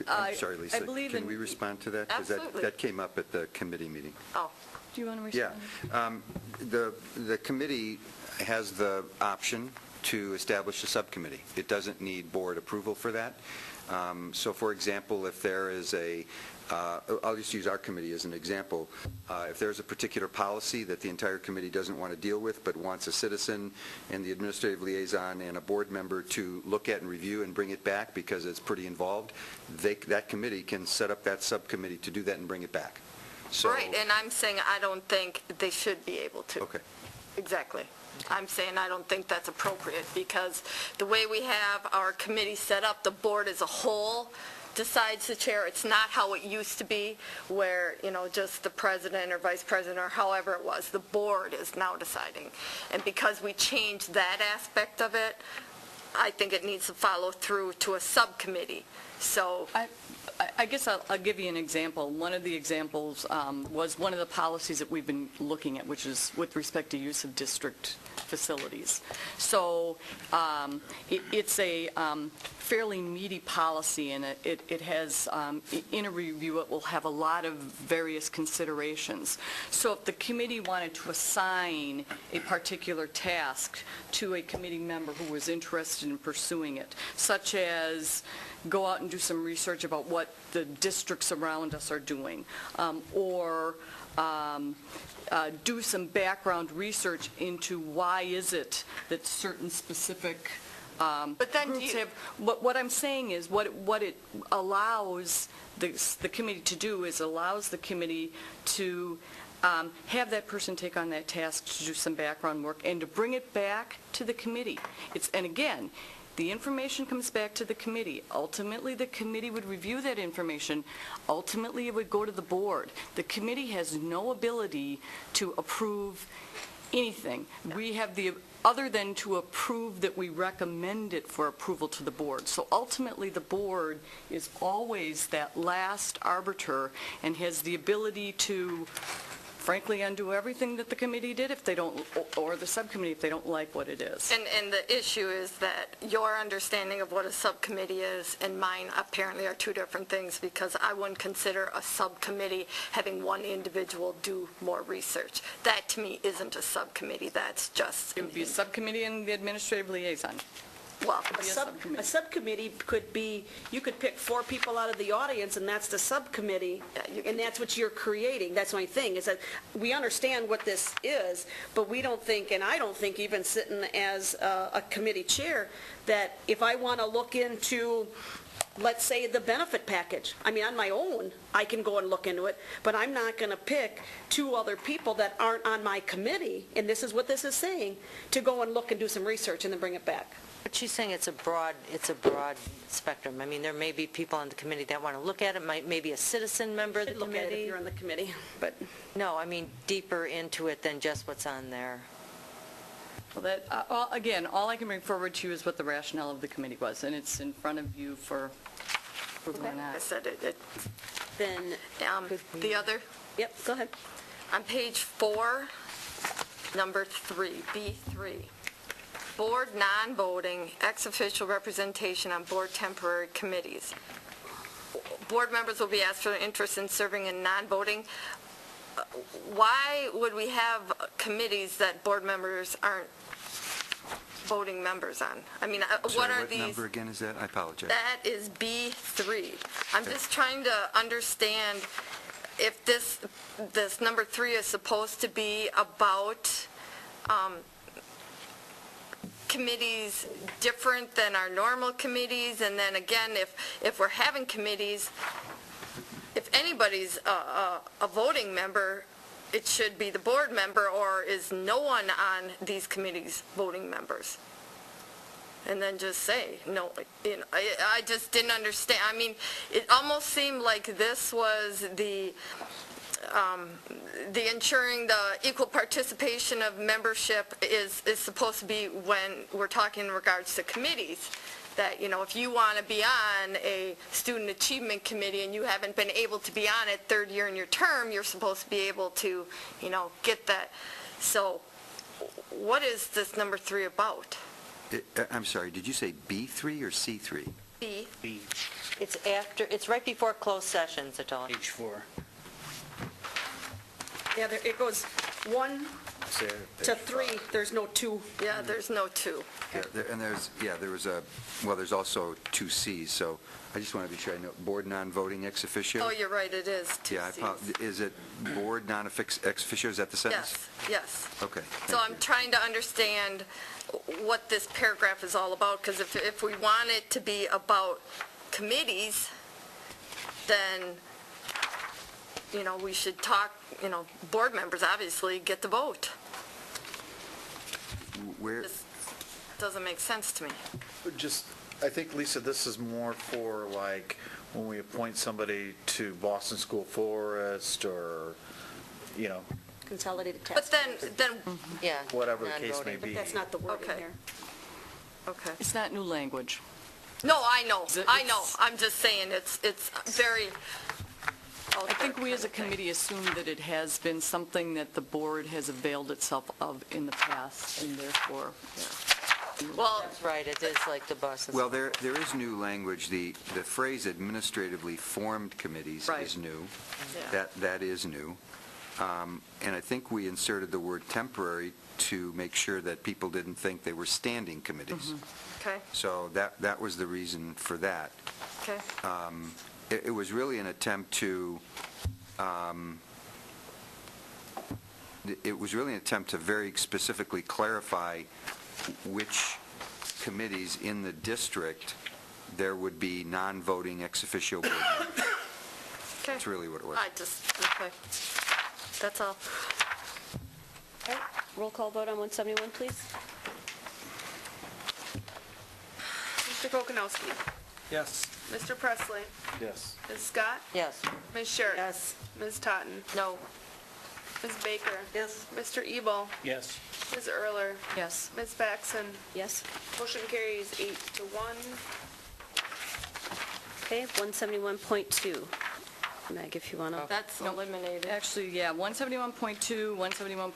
I'm sorry, Lisa. I believe Can we respond to that? Absolutely. Because that came up at the committee meeting. Oh, do you want to respond? Yeah. The committee has the option to establish a subcommittee. It doesn't need board approval for that. So, for example, if there is I'll just use our committee as an example. If there's a particular policy that the entire committee doesn't want to deal with but wants a citizen and the administrative liaison and a board member to look at and review and bring it back because it's pretty involved, that committee can set up that subcommittee to do that and bring it back. So- Right, and I'm saying I don't think they should be able to. Okay. Exactly. I'm saying I don't think that's appropriate, because the way we have our committee set up, the board as a whole decides the chair. It's not how it used to be, where, just the president or vice president or however it was. The board is now deciding. And because we changed that aspect of it, I think it needs to follow through to a subcommittee. So I guess I'll give you an example. One of the examples was one of the policies that we've been looking at, which is with respect to use of district facilities. So it's a fairly meaty policy, and it has, in a review, it will have a lot of various considerations. So if the committee wanted to assign a particular task to a committee member who was interested in pursuing it, such as go out and do some research about what the districts around us are doing, or do some background research into why is it that certain specific groups have. What I'm saying is what it allows the committee to do is allows the committee to have that person take on that task to do some background work and to bring it back to the committee. And again, the information comes back to the committee. Ultimately, the committee would review that information. Ultimately, it would go to the board. The committee has no ability to approve anything. We have other than to approve that we recommend it for approval to the board. So ultimately, the board is always that last arbiter and has the ability to, frankly, undo everything that the committee did if they don't, or the subcommittee if they don't like what it is. And the issue is that your understanding of what a subcommittee is and mine apparently are two different things, because I wouldn't consider a subcommittee having one individual do more research. That, to me, isn't a subcommittee. That's just... It would be a subcommittee and the administrative liaison. Well, A subcommittee could be, you could pick 4 people out of the audience, and that's the subcommittee, and that's what you're creating. That's my thing, is that we understand what this is, but we don't think, and I don't think even sitting as a committee chair, that if I want to look into, let's say, the benefit package, I mean, on my own, I can go and look into it, but I'm not going to pick 2 other people that aren't on my committee, and this is what this is saying, to go and look and do some research and then bring it back. But she's saying it's a broad spectrum. I mean, there may be people on the committee that want to look at it, maybe a citizen member of the Look at it if committee. you're on the committee, but... No, I mean, deeper into it than just what's on there. Well, again, all I can bring forward to you is what the rationale of the committee was, and it's in front of you for approval or not. I said it. Then... The other? Yep, go ahead. On page 4, number 3, B3. Board non-voting, ex-official representation on board temporary committees. Board members will be asked for their interest in serving in non-voting. Why would we have committees that board members aren't voting members on? I mean, what are these? What number again is that? I apologize. That is B3. I'm just trying to understand if this number 3 is supposed to be about committees different than our normal committees, and then again, if we're having committees, if anybody's a voting member, it should be the board member, or is no one on these committees voting members? And then just say, no, I just didn't understand. I mean, it almost seemed like this was the ensuring the equal participation of membership is supposed to be when we're talking in regards to committees. That, if you want to be on a student achievement committee and you haven't been able to be on it third year in your term, you're supposed to be able to, get that. So what is this number 3 about? I'm sorry, did you say B3 or C3? B. It's right before closed sessions, Adela. Page 4. Yeah, it goes 1 to 3, there's no 2. Yeah, there's no 2. Yeah, there's also 2 Cs, so I just want to be sure I know. Board non-voting ex officio? Oh, you're right, it is 2 Yeah, Cs. is it board non-ex officio, is that the sentence? Yes. Okay. So I'm trying to understand what this paragraph is all about, because if we want it to be about committees, then we should talk, board members obviously get the vote. Where, This doesn't make sense to me. Just, I think, Lisa, this is more for like when we appoint somebody to Boston School Forest or, Consolidated task. But then, Yeah. whatever the case may non-voting. But be. that's not the word in Okay. here. okay. It's not new language. No, I know. It's- I'm just saying it's very. I think we as a committee assume that it has been something that the board has availed itself of in the past, and therefore, Well, That's right, it is like the buses. well, there is new language. The phrase administratively formed committees Right. is new. Yeah. That is new. And I think we inserted the word temporary to make sure that people didn't think they were standing committees. okay, So that was the reason for that. okay. It was really an attempt to, very specifically clarify which committees in the district there would be non-voting ex officio board members. Okay. That's really what it was. Okay. That's all. Okay, roll call vote on 171, please. Mr. Kokonowski. Yes. Mr. Presley. Yes. Ms. Scott. Yes. Ms. Schertz. Yes. Ms. Totten. No. Ms. Baker. Yes. Mr. Ebel. Yes. Ms. Erler. yes. Ms. Faxon. Yes. Motion carries 8-1. Okay, 171.2. Meg, if you want to. That's eliminated. Actually, yeah, 171.2, 171.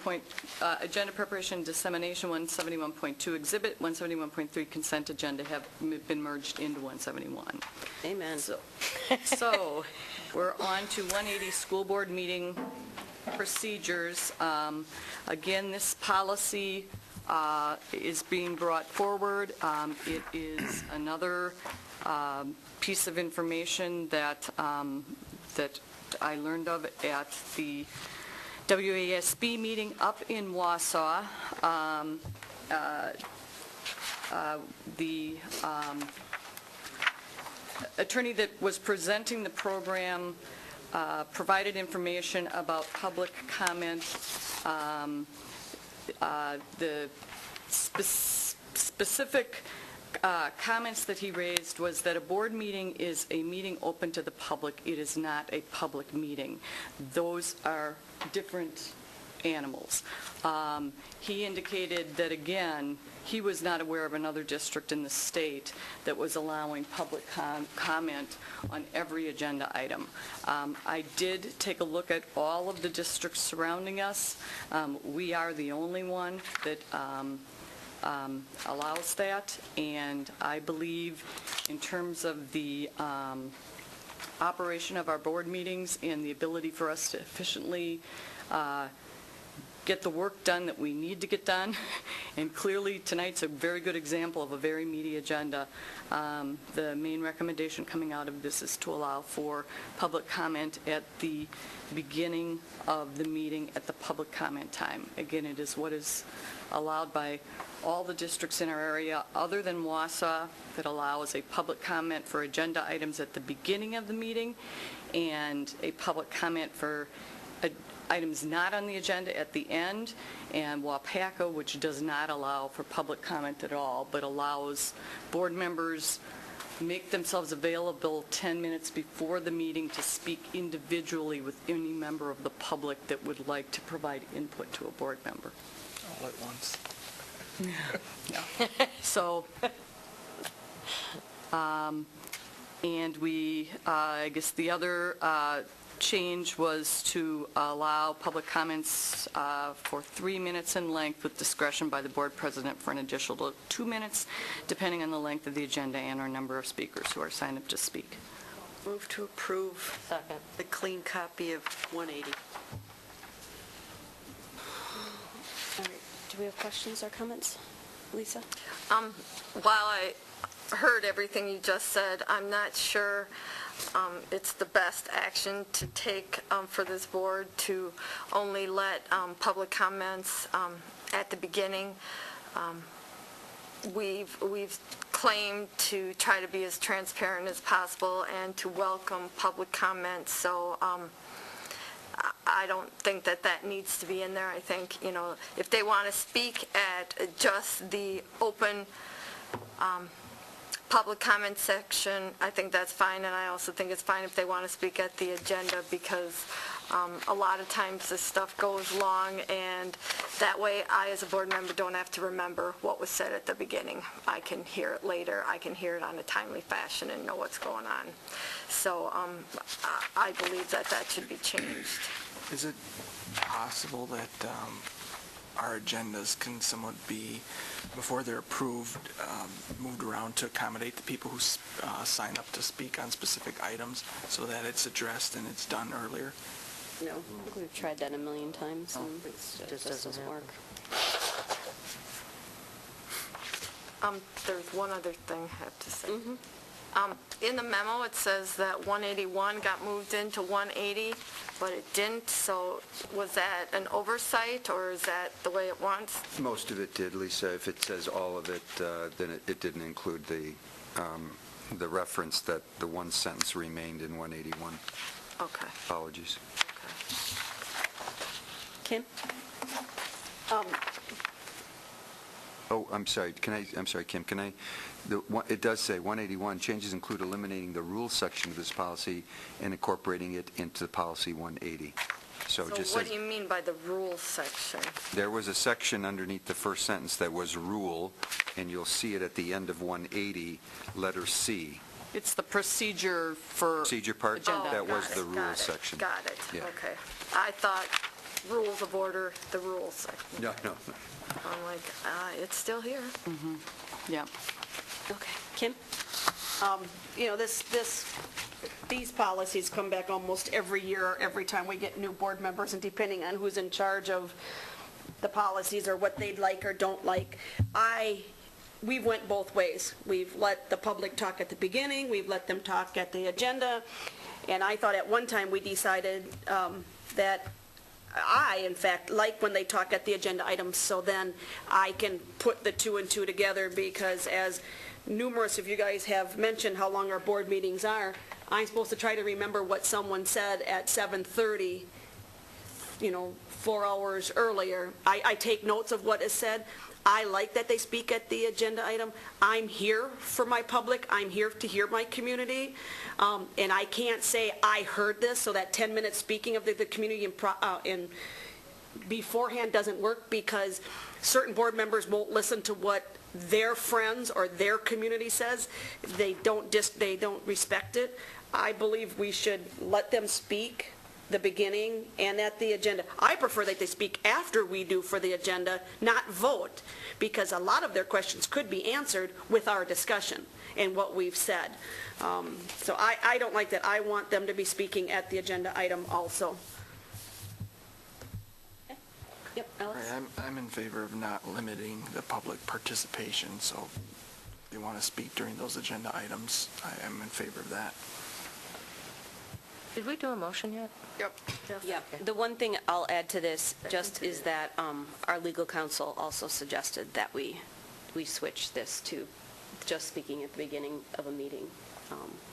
Agenda preparation and dissemination, 171.2 exhibit, 171.3 consent agenda have been merged into 171. Amen. So, we're on to 180 school board meeting procedures. Again, this policy is being brought forward. It is another piece of information that I learned of at the WASB meeting up in Wausau. The attorney that was presenting the program provided information about public comment. The specific comments that he raised was that a board meeting is a meeting open to the public. It is not a public meeting. Those are different animals. He indicated that, again, he was not aware of another district in the state that was allowing public comment on every agenda item. I did take a look at all of the districts surrounding us. We are the only one that allows that, and I believe in terms of the operation of our board meetings and the ability for us to efficiently get the work done that we need to get done, and clearly tonight's a very good example of a very meaty agenda. The main recommendation coming out of this is to allow for public comment at the beginning of the meeting at the public comment time. Again, it is what is allowed by all the districts in our area other than Wausau that allows a public comment for agenda items at the beginning of the meeting and a public comment for items not on the agenda at the end, and Wapaka, which does not allow for public comment at all, but allows board members make themselves available 10 minutes before the meeting to speak individually with any member of the public that would like to provide input to a board member. All at once. So, and we, I guess the other change was to allow public comments for 3 minutes in length with discretion by the board president for an additional 2 minutes, depending on the length of the agenda and our number of speakers who are signed up to speak. Move to approve Second. the clean copy of 180. All right, do we have questions or comments? Lisa? While I heard everything you just said, I'm not sure it's the best action to take for this board to only let public comments at the beginning. We've claimed to try to be as transparent as possible and to welcome public comments. So I don't think that that needs to be in there. I think, if they want to speak at just the open public comment section, I think that's fine, and I also think it's fine if they want to speak at the agenda, because a lot of times this stuff goes long, and that way I, as a board member, don't have to remember what was said at the beginning. I can hear it later. I can hear it on a timely fashion and know what's going on. So I believe that that should be changed. Is it possible that our agendas can somewhat be, before they're approved, moved around to accommodate the people who sign up to speak on specific items, so that it's addressed and it's done earlier? No, I think we've tried that a million times, and it just doesn't work. There's one other thing I have to say. In the memo, it says that 181 got moved into 180, but it didn't, so was that an oversight, or is that the way it wants? Most of it did, Lisa. If it says all of it, then it didn't include the reference that the one sentence remained in 181. Okay. Apologies. Kim? Oh, I'm sorry. Kim, it does say 181, changes include eliminating the rules section of this policy and incorporating it into policy 180. So just what do you mean by the rules section? There was a section underneath the first sentence that was rule, and you'll see it at the end of 180, letter C. It's the procedure for Procedure part? agenda. That was the rules section. Got it, Yeah. okay. I thought rules of order, the rules section. No. I'm like, it's still here. Yeah. Okay. Kim? These policies come back almost every year, every time we get new board members, and depending on who's in charge of the policies or what they'd like or don't like, we've went both ways. We've let the public talk at the beginning, we've let them talk at the agenda, and I thought at one time we decided that I, in fact, like when they talk at the agenda items, so then I can put the two and two together, because as numerous of you guys have mentioned how long our board meetings are, I'm supposed to try to remember what someone said at 7:30, 4 hours earlier. I take notes of what is said. I like that they speak at the agenda item. I'm here for my public. I'm here to hear my community. And I can't say I heard this, so that 10-minute speaking of the community in beforehand doesn't work, because certain board members won't listen to what their friends or their community says. They don't respect it. I believe we should let them speak the beginning and at the agenda. I prefer that they speak after we do for the agenda, not vote, because a lot of their questions could be answered with our discussion and what we've said. So I don't like that. I want them to be speaking at the agenda item also. Yep, Alex? I'm in favor of not limiting the public participation, so if they want to speak during those agenda items, I am in favor of that. Did we do a motion yet? Yep. Yeah. The one thing I'll add to this just is that our legal counsel also suggested that we switch this to just speaking at the beginning of a meeting.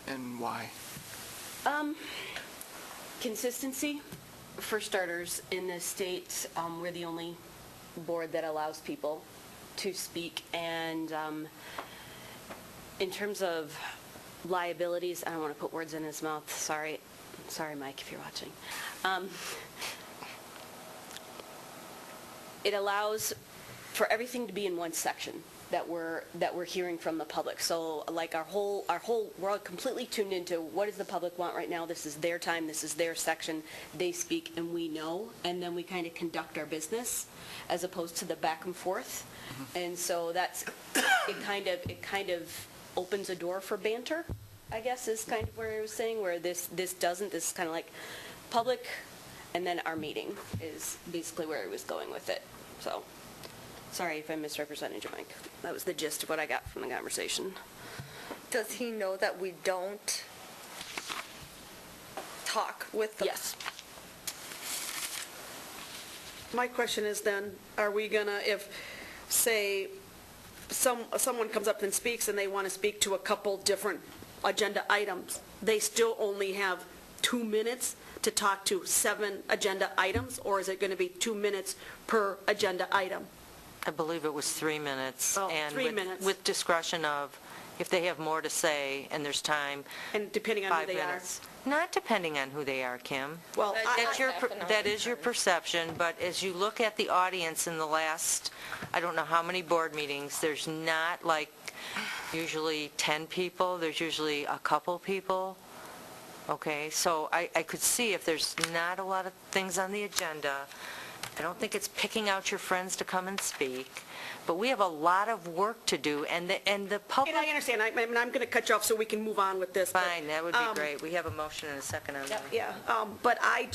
And why? Consistency. For starters, in the state, we're the only board that allows people to speak. And in terms of liabilities, I don't want to put words in his mouth. Sorry, Mike, if you're watching. It allows for everything to be in one section that we're hearing from the public. So like we're all completely tuned into what does the public want right now. This is their time. This is their section. They speak and we know, and then we kind of conduct our business as opposed to the back and forth. And so it kind of opens a door for banter, I guess, is kind of where I was saying, where this doesn't. This is kind of like public, and then our meeting is basically where I was going with it. So sorry if I misrepresented you, Mike. That was the gist of what I got from the conversation. Does he know that we don't talk with them? Yes. My question is then, are we gonna, if, say, someone comes up and speaks and they want to speak to a couple different agenda items, they still only have 2 minutes, to talk to 7 agenda items, or is it going to be 2 minutes per agenda item? I believe it was 3 minutes. Oh, and 3 with- minutes. With discretion of, if they have more to say and there's time. And depending on who 5 they are? minutes. Not depending on who they are, Kim. Well, That is your perception, but as you look at the audience in the last, I don't know how many board meetings, there's not like usually 10 people, there's usually a couple people. Okay, so I could see if there's not a lot of things on the agenda, I don't think it's picking out your friends to come and speak, but we have a lot of work to do, and the public... And I understand, I'm going to cut you off so we can move on with this. Fine, that would be great. We have a motion and a second on that. Yeah, but I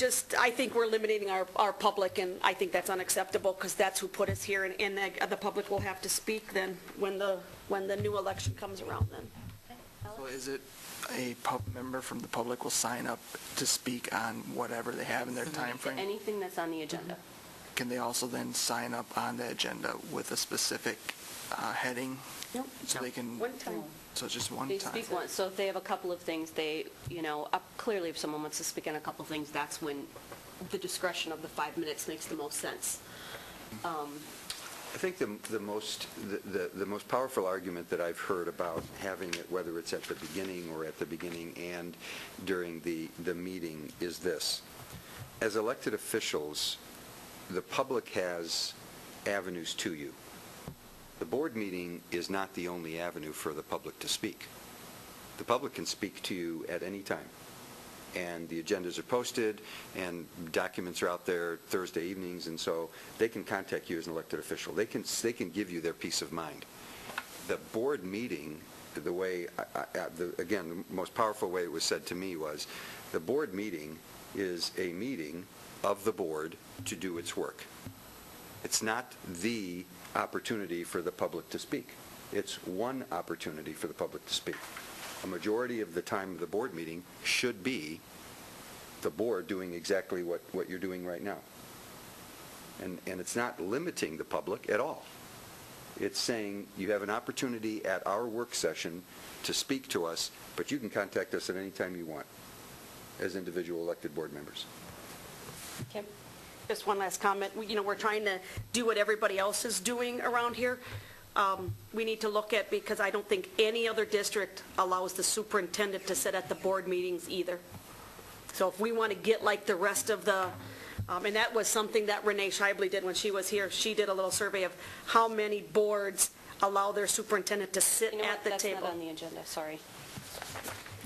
think we're limiting our public, and I think that's unacceptable, because that's who put us here, and the public will have to speak then, when the new election comes around then. So is it a member from the public will sign up to speak on whatever they have in their time frame? Anything that's on the agenda. Can they also then sign up on the agenda with a specific heading? Nope. So they can... One time. So it's just one They time? speak once, so if they have a couple of things, clearly if someone wants to speak on a couple of things, that's when the discretion of the 5 minutes makes the most sense. I think the most powerful argument that I've heard about having it, whether it's at the beginning or at the beginning and during the meeting, is this. As elected officials, the public has avenues to you. The board meeting is not the only avenue for the public to speak. The public can speak to you at any time. And the agendas are posted, and documents are out there Thursday evenings, and so they can contact you as an elected official. They can give you their peace of mind. The board meeting, the way, again, the most powerful way it was said to me was, the board meeting is a meeting of the board to do its work. It's not the opportunity for the public to speak. It's one opportunity for the public to speak. A majority of the time of the board meeting should be the board doing exactly what you're doing right now. And it's not limiting the public at all. It's saying you have an opportunity at our work session to speak to us, but you can contact us at any time you want as individual elected board members. Kim? Just one last comment. We're trying to do what everybody else is doing around here. We need to look at, because I don't think any other district allows the superintendent to sit at the board meetings either. So if we want to get like the rest of the, and that was something that Renee Scheibele did when she was here. She did a little survey of how many boards allow their superintendent to sit at the table. That's not on the agenda, sorry.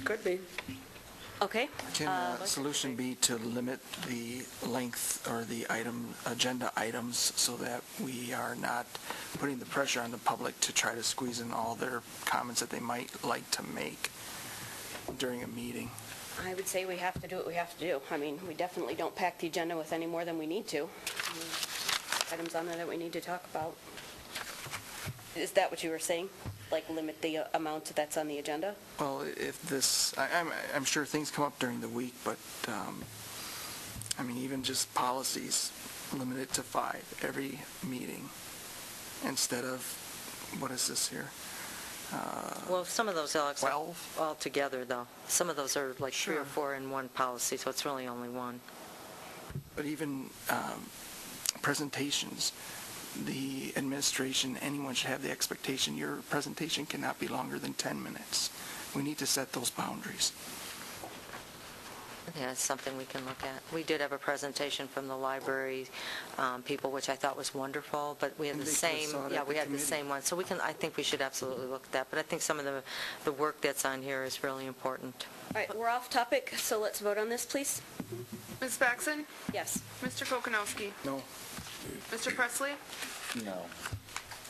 Could be. Okay. Can the solution be to limit the length or the agenda items so that we are not putting the pressure on the public to try to squeeze in all their comments that they might like to make during a meeting? I would say we have to do what we have to do. I mean, we definitely don't pack the agenda with any more than we need to. Items on there that we need to talk about. Is that what you were saying? Like limit the amount that's on the agenda? Well, if this, I'm sure things come up during the week, but, I mean, even just policies, limit it to 5 every meeting instead of, what is this here? Well, some of those, Alex, 12? all together, though. Some of those are like 3 or 4 in one policy, so it's really only one. But even presentations, the administration, anyone should have the expectation your presentation cannot be longer than 10 minutes. We need to set those boundaries. Yeah, it's something we can look at. We did have a presentation from the library people, which I thought was wonderful, but we had And the they could've same, saw it yeah, at we the had the committee. same one. So I think we should absolutely look at that, but I think some of the work that's on here is really important. All right, we're off topic, so let's vote on this, please. Ms. Baxon? Yes. Mr. Kokanowski? No. Mr. Presley? No.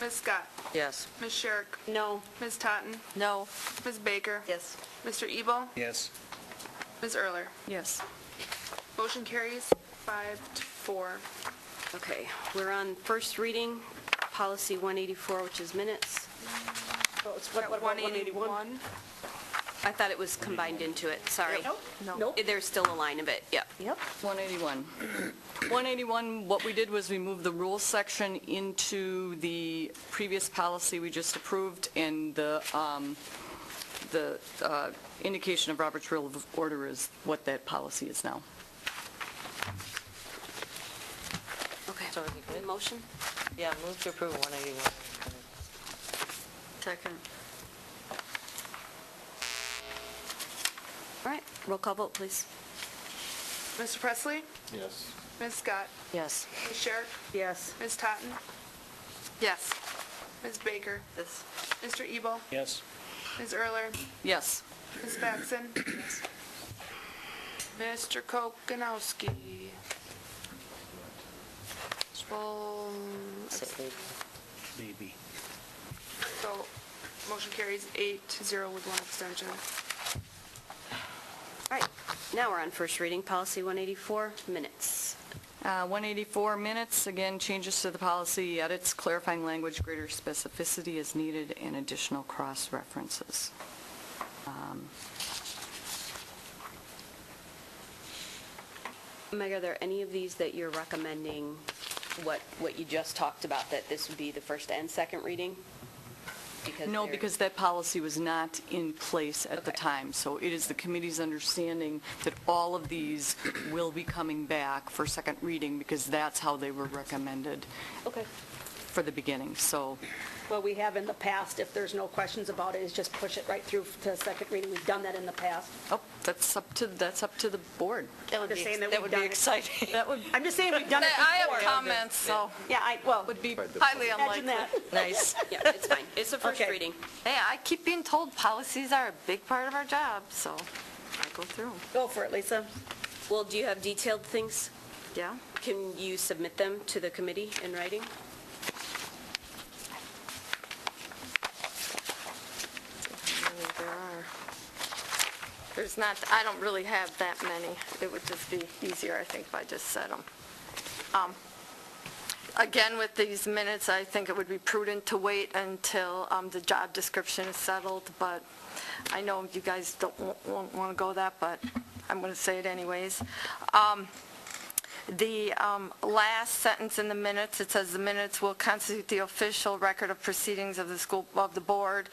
Ms. Scott? Yes. Ms. Sherrick? No. Ms. Totten? No. Ms. Baker? Yes. Mr. Ebel? Yes. Ms. Erler? Yes. Motion carries 5-4. Okay, we're on first reading, policy 184, which is minutes. What about 181? I thought it was combined into it, sorry. Nope. There's still a line of it, yep. Yep. 181. 181, what we did was we moved the rules section into the previous policy we just approved, and the indication of Robert's Rule of Order is what that policy is now. Motion? Yeah, move to approve 181. Second. All right, roll call vote, please. Mr. Presley? Yes. Ms. Scott? Yes. Ms. Sherrick? Yes. Ms. Totten? Yes. Ms. Baker? Yes. Mr. Ebel? Yes. Ms. Erler? Yes. Ms. Batson? Mr. Kokanowski? Well, Maybe. so motion carries 8-0 with one abstention. All right, now we're on first reading, policy 184, minutes. 184 minutes, again, changes to the policy, edits, clarifying language, greater specificity is needed, and additional cross-references. Meg, are there any of these that you're recommending, what you just talked about, that this would be the first and second reading? No, because that policy was not in place at the time. So it is the committee's understanding that all of these will be coming back for second reading because that's how they were recommended for the beginning. So What we have in the past, if there's no questions about it, is just push it right through to second reading. We've done that in the past. that's up to the board. That would be exciting. I'm just saying we've done it I before. have comments, so Yeah, would be highly imagine unlikely. that. Nice. Yeah, it's fine. It's the first Okay. reading. Hey, I keep being told policies are a big part of our job, so I go through them. Go for it, Lisa. Well, do you have detailed things? Yeah? Can you submit them to the committee in writing? There are. There's not, I don't really have that many. It would just be easier, I think, if I just said them. Again, with these minutes, I think it would be prudent to wait until the job description is settled, but I know you guys don't want to go that, but I'm going to say it anyways. The last sentence in the minutes, it says the minutes will constitute the official record of proceedings of the school, of the board,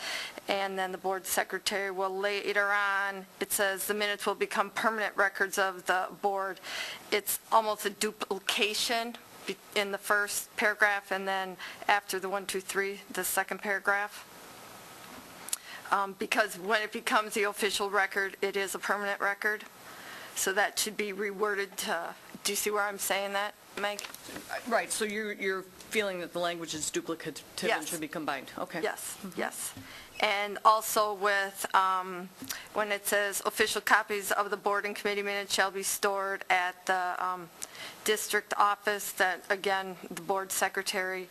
and then the board secretary will later on, it says the minutes will become permanent records of the board. It's almost a duplication in the first paragraph, and then after the 1, 2, 3, the second paragraph. Because when it becomes the official record, it is a permanent record. So that should be reworded to, do you see where I'm saying that, Meg? Right, so you're feeling that the language is duplicative and Yes. should be combined? Okay. Yes, yes. And also with, when it says official copies of the board and committee minutes shall be stored at the district office, that, again, the board secretary.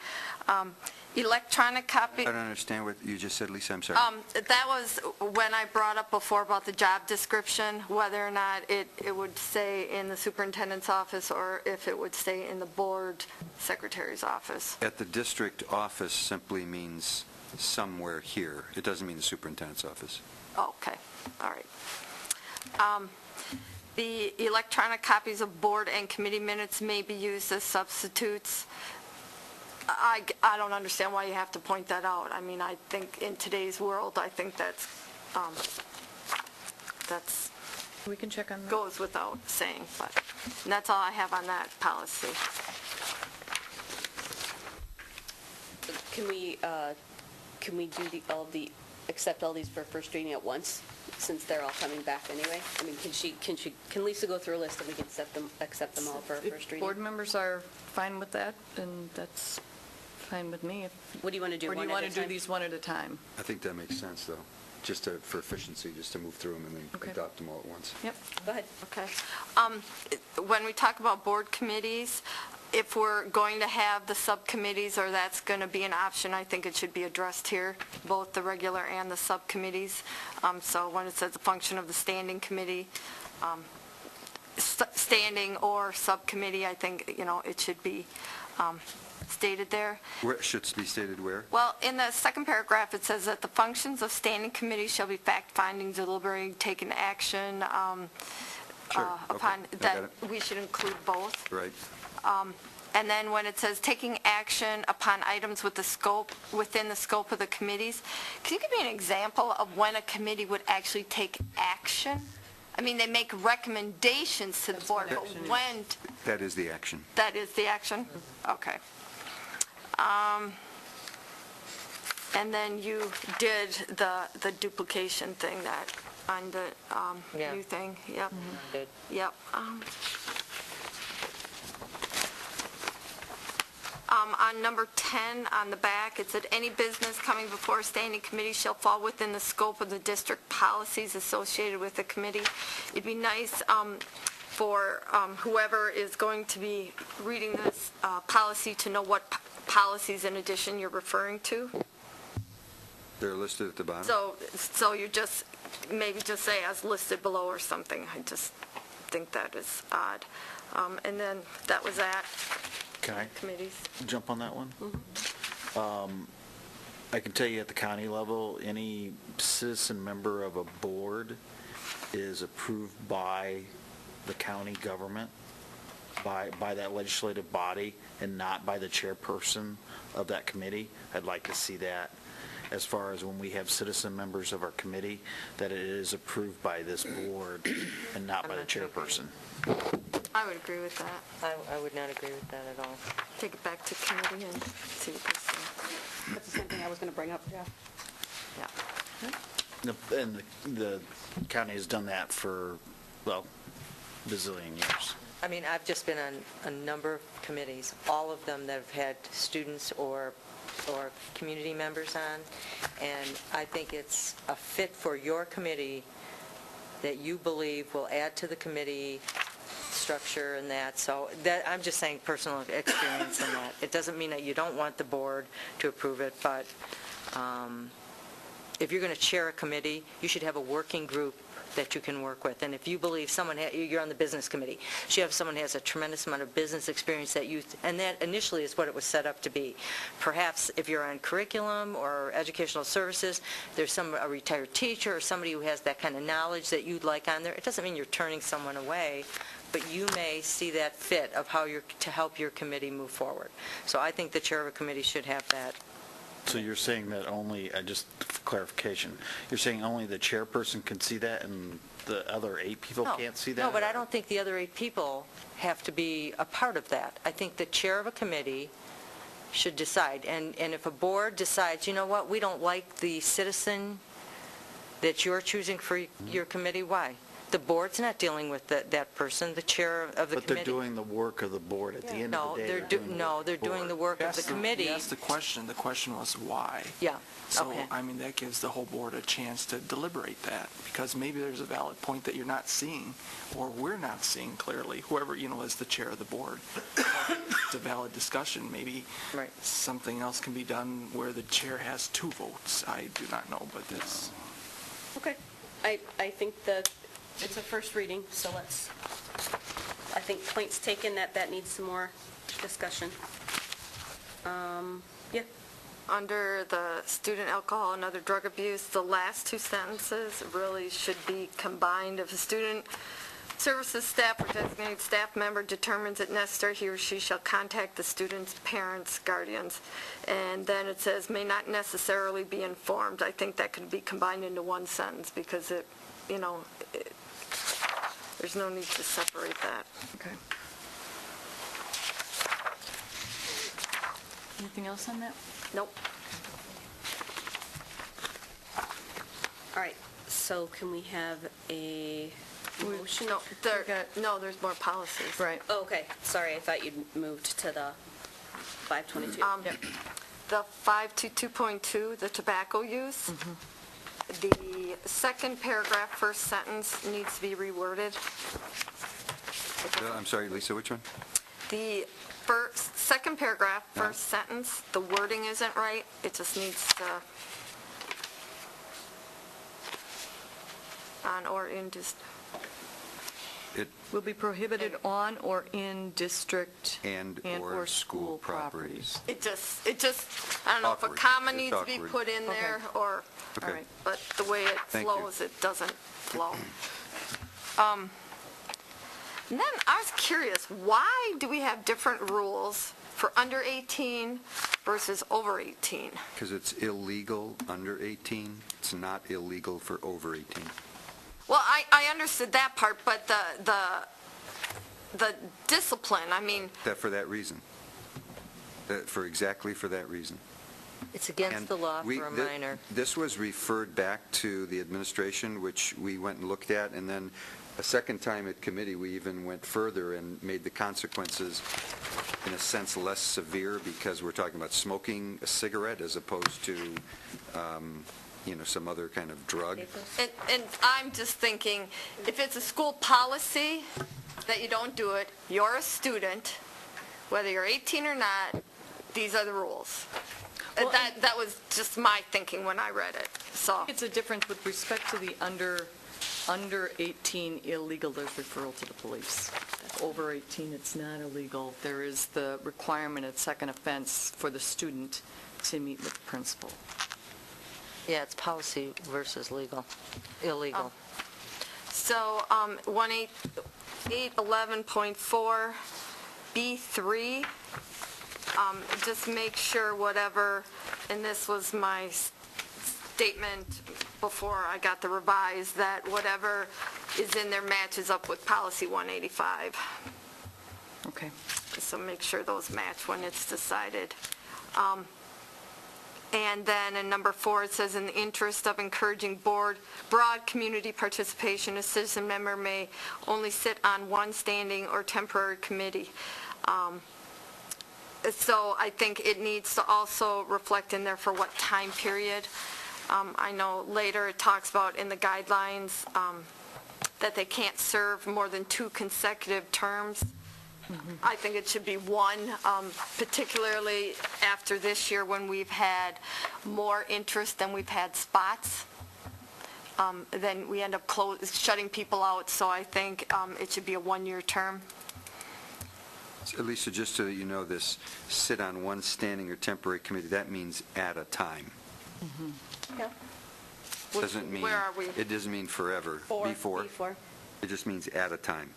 Electronic copy. I don't understand what you just said, Lisa, I'm sorry. That was when I brought up before about the job description, whether or not it would stay in the superintendent's office or if it would stay in the board secretary's office. At the district office simply means somewhere here. It doesn't mean the superintendent's office. Okay, all right. The electronic copies of board and committee minutes may be used as substitutes. I don't understand why you have to point that out. I mean, I think in today's world, I think that's We can check on that. goes without saying, but that's all I have on that policy. Can we do accept all these for first reading at once, since they're all coming back anyway? I mean, can Lisa go through a list and we can accept them all for a first If reading? board members are fine with that, then that's fine with me. What do you want to do, Or do one you at want a to do time? these one at a time? I think that makes sense, though, for efficiency, just to move through them and then Okay. adopt them all at once. Yep. Go ahead. Okay. When we talk about board committees, if we're going to have the subcommittees, or that's going to be an option, I think it should be addressed here, both the regular and the subcommittees. So when it says the function of the standing committee, standing or subcommittee, I think, it should be stated there. Where, should be stated where? Well, in the second paragraph, it says that the functions of standing committees shall be fact-finding, deliberating, taking action Sure, upon, okay, I that got it. we should include both. Right. And then when it says taking action upon items within the scope of the committees, can you give me an example of when a committee would actually take action? I mean, they make recommendations to the board, but when, That is the action. that is the action? Okay. And then you did the duplication thing that, on the Yeah. new thing, yep. Good. Yep. On number 10, on the back, it said, "Any business coming before a standing committee shall fall within the scope of the district policies associated with the committee." It'd be nice for whoever is going to be reading this policy to know what policies in addition you're referring to. They're listed at the bottom? So you just, maybe just say as listed below or something. I just think that is odd. And then that was that. Can I Committees. jump on that one? I can tell you at the county level, any citizen member of a board is approved by the county government, by that legislative body, and not by the chairperson of that committee. I'd like to see that as far as when we have citizen members of our committee, that it is approved by this board and not by the chairperson. I would agree with that. I would not agree with that at all. Take it back to committee and see what they say. That's the same thing I was going to bring up, Jeff. Yeah. And the county has done that for, well, bazillion years. I mean, I've just been on a number of committees, all of them that have had students or community members on, and I think it's a fit for your committee that you believe will add to the committee structure and that. So that, I'm just saying personal experience in that. It doesn't mean that you don't want the board to approve it, but if you're going to chair a committee, you should have a working group that you can work with. And if you believe someone, you're on the business committee, so you have someone who has a tremendous amount of business experience that you, and that initially is what it was set up to be. Perhaps if you're on curriculum or educational services, there's a retired teacher or somebody who has that kind of knowledge that you'd like on there. It doesn't mean you're turning someone away, but you may see that fit of how you're to help your committee move forward. So I think the chair of a committee should have that. So you're saying that only, just for clarification, you're saying only the chairperson can see that and the other 8 people can't see that? No, but I don't think the other 8 people have to be a part of that. I think the chair of a committee should decide. And if a board decides, you know what, we don't like the citizen that you're choosing for your committee, why? The board's not dealing with that person, the chair of the committee. But they're doing the work of the board at the end of the day. They're doing the work of the committee. You asked the question. The question was why. Yeah, So, okay. I mean, that gives the whole board a chance to deliberate that, because maybe there's a valid point that you're not seeing, or we're not seeing clearly, whoever, is the chair of the board. It's a valid discussion. Maybe something else can be done where the chair has 2 votes. I do not know, but that's... Okay. I think it's a first reading, so I think points taken that needs some more discussion. Yeah. Under the student alcohol and other drug abuse, the last 2 sentences really should be combined. If a student services staff or designated staff member determines it necessary, he or she shall contact the student's parents, guardians. And then it says, may not necessarily be informed. I think that could be combined into 1 sentence because there's no need to separate that. Okay. Anything else on that? Nope. All right, so can we have a motion? No, there's more policies. Right. Oh, okay, sorry, I thought you'd moved to the 522. The 522.2, the tobacco use, the second paragraph, first sentence needs to be reworded. I'm sorry, Lisa, which one? The second paragraph, first sentence, the wording isn't right. It just needs to, on or in just. It Will be prohibited on or in district and/or school properties. It just, I don't know if a Awkward. comma It's needs to be awkward. put in there or, Okay. all right, but the way it Thank you. flows, it doesn't flow. And then I was curious, why do we have different rules for under 18 versus over 18? Because it's illegal under 18. It's not illegal for over 18. Well, I understood that part, but the discipline, I mean, That for that reason. exactly for that reason. It's against And the law we- for a thi- minor. This was referred back to the administration, which we went and looked at, and then a second time at committee, we even went further and made the consequences, in a sense, less severe, because we're talking about smoking a cigarette as opposed to, some other kind of drug. And I'm just thinking, if it's a school policy that you don't do it, you're a student, whether you're 18 or not, these are the rules. That was just my thinking when I read it, so. It's a difference with respect to the under 18 illegal, there's referral to the police. Over 18, it's not illegal. There is the requirement at second offense for the student to meet with the principal. Yeah, it's policy versus illegal. So 1811.4 B3, just make sure whatever, and this was my statement before I got the revised, that whatever is in there matches up with policy 185. Okay. So make sure those match when it's decided. And then in number 4, it says, in the interest of encouraging broad community participation, a citizen member may only sit on one standing or temporary committee. So I think it needs to also reflect in there for what time period. I know later it talks about in the guidelines that they can't serve more than 2 consecutive terms. I think it should be 1, particularly after this year when we've had more interest than we've had spots. Then we end up shutting people out, so I think it should be a 1-year term. Lisa, just so that you know, this sit on one standing or temporary committee, that means at a time. Yeah. Doesn't mean, where are we? It doesn't mean forever. Before. It just means at a time.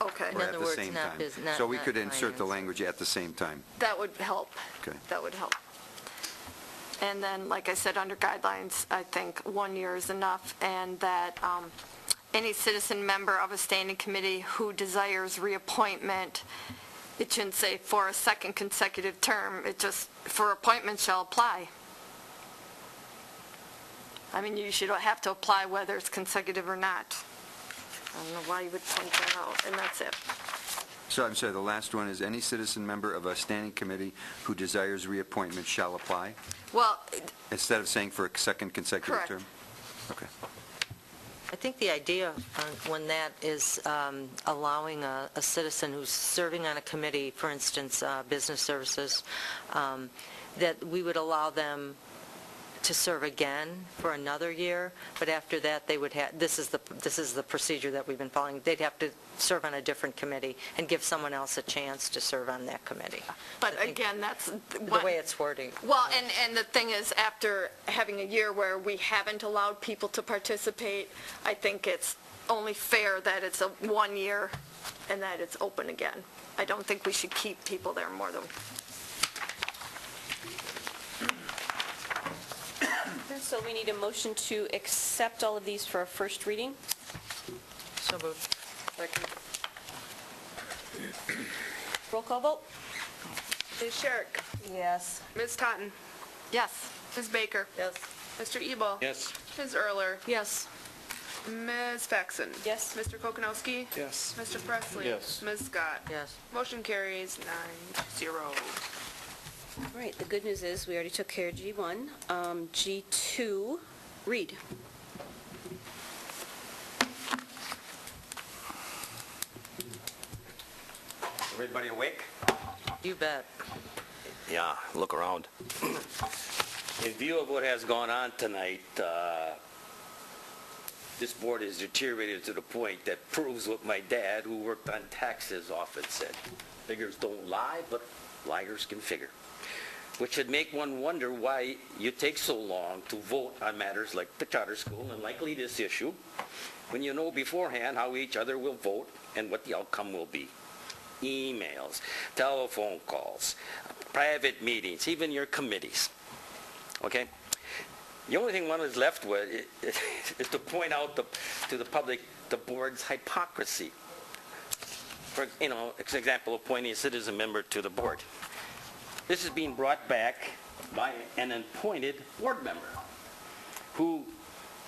Okay. Or at the same time. So we could insert the language at the same time. That would help. Okay. That would help. And then, like I said, under guidelines, I think 1 year is enough, and that any citizen member of a standing committee who desires reappointment, it shouldn't say for a second consecutive term, it just, for appointment shall apply. I mean, you should have to apply whether it's consecutive or not. I don't know why you would point that out, and that's it. So I'm sorry, the last one is any citizen member of a standing committee who desires reappointment shall apply? Well, Instead of saying for a second consecutive Correct. term? Okay. I think the idea when that is allowing a citizen who's serving on a committee, for instance, business services, that we would allow them to serve again for another year, but after that they would have, this is the procedure that we've been following, they'd have to serve on a different committee and give someone else a chance to serve on that committee. but again, that's The way it's wording. Well, and the thing is, after having a year where we haven't allowed people to participate, I think it's only fair that it's a 1 year and that it's open again. I don't think we should keep people there more than. So we need a motion to accept all of these for a first reading. So moved. Roll call vote? Ms. Sherrick? Yes. Ms. Totten? Yes. Ms. Baker? Yes. Mr. Ebel? Yes. Ms. Erler? Yes. Ms. Faxon? Yes. Mr. Kokonowski? Yes. Mr. Presley? Yes. Ms. Scott? Yes. Motion carries 9-0. All right, the good news is we already took care of G1. G2, read. Everybody awake? You bet. Yeah, look around. In view of what has gone on tonight, this board has deteriorated to the point that proves what my dad, who worked on taxes, often said. Figures don't lie, but liars can figure. Which should make one wonder why you take so long to vote on matters like the charter school and likely this issue, when you know beforehand how each other will vote and what the outcome will be. Emails, telephone calls, private meetings, even your committees. Okay? The only thing one is left with is to point out to the public the board's hypocrisy. For example, appointing a citizen member to the board. this is being brought back by an appointed board member who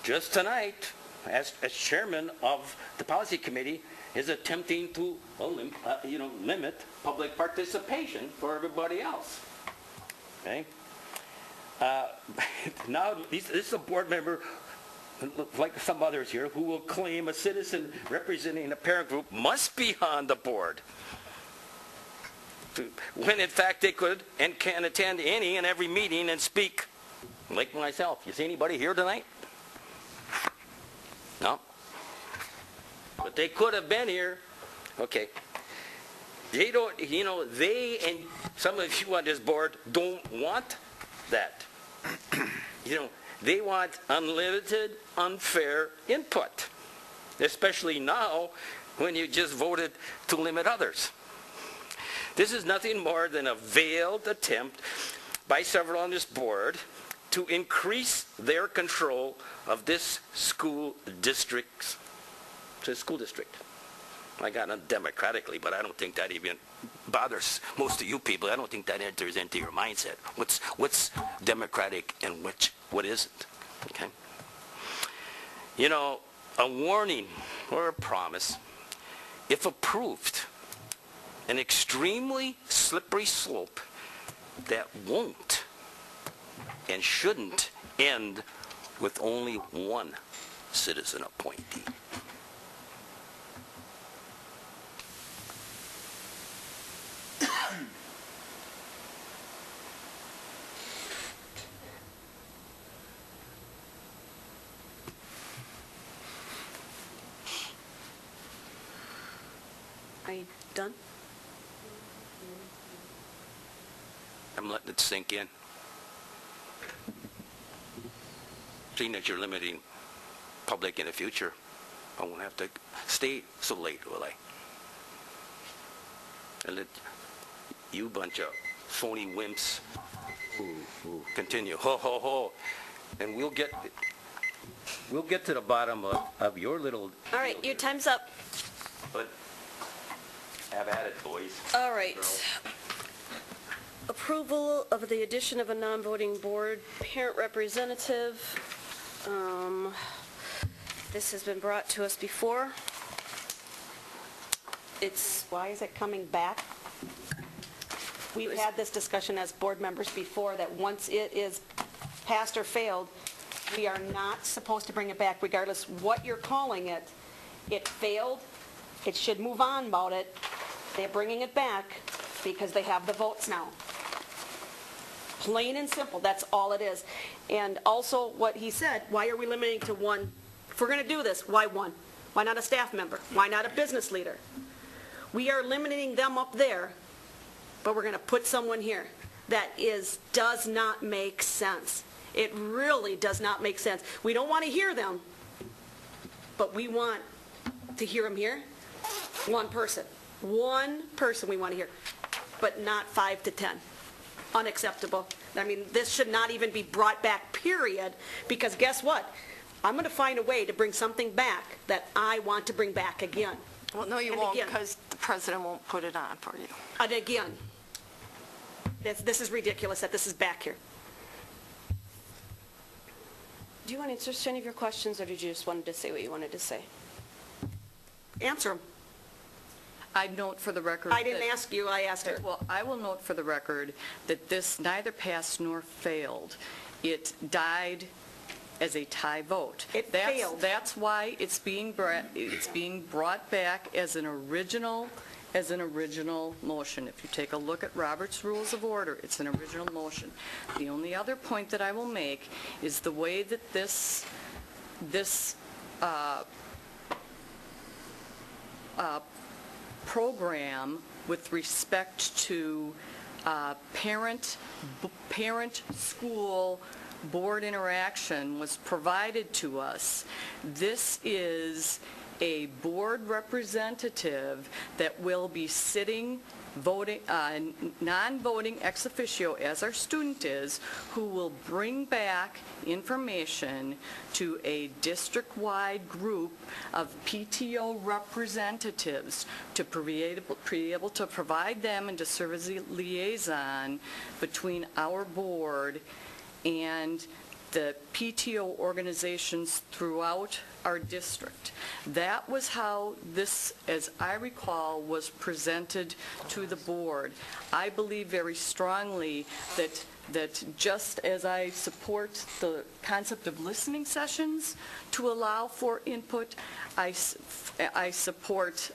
just tonight, as chairman of the policy committee, is attempting to limit public participation for everybody else. Okay? Now, this is a board member, like some others here, who will claim a citizen representing a parent group must be on the board, when in fact they could and can attend any and every meeting and speak, like myself. You see anybody here tonight? No? But they could have been here. Okay. They don't, they and some of you on this board don't want that. They want unlimited, unfair input, especially now when you just voted to limit others. This is nothing more than a veiled attempt by several on this board to increase their control of this school district. I got it democratically, but I don't think that even bothers most of you people. I don't think that enters into your mindset. What's democratic and what isn't? Okay. A warning or a promise, if approved, an extremely slippery slope that won't and shouldn't end with only one citizen appointee. Are you done? I'm letting it sink in. Seeing that you're limiting public in the future, I won't have to stay so late, will I? And let you bunch of phony wimps who continue, ho, ho, ho, and we'll get to the bottom of your little... All right, your time's up. But have at it, boys. All right. Approval of the addition of a non-voting board parent representative. This has been brought to us before. Why is it coming back? We've had this discussion as board members before, that once it is passed or failed, we are not supposed to bring it back regardless what you're calling it. It failed. It should move on about it. They're bringing it back because they have the votes now. Plain and simple, that's all it is. And also what he said, why are we limiting to one? If we're going to do this, why one? Why not a staff member? Why not a business leader? We are limiting them up there, but we're going to put someone here. That does not make sense. It really does not make sense. We don't want to hear them, but we want to hear them here. One person we want to hear, but not 5 to 10. Unacceptable. I mean, this should not even be brought back, period, because guess what? I'm going to find a way to bring something back that I want to bring back again. Well, no, you won't, because the president won't put it on for you. And again, this is ridiculous that this is back here. Do you want to answer any of your questions, or did you just wanted to say what you wanted to say? Answer them. I note for the record... I didn't ask you, I asked her. Well, I will note for the record that this neither passed nor failed. It died as a tie vote. It failed. That's why it's being brought back as an original motion. If you take a look at Robert's Rules of Order, it's an original motion. The only other point that I will make is the way that this program with respect to parent-school board interaction was provided to us. This is a board representative that will be sitting non-voting ex officio, as our student is, who will bring back information to a district-wide group of PTO representatives to be able to provide them and to serve as a liaison between our board and the PTO organizations throughout our district. That was how this, as I recall, was presented to the board. I believe very strongly that just as I support the concept of listening sessions to allow for input, I support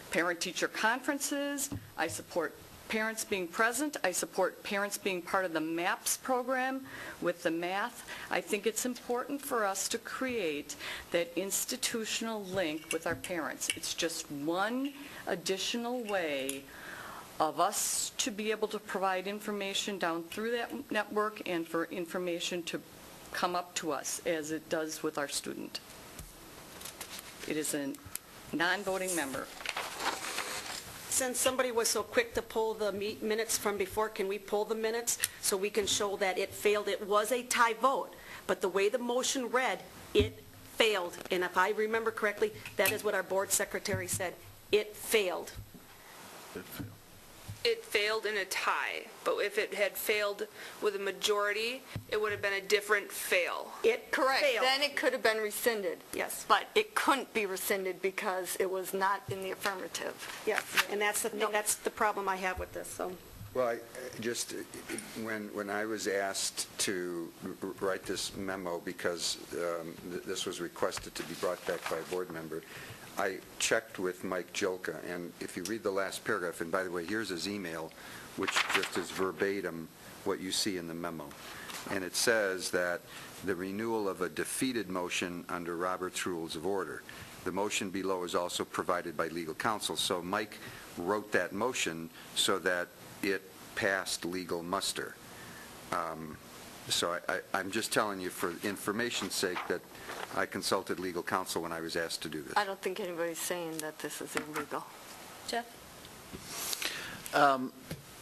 parent-teacher conferences, I support parents being present. I support parents being part of the MAPS program with the math. I think it's important for us to create that institutional link with our parents. It's just one additional way of us to be able to provide information down through that network and for information to come up to us as it does with our student. It is a non-voting member. Since somebody was so quick to pull the minutes from before, can we pull the minutes so we can show that it failed? It was a tie vote, but the way the motion read, it failed. And if I remember correctly, that is what our board secretary said. It failed. It failed in a tie, but if it had failed with a majority, it would have been a different fail. Correct. Failed. Then it could have been rescinded. Yes. But it couldn't be rescinded because it was not in the affirmative. Yes, and that's the thing, that's the problem I have with this, so. Well, when I was asked to write this memo because this was requested to be brought back by a board member, I checked with Mike Jilka, and if you read the last paragraph, and by the way, here's his email, which just is verbatim what you see in the memo. And it says that the renewal of a defeated motion under Robert's Rules of Order. The motion below is also provided by legal counsel. So Mike wrote that motion so that it passed legal muster. So I'm just telling you for information's sake that I consulted legal counsel when I was asked to do this. I don't think anybody's saying that this is illegal. Jeff?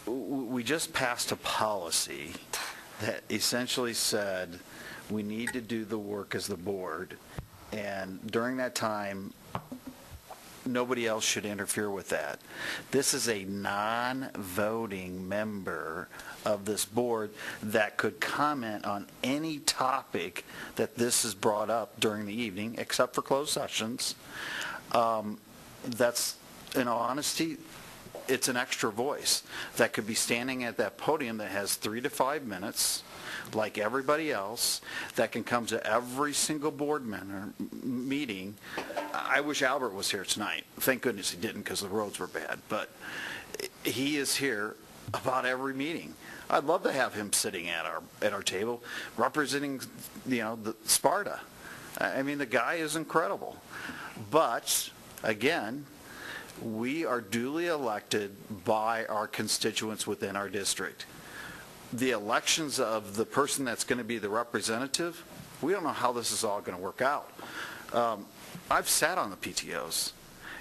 We just passed a policy that essentially said we need to do the work as the board, and during that time, nobody else should interfere with that. This is a non-voting member of this board that could comment on any topic that this is brought up during the evening, except for closed sessions. That's, in all honesty, it's an extra voice that could be standing at that podium that has 3 to 5 minutes, like everybody else, that can come to every single board meeting. I wish Albert was here tonight. Thank goodness he didn't because the roads were bad. But he is here about every meeting. I'd love to have him sitting at our table representing, the Sparta. I mean, the guy is incredible. But, again, we are duly elected by our constituents within our district. The elections of the person that's going to be the representative, we don't know how this is all going to work out. I've sat on the PTOs.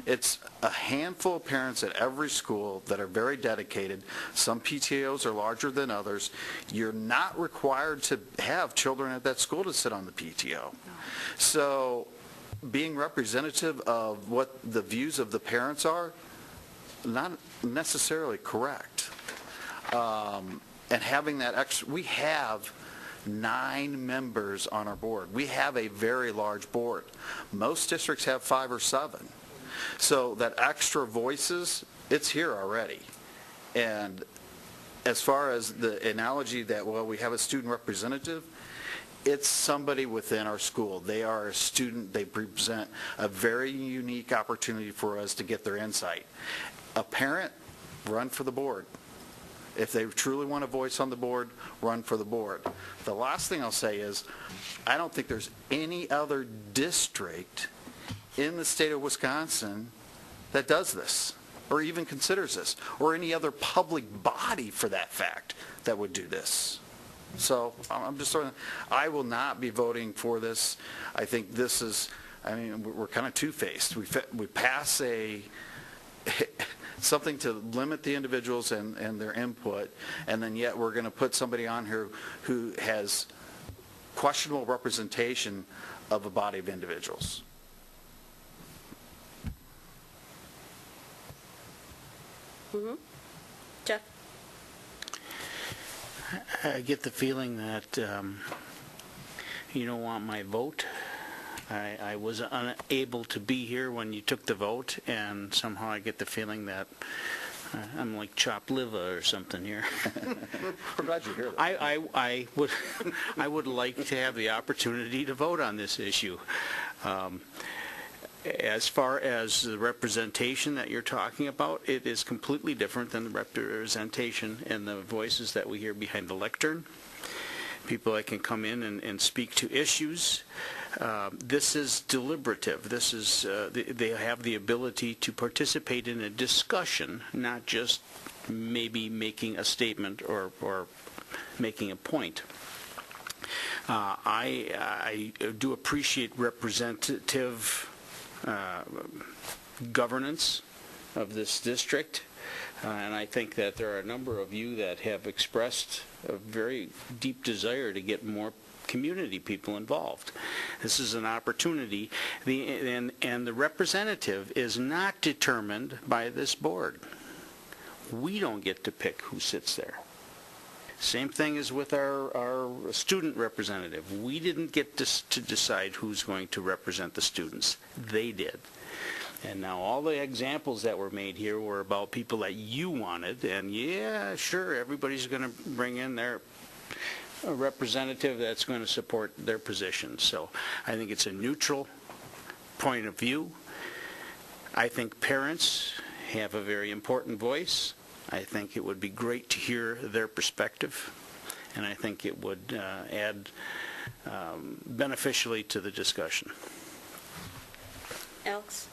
It's a handful of parents at every school that are very dedicated. Some PTOs are larger than others. You're not required to have children at that school to sit on the PTO. So being representative of what the views of the parents are, not necessarily correct. And having that extra, we have 9 members on our board. We have a very large board. Most districts have 5 or 7. So that extra voices, it's here already. And as far as the analogy that, well, we have a student representative, it's somebody within our school. They are a student. They present a very unique opportunity for us to get their insight. A parent, run for the board. If they truly want a voice on the board, run for the board. The last thing I'll say is, I don't think there's any other district in the state of Wisconsin that does this, or even considers this, or any other public body, for that fact, that would do this. So I'm just sort of, I will not be voting for this. I think this is, I mean, we're kind of two-faced. We pass something to limit the individuals and their input, and then yet we're going to put somebody on here who has questionable representation of a body of individuals. Jeff? I get the feeling that you don't want my vote. I was unable to be here when you took the vote, and somehow I get the feeling that I'm like chopped liver or something here. We're glad you're here. I would like to have the opportunity to vote on this issue. As far as the representation that you're talking about, it is completely different than the representation and the voices that we hear behind the lectern. People that can come in and speak to issues. This is deliberative. This is they have the ability to participate in a discussion, not just maybe making a statement or making a point. I do appreciate representative governance of this district, and I think that there are a number of you that have expressed a very deep desire to get more community people involved. This is an opportunity, and the representative is not determined by this board. We don't get to pick who sits there. Same thing as with our student representative. We didn't get to decide who's going to represent the students. They did. And now all the examples that were made here were about people that you wanted, and yeah, sure, everybody's going to bring in their representative that's going to support their position. So I think it's a neutral point of view. I think parents have a very important voice. I think it would be great to hear their perspective, and I think it would add beneficially to the discussion. Alex?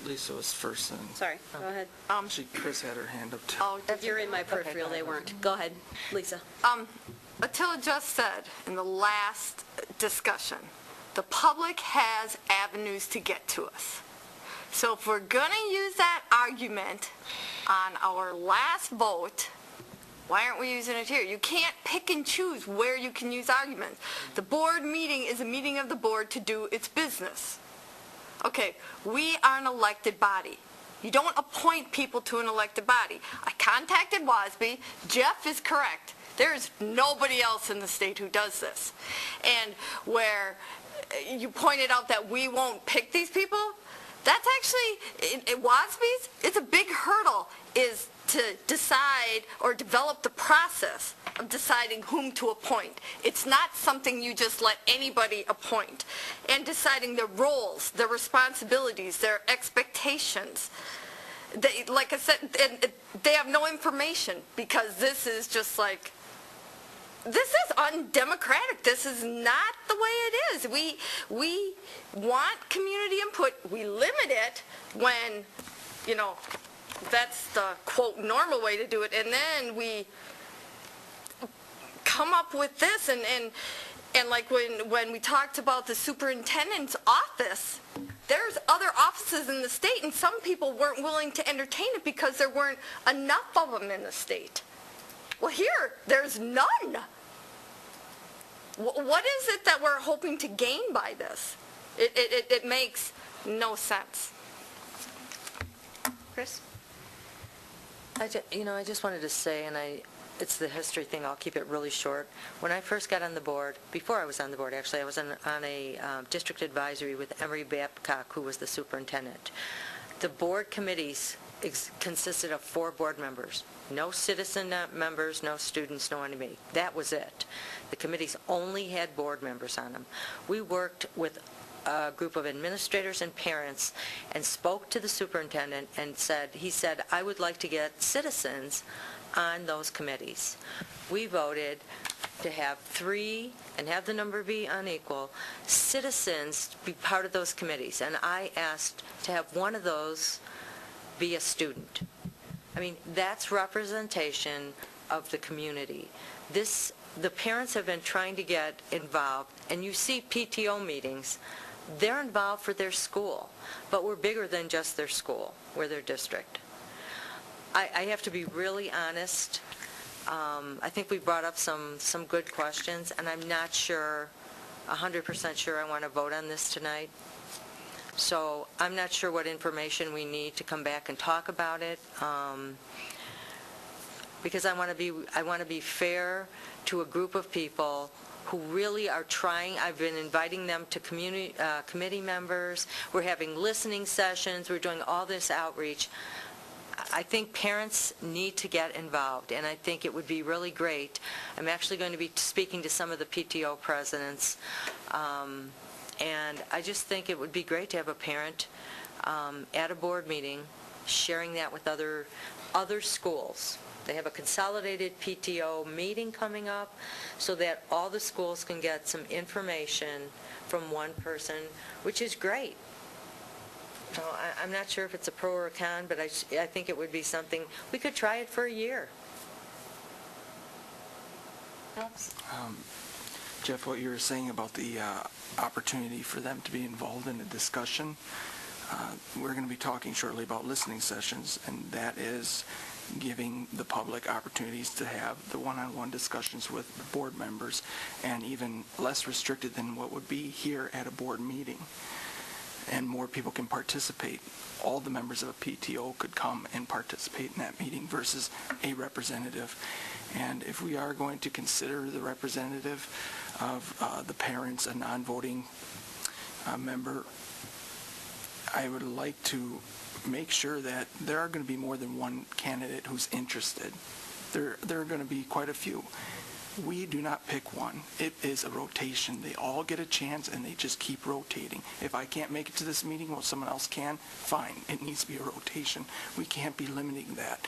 Lisa was first. And Sorry, go ahead. actually, Chris had her hand up too. Oh, You're in my peripheral, they weren't. Go ahead, Lisa. Attila just said in the last discussion, the public has avenues to get to us. So if we're going to use that argument on our last vote, why aren't we using it here? You can't pick and choose where you can use arguments. The board meeting is a meeting of the board to do its business. Okay, we are an elected body. You don't appoint people to an elected body. I contacted WASB. Jeff is correct. There's nobody else in the state who does this. And where you pointed out that we won't pick these people, that's actually, in WASB's, it's a big hurdle is to decide or develop the process of deciding whom to appoint. It's not something you just let anybody appoint. And deciding their roles, their responsibilities, their expectations. They, like I said, they have no information because this is just like, this is undemocratic. This is not the way it is. We want community input. We limit it when, that's the, quote, normal way to do it. And then we come up with this. And like when we talked about the superintendent's office, there's other offices in the state, and some people weren't willing to entertain it because there weren't enough of them in the state. Well, here, there's none. What is it that we're hoping to gain by this? It makes no sense. Chris? I just wanted to say, and it's the history thing, I'll keep it really short. When I first got on the board, before I was on the board actually, I was on a district advisory with Emery Babcock, who was the superintendent. The board committees consisted of 4 board members. No citizen members, no students, no anybody. That was it. The committees only had board members on them. We worked with a group of administrators and parents and spoke to the superintendent and he said, I would like to get citizens on those committees. We voted to have 3, and have the number be unequal, citizens be part of those committees. And I asked to have one of those be a student. I mean, that's representation of the community. The parents have been trying to get involved, and you see PTO meetings, they're involved for their school, but we're bigger than just their school. We're their district. I have to be really honest. I think we brought up some good questions, and I'm not sure, 100% sure I want to vote on this tonight. So I'm not sure what information we need to come back and talk about it, because I want to be fair to a group of people who really are trying. I've been inviting them to committee members. We're having listening sessions. We're doing all this outreach. I think parents need to get involved, and I think it would be really great. I'm actually going to be speaking to some of the PTO presidents, and I just think it would be great to have a parent at a board meeting sharing that with other schools. They have a consolidated PTO meeting coming up so that all the schools can get some information from one person, which is great. So I'm not sure if it's a pro or a con, but I think it would be something, we could try it for a year. Jeff, what you were saying about the opportunity for them to be involved in a discussion, we're going to be talking shortly about listening sessions, and that is giving the public opportunities to have the one-on-one discussions with board members, and even less restricted than what would be here at a board meeting. And more people can participate. All the members of a PTO could come and participate in that meeting versus a representative. And if we are going to consider the representative of the parents a non-voting member, I would like to make sure that there are going to be more than one candidate who's interested. There are going to be quite a few. We do not pick one. It is a rotation. They all get a chance, and they just keep rotating. If I can't make it to this meeting, well, someone else can, fine. It needs to be a rotation. We can't be limiting that.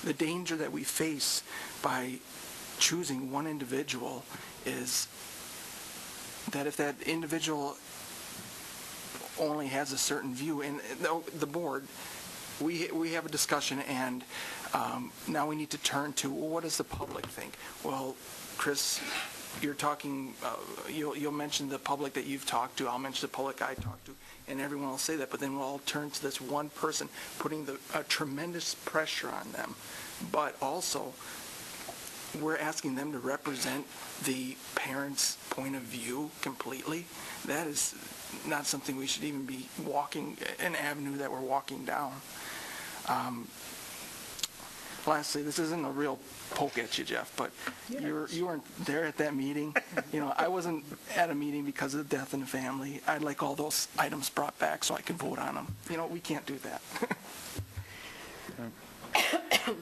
The danger that we face by choosing one individual is that if that individual only has a certain view, and the board, we have a discussion, and now we need to turn to, well, what does the public think? Well, Chris, you're talking, you'll mention the public that you've talked to, I'll mention the public I talked to, and everyone will say that, but then we'll all turn to this one person, putting a tremendous pressure on them. But also, we're asking them to represent the parents' point of view completely. That is not something we should even be walking, an avenue that we're walking down. Lastly, this isn't a real poke at you, Jeff, but you weren't there at that meeting. I wasn't at a meeting because of the death in the family. I'd like all those items brought back so I can vote on them. We can't do that.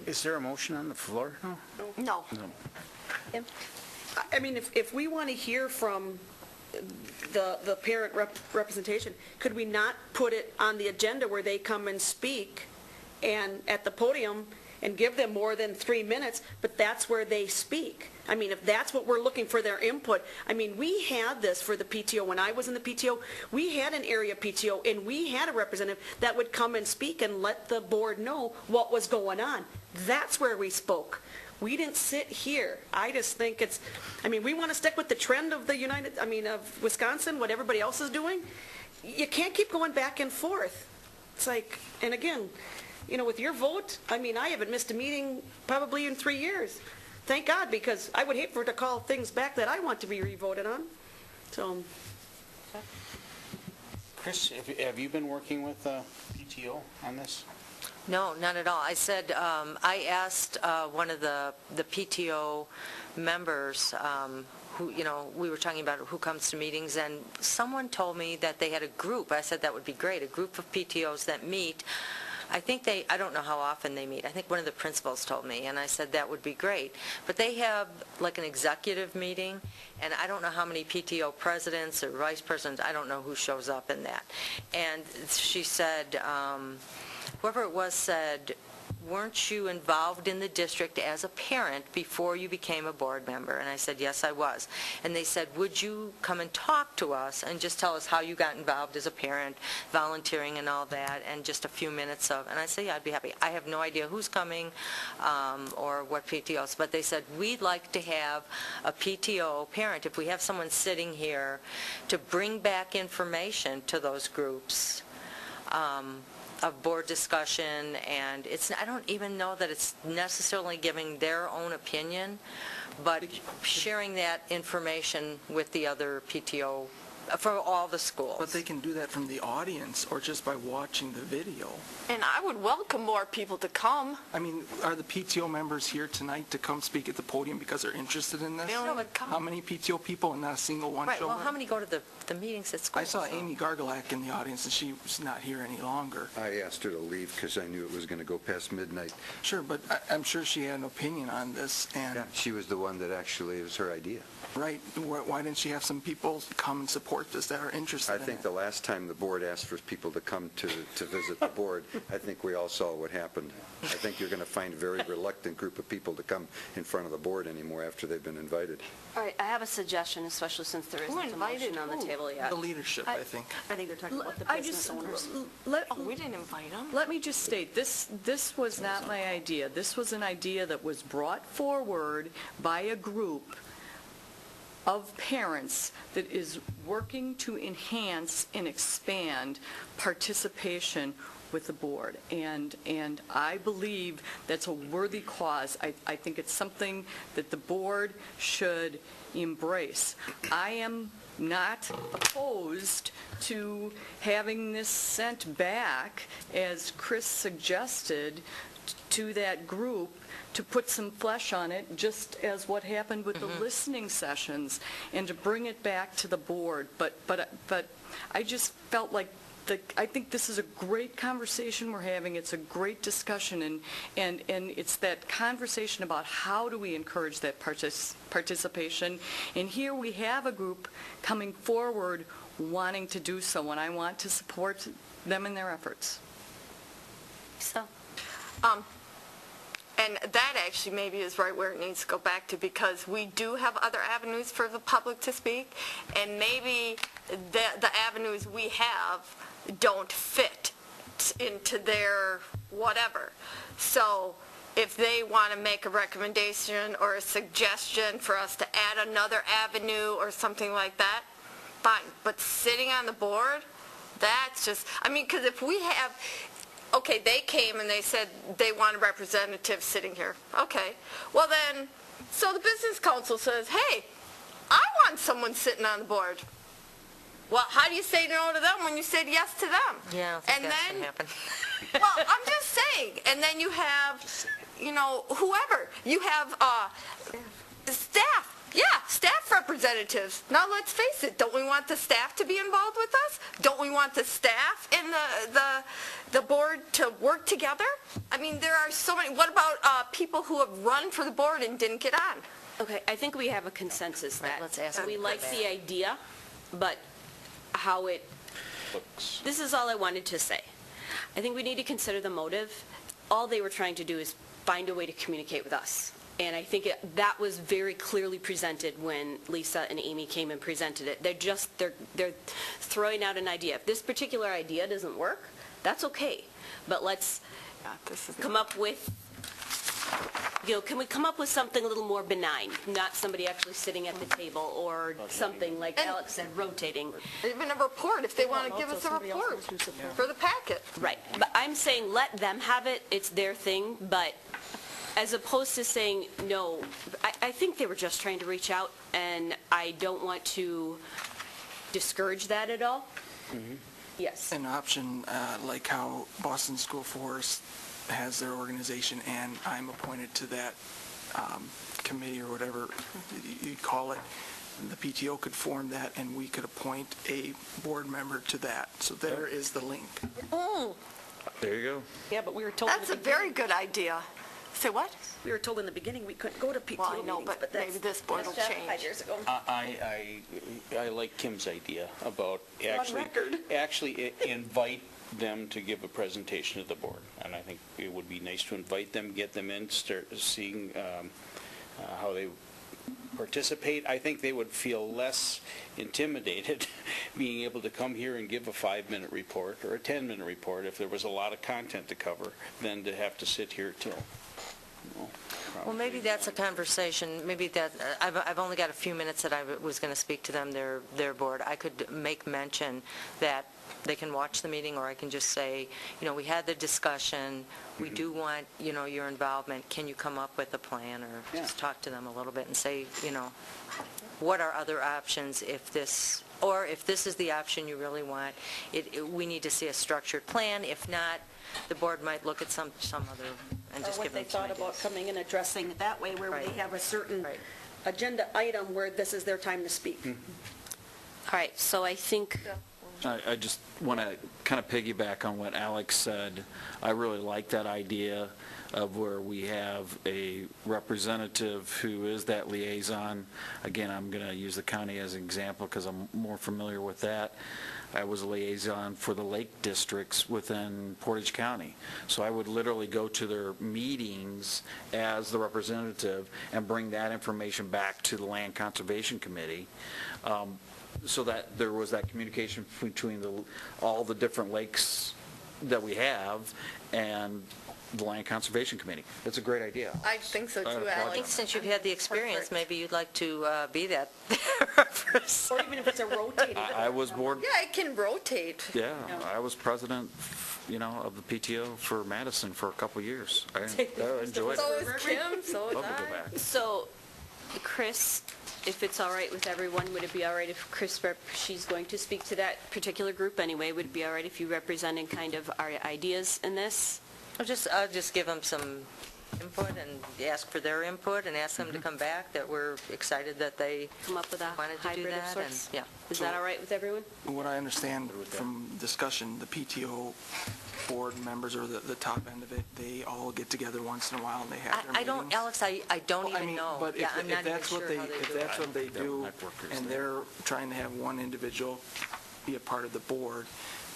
Is there a motion on the floor? No. I mean, if we want to hear from the parent representation, could we not put it on the agenda where they come and speak and at the podium and give them more than 3 minutes, but that's where they speak? I mean, if that's what we're looking for, their input. I mean, we had this for the PTO. When I was in the PTO, we had an area PTO, and we had a representative that would come and speak and let the board know what was going on. That's where we spoke. We didn't sit here. I just think we want to stick with the trend of of Wisconsin, what everybody else is doing. You can't keep going back and forth. It's like, and again, with your vote, I haven't missed a meeting probably in 3 years. Thank God, because I would hate for it to call things back that I want to be re-voted on. So, Chris, have you been working with PTO on this? No, not at all. I said, I asked one of the PTO members who, we were talking about who comes to meetings, and someone told me that they had a group. I said that would be great, a group of PTOs that meet. I don't know how often they meet. I think one of the principals told me, and I said that would be great. But they have like an executive meeting, and I don't know how many PTO presidents or vice presidents, I don't know who shows up in that. And she said, whoever it was said, weren't you involved in the district as a parent before you became a board member? And I said, yes, I was. And they said, would you come and talk to us and just tell us how you got involved as a parent, volunteering and all that, and just a few minutes of, and I said, yeah, I'd be happy. I have no idea who's coming or what PTOs, but they said, we'd like to have a PTO parent, if we have someone sitting here, to bring back information to those groups. of board discussion, and I don't even know that it's necessarily giving their own opinion, but sharing that information with the other PTO for all the schools. But they can do that from the audience or just by watching the video. And I would welcome more people to come. I mean, are the PTO members here tonight to come speak at the podium because they're interested in this? They only would come. How many PTO people and not a single one Right, showed well, up? how many go to the meetings at school? I saw Amy Gargalack in the audience, and she was not here any longer. I asked her to leave because I knew it was going to go past midnight. Sure, but I'm sure she had an opinion on this, and... Yeah, she was the one that actually, it was her idea. Right. Why didn't she have some people come and support this that are interested I in think it? the last time the board asked for people to come to visit the board, I think we all saw what happened. I think you're going to find a very reluctant group of people to come in front of the board anymore after they've been invited. All right, I have a suggestion, especially since there isn't a motion on the table yet. The leadership, I think. I think they're talking about the I business just, owners. We didn't invite them. let me just state, this was not my idea. This was an idea that was brought forward by a group of parents that is working to enhance and expand participation with the board. And I believe that's a worthy cause. I think it's something that the board should embrace. I am not opposed to having this sent back, as Chris suggested, to that group to put some flesh on it, just as what happened with the listening sessions, and to bring it back to the board. But I just felt like I think this is a great conversation we're having. It's a great discussion, and it's that conversation about how do we encourage that participation. And here we have a group coming forward wanting to do so, and I want to support them in their efforts. So, And that actually maybe is right where it needs to go back to, because we do have other avenues for the public to speak, and maybe the avenues we have don't fit into their whatever. So if they want to make a recommendation or a suggestion for us to add another avenue or something like that, fine. But sitting on the board, that's just, I mean, because if we have... Okay, they came and they said they want a representative sitting here. Okay. Well then, so the business council says, hey, I want someone sitting on the board. Well, how do you say no to them when you said yes to them? Yeah, I think and that's then, what happened. well, I'm just saying. And then you have, whoever. You have staff. Yeah, staff representatives. Now, let's face it. Don't we want the staff to be involved with us? Don't we want the staff and the board to work together? I mean, there are so many. What about people who have run for the board and didn't get on? okay, I think we have a consensus that let's ask we them like for the idea, but how it, this is all I wanted to say. I think we need to consider the motive. All they were trying to do is find a way to communicate with us. And I think that was very clearly presented when Lisa and Amy came and presented it. They're throwing out an idea. If this particular idea doesn't work, that's okay. But let's come up with, can we come up with something a little more benign, not somebody actually sitting at the table or something like Alex said, rotating. Even a report, if they want to give us a report for the packet. Right. But I'm saying let them have it. It's their thing. But as opposed to saying no, I think they were just trying to reach out, and I don't want to discourage that at all. Yes. An option like how Boston School Forest has their organization, and I'm appointed to that committee or whatever you call it. The PTO could form that, and we could appoint a board member to that. So there is the link. There you go. Yeah, but we were told... That's a very good idea. Say what? We were told in the beginning we couldn't go to PTO Well, I know, meetings, but maybe this board will that's change. 5 years ago. I like Kim's idea about record. actually invite them to give a presentation to the board. And I think it would be nice to invite them, get them in, start seeing how they participate. I think they would feel less intimidated being able to come here and give a 5-minute report or a 10-minute report if there was a lot of content to cover than to have to sit here till... Well, maybe that's a conversation, maybe that, I've only got a few minutes that I was going to speak to them, their board. I could make mention that they can watch the meeting, or I can just say, we had the discussion, we do want, your involvement, can you come up with a plan, or just talk to them a little bit and say, what are other options if this is the option you really want, we need to see a structured plan. If not, the board might look at some other, and just give them some Or what they thought about ideas. coming and addressing it that way, where Right. they have a certain Right. agenda item where this is their time to speak. All right, so I think, I just want to kind of piggyback on what Alex said. I really like that idea of where we have a representative who is that liaison. Again, I'm going to use the county as an example because I'm more familiar with that. I was a liaison for the lake districts within Portage County. So I would literally go to their meetings as the representative and bring that information back to the Land Conservation Committee. So that there was that communication between all the different lakes that we have and the Land Conservation Committee. It's a great idea. I think so too, I think Alex. since you've had the experience, maybe you'd like to be that Or even if it's a rotating. I was board, Yeah, it can rotate. yeah, I was president, of the PTO for Madison for a couple of years. I enjoyed So it. is Kim, so is Love to go I. back. so, Chris, if it's all right with everyone, would it be all right if Chris, she's going to speak to that particular group anyway, would it be all right if you represented kind of our ideas in this? I'll just give them some input and ask for their input and ask them to come back, that we're excited that they Come up with a wanted to do hybrid of that. sorts? And yeah. Is that all right with everyone? What I understand from discussion, the PTO board members, or the top end of it, they all get together once in a while and they have their meetings. I don't, Alex, I don't Well, I even mean, know. But Yeah, if I'm not even that's what sure they, how they if do it. that's what they do, networkers and there. they're trying to have one individual be a part of the board,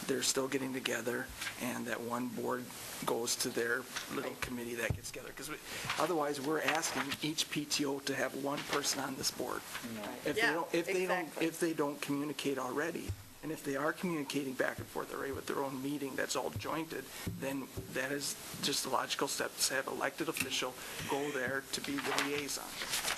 they're still getting together, and that one board goes to their little committee that gets together. Because otherwise, we're asking each PTO to have one person on this board. If they Yeah, don't, exactly. if they don't communicate already, and if they are communicating back and forth already with their own meeting that's all jointed, then that is just a logical step to have elected official go there to be the liaison.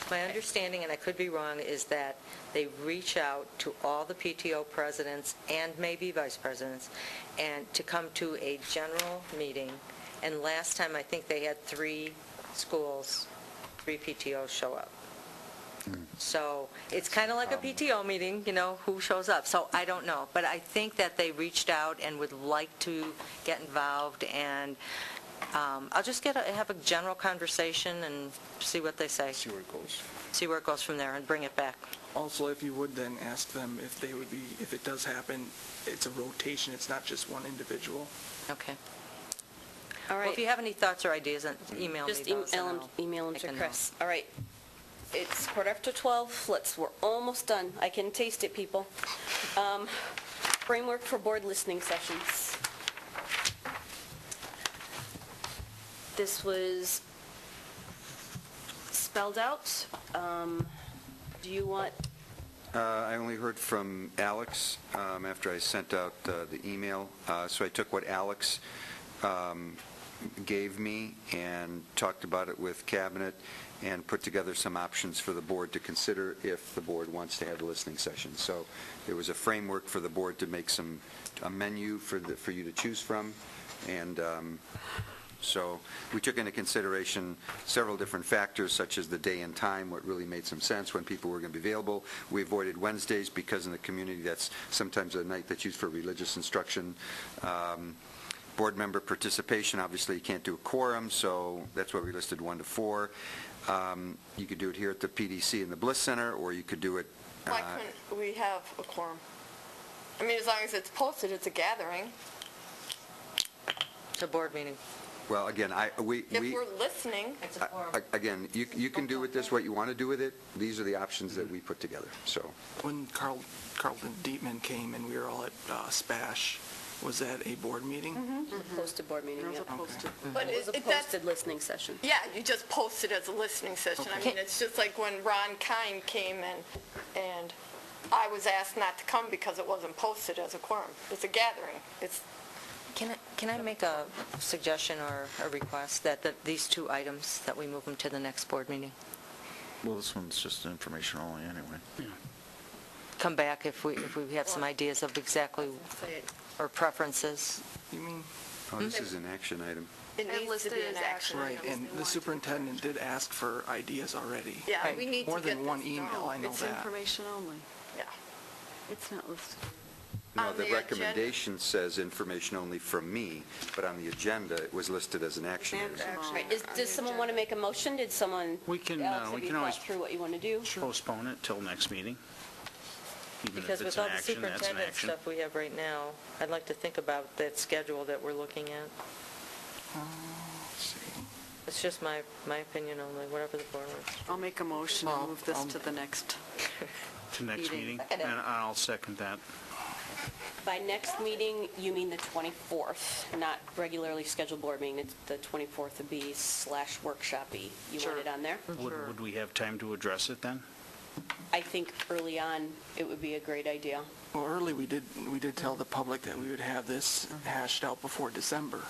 My understanding, and I could be wrong, is that they reach out to all the PTO presidents and maybe vice presidents, and to come to a general meeting. And last time, I think they had 3 schools, 3 PTOs show up. So it's kind of like a PTO meeting, who shows up. So I don't know. But I think that they reached out and would like to get involved, and I'll just have a general conversation and see what they say. See where it goes. See where it goes from there and bring it back. Also, if you would then ask them if they would be, if it does happen, it's a rotation, it's not just one individual. Okay. All Well, right. if you have any thoughts or ideas, email me Just those. and email them make to a note. Chris. All right. It's 12:15. We're almost done. I can taste it, people. Framework for board listening sessions. This was spelled out. Do you want, I only heard from Alex after I sent out the email, so I took what Alex gave me and talked about it with Cabinet and put together some options for the board to consider if the board wants to have a listening session. So there was a framework for the board to make a menu for you to choose from, and so we took into consideration several different factors, such as the day and time, what really made some sense, when people were going to be available. We avoided Wednesdays because in the community that's sometimes a night that's used for religious instruction. Board member participation, obviously you can't do a quorum, so that's why we listed 1 to 4. You could do it here at the PDC in the Bliss Center, or you could do it... Why couldn't we have a quorum? I mean, as long as it's posted, it's a gathering. It's a board meeting. Well, again, If we're listening, it's a quorum. again, you can do with this what you want to do with it. These are the options that we put together, so... When Carlton Dietman came and we were all at SPASH, was that a board meeting? a posted board meeting? It was a Yep. posted. But It was a that's, posted listening session. yeah, you just post it as a listening session. I mean, it's just like when Ron Kine came and I was asked not to come because it wasn't posted as a quorum. It's a gathering. Can I make a suggestion or a request that these 2 items, that we move them to the next board meeting? Well, this one's just information only anyway. come back if we have some ideas of exactly, or preferences. You mean? Oh, this is an action item. It needs to be an action Right, item. and the superintendent did ask for ideas already. Yeah, we need to More get than one this email, done. I know It's that. information only. Yeah. It's not listed. No, On the the recommendation says information only from me, but on the agenda, it was listed as an action item. Right. Does someone want to make a motion? Did someone, We can, Alex, have we you can always thought through what you want to do? postpone it till next meeting. Even if Because it's with an all the action, that's an superintendent action. stuff we have right now, I'd like to think about that schedule that we're looking at. Let's see. It's just my opinion only, whatever the board wants. I'll make a motion to move this to the next. To next meeting, Second. and I'll second that. By next meeting, you mean the 24th, not regularly scheduled board meeting. It's the 24th would be /workshop-y. You want it on there? Would we have time to address it then? I think early on, it would be a great idea. Well, early, we did tell the public that we would have this hashed out before December.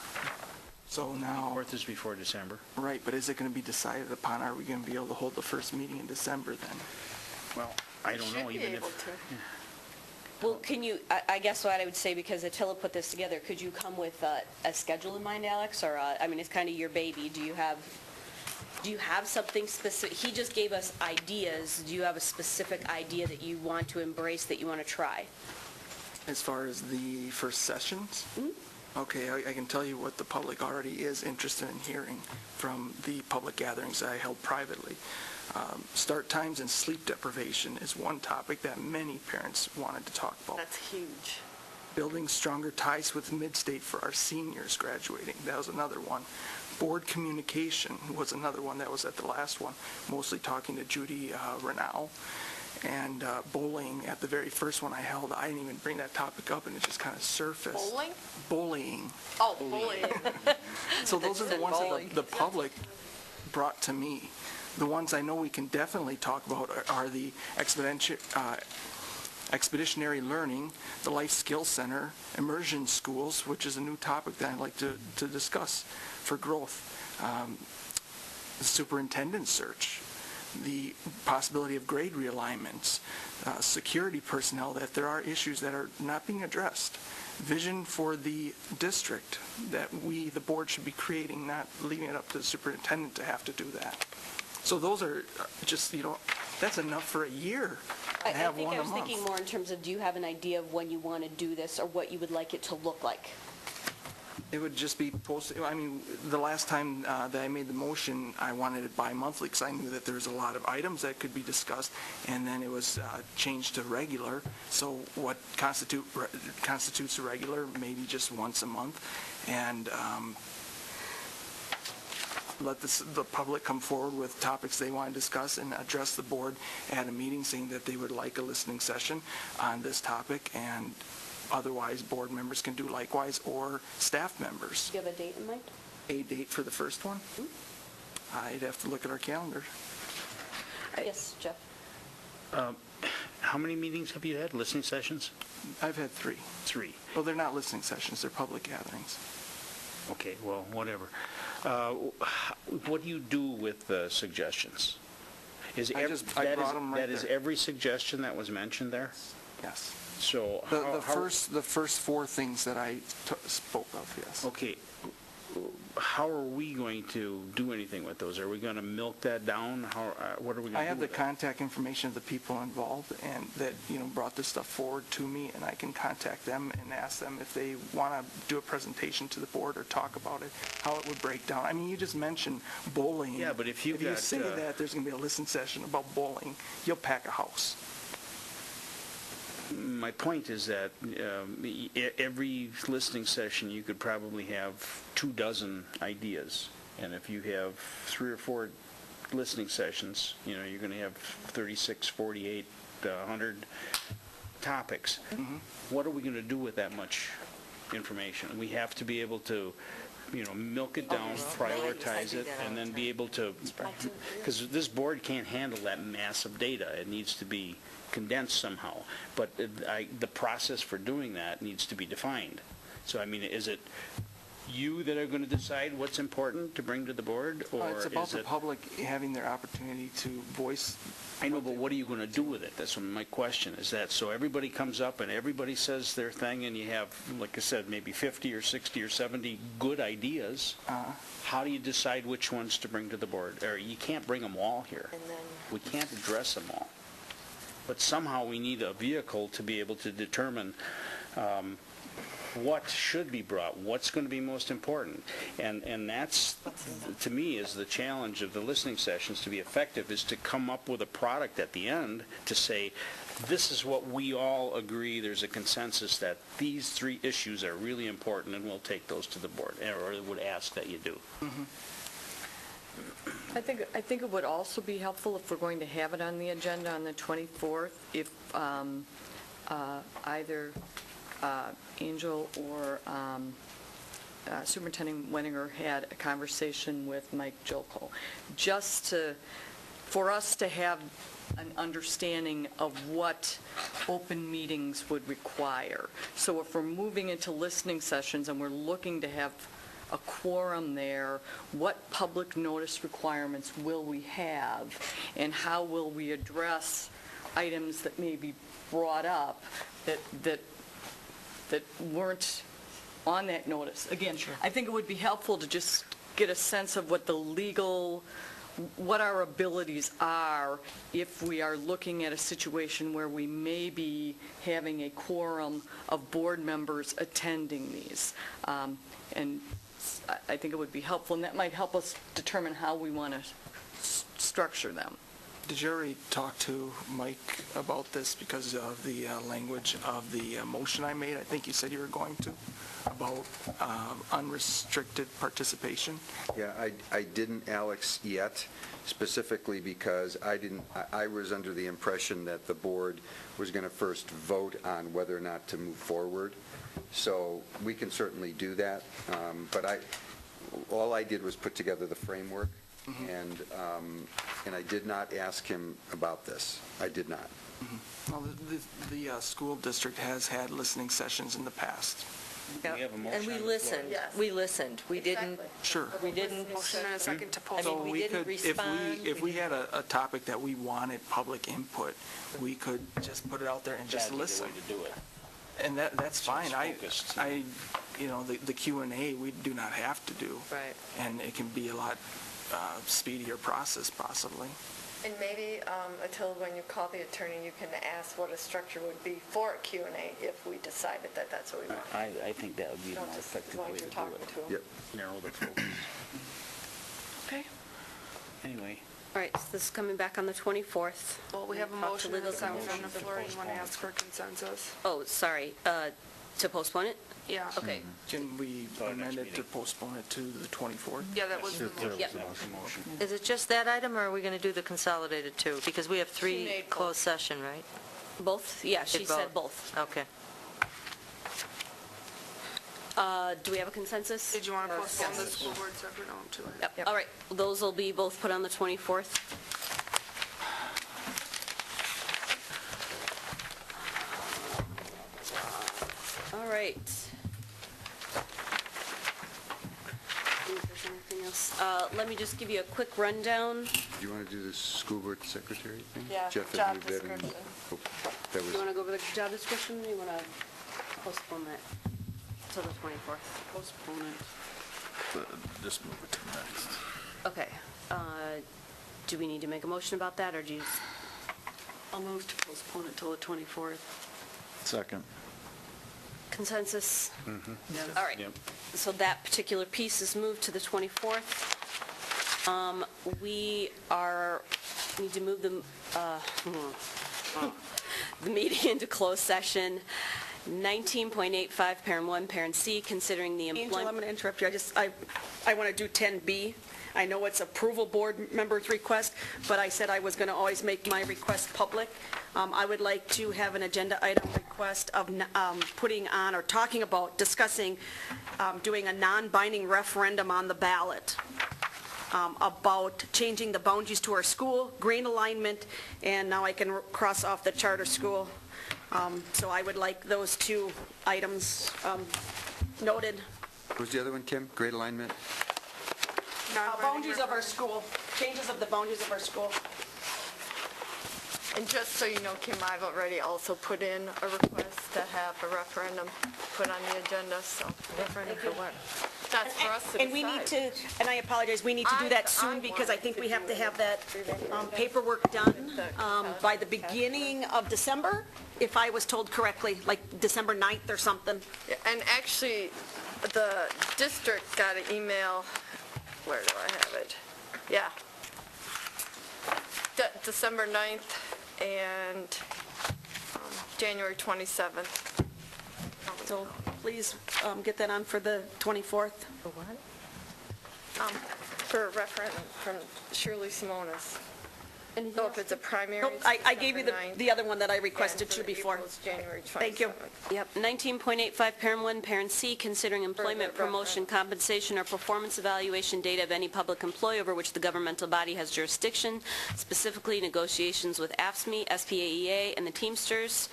So now, 4th is before December. right, but is it going to be decided upon, are we going to be able to hold the first meeting in December then? Well, I don't know, even if... Well, can you, I guess what I would say, because Attila put this together, could you come with a schedule in mind, Alex? Or, I mean, it's kind of your baby. Do you have something specific? He just gave us ideas. Do you have a specific idea that you want to embrace, that you want to try? As far as the first sessions? Mm-hmm. Okay, I can tell you what the public already is interested in hearing from the public gatherings that I held privately. Start times and sleep deprivation is one topic that many parents wanted to talk about. That's huge. Building stronger ties with Midstate for our seniors graduating, that was another one. Board communication was another one that was at the last one, mostly talking to Judy Renau. And bullying, at the very first one I held, I didn't even bring that topic up, and it just kind of surfaced. Bowling? Bullying. Oh, bullying. So those are the ones that the public brought to me. The ones I know we can definitely talk about are the expeditionary learning, the Life Skills Center, immersion schools, which is a new topic that I'd like to discuss for growth, the superintendent search, the possibility of grade realignments, security personnel, that there are issues that are not being addressed, vision for the district that we, the board, should be creating, not leaving it up to the superintendent to have to do that. So those are just, that's enough for a year to have one a month. I think I was thinking more in terms of, do you have an idea of when you want to do this, or what you would like it to look like? It would just be posted, I mean, the last time that I made the motion, I wanted it bi-monthly because I knew that there was a lot of items that could be discussed, and then it was changed to regular. So what constitutes a regular, maybe just once a month, and let the public come forward with topics they want to discuss and address the board at a meeting, saying that they would like a listening session on this topic, and otherwise board members can do likewise, or staff members. Do you have a date in mind? A date for the first one? I'd have to look at our calendar. Yes, Jeff? How many meetings have you had, listening sessions? I've had 3. 3. Well, they're not listening sessions, they're public gatherings. Okay, well, whatever. What do you do with the suggestions? I brought them right That is there. every suggestion that was mentioned there? Yes. So The first 4 things that I spoke of, yes. Okay, how are we going to do anything with those? Are we going to milk that down? What are we going to do I have the with it? contact information of the people involved and that, brought this stuff forward to me, and I can contact them and ask them if they want to do a presentation to the board or talk about it, how it would break down. I mean, you just mentioned bowling. Yeah, but if you say that there's going to be a listen session about bowling, you'll pack a house. My point is that every listening session, you could probably have 24 ideas. And if you have 3 or 4 listening sessions, you're going to have 36, 48, 100 topics. Mm-hmm. What are we going to do with that much information? We have to be able to, milk it down, prioritize it, and then be able to, because this board can't handle that massive data. It needs to be condensed somehow. But the process for doing that needs to be defined. So, I mean, is it you that are going to decide what's important to bring to the board, or It's about is the it? public having their opportunity to voice. I know, but what are you going to do with it? That's what my question is. That so everybody comes up and everybody says their thing, and you have, like I said, maybe 50 or 60 or 70 good ideas. How do you decide which ones to bring to the board? Or you can't bring them all here. We can't address them all. But somehow we need a vehicle to be able to determine what should be brought, what's going to be most important. And that's, to me, is the challenge of the listening sessions to be effective, is to come up with a product at the end to say, this is what we all agree, there's a consensus that these 3 issues are really important, and we'll take those to the board, or would ask that you do. I think it would also be helpful if we're going to have it on the agenda on the 24th, if either Angel or Superintendent Wenninger had a conversation with Mike Jolko, just for us to have an understanding of what open meetings would require. So if we're moving into listening sessions and we're looking to have a quorum there, what public notice requirements will we have, and how will we address items that may be brought up that weren't on that notice? Again, I think it would be helpful to just get a sense of what our abilities are if we are looking at a situation where we may be having a quorum of board members attending these. And I think it would be helpful, and that might help us determine how we want to structure them. Did you already talk to Mike about this because of the language of the motion I made? I think you said you were going to, about unrestricted participation. Yeah, I didn't, Alex, yet, specifically because I was under the impression that the board was going to first vote on whether or not to move forward. So we can certainly do that, but all I did was put together the framework, and I did not ask him about this. I did not. Well, the school district has had listening sessions in the past. Yeah. We have a motion And we on the listened. floor. Yes. We listened. We didn't. Sure. We didn't. Motion and a second to I postpone. mean, we didn't respond. If we had a topic that we wanted public input, we could just put it out there and just That'd be the listen. way to do it. And that's fine. focused. The Q&A, we do not have to do. Right. And it can be a lot speedier process, possibly. And maybe, Attila, when you call the attorney, you can ask what a structure would be for a Q&A if we decided that that's what we want. I think that would be the Not more just effective when way to you're do talking it. to 'em. Yep. Narrow the focus. Okay. Anyway. All right, so this is coming back on the 24th. Well, we have a Talk to motion and a legal second on counsel. the floor. You want to ask for consensus? Oh, sorry, to postpone it? Yeah. Okay. Can we So amend next it to meeting. postpone it to the 24th? Yeah, that was the motion. Yep. Motion. Is it just that item, or are we going to do the consolidated too? Because we have She 3 made both. closed session, right? Both? Yeah, she Did said both. Okay. Do we have a consensus? Did you want to postpone the school board separate? No, I'm too late. Yep. All right, those will be both put on the 24th. All right. See if there's anything else. Let me just give you a quick rundown. Do you want to do the school board secretary thing? Yeah, Jeff had job moved that in. description. Oh, that You was, want to go over the job description, or you want to postpone that till the 24th? Postpone it. Just move it to next. Okay. Do we need to make a motion about that, or do you? I'll move to postpone it till the 24th. Second. Consensus? Yes. All right. Yep. So that particular piece is moved to the 24th. We need to move the meeting into closed session. 19.85, parent 1, parent C, considering the employment. Angel, I'm going to interrupt you. I want to do 10B. I know it's approval board members' request, but I said I was going to always make my request public. I would like to have an agenda item request of putting on or talking about, discussing, doing a non-binding referendum on the ballot about changing the boundaries to our school, green alignment, and now I can cross off the charter school. So I would like those 2 items noted What was the other one, Kim? Grade alignment? Boundaries of our school, changes of the boundaries of our school. And just so you know, Kim, I've already also put in a request to have a referendum put on the agenda, so. Referendum for what? That's for us to decide. And we need to, and I apologize, we need to do that soon because I think we have to have that paperwork done by the beginning of December, if I was told correctly, like December 9th or something. Yeah, and actually, the district got an email, where do I have it? Yeah. December 9th and January 27th. So please get that on for the 24th. For what? For a referendum from Shirley Simonis. So if it's a primary, Nope, it's I gave you December 9th. the other one that I requested And to for before. April, it's January 27th. Thank you. Yep, 19.85, Parent 1, Parent C, considering employment, promotion, compensation, or performance evaluation data of any public employee over which the governmental body has jurisdiction, specifically negotiations with AFSCME, SPAEA, and the Teamsters.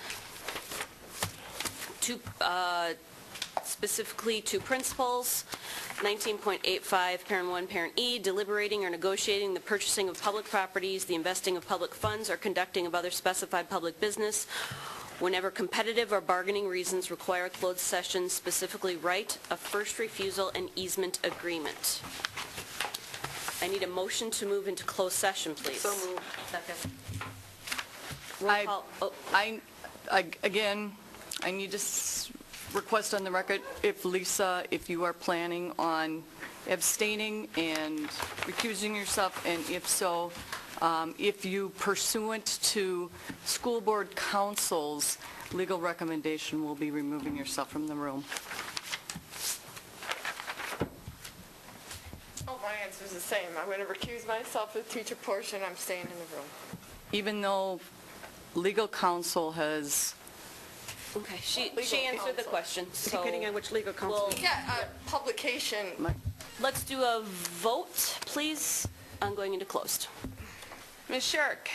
Specifically to principals. 19.85, Parent 1, Parent E, deliberating or negotiating the purchasing of public properties, the investing of public funds, or conducting of other specified public business whenever competitive or bargaining reasons require a closed session, specifically right of first refusal and easement agreement. I need a motion to move into closed session, please. So moved. Second. Roll call. Oh. Again, I need to request on the record, if Lisa, if you are planning on abstaining and recusing yourself, and if so, if you pursuant to school board counsel's legal recommendation will be removing yourself from the room. Oh, my answer's the same. I'm going to recuse myself of the teacher portion. I'm staying in the room. Even though legal counsel has... Okay, she answered the question, so... Depending on which legal counsel. Yeah, publication. Let's do a vote, please, on going into closed. Ms. Sherrick?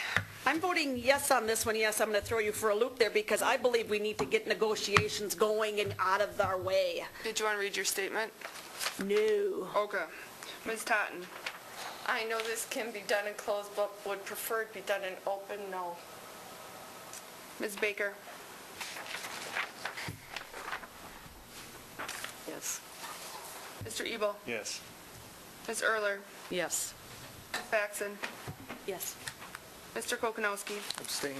I'm voting yes on this one. Yes, I'm going to throw you for a loop there because I believe we need to get negotiations going and out of our way. Did you want to read your statement? No. Okay. Ms. Totten? I know this can be done in closed, but would prefer it be done in open, no. Ms. Baker? Yes. Mr. Ebel? Yes. Ms. Erler? Yes. Ms. Faxon? Yes. Mr. Kokonowski? Abstain.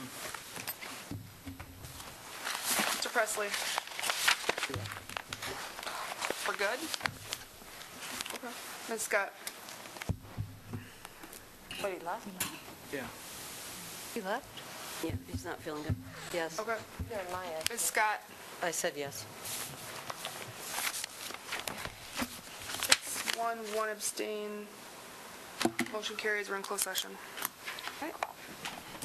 Mr. Presley? We're good? Okay. Ms. Scott? What, he left? Yeah. He left? Yeah, he's not feeling good. Yes. Okay. You're in my head. Ms. Scott? I said yes. 1 abstain. Motion carries. We're in closed session.